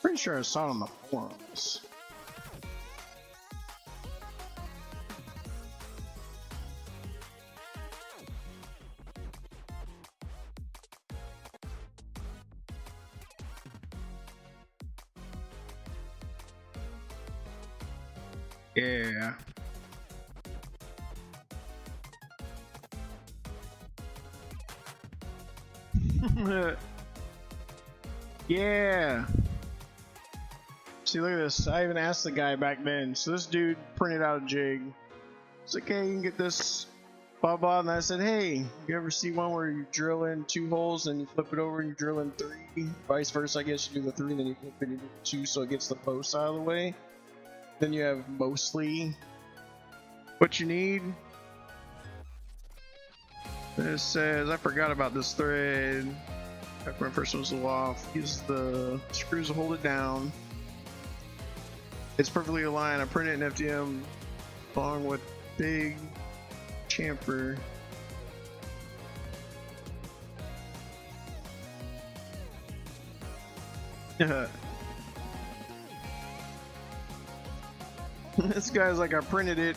Pretty sure I saw it on the forums. Yeah. Yeah. See, look at this. I even asked the guy back then. So this dude printed out a jig. It's like, hey, you can get this, blah blah. And I said, hey, you ever see one where you drill in 2 holes and you flip it over and you drill in 3? Vice versa, I guess you do the 3 and then you flip it into 2 so it gets the post out of the way. Then you have mostly what you need. It says, I forgot about this thread. After my first one's off, use the screws to hold it down. It's perfectly aligned. I printed it in FDM along with big chamfer. This guy's like, I printed it.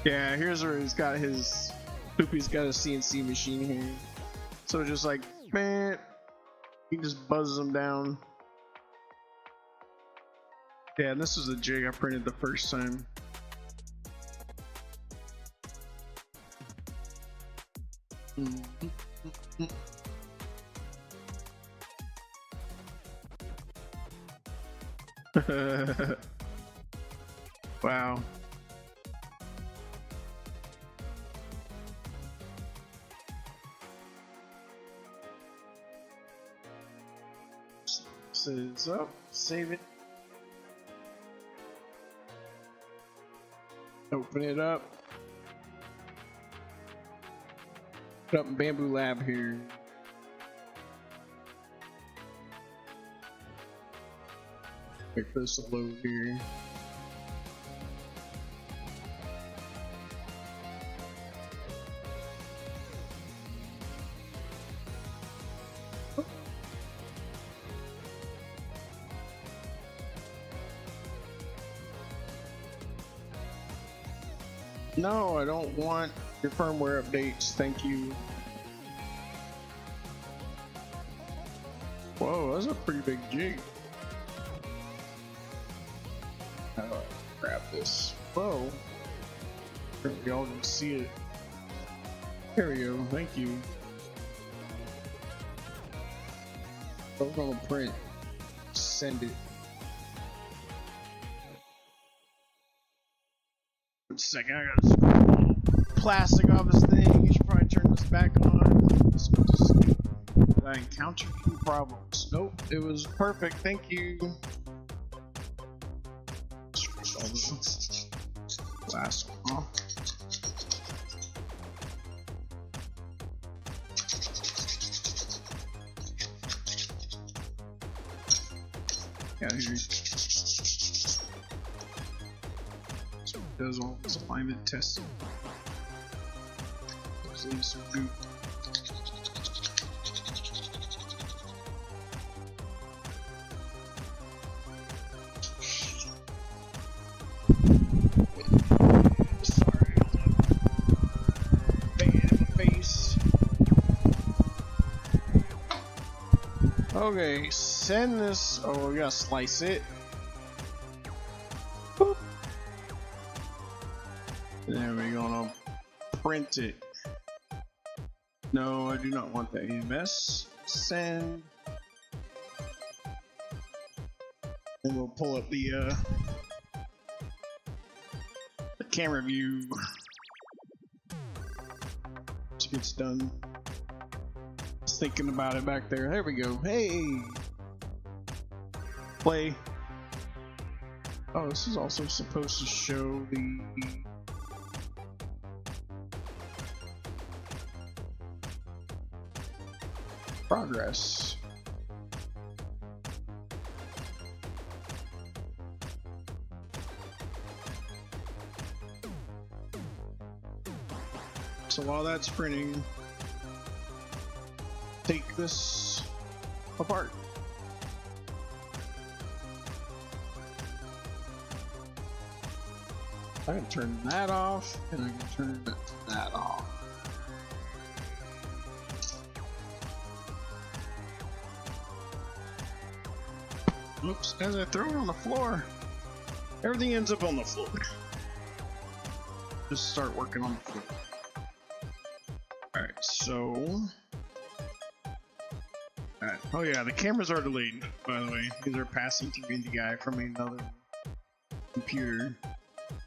Yeah, here's where he's got his Poopy's got a CNC machine here. So just like, man, he just buzzes them down. Yeah, and this was a jig I printed the first time. Wow. Says up, save it. Open it up. Put up Bamboo Lab here. Wait for this to load here. No, I don't want your firmware updates, thank you. Whoa, that's a pretty big jig. How do I grab this? Whoa. Y'all can see it. There we go, thank you. I'm gonna print. Send it. Second, I gotta screw plastic off this thing. You should probably turn this back on. Did I encounter any problems? Nope, it was perfect. Thank you. Screw all this last one off. Yeah, here. Does all this alignment testing. Save some boot. Sorry, bang in my face. Okay, send this. Oh, we gotta slice it. Boop. print it. No, I do not want that. EMS. Send. And we'll pull up the camera view. It gets done. Just thinking about it back there. There we go. Hey! Play. Oh, this is also supposed to show the progress. So while that's printing, take this apart. I can turn that off, and I can turn that off. Oops, as I throw it on the floor, everything ends up on the floor. Just start working on the floor. Alright, so... Alright. Oh yeah, the cameras are delayed, by the way. These are passing through the guy from another computer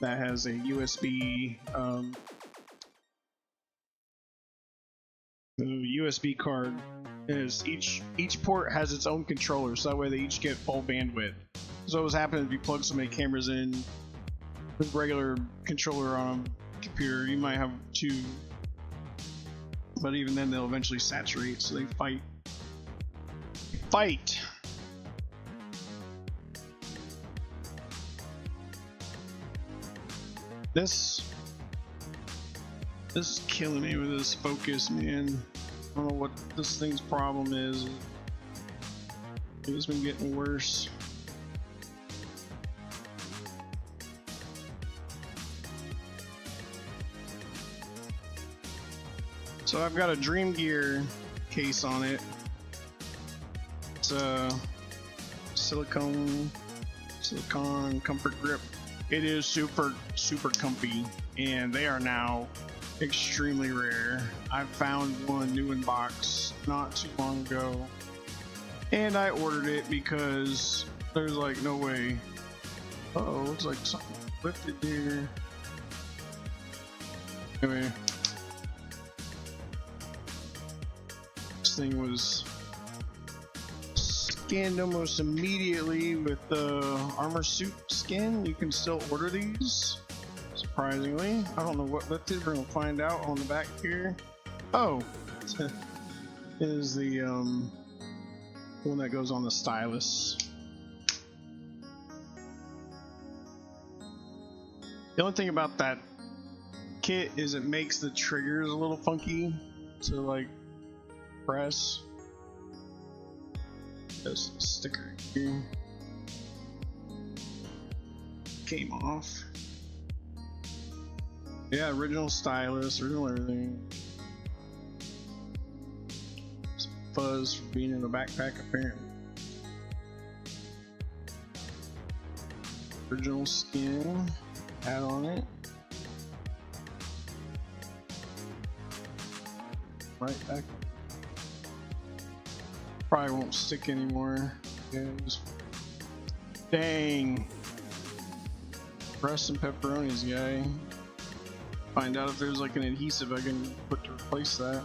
that has a USB USB card. Is each port has its own controller, so that way they each get full bandwidth. So what's happening if you plug so many cameras in with regular controller on a computer, you might have two, but even then they'll eventually saturate, so they fight. Fight! This is killing me with this focus, man. I don't know what this thing's problem is. It's been getting worse. So I've got a Dream Gear case on it. It's a silicone comfort grip. It is super comfy, and they are now extremely rare. I found one new in box not too long ago, and I ordered it because there's like no way. Uh-oh, looks like something lifted here. Anyway, this thing was scanned almost immediately with the armor suit skin. You can still order these, surprisingly. I don't know what lifted. We're gonna find out on the back here. Oh, is the one that goes on the stylus. The only thing about that kit is it makes the triggers a little funky to like press. There's a sticker here. Came off. Yeah, original stylus, original everything. Some fuzz for being in the backpack, apparently. Original skin, hat on it. Right back. Probably won't stick anymore. Yeah, just... Dang. Crust and pepperonis, guy. Find out if there's like an adhesive I can put to replace that.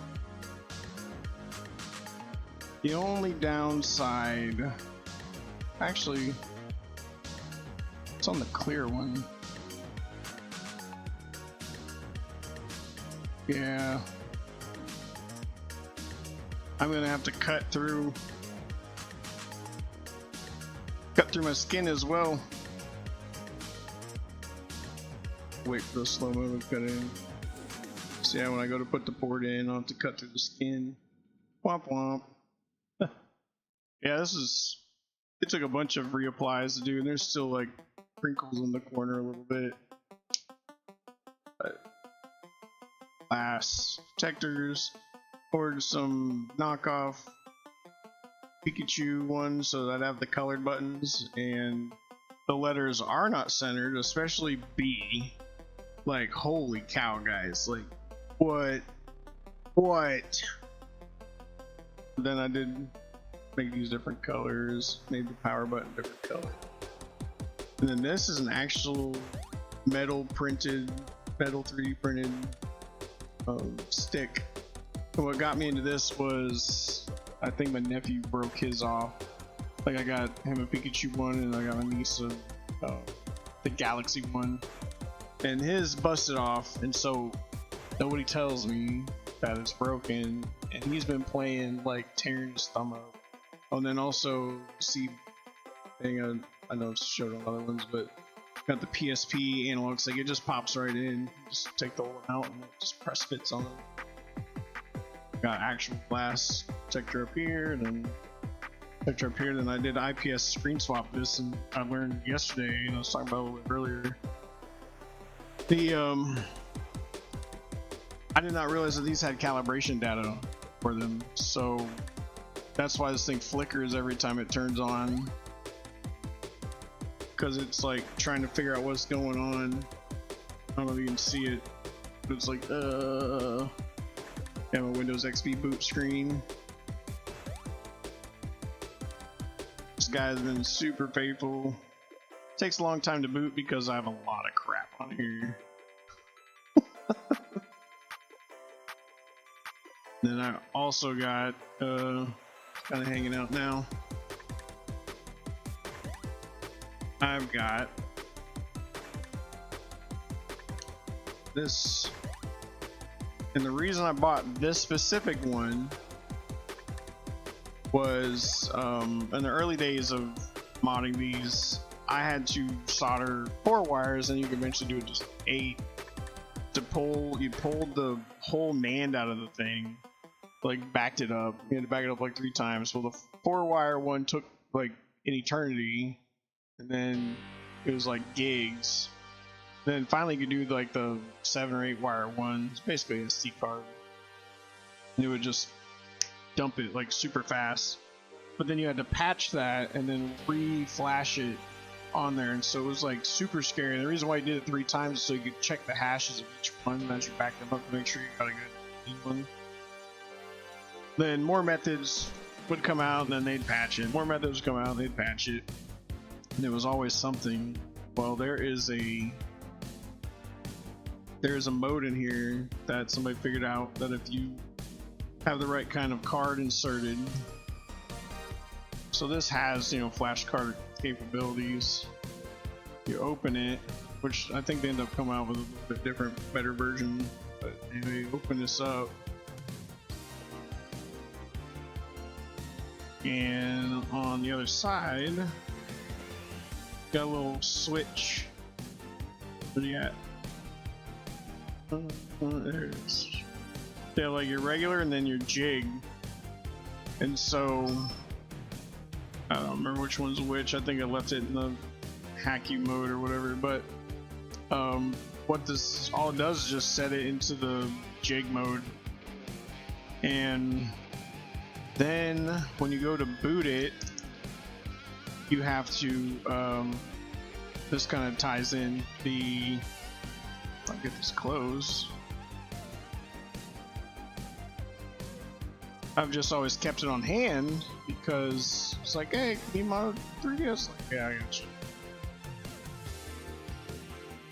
The only downside, actually, it's on the clear one. Yeah. I'm gonna have to cut through my skin as well. Wait for the slow-mo to cut in. So yeah, when I go to put the board in, I'll have to cut through the skin. Womp womp. Yeah, it took a bunch of reapplies to do, and there's still like crinkles in the corner a little bit. But glass protectors. Ordered some knockoff Pikachu ones so that I have the colored buttons, and the letters are not centered, especially B. Like, holy cow, guys. Like, What? Then I did make these different colors, made the power button different color. And then this is an actual metal 3D printed stick. And what got me into this was, I think my nephew broke his off. Like I got him a Pikachu one, and I got my niece the Galaxy one, and his busted off, and so nobody tells me that it's broken, and he's been playing like tearing his thumb up. Oh, and then also see thing I know it's showed on other ones, but got the PSP analogs, like it just pops right in. Just take the old one out and it just press fits on it. Got actual glass protector up here, and then protector up here. Then I did IPS screen swap this, and I learned yesterday, I was talking about a little bit earlier. I did not realize that these had calibration data for them, so that's why this thing flickers every time it turns on, because it's like trying to figure out what's going on. I don't know if you can see it, but it's like have a Windows XP boot screen. This guy's been super faithful. Takes a long time to boot because I have a lot of crap on here. Then I also got kind of hanging out now. I've got this, and the reason I bought this specific one was in the early days of modding these, I had to solder 4 wires, and you can eventually do it just 8 to pull. You pulled the whole NAND out of the thing, like backed it up. You had to back it up like 3 times. Well, the 4-wire one took like an eternity, and then it was like gigs. Then finally you could do like the 7 or 8 wire one. It's basically a SD card, and it would just dump it like super fast. But then you had to patch that and then re-flash it on there, and so it was like super scary. And the reason why you did it 3 times is so you could check the hashes of each one as you back them up to make sure you got a good one. Then more methods would come out, and then they'd patch it. More methods would come out, and they'd patch it. And there was always something. Well, there's a mode in here that somebody figured out that if you have the right kind of card inserted, so this has, you know, flash card capabilities. You open it, which I think they end up coming out with a little bit different, better version. But anyway, open this up, and on the other side, got a little switch. What do you got? There it is. Yeah, like your regular and then your jig. And so I don't remember which one's which. I think I left it in the hacky mode or whatever, but what this all it does is just set it into the jig mode, and then when you go to boot it, you have to this kind of ties in the, I'll get this closed. I've just always kept it on hand because it's like, hey, can you mod 3DS? Like, yeah, I got you.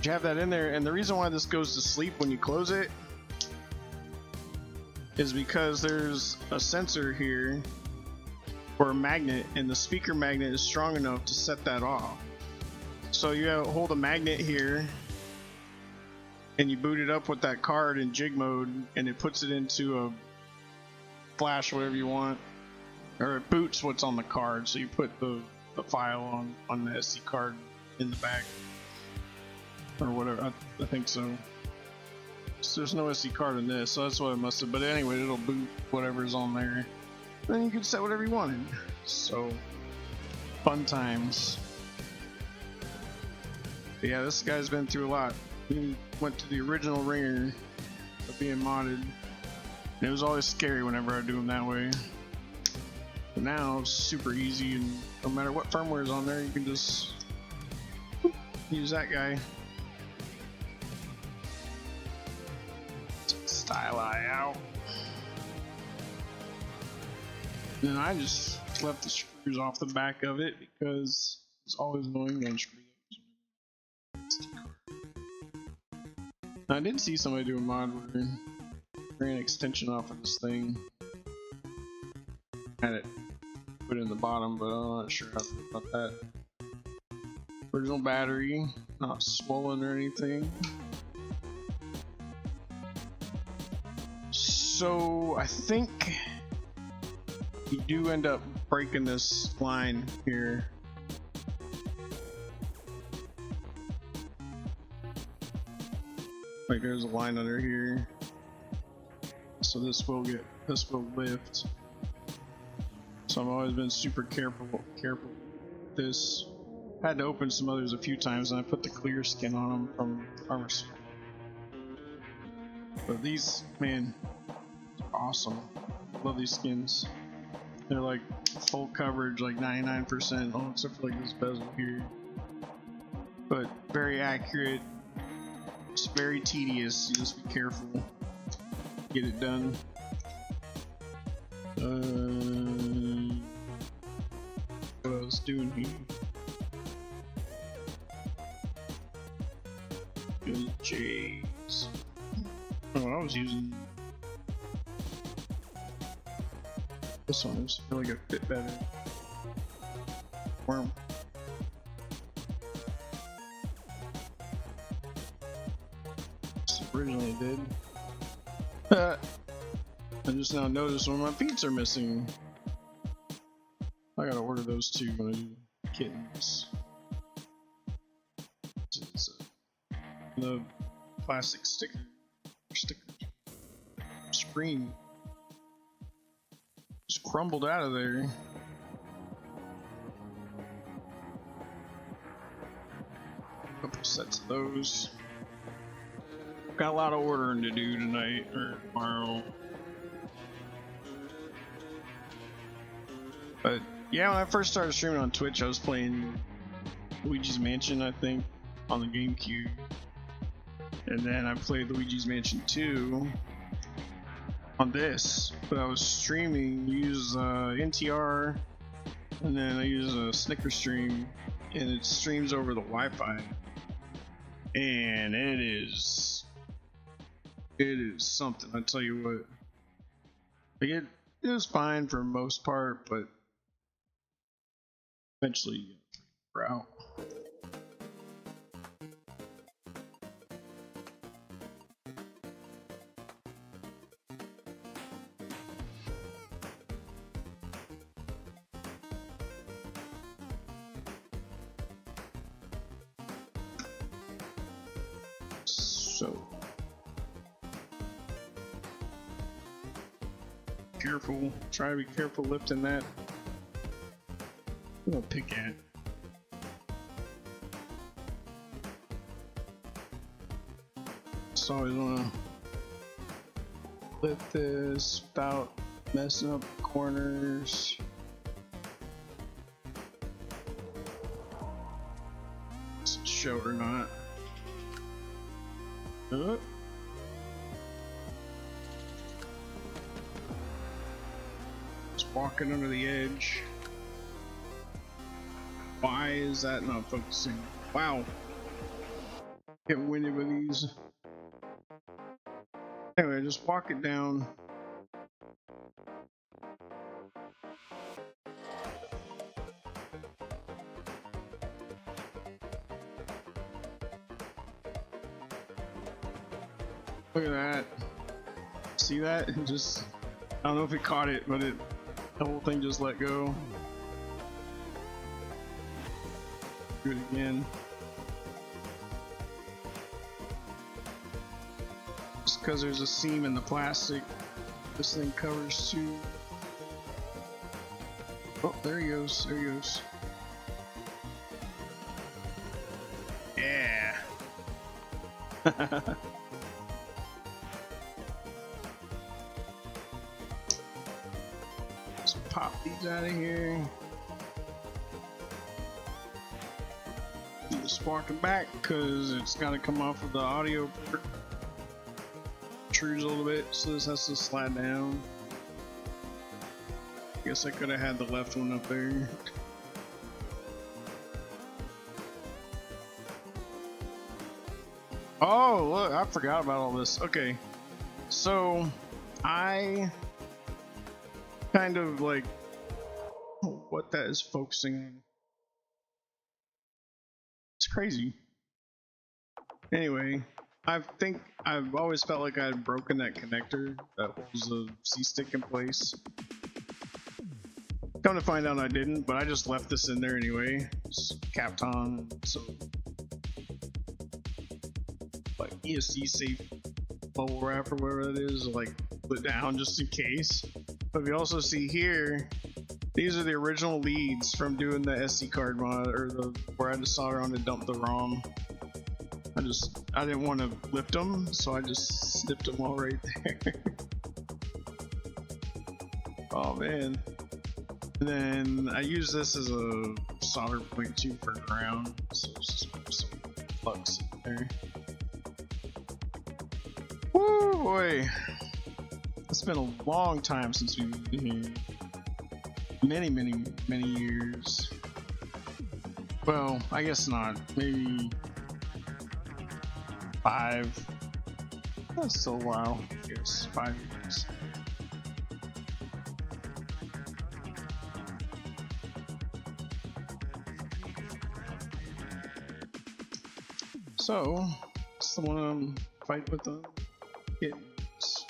You have that in there, and the reason why this goes to sleep when you close it is because there's a sensor here or a magnet, and the speaker magnet is strong enough to set that off. So you hold a magnet here, and you boot it up with that card in jig mode, and it puts it into a flash, whatever you want, or it boots what's on the card. So you put the file on the SD card in the back, or whatever. I think so. So there's no SD card in this, so that's what it must have. But anyway, it'll boot whatever's on there. Then you can set whatever you wanted. So fun times. But yeah, this guy's been through a lot. He went to the original ringer of being modded. And it was always scary whenever I do them that way. But now it's super easy, and no matter what firmware is on there, you can just use that guy. eye out. And then I just left the screws off the back of it because it's always annoying to unscrew those. I did see somebody do a mod where they ran an extension off of this thing. Had it put in the bottom, but I'm not sure how to feel about that. Original battery, not swollen or anything. So I think you do end up breaking this line here. Like there's a line under here. So this will lift. So I've always been super careful with this. Had to open some others a few times and I put the clear skin on them from Armor Suit. But these, man, awesome. Love these skins. They're like full coverage, like 99%, oh, except for like this bezel here. But very accurate. It's very tedious. You just be careful. Get it done. What I was doing here? Good J's. Oh, I was using this one. It's really gonna fit better. Worm. Originally did. I just now noticed one of my feet are missing. I gotta order those too when I do kittens. It's the plastic sticker screen just crumbled out of there. A couple sets of those. Got a lot of ordering to do tonight or tomorrow. But yeah, when I first started streaming on Twitch, I was playing Luigi's Mansion, I think, on the GameCube. And then I played Luigi's Mansion 2 on this. But I was streaming, use NTR, and then I use a Snicker stream, and it streams over the Wi-Fi. And it is something, I tell you what. Like it was fine for the most part, but eventually we're out. So careful, try to be careful lifting that. I'm gonna pick at. Just always wanna lift this without messing up the corners. Show or not. Just walking under the edge. Why is that not focusing? Wow. Get winded with these. Anyway, just walk it down. Look at that. See that? It just, I don't know if it caught it, but the whole thing just let go. Do it again. Just because there's a seam in the plastic, this thing covers too. Oh, there he goes. There he goes. Yeah. Let's pop these out of here. Just walking back because it's got to come off of the audio port. protrudes a little bit, so this has to slide down. Guess I could have had the left one up there. Oh, look, I forgot about all this. Okay, so I kind of like what that is focusing on. It's crazy. Anyway, I think I've always felt like I had broken that connector that holds the C-stick in place. Come to find out I didn't, but I just left this in there anyway. It's capped on, so like ESC safe bubble wrap or whatever that is, like put down just in case. But if you also see here, these are the original leads from doing the SD card mod, or the where I had to solder on to dump the ROM. I didn't want to lift them, so I just snipped them all right there. Oh man. And then I use this as a solder point too for ground, so it's just some flux in there. Woo boy! It's been a long time since we've been here. Many years. Well, I guess not. Maybe 5. That's still a while. I guess 5 years. So, it's the one fight with the kittens.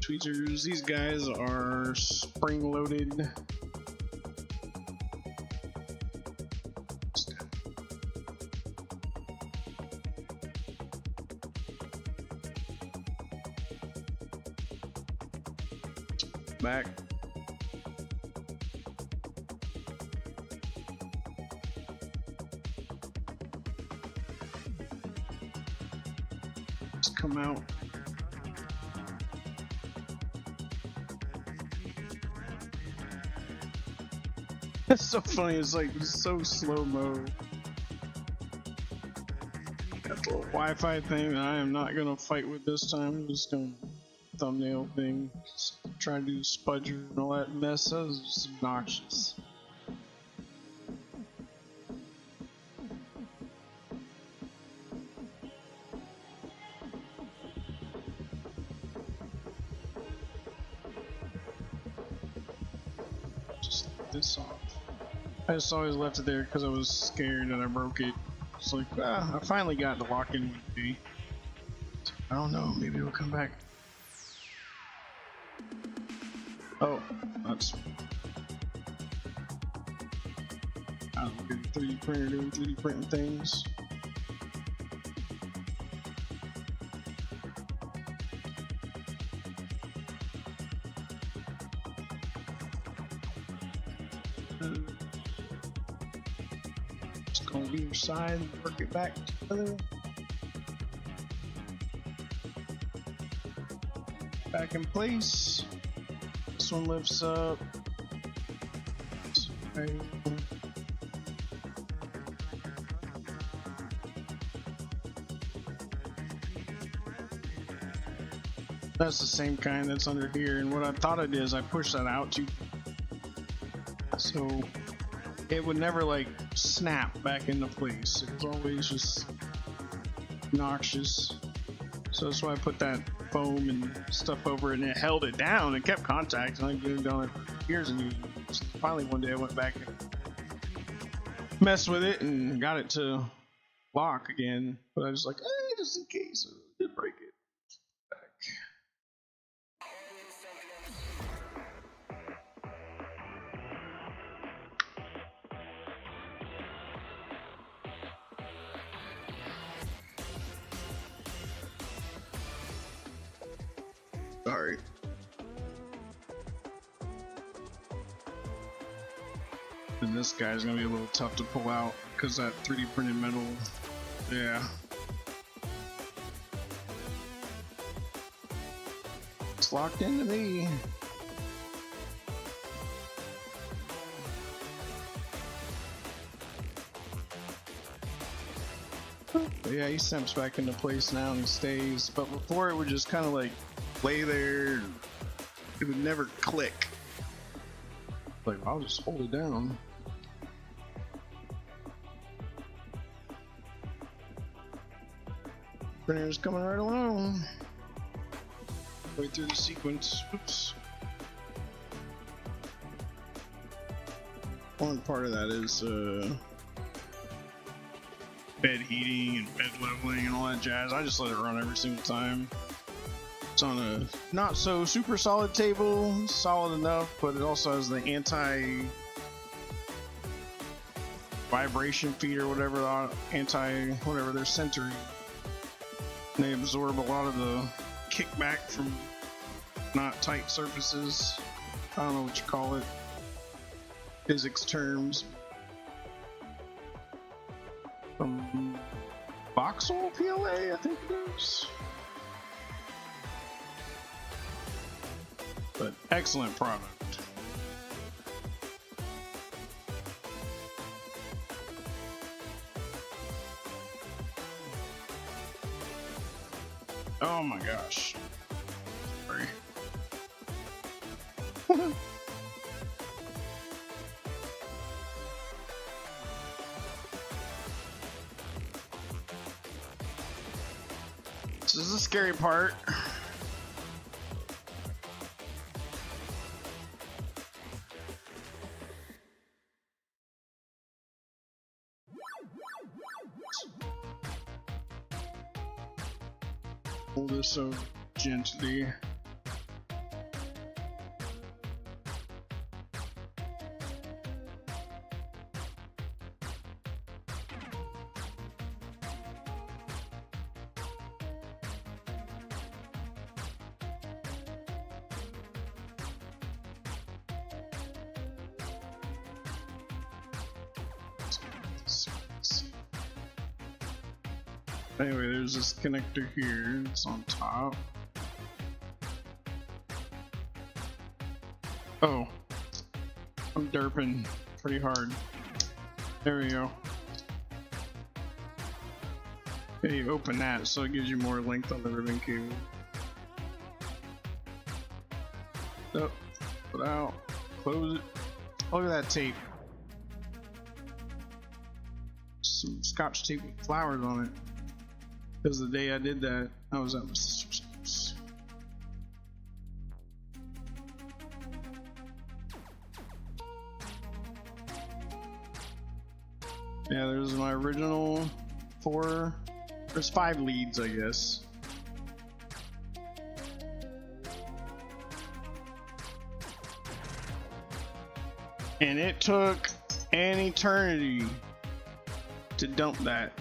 Tweezers, these guys are spring loaded. Back. Just come out. That's so funny, it's like so slow-mo. Got the little Wi-Fi thing that I am not gonna fight with this time. I'm just gonna thumbnail thing. Just try to do spudger and all that mess. That was just obnoxious. Just let this off. I just always left it there because I was scared that I broke it. It's like, I finally got to lock in with me. I don't know, maybe it'll come back. Oh, that's. I don't get a 3D printer doing 3D printing things. Just gonna be your side, work it back together. Back in place. This one lifts up. Right. That's the same kind that's under here, and what I thought it is, I pushed that out too, so it would never like snap back into place. It was always just obnoxious. So that's why I put that foam and stuff over it, and it held it down and kept contact. And I've been doing it for years and years. So finally one day I went back and messed with it and got it to lock again. But I was like, hey, just in case I did break it. Sorry. And this guy's gonna be a little tough to pull out because that 3D printed metal. Yeah. It's locked into me. But yeah, he snaps back into place now and he stays. But before it would just kind of like lay there. It would never click. Like, I'll just hold it down. Printer's coming right along. Right through the sequence. Oops. One part of that is bed heating and bed leveling and all that jazz. I just let it run every single time. It's on a not so super solid table, solid enough, but it also has the anti vibration feed or whatever, anti whatever they're centering. And they absorb a lot of the kickback from not tight surfaces. I don't know what you call it, physics terms. Voxel PLA, I think it is. But excellent product. Oh my gosh. Sorry. This is the scary part. Hold this so gently. Anyway, there's this connector here. It's on top. Oh, I'm derping pretty hard. There we go. Okay, you open that so it gives you more length on the ribbon cable. Up, put out, close it. Look at that tape. Some scotch tape with flowers on it. Because the day I did that, I was at my sister's house. Yeah, there's my original 4. There's 5 leads, I guess. And it took an eternity to dump that.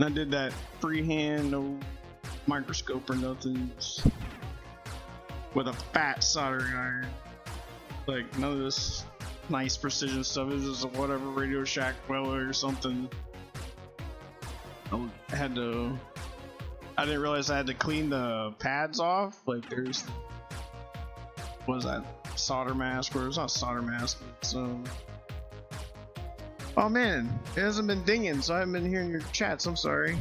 And I did that freehand, no microscope or nothing, with a fat soldering iron. Like, none of this nice precision stuff. It was just a whatever Radio Shack weller or something. I didn't realize I had to clean the pads off. Like, there's, what is that, solder mask? Or it's not solder mask, it's oh man, it hasn't been dinging, so I haven't been hearing your chats. I'm sorry.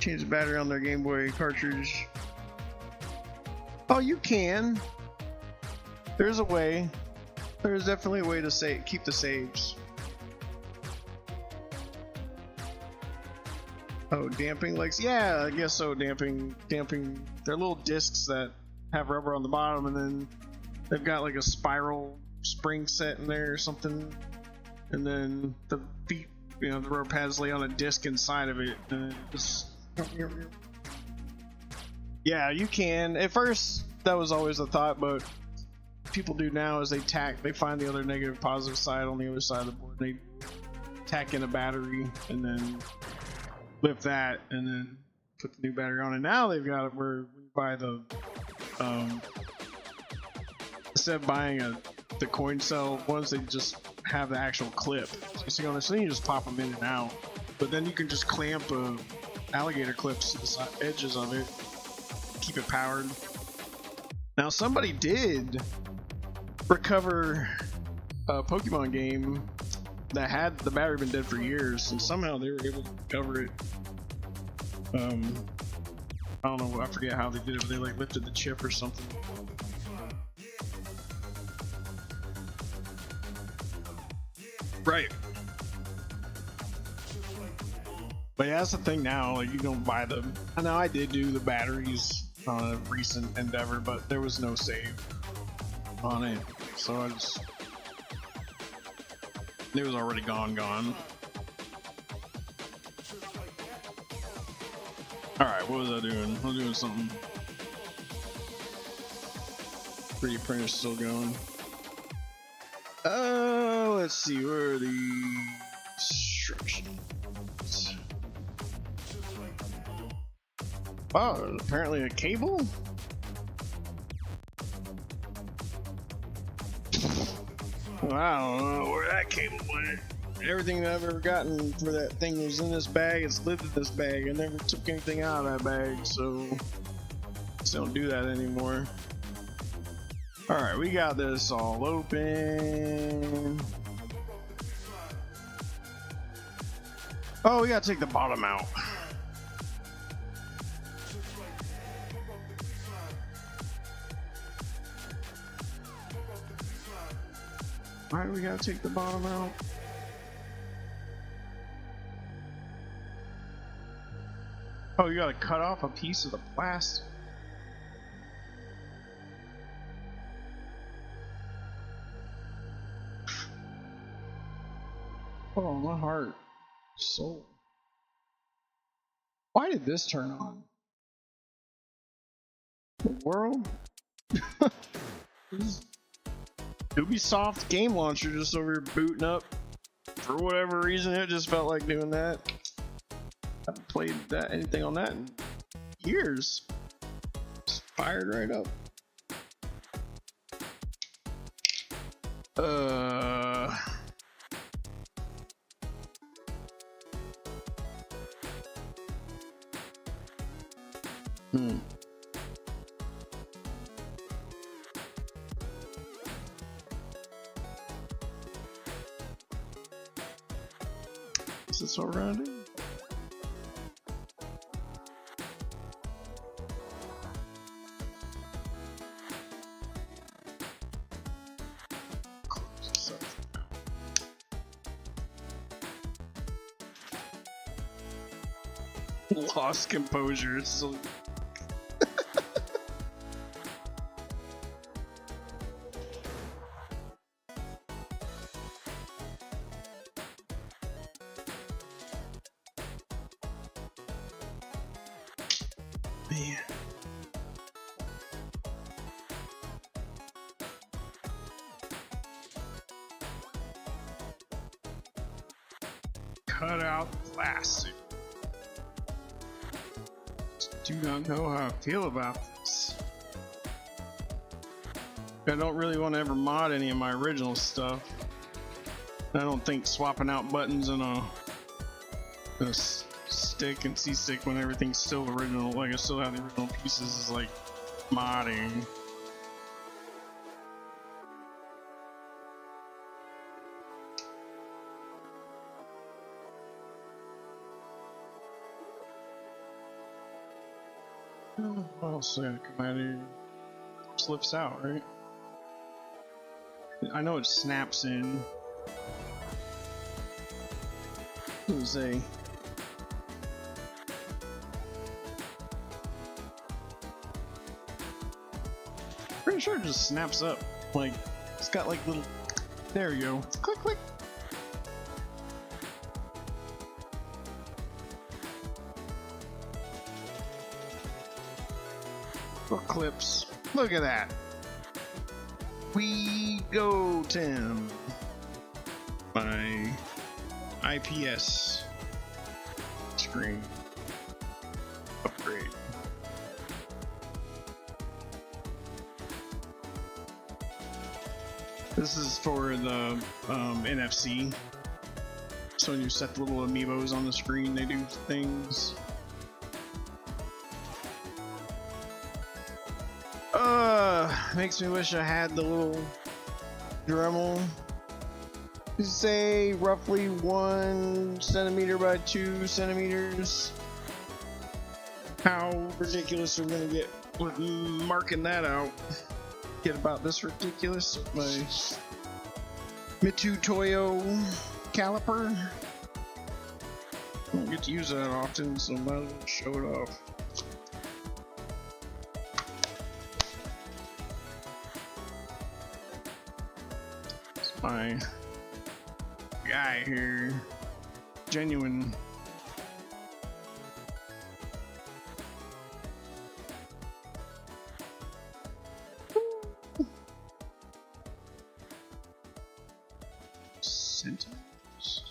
Change the battery on their Game Boy cartridge. Oh, you can. There's a way. There's definitely a way to keep the saves. Oh, damping legs? Yeah, I guess so. Damping. They're little discs that have rubber on the bottom, and then they've got like a spiral spring set in there or something. And then the feet, the rubber pads lay on a disc inside of it. And just... Yeah, you can. At first, that was always a thought, but people do now is they find the other negative positive side on the other side of the board. They tack in a battery and then lift that and then put the new battery on. And now they've got it where we buy the instead of buying the coin cell ones, they just have the actual clip. So you see on this thing, you just pop them in and out. But then you can just clamp alligator clips to the edges of it, keep it powered. Now somebody did recover a Pokemon game that had the battery been dead for years, and somehow they were able to recover it. I don't know, I forget how they did it, but they like lifted the chip or something. Right. But yeah, that's the thing now, like you don't buy them. I know I did do the batteries on a recent endeavor, but there was no save on it. So I just, it was already gone. Alright, what was I doing? I was doing something. 3D printer's still going. Let's see, where are the instructions? Oh, apparently a cable? Well, I don't know where that cable went. Everything that I've ever gotten for that thing was in this bag. It's lived in this bag. I never took anything out of that bag, so just don't do that anymore. Alright, we got this all open. Oh, we gotta take the bottom out. Why do we gotta take the bottom out? Oh, you gotta cut off a piece of the plastic. Oh, my heart. Soul. Why did this turn on? The world? Ubisoft game launcher just over here booting up. For whatever reason, it just felt like doing that. I haven't played anything on that in years. Just fired right up. Is this what we're gonna do? Lost composure. It's so man. Cut out plastic. Do not know how I feel about this. I don't really want to ever mod any of my original stuff. I don't think swapping out buttons and a stick and C-stick when everything's still original, like I still have the original pieces, is like modding. What else I gotta come out of here? Slips out, right? I know it snaps in. What does it say? Pretty sure it just snaps up. Like, it's got like little. There you go. Click, click. Little clips. Look at that. We go, Tim. My IPS screen upgrade. This is for the NFC. So when you set the little amiibos on the screen, they do things. Makes me wish I had the little Dremel say roughly 1 centimeter by 2 centimeters. How ridiculous are we gonna get with marking that out? Get about this ridiculous. My Mitu Toyo caliper. I don't get to use that often, so I might as well show it off. It's my guy here. Genuine. Centimeters.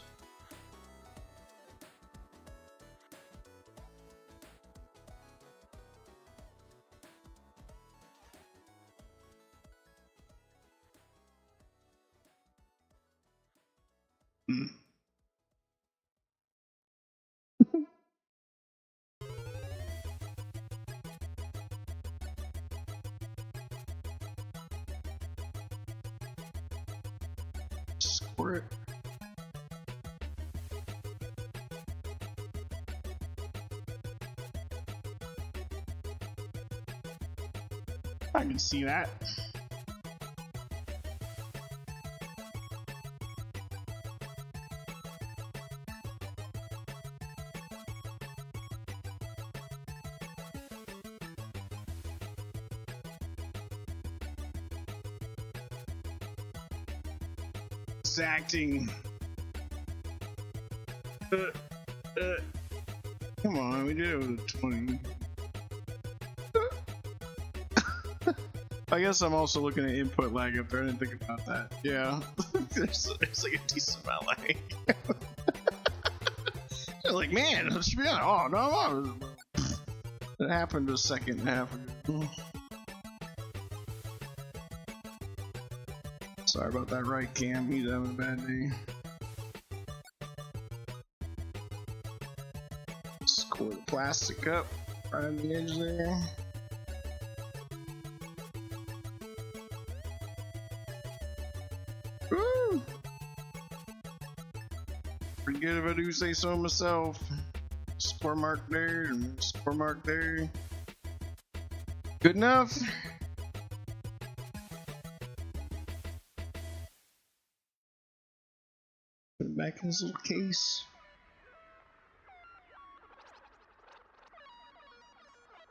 Squirt it. I can see that. Exacting. Come on, we did it with a 20. I guess I'm also looking at input lag up there. I didn't think about that. Yeah, there's like a decent amount of lag. They're like, man, it should be on. Oh no, it happened a second and a half ago. Sorry about that, right cam. He's having a bad day. Score the plastic up right on the edge there. Woo! Pretty good if I do say so myself. Score mark there and score mark there. Good enough. Put it back in his little case.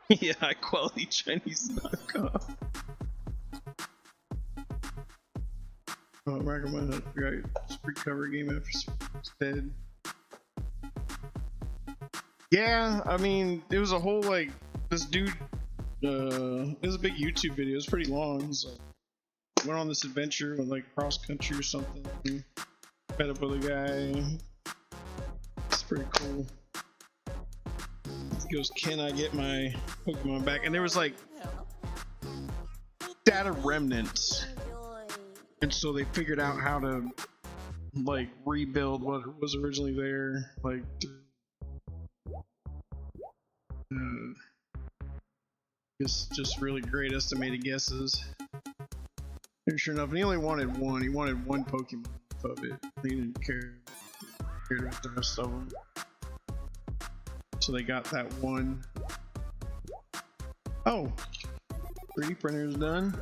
Yeah, high quality Chinese knockoff. Oh, I recommend it. Right, recovery game after it's dead. Yeah, I mean, it was a whole like this dude. It was a big YouTube video. It was pretty long. So went on this adventure with like cross country or something. Met up with a guy. It's pretty cool. He goes, "Can I get my Pokemon back?" And there was like data remnants. And so they figured out how to like rebuild what was originally there, like just really great estimated guesses. And sure enough, and he only wanted one. He wanted one Pokemon of it. He didn't care about the rest of them. So they got that one. Oh, 3D printer is done.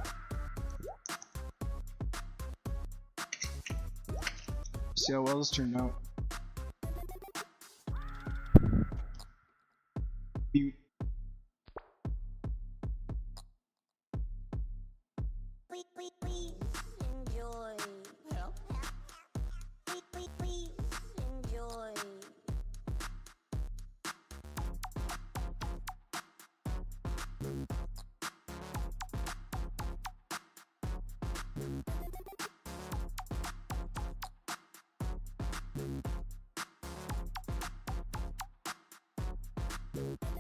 See how well this turned out. Cute. Please enjoy. Please enjoy.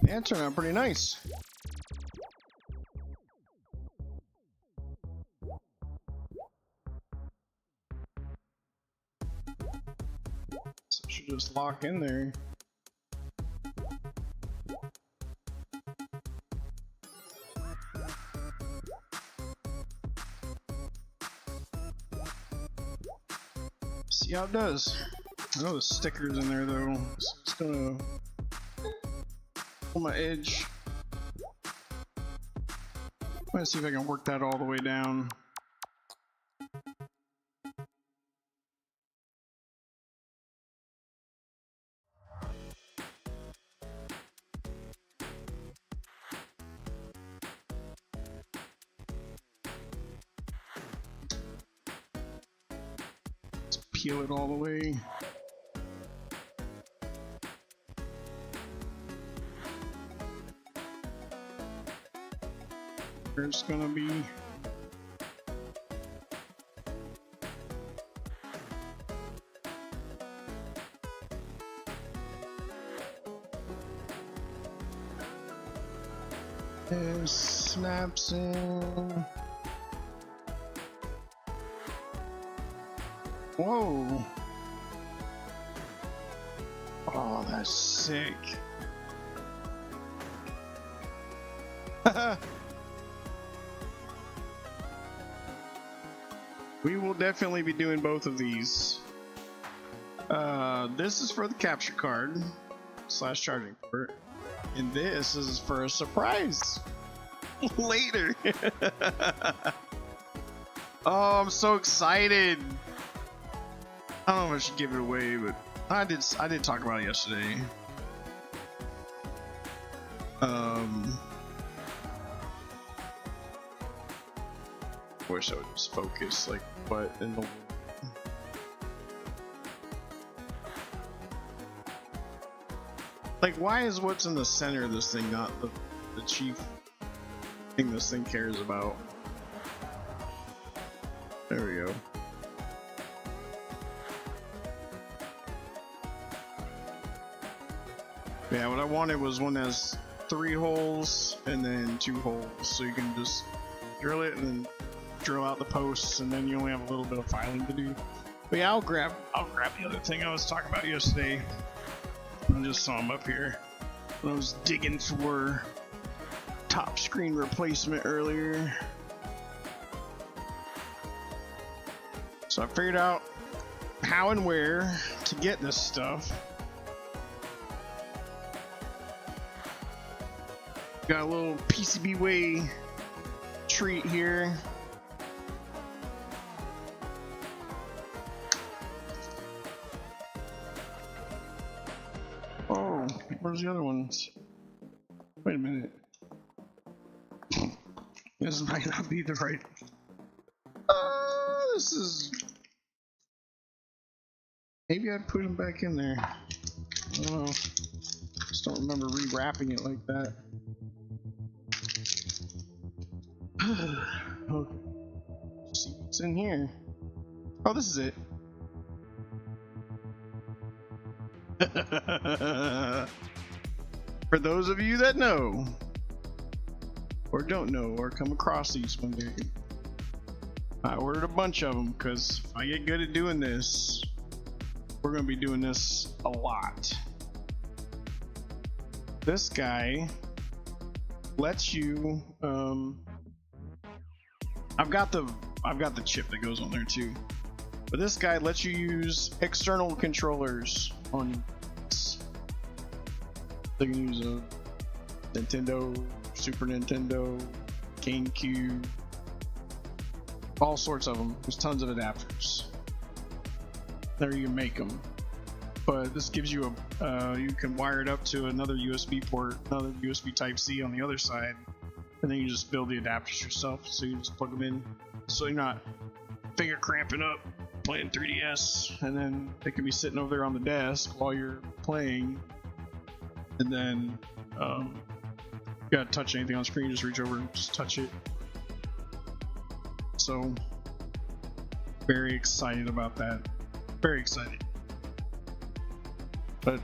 Yeah, it turned out pretty nice. So it should just lock in there. See how it does. I know the sticker's in there though. It's gonna pull my edge. I'm gonna see if I can work that all the way down. Let's peel it all the way. It's gonna be it snaps in. Whoa. Oh, that's sick. We will definitely be doing both of these. This is for the capture card / charging port, and this is for a surprise later. Oh, I'm so excited. I don't know if I should give it away, but I did talk about it yesterday. Wish I would just focus like what in the like why is what's in the center of this thing not the chief thing this thing cares about? There we go. Yeah, what I wanted was one that has 3 holes and then 2 holes, so you can just drill it and then drill out the posts, and then you only have a little bit of filing to do. But yeah, I'll grab the other thing I was talking about yesterday. I just saw him up here when I was digging for top screen replacement earlier. So I figured out how and where to get this stuff. Got a little PCB way treat here. Oh, where's the other ones? Wait a minute. This might not be the right. This is. Maybe I put them back in there. I don't know. Just don't remember rewrapping it like that. Okay. See what's in here. Oh, this is it. For those of you that know, or don't know, or come across these one day, I ordered a bunch of them because if I get good at doing this, we're going to be doing this a lot. This guy lets you. I've got the chip that goes on there too, but this guy lets you use external controllers on. So you can use a Nintendo, Super Nintendo, GameCube, all sorts of them. There's tons of adapters. There you can make them, but this gives you a you can wire it up to another USB port, another USB Type-C on the other side, and then you just build the adapters yourself. So you just plug them in, so you're not finger cramping up playing 3DS, and then they can be sitting over there on the desk while you're playing. And then you gotta touch anything on screen, just reach over and just touch it. So very excited about that. Very excited. But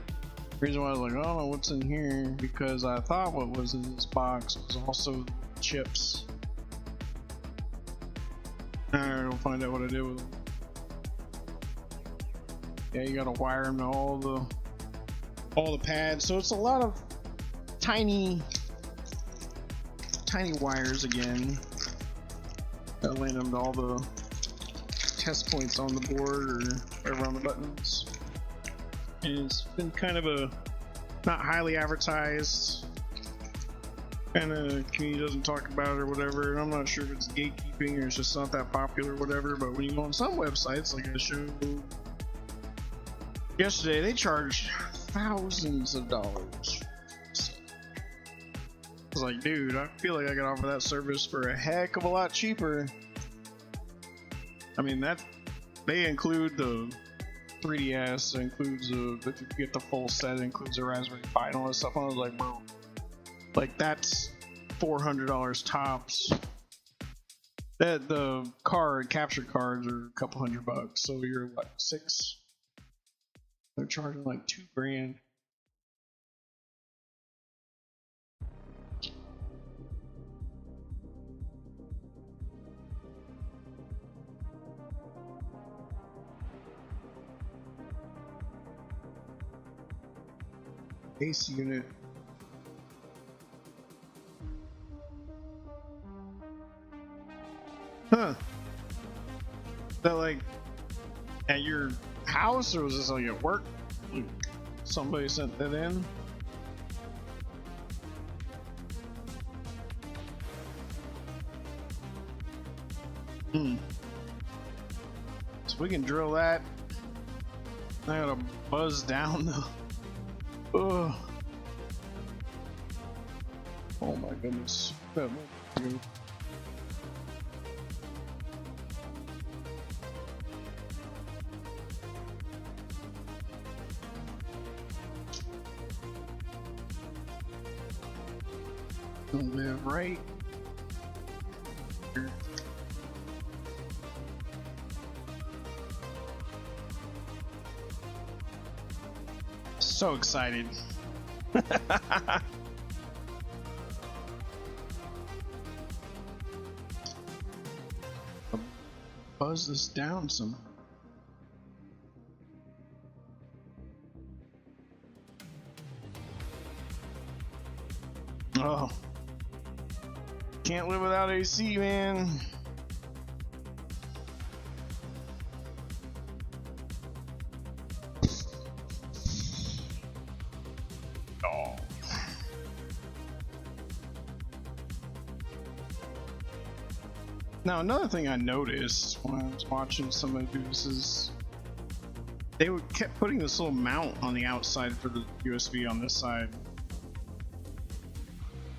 the reason why I was like, I don't know what's in here, because I thought what was in this box was also chips. Alright, we'll find out what I did with them. Yeah, you gotta wire them to all the pads. So it's a lot of tiny wires again. Gotta land them to all the test points on the board, or whatever on the buttons. And it's been kind of a not highly advertised. Kind of community doesn't talk about it or whatever. And I'm not sure if it's gatekeeping or it's just not that popular or whatever. But when you go on some websites, like I showed yesterday, they charge thousands of dollars. I was like, dude, I feel like I could offer that service for a heck of a lot cheaper. I mean, that they include the 3DS, includes if you get the full set, it includes a Raspberry Pi and all that stuff. I was like, bro, like that's $400 tops. That the capture cards are a couple $100, so you're what, $6? They're charging like $2,000. AC unit. Huh. Is that like at your house, or was this like at work? Somebody sent that in? So we can drill that. I gotta buzz down though. Ugh. Oh my goodness. That might be good. Live right here. So excited. Buzz this down some. Oh, can't live without AC, man. Oh. Now, another thing I noticed when I was watching somebody do this is they kept putting this little mount on the outside for the USB on this side.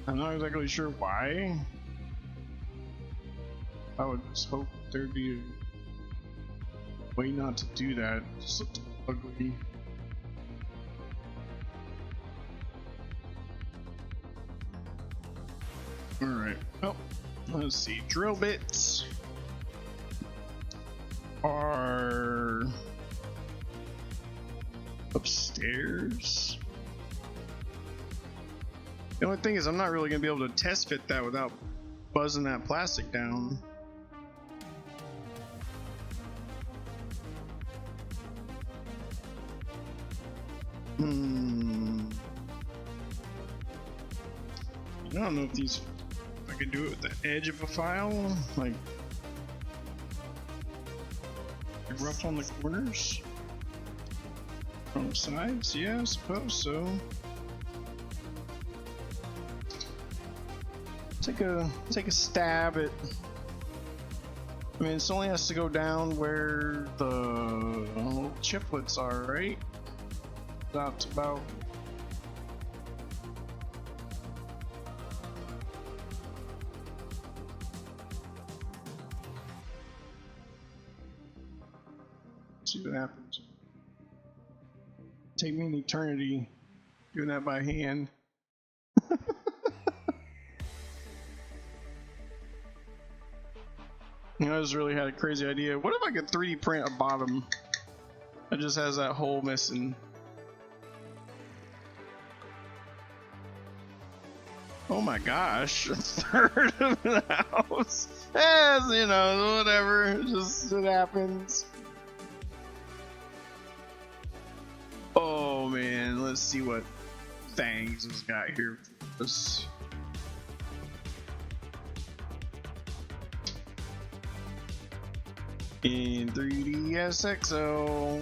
I'm not exactly sure why. I would just hope there'd be a way not to do that. It just looked ugly. Alright, well, let's see. Drill bits are upstairs. The only thing is I'm not really going to be able to test fit that without buzzing that plastic down. I don't know if these, I can do it with the edge of a file, like rough on the corners, from the sides. Yeah, I suppose so. Take a stab at. I mean, it only has to go down where the little chiplets are, right? That's about. See what happens. Take me an eternity doing that by hand. You know, I just really had a crazy idea. What if I could 3D print a bottom that just has that hole missing? Oh my gosh, a third of the house. As you know, whatever, it happens. Oh man, let's see what things has got here for us. in 3DS XO.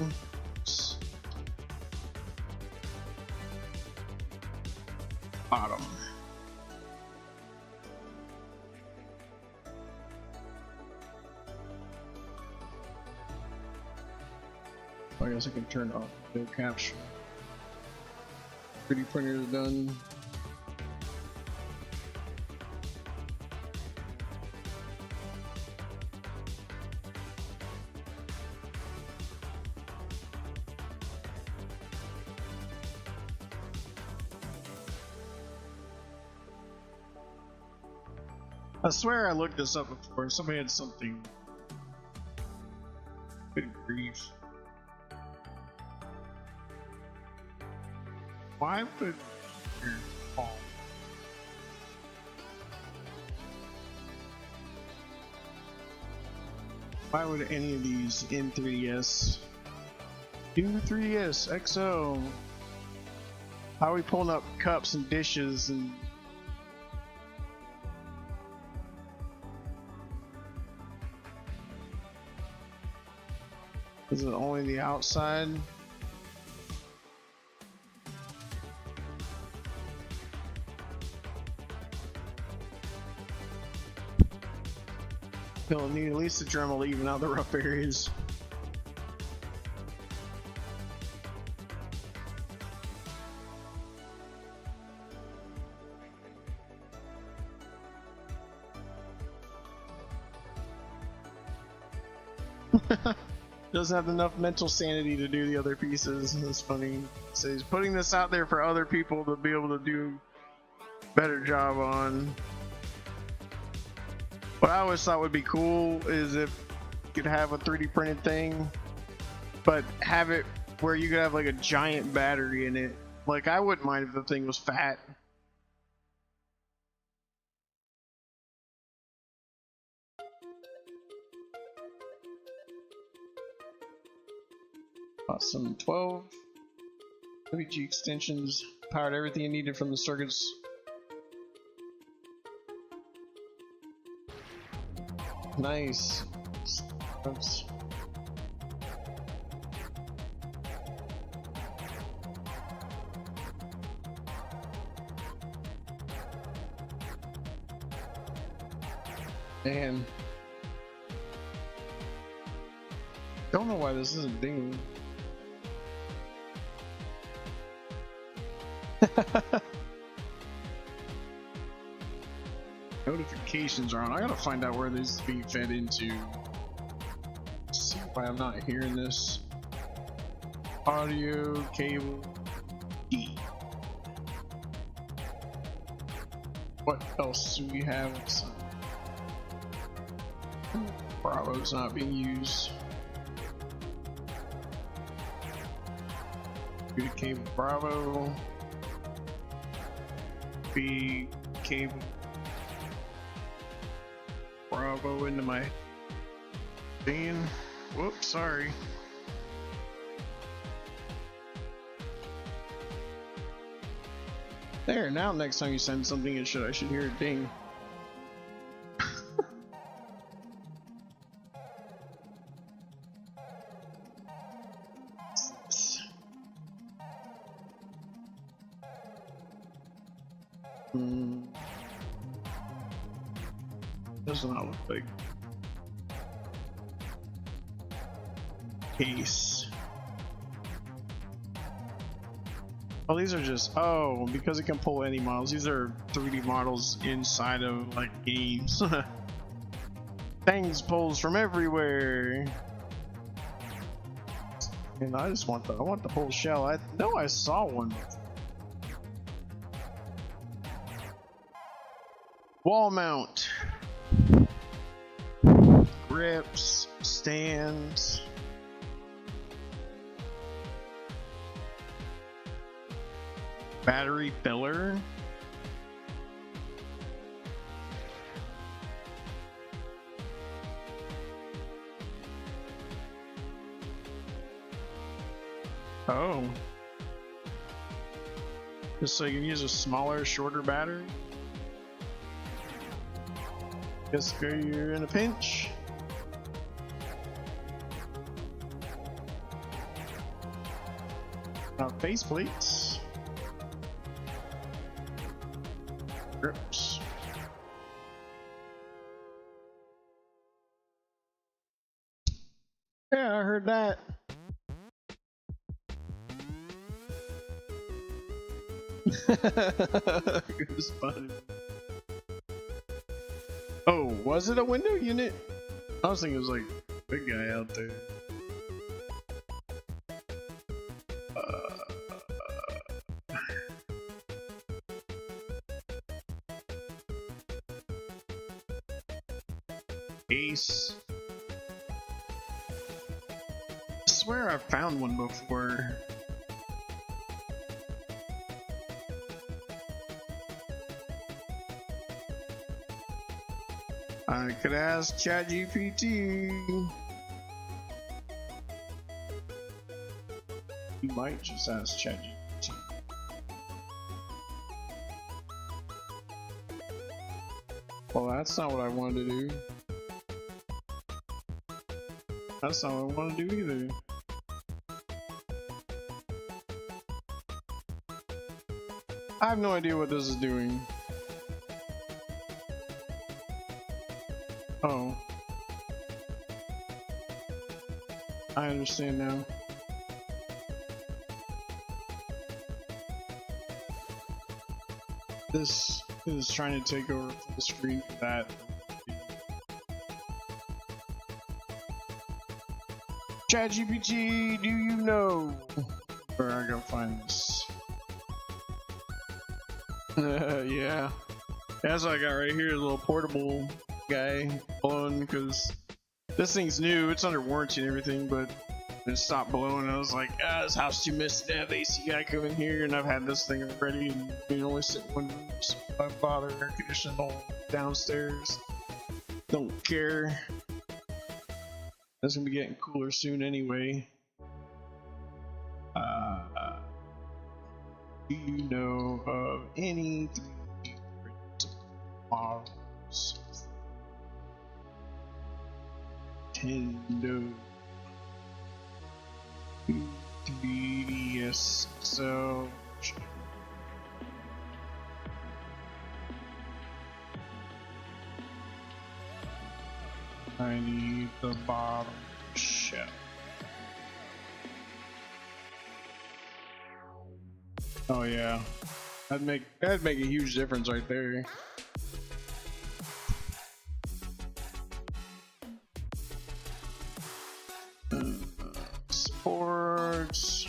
Bottom. I guess I can turn off the capture. 3D printer is done. I swear I looked this up before. Somebody had something. Good grief. Why would oh. Why would any of these in 3DS do 3DS XO? How are we pulling up cups and dishes and is it only the outside? You'll need at least a Dremel to even out the rough areas. Doesn't have enough mental sanity to do the other pieces. That's funny. So he's putting this out there for other people to be able to do a better job on. What I always thought would be cool is if you could have a 3D printed thing, but have it where you could have like a giant battery in it. Like, I wouldn't mind if the thing was fat. Awesome. 12 WG extensions, powered everything you needed from the circuits. Nice. Oops. Man. Don't know why this isn't dinging. Notifications are on. I gotta find out where this is being fed into. See why I'm not hearing this. Audio, cable, E. What else do we have? Bravo's not being used. Go to cable Bravo. B cable Bravo into my thing. Whoops, sorry. There, now next time you send something I should hear it ding. Does not look like case. Oh, these are just, oh, because it can pull any models. These are 3D models inside of like games. Things pulls from everywhere. And I just want I want the whole shell. I know I saw one. Wall mount. Grips, stands. Battery filler. Oh. Just so you can use a smaller, shorter battery. Guess you're in a pinch. Face plates. Grips. Yeah, I heard that. Good spotted. Oh, was it a window unit? I was thinking it was like a big guy out there. Ace. I swear I found one before. I could ask ChatGPT. You might just ask ChatGPT. Well, that's not what I wanted to do. That's not what I want to do either. I have no idea what this is doing. Oh. I understand now. This is trying to take over the screen for that. ChatGPT, do you know where I go find this? Yeah. That's what I got right here, a little portable guy blowing, because this thing's new, it's under warranty and everything, but it stopped blowing. I was like, this house too messy to have AC guy come in here, and I've had this thing already, and you can only sit in one room, so I bought air conditioning all downstairs. Don't care. It's gonna be getting cooler soon anyway. Do you know of any 3D print models? Nintendo 3DS XL. I need the bottom shelf. Oh yeah, that'd make a huge difference right there. Sports.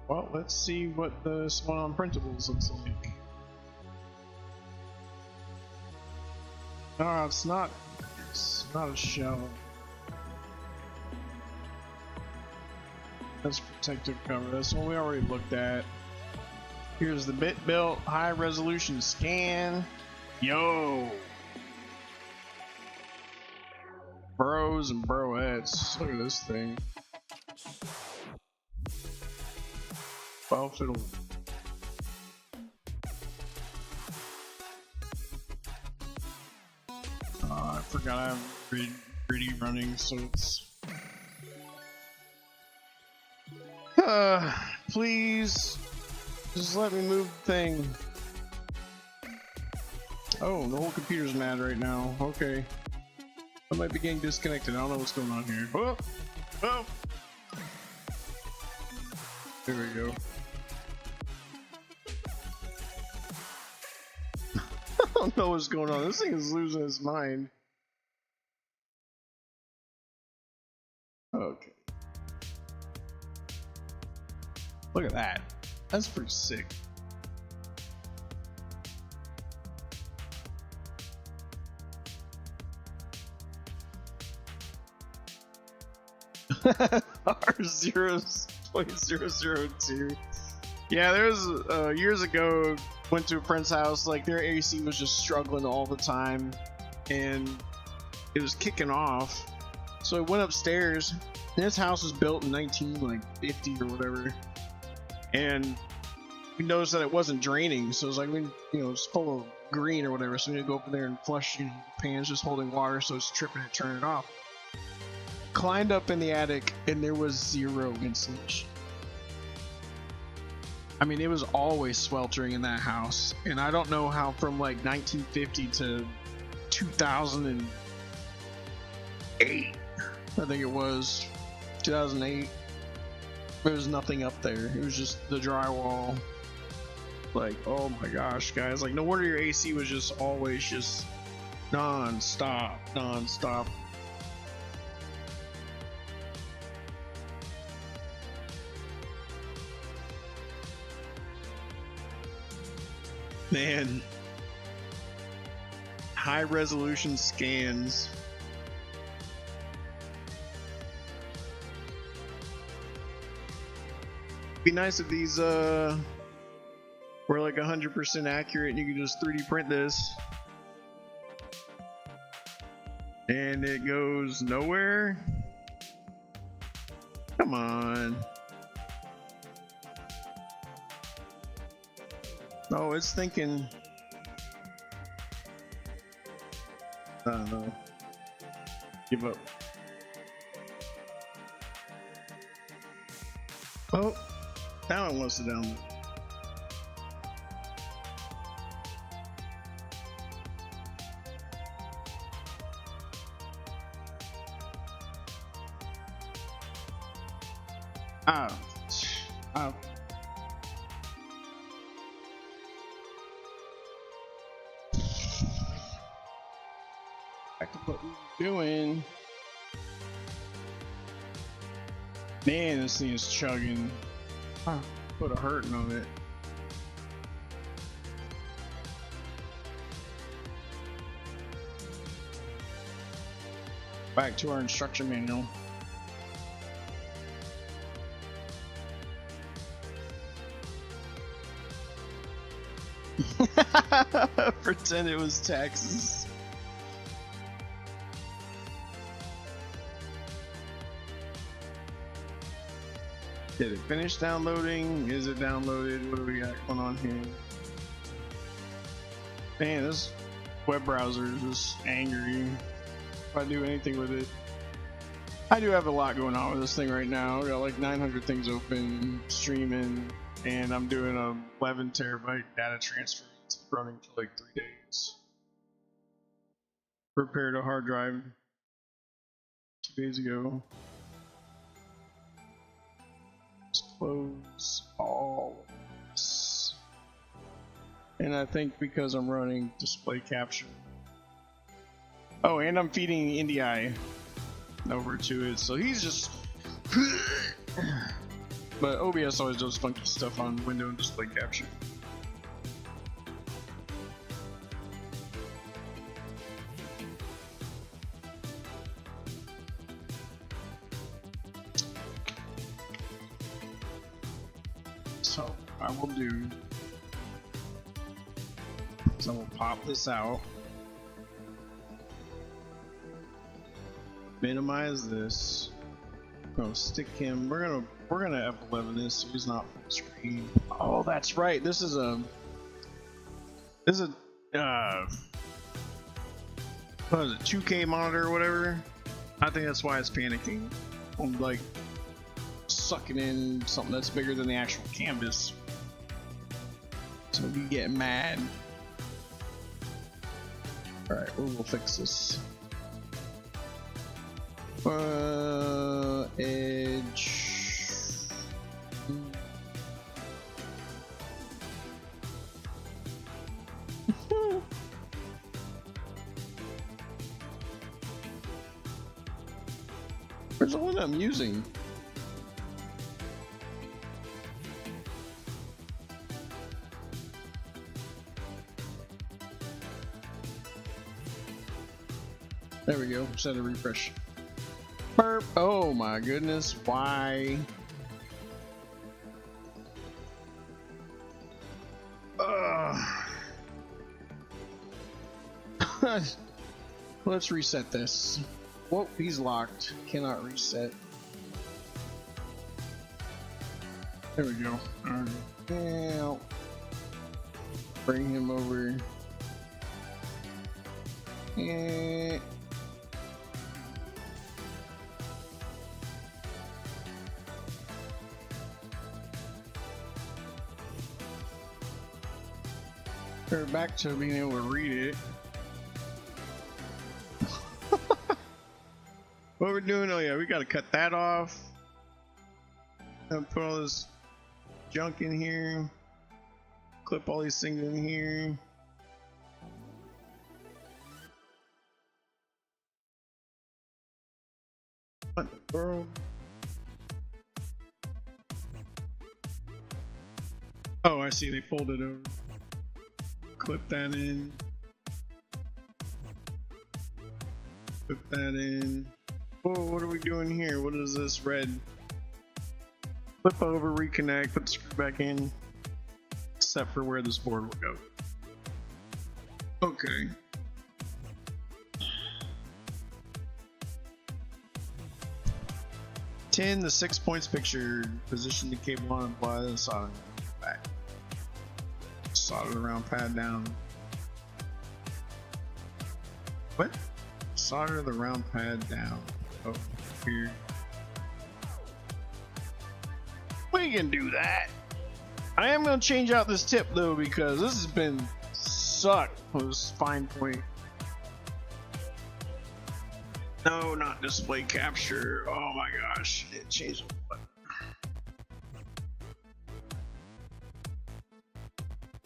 Well, let's see what this one on printables looks like. No, it's not a shell. That's protective cover. That's one we already looked at. Here's the bit built high resolution scan. Yo! Bros and broettes. Look at this thing. Well, if it'll. I forgot I have gritty running, so it's. Please, just let me move the thing. Oh, the whole computer's mad right now. Okay. I might be getting disconnected. I don't know what's going on here. Oh! Oh! There we go. I don't know what's going on. This thing is losing its mind. Okay. Look at that. That's pretty sick. R0.002. Yeah, there was years ago. Went to a friend's house. Like their AC was just struggling all the time, and it was kicking off. So I went upstairs. And this house was built in 1950 or whatever, and we noticed that it wasn't draining. So it was like, it's full of green or whatever. So we need to go up in there and flush, the pan's just holding water, so it's tripping and turning it off. Climbed up in the attic, and there was zero insulation. I mean, it was always sweltering in that house, and I don't know how from like 1950 to 2008, I think it was 2008. There was nothing up there. It was just the drywall. Like, oh my gosh, guys! Like, no wonder your AC was just always just non-stop. Man, high resolution scans. Be nice if these were like 100% accurate and you could just 3D print this. And it goes nowhere. Come on. Oh, it's thinking. I don't know. Give up. Oh, that one wants to download. Oh. Back to what we were doing. Man, this thing is chugging. Put a hurting on it. Back to our instruction manual. Pretend it was taxes. Did it finish downloading? Is it downloaded? What do we got going on here? Man, this web browser is just angry if I do anything with it. I do have a lot going on with this thing right now. I got like 900 things open, streaming, and I'm doing a 11 terabyte data transfer. It's running for like 3 days. Prepared a hard drive 2 days ago. Let's close all of this. And I think because I'm running display capture. Oh, and I'm feeding NDI over to it, so he's just. But OBS always does funky stuff on window and display capture. So I will do. So we'll pop this out. Minimize this. Oh, stick him. We're gonna F11 this so he's not full screen. Oh, that's right. This is a what is it, 2K monitor or whatever. I think that's why it's panicking. I'm like sucking in something that's bigger than the actual canvas. So we get mad. Alright, we'll fix this. Edge. Where's the one I'm using? There we go. Set a refresh. Burp. Oh my goodness. Why? Let's reset this. Whoa, he's locked. Cannot reset. There we go. Alright. Now, bring him over. And we're back to being able to read it. What we're doing? Oh yeah, we gotta cut that off. And put all this junk in here. Clip all these things in here. What in the world? Oh, I see. They folded over. Clip that in. Put that in. Whoa, what are we doing here? What is this red? Flip over, reconnect, put the screw back in, except for where this board will go. Okay. The 6 points pictured. Position the cable on and apply the soldering back. Solder the round pad down. What? Solder the round pad down. Oh, here. We can do that. I am gonna change out this tip though because this has been sucked with this fine point. No, not display capture. Oh my gosh, it changed.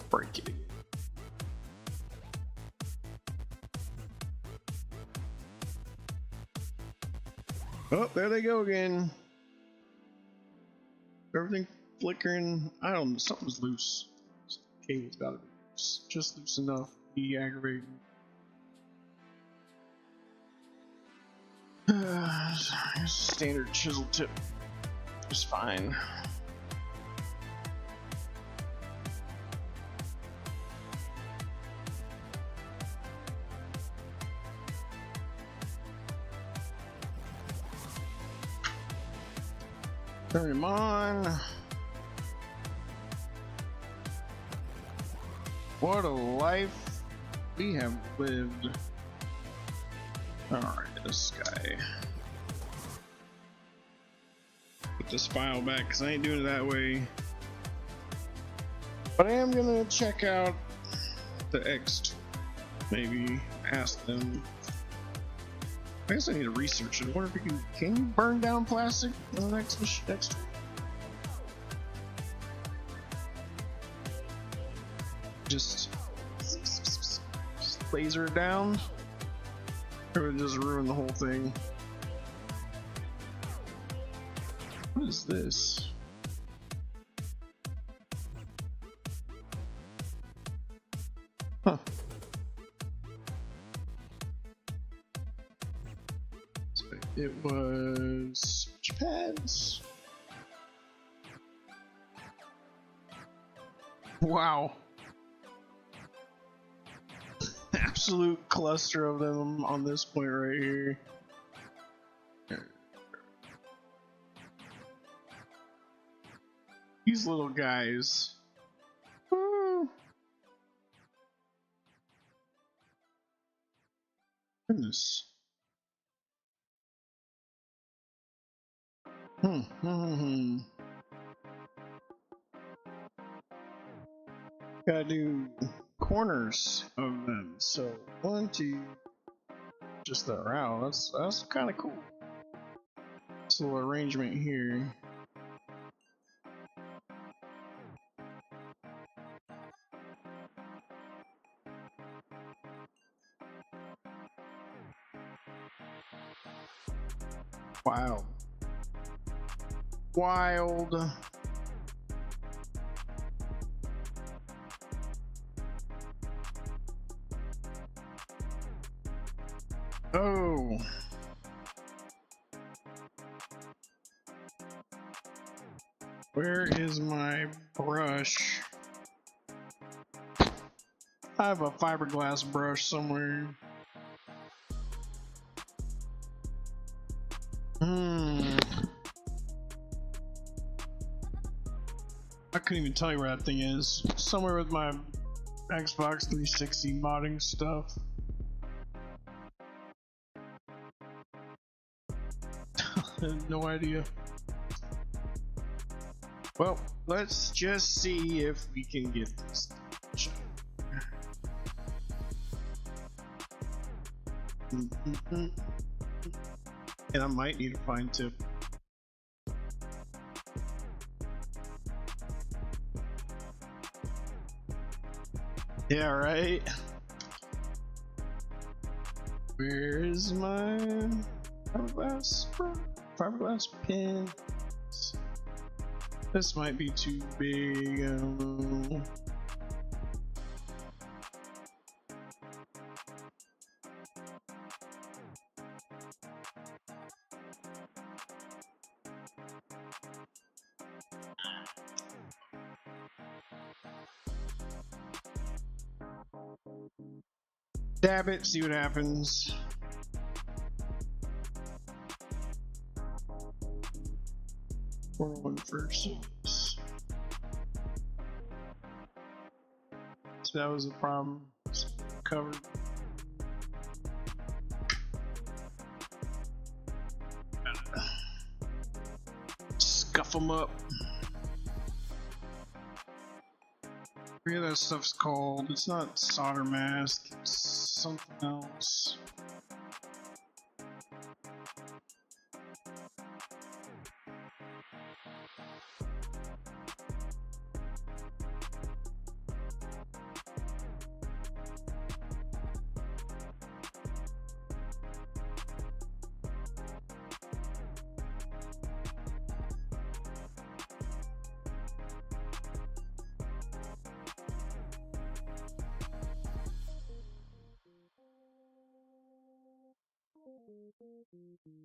Break it. Oh, there they go again. Everything flickering. I don't know. Something's loose. Cable's gotta be loose. Just loose enough to be aggravating. Standard chisel tip is fine. Turn him on. What a life we have lived. Alright, this guy. Put this file back because I ain't doing it that way. But I am gonna check out the X. Maybe ask them. I guess I need to research it. I wonder if you can you burn down plastic on the next just laser it down, or would it just ruin the whole thing? What is this? Huh. It was switch pads. Wow. Absolute cluster of them on this point right here. These little guys. Woo. Goodness. Gotta do corners of them. So 1, 2, just that round. That's kind of cool. This little arrangement here. Wow. Wild. Oh. Where is my brush? I have a fiberglass brush somewhere. I couldn't even tell you where that thing is. Somewhere with my Xbox 360 modding stuff. No idea. Well, let's just see if we can get this. And I might need a fine tip. Yeah, right? Where is my fiberglass pin? This might be too big, I don't know. Dab it, see what happens. One first. So that was a problem. It's covered. Scuff them up. I forget that stuff's called. It's not solder mask. It's something else.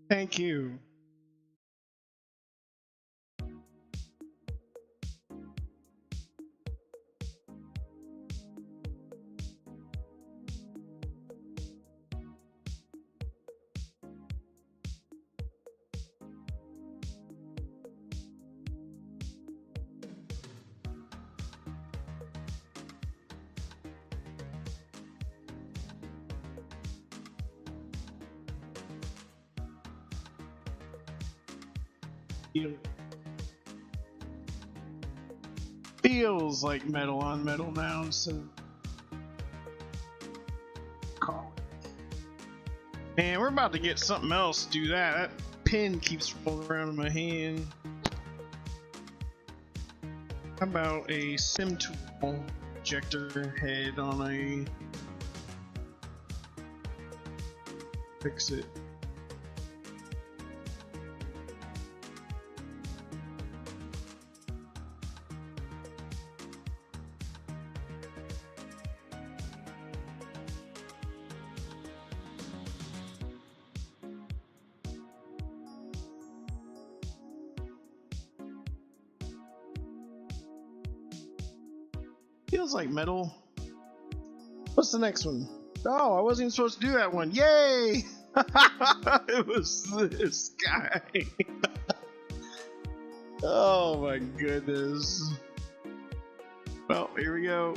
Thank you. Feels like metal on metal now, so call it. Man, we're about to get something else to do that. That pin keeps rolling around in my hand. How about a sim tool ejector head on a fix it. Feels like metal. What's the next one? Oh, I wasn't even supposed to do that one. Yay! It was this guy. Oh my goodness. Well, here we go.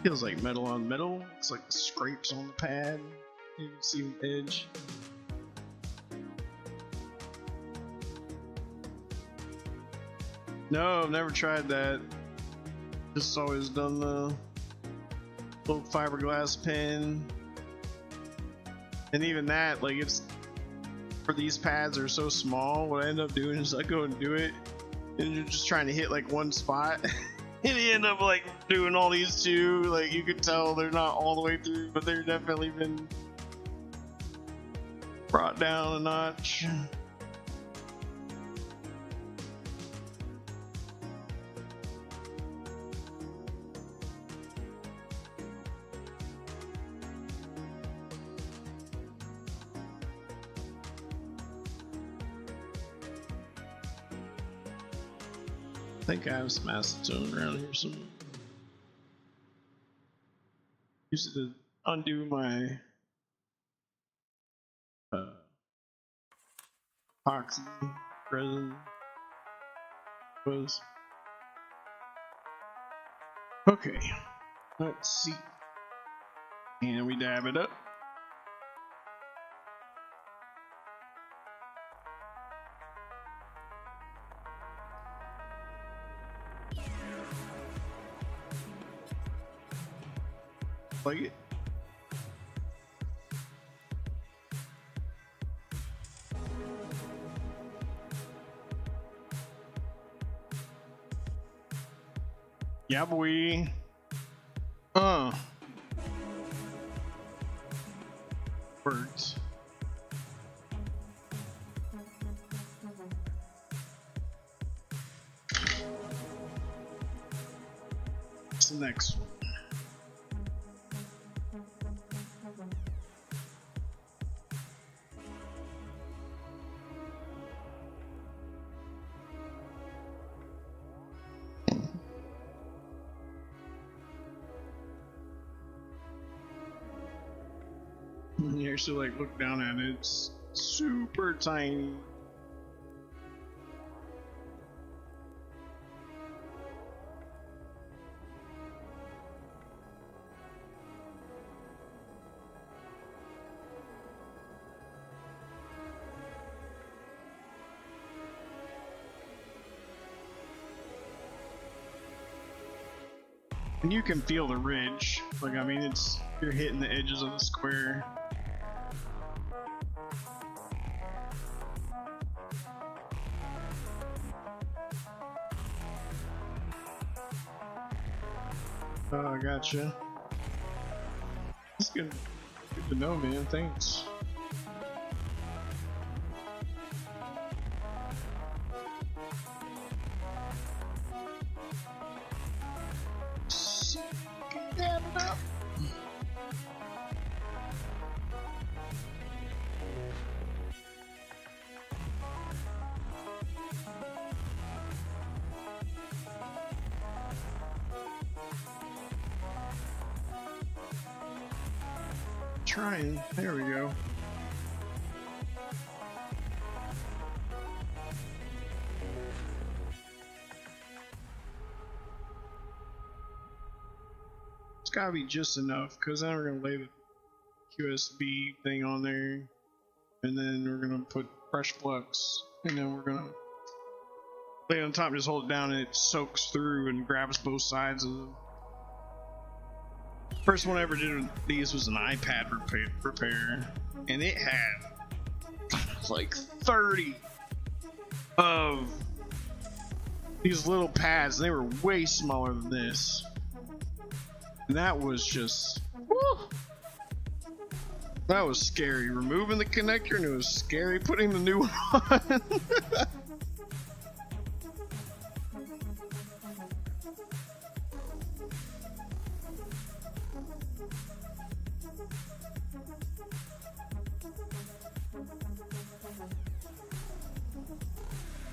Feels like metal on metal. It's like scrapes on the pad. You can see the edge. No, I've never tried that. Just always done the little fiberglass pen. And even that, like, it's for these pads are so small, what I end up doing is I go and do it and you're just trying to hit like one spot. And you end up like doing all these two, like you could tell they're not all the way through, but they're definitely been brought down a notch. I think I have some acetone around here somewhere. Use it to undo my epoxy resin. Okay, let's see. And we dab it up. Like it. Yeah, boy. Words. What's the next one? Here, so like look down at it, it's super tiny. And you can feel the ridge. Like, I mean, it's, you're hitting the edges of the square. Oh, I gotcha. That's good. Good to know, man. Thanks. Dab it up. Trying. There we go. It's gotta be just enough, because then we're gonna lay the QSB thing on there, and then we're gonna put fresh flux, and then we're gonna lay it on top, just hold it down, and it soaks through and grabs both sides of the. First one I ever did with these was an iPad repair, and it had like 30 of these little pads. They were way smaller than this, and that was just, whew, that was scary. Removing the connector, and it was scary putting the new one on.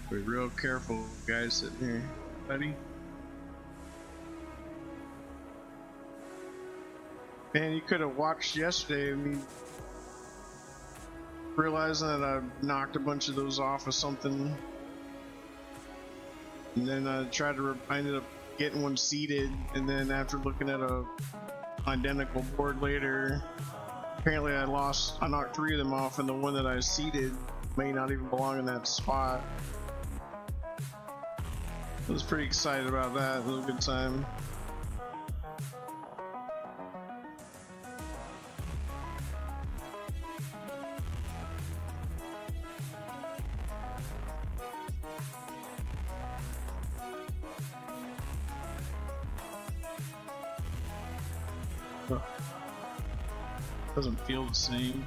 Be real careful, guys sitting here, buddy. Man, you could have watched yesterday of me realizing that I knocked a bunch of those off of something, and then I tried to. I ended up getting one seated, and then after looking at a identical board later, apparently I knocked 3 of them off, and the one that I seated may not even belong in that spot. I was pretty excited about that. It was a good time. Doesn't feel the same.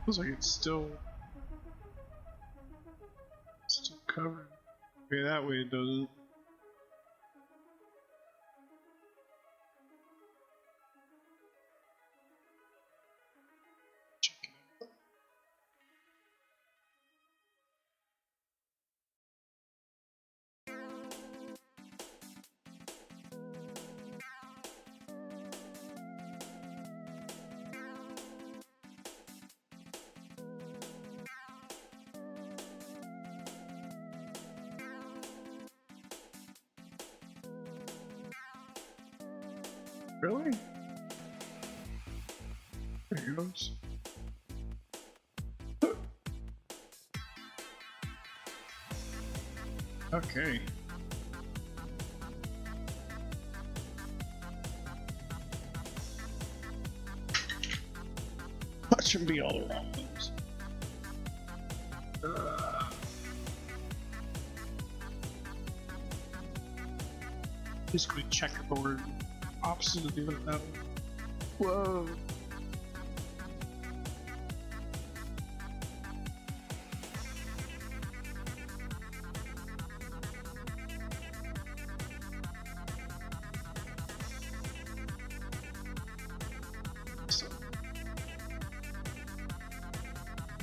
Feels like it's still covered. Okay, that way it doesn't. Really? There he goes. Okay. That shouldn't be all the wrong ones. Basically checkerboard. Opposite of the other that one. Whoa.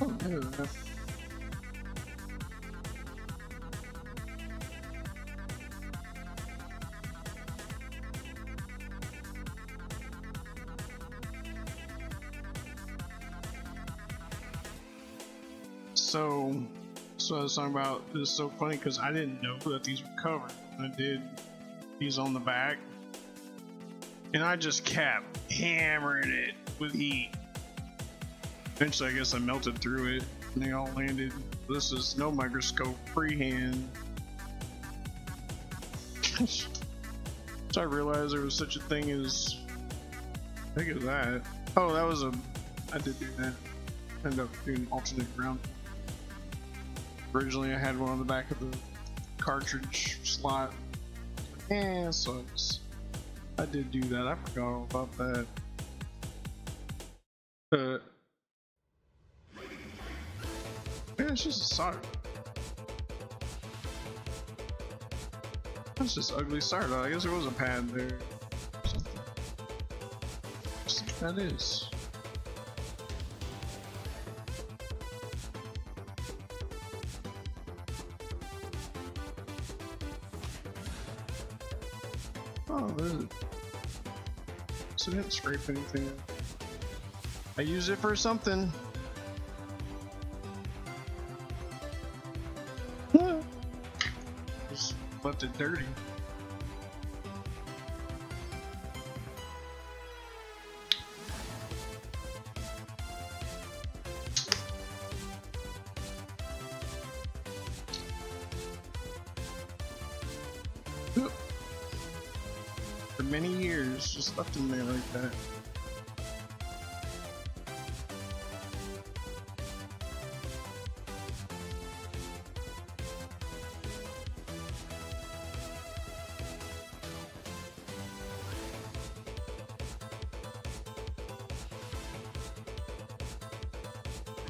Oh, yeah. So I was talking about this is so funny because I didn't know that these were covered. I did these on the back, and I just kept hammering it with heat. Eventually, I guess I melted through it, and they all landed. This is no microscope, freehand. So I realized there was such a thing as big as that. Oh, that was I did do that. Ended up doing alternate ground. Originally, I had one on the back of the cartridge slot. Yeah, so I did do that. I forgot all about that. Yeah, it's just a solder. That's just ugly solder. I guess there was a pad there. Or something. Just like that is. Oh, there's it. So I didn't scrape anything. I use it for something. Just left it dirty. For many years, just left in there like that.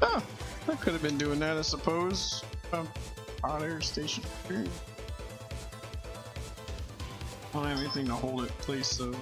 Oh, I could have been doing that, I suppose. Hot air station here. I don't have anything to hold it in place, though.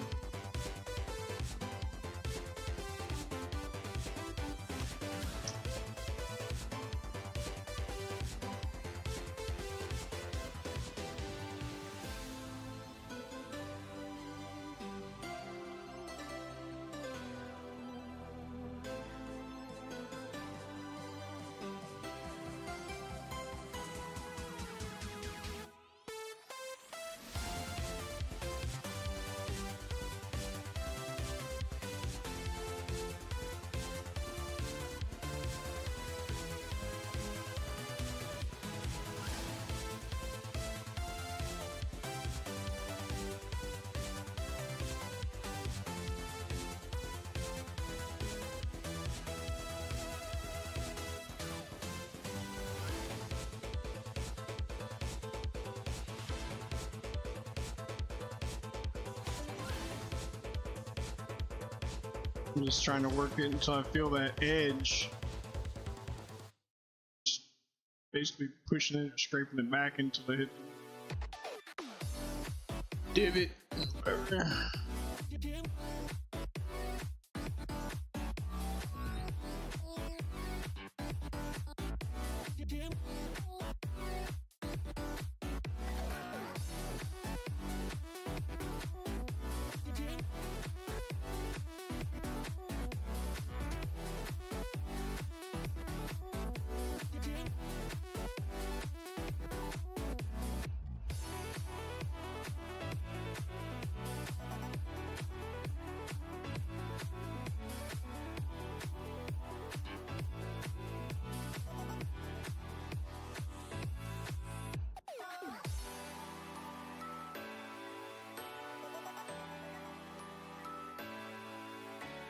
I'm just trying to work it until I feel that edge basically pushing it or scraping it back until they hit the divot. Whatever.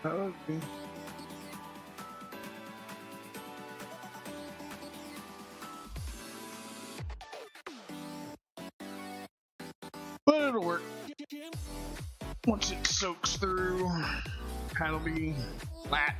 Okay. But it'll work. Once it soaks through, that'll be flat.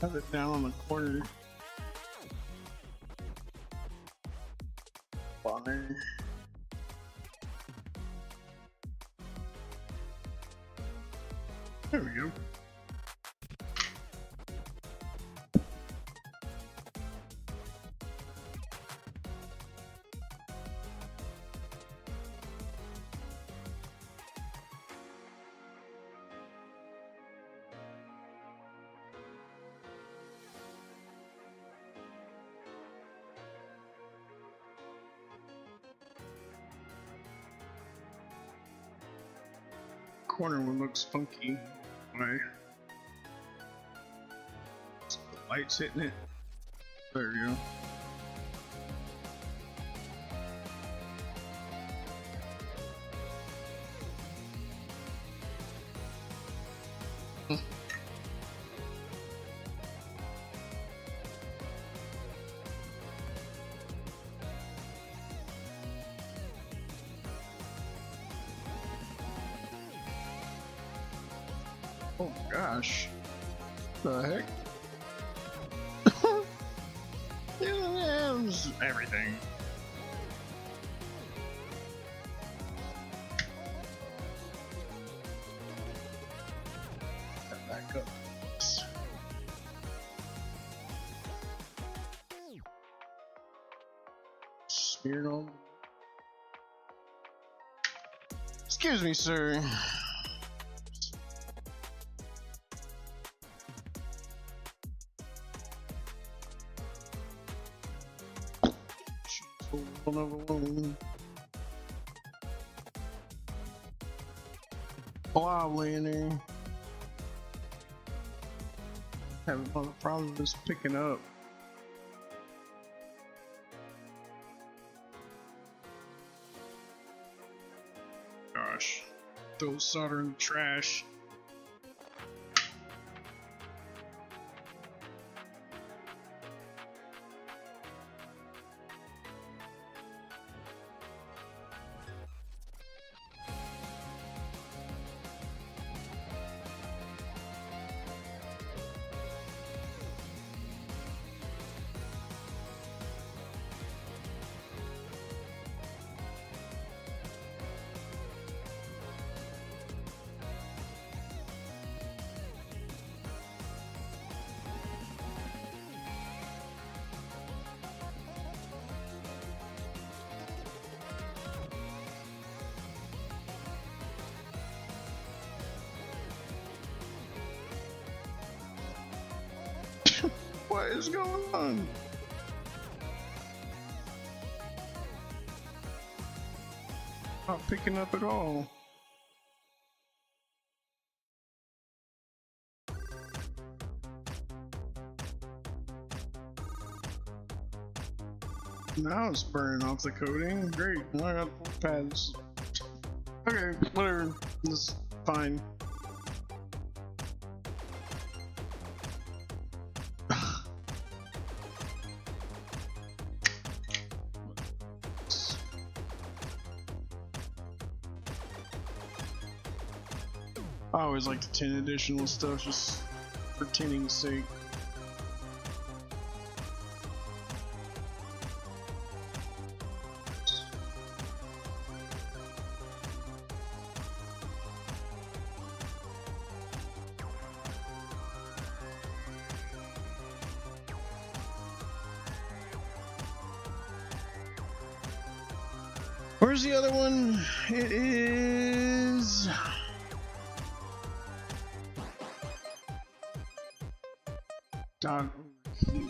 Have it down on the corner. On there. There we go. Corner one looks funky. Why? The light's hitting it. There we go. Oh gosh. The heck? Yeah, everything. Back up. Smeared on. Excuse me, sir. One. Wobbly in there. Having a problem just picking up. Gosh, throw solder in the trash. What is going on? Not picking up at all. Now it's burning off the coating. Great. I got 4 pads. Okay, whatever. This is fine. I always like to tin additional stuff just for tinning's sake. Where's the other one? It is... down here.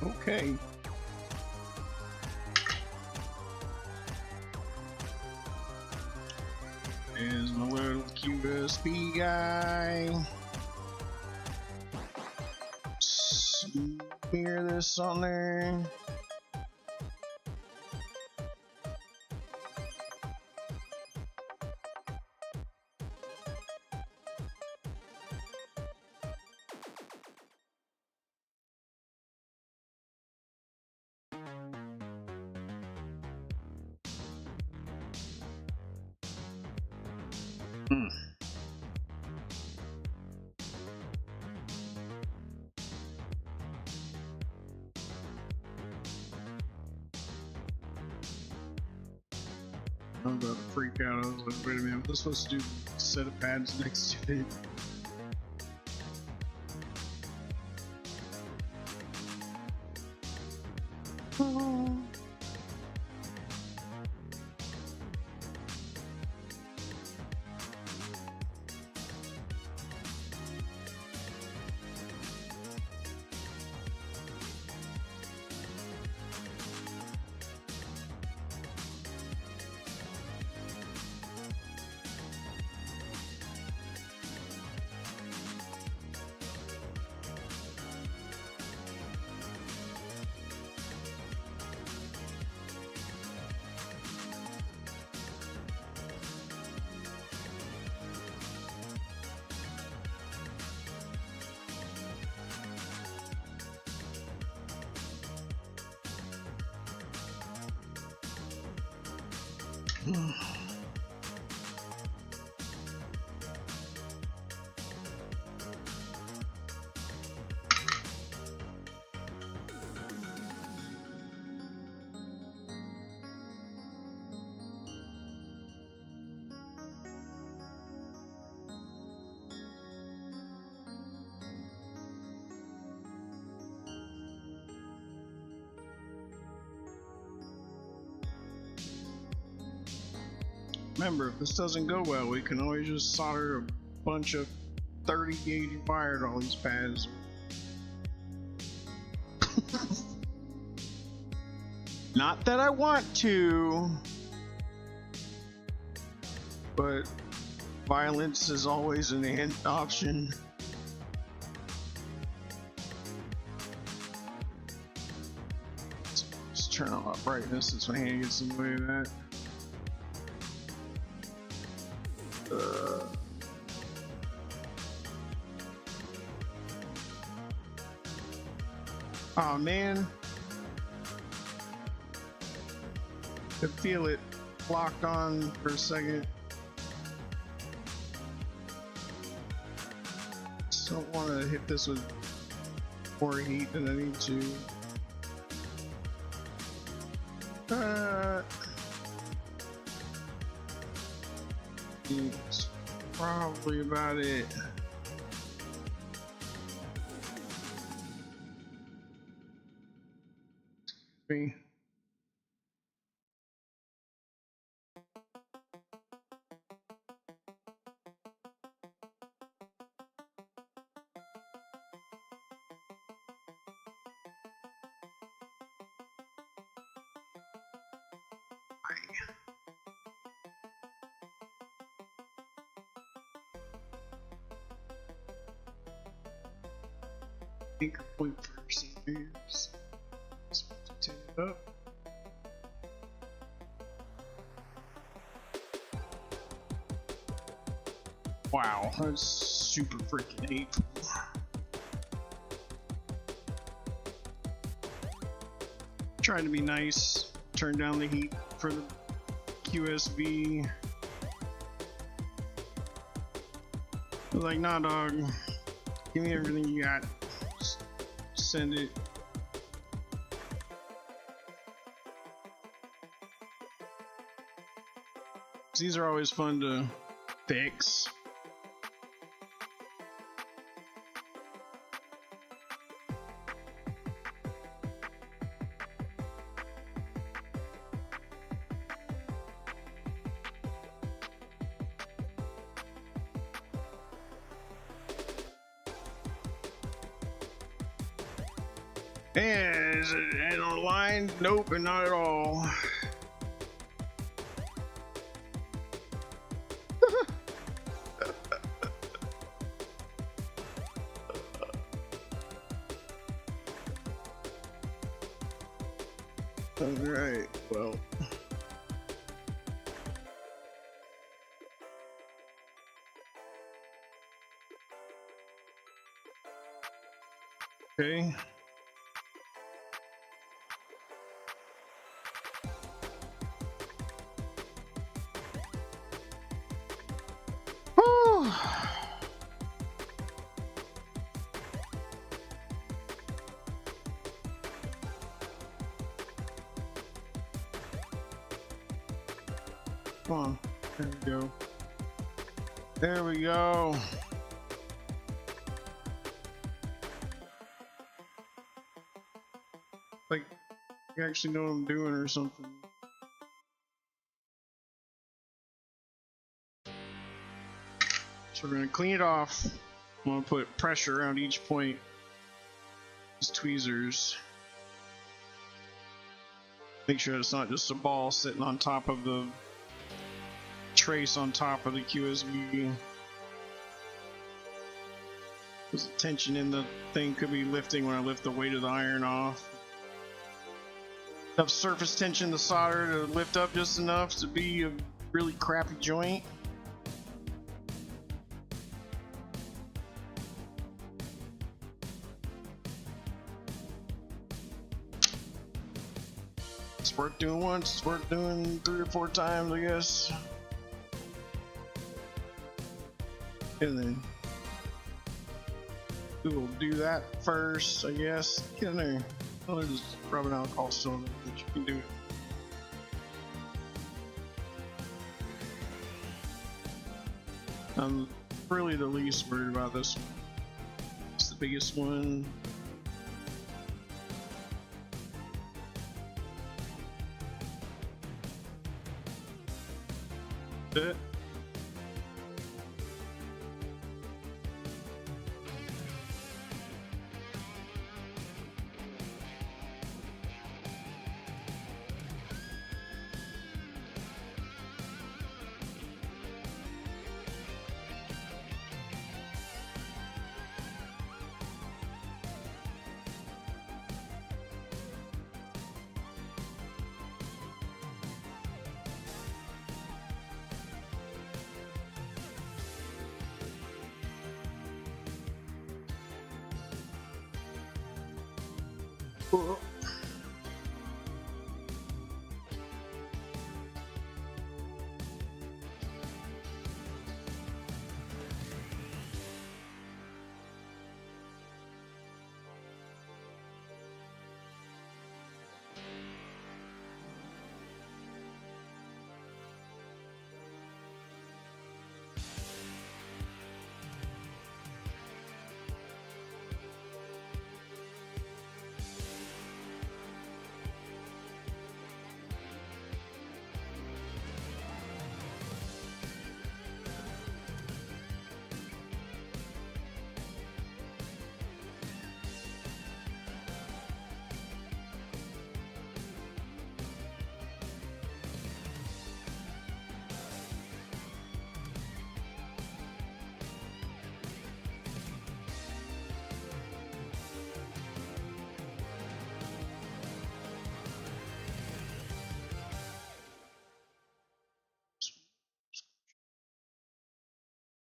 Okay. There's my little USB guy. Smear this on there. I'm about to freak out. I was like, wait a minute, I'm supposed to do a set of pads next to it. Remember, if this doesn't go well, we can always just solder a bunch of 30 gauge wire to all these pads. Not that I want to, but violence is always an option. Let's turn on my brightness since my hand gets in the way of that. Oh man, I feel it locked on for a second. Just don't want to hit this with more heat than I need to. It's probably about it. Me. Anchor point for centimeters. Just turn it up. Wow, that's super freaking hateful. Trying to be nice, turn down the heat for the QSV. Like, nah, dog. Give me everything you got. Just send it. These are always fun to fix. And is it on the line? Nope, and not at all. Alright, well. Okay. Come on, there we go. There we go. Like, you actually know what I'm doing or something. So we're gonna clean it off. I'm gonna put pressure around each point. These tweezers. Make sure it's not just a ball sitting on top of the trace on top of the QSB. Because the tension in the thing could be lifting when I lift the weight of the iron off. Enough surface tension to solder to lift up just enough to be a really crappy joint. It's worth doing once, it's worth doing 3 or 4 times, I guess. And then we'll do that first, I guess. Get in there. Oh, there's just rubbing alcohol still in there, but you can do it. I'm really the least worried about this one. It's the biggest one. It. Cool.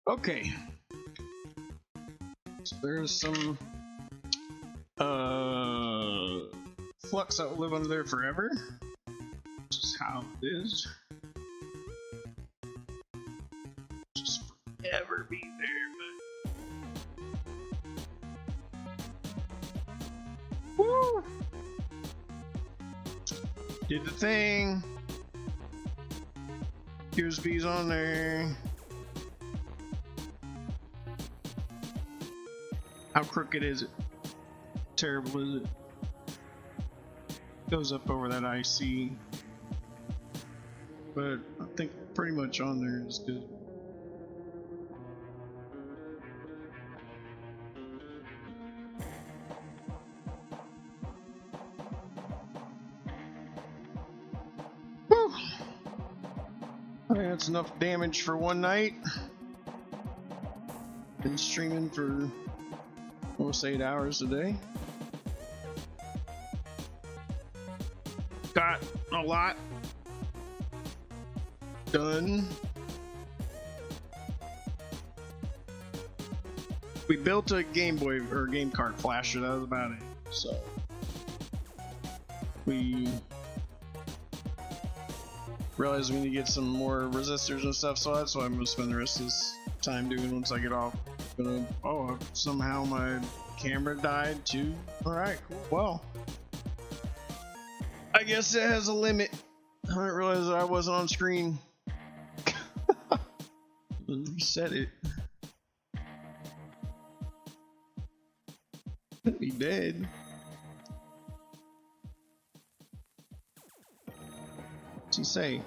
Okay. So there's some flux that will live under there forever. Just how it is. Just forever be there, but woo! Did the thing. USB's on there. How crooked is it? Terrible is it? Goes up over that IC, but I think pretty much on there is good. Whew. I think that's enough damage for one night. Been streaming for almost 8 hours a day. Got a lot done. We built a Game Boy or game cart flasher, that was about it. So we realized we need to get some more resistors and stuff, so that's what I'm gonna spend the rest of this time doing once I get off. Oh, somehow my camera died too. Alright, cool. Well, I guess it has a limit. I didn't realize that I wasn't on screen. Reset it. Could be dead. What's he say?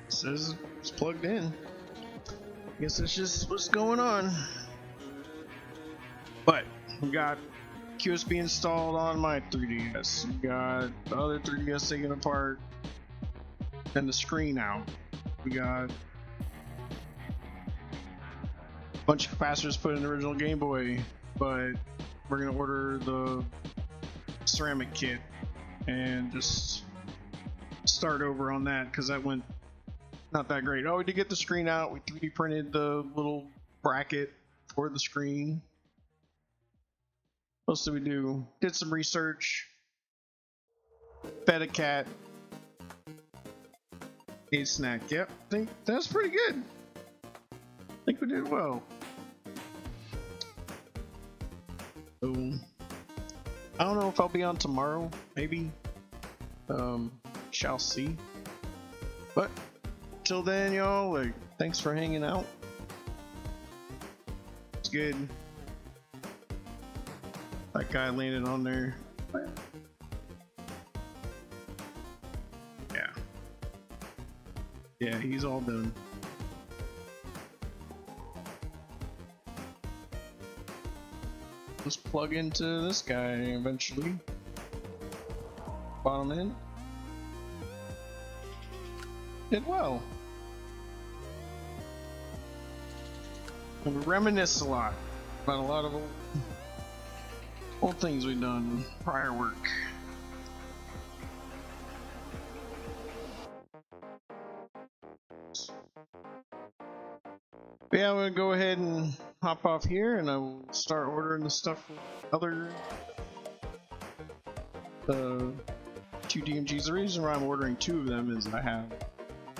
Says it's plugged in. Guess that's just what's going on. But we got QSB installed on my 3DS. We got the other 3DS taken apart and the screen out. We got a bunch of capacitors put in the original Game Boy, but we're gonna order the ceramic kit and just start over on that because that went not that great. Oh, we did get the screen out. We 3D printed the little bracket for the screen. What else did we do? Did some research. Fed a cat. Ate a snack. Yep, I think that's pretty good. I think we did well. So, I don't know if I'll be on tomorrow. Maybe. Shall see. But till then, y'all, like, thanks for hanging out. It's good. That guy landed on there. Yeah. Yeah, he's all done. Let's plug into this guy eventually. Bottom in. Did well. And we reminisce a lot about a lot of old things we've done prior work. But yeah, I'm gonna go ahead and hop off here, and I will start ordering the stuff with other 2 DMGs. The reason why I'm ordering 2 of them is I have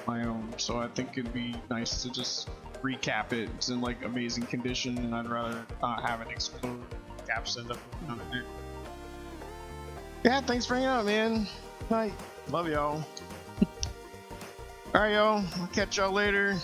my own, so I think it'd be nice to just recap it. It's in like amazing condition, and I'd rather not have it explode. Caps end up on it. Yeah, thanks for hanging out, man. Bye. Love y'all. Alright, y'all. I'll catch y'all later.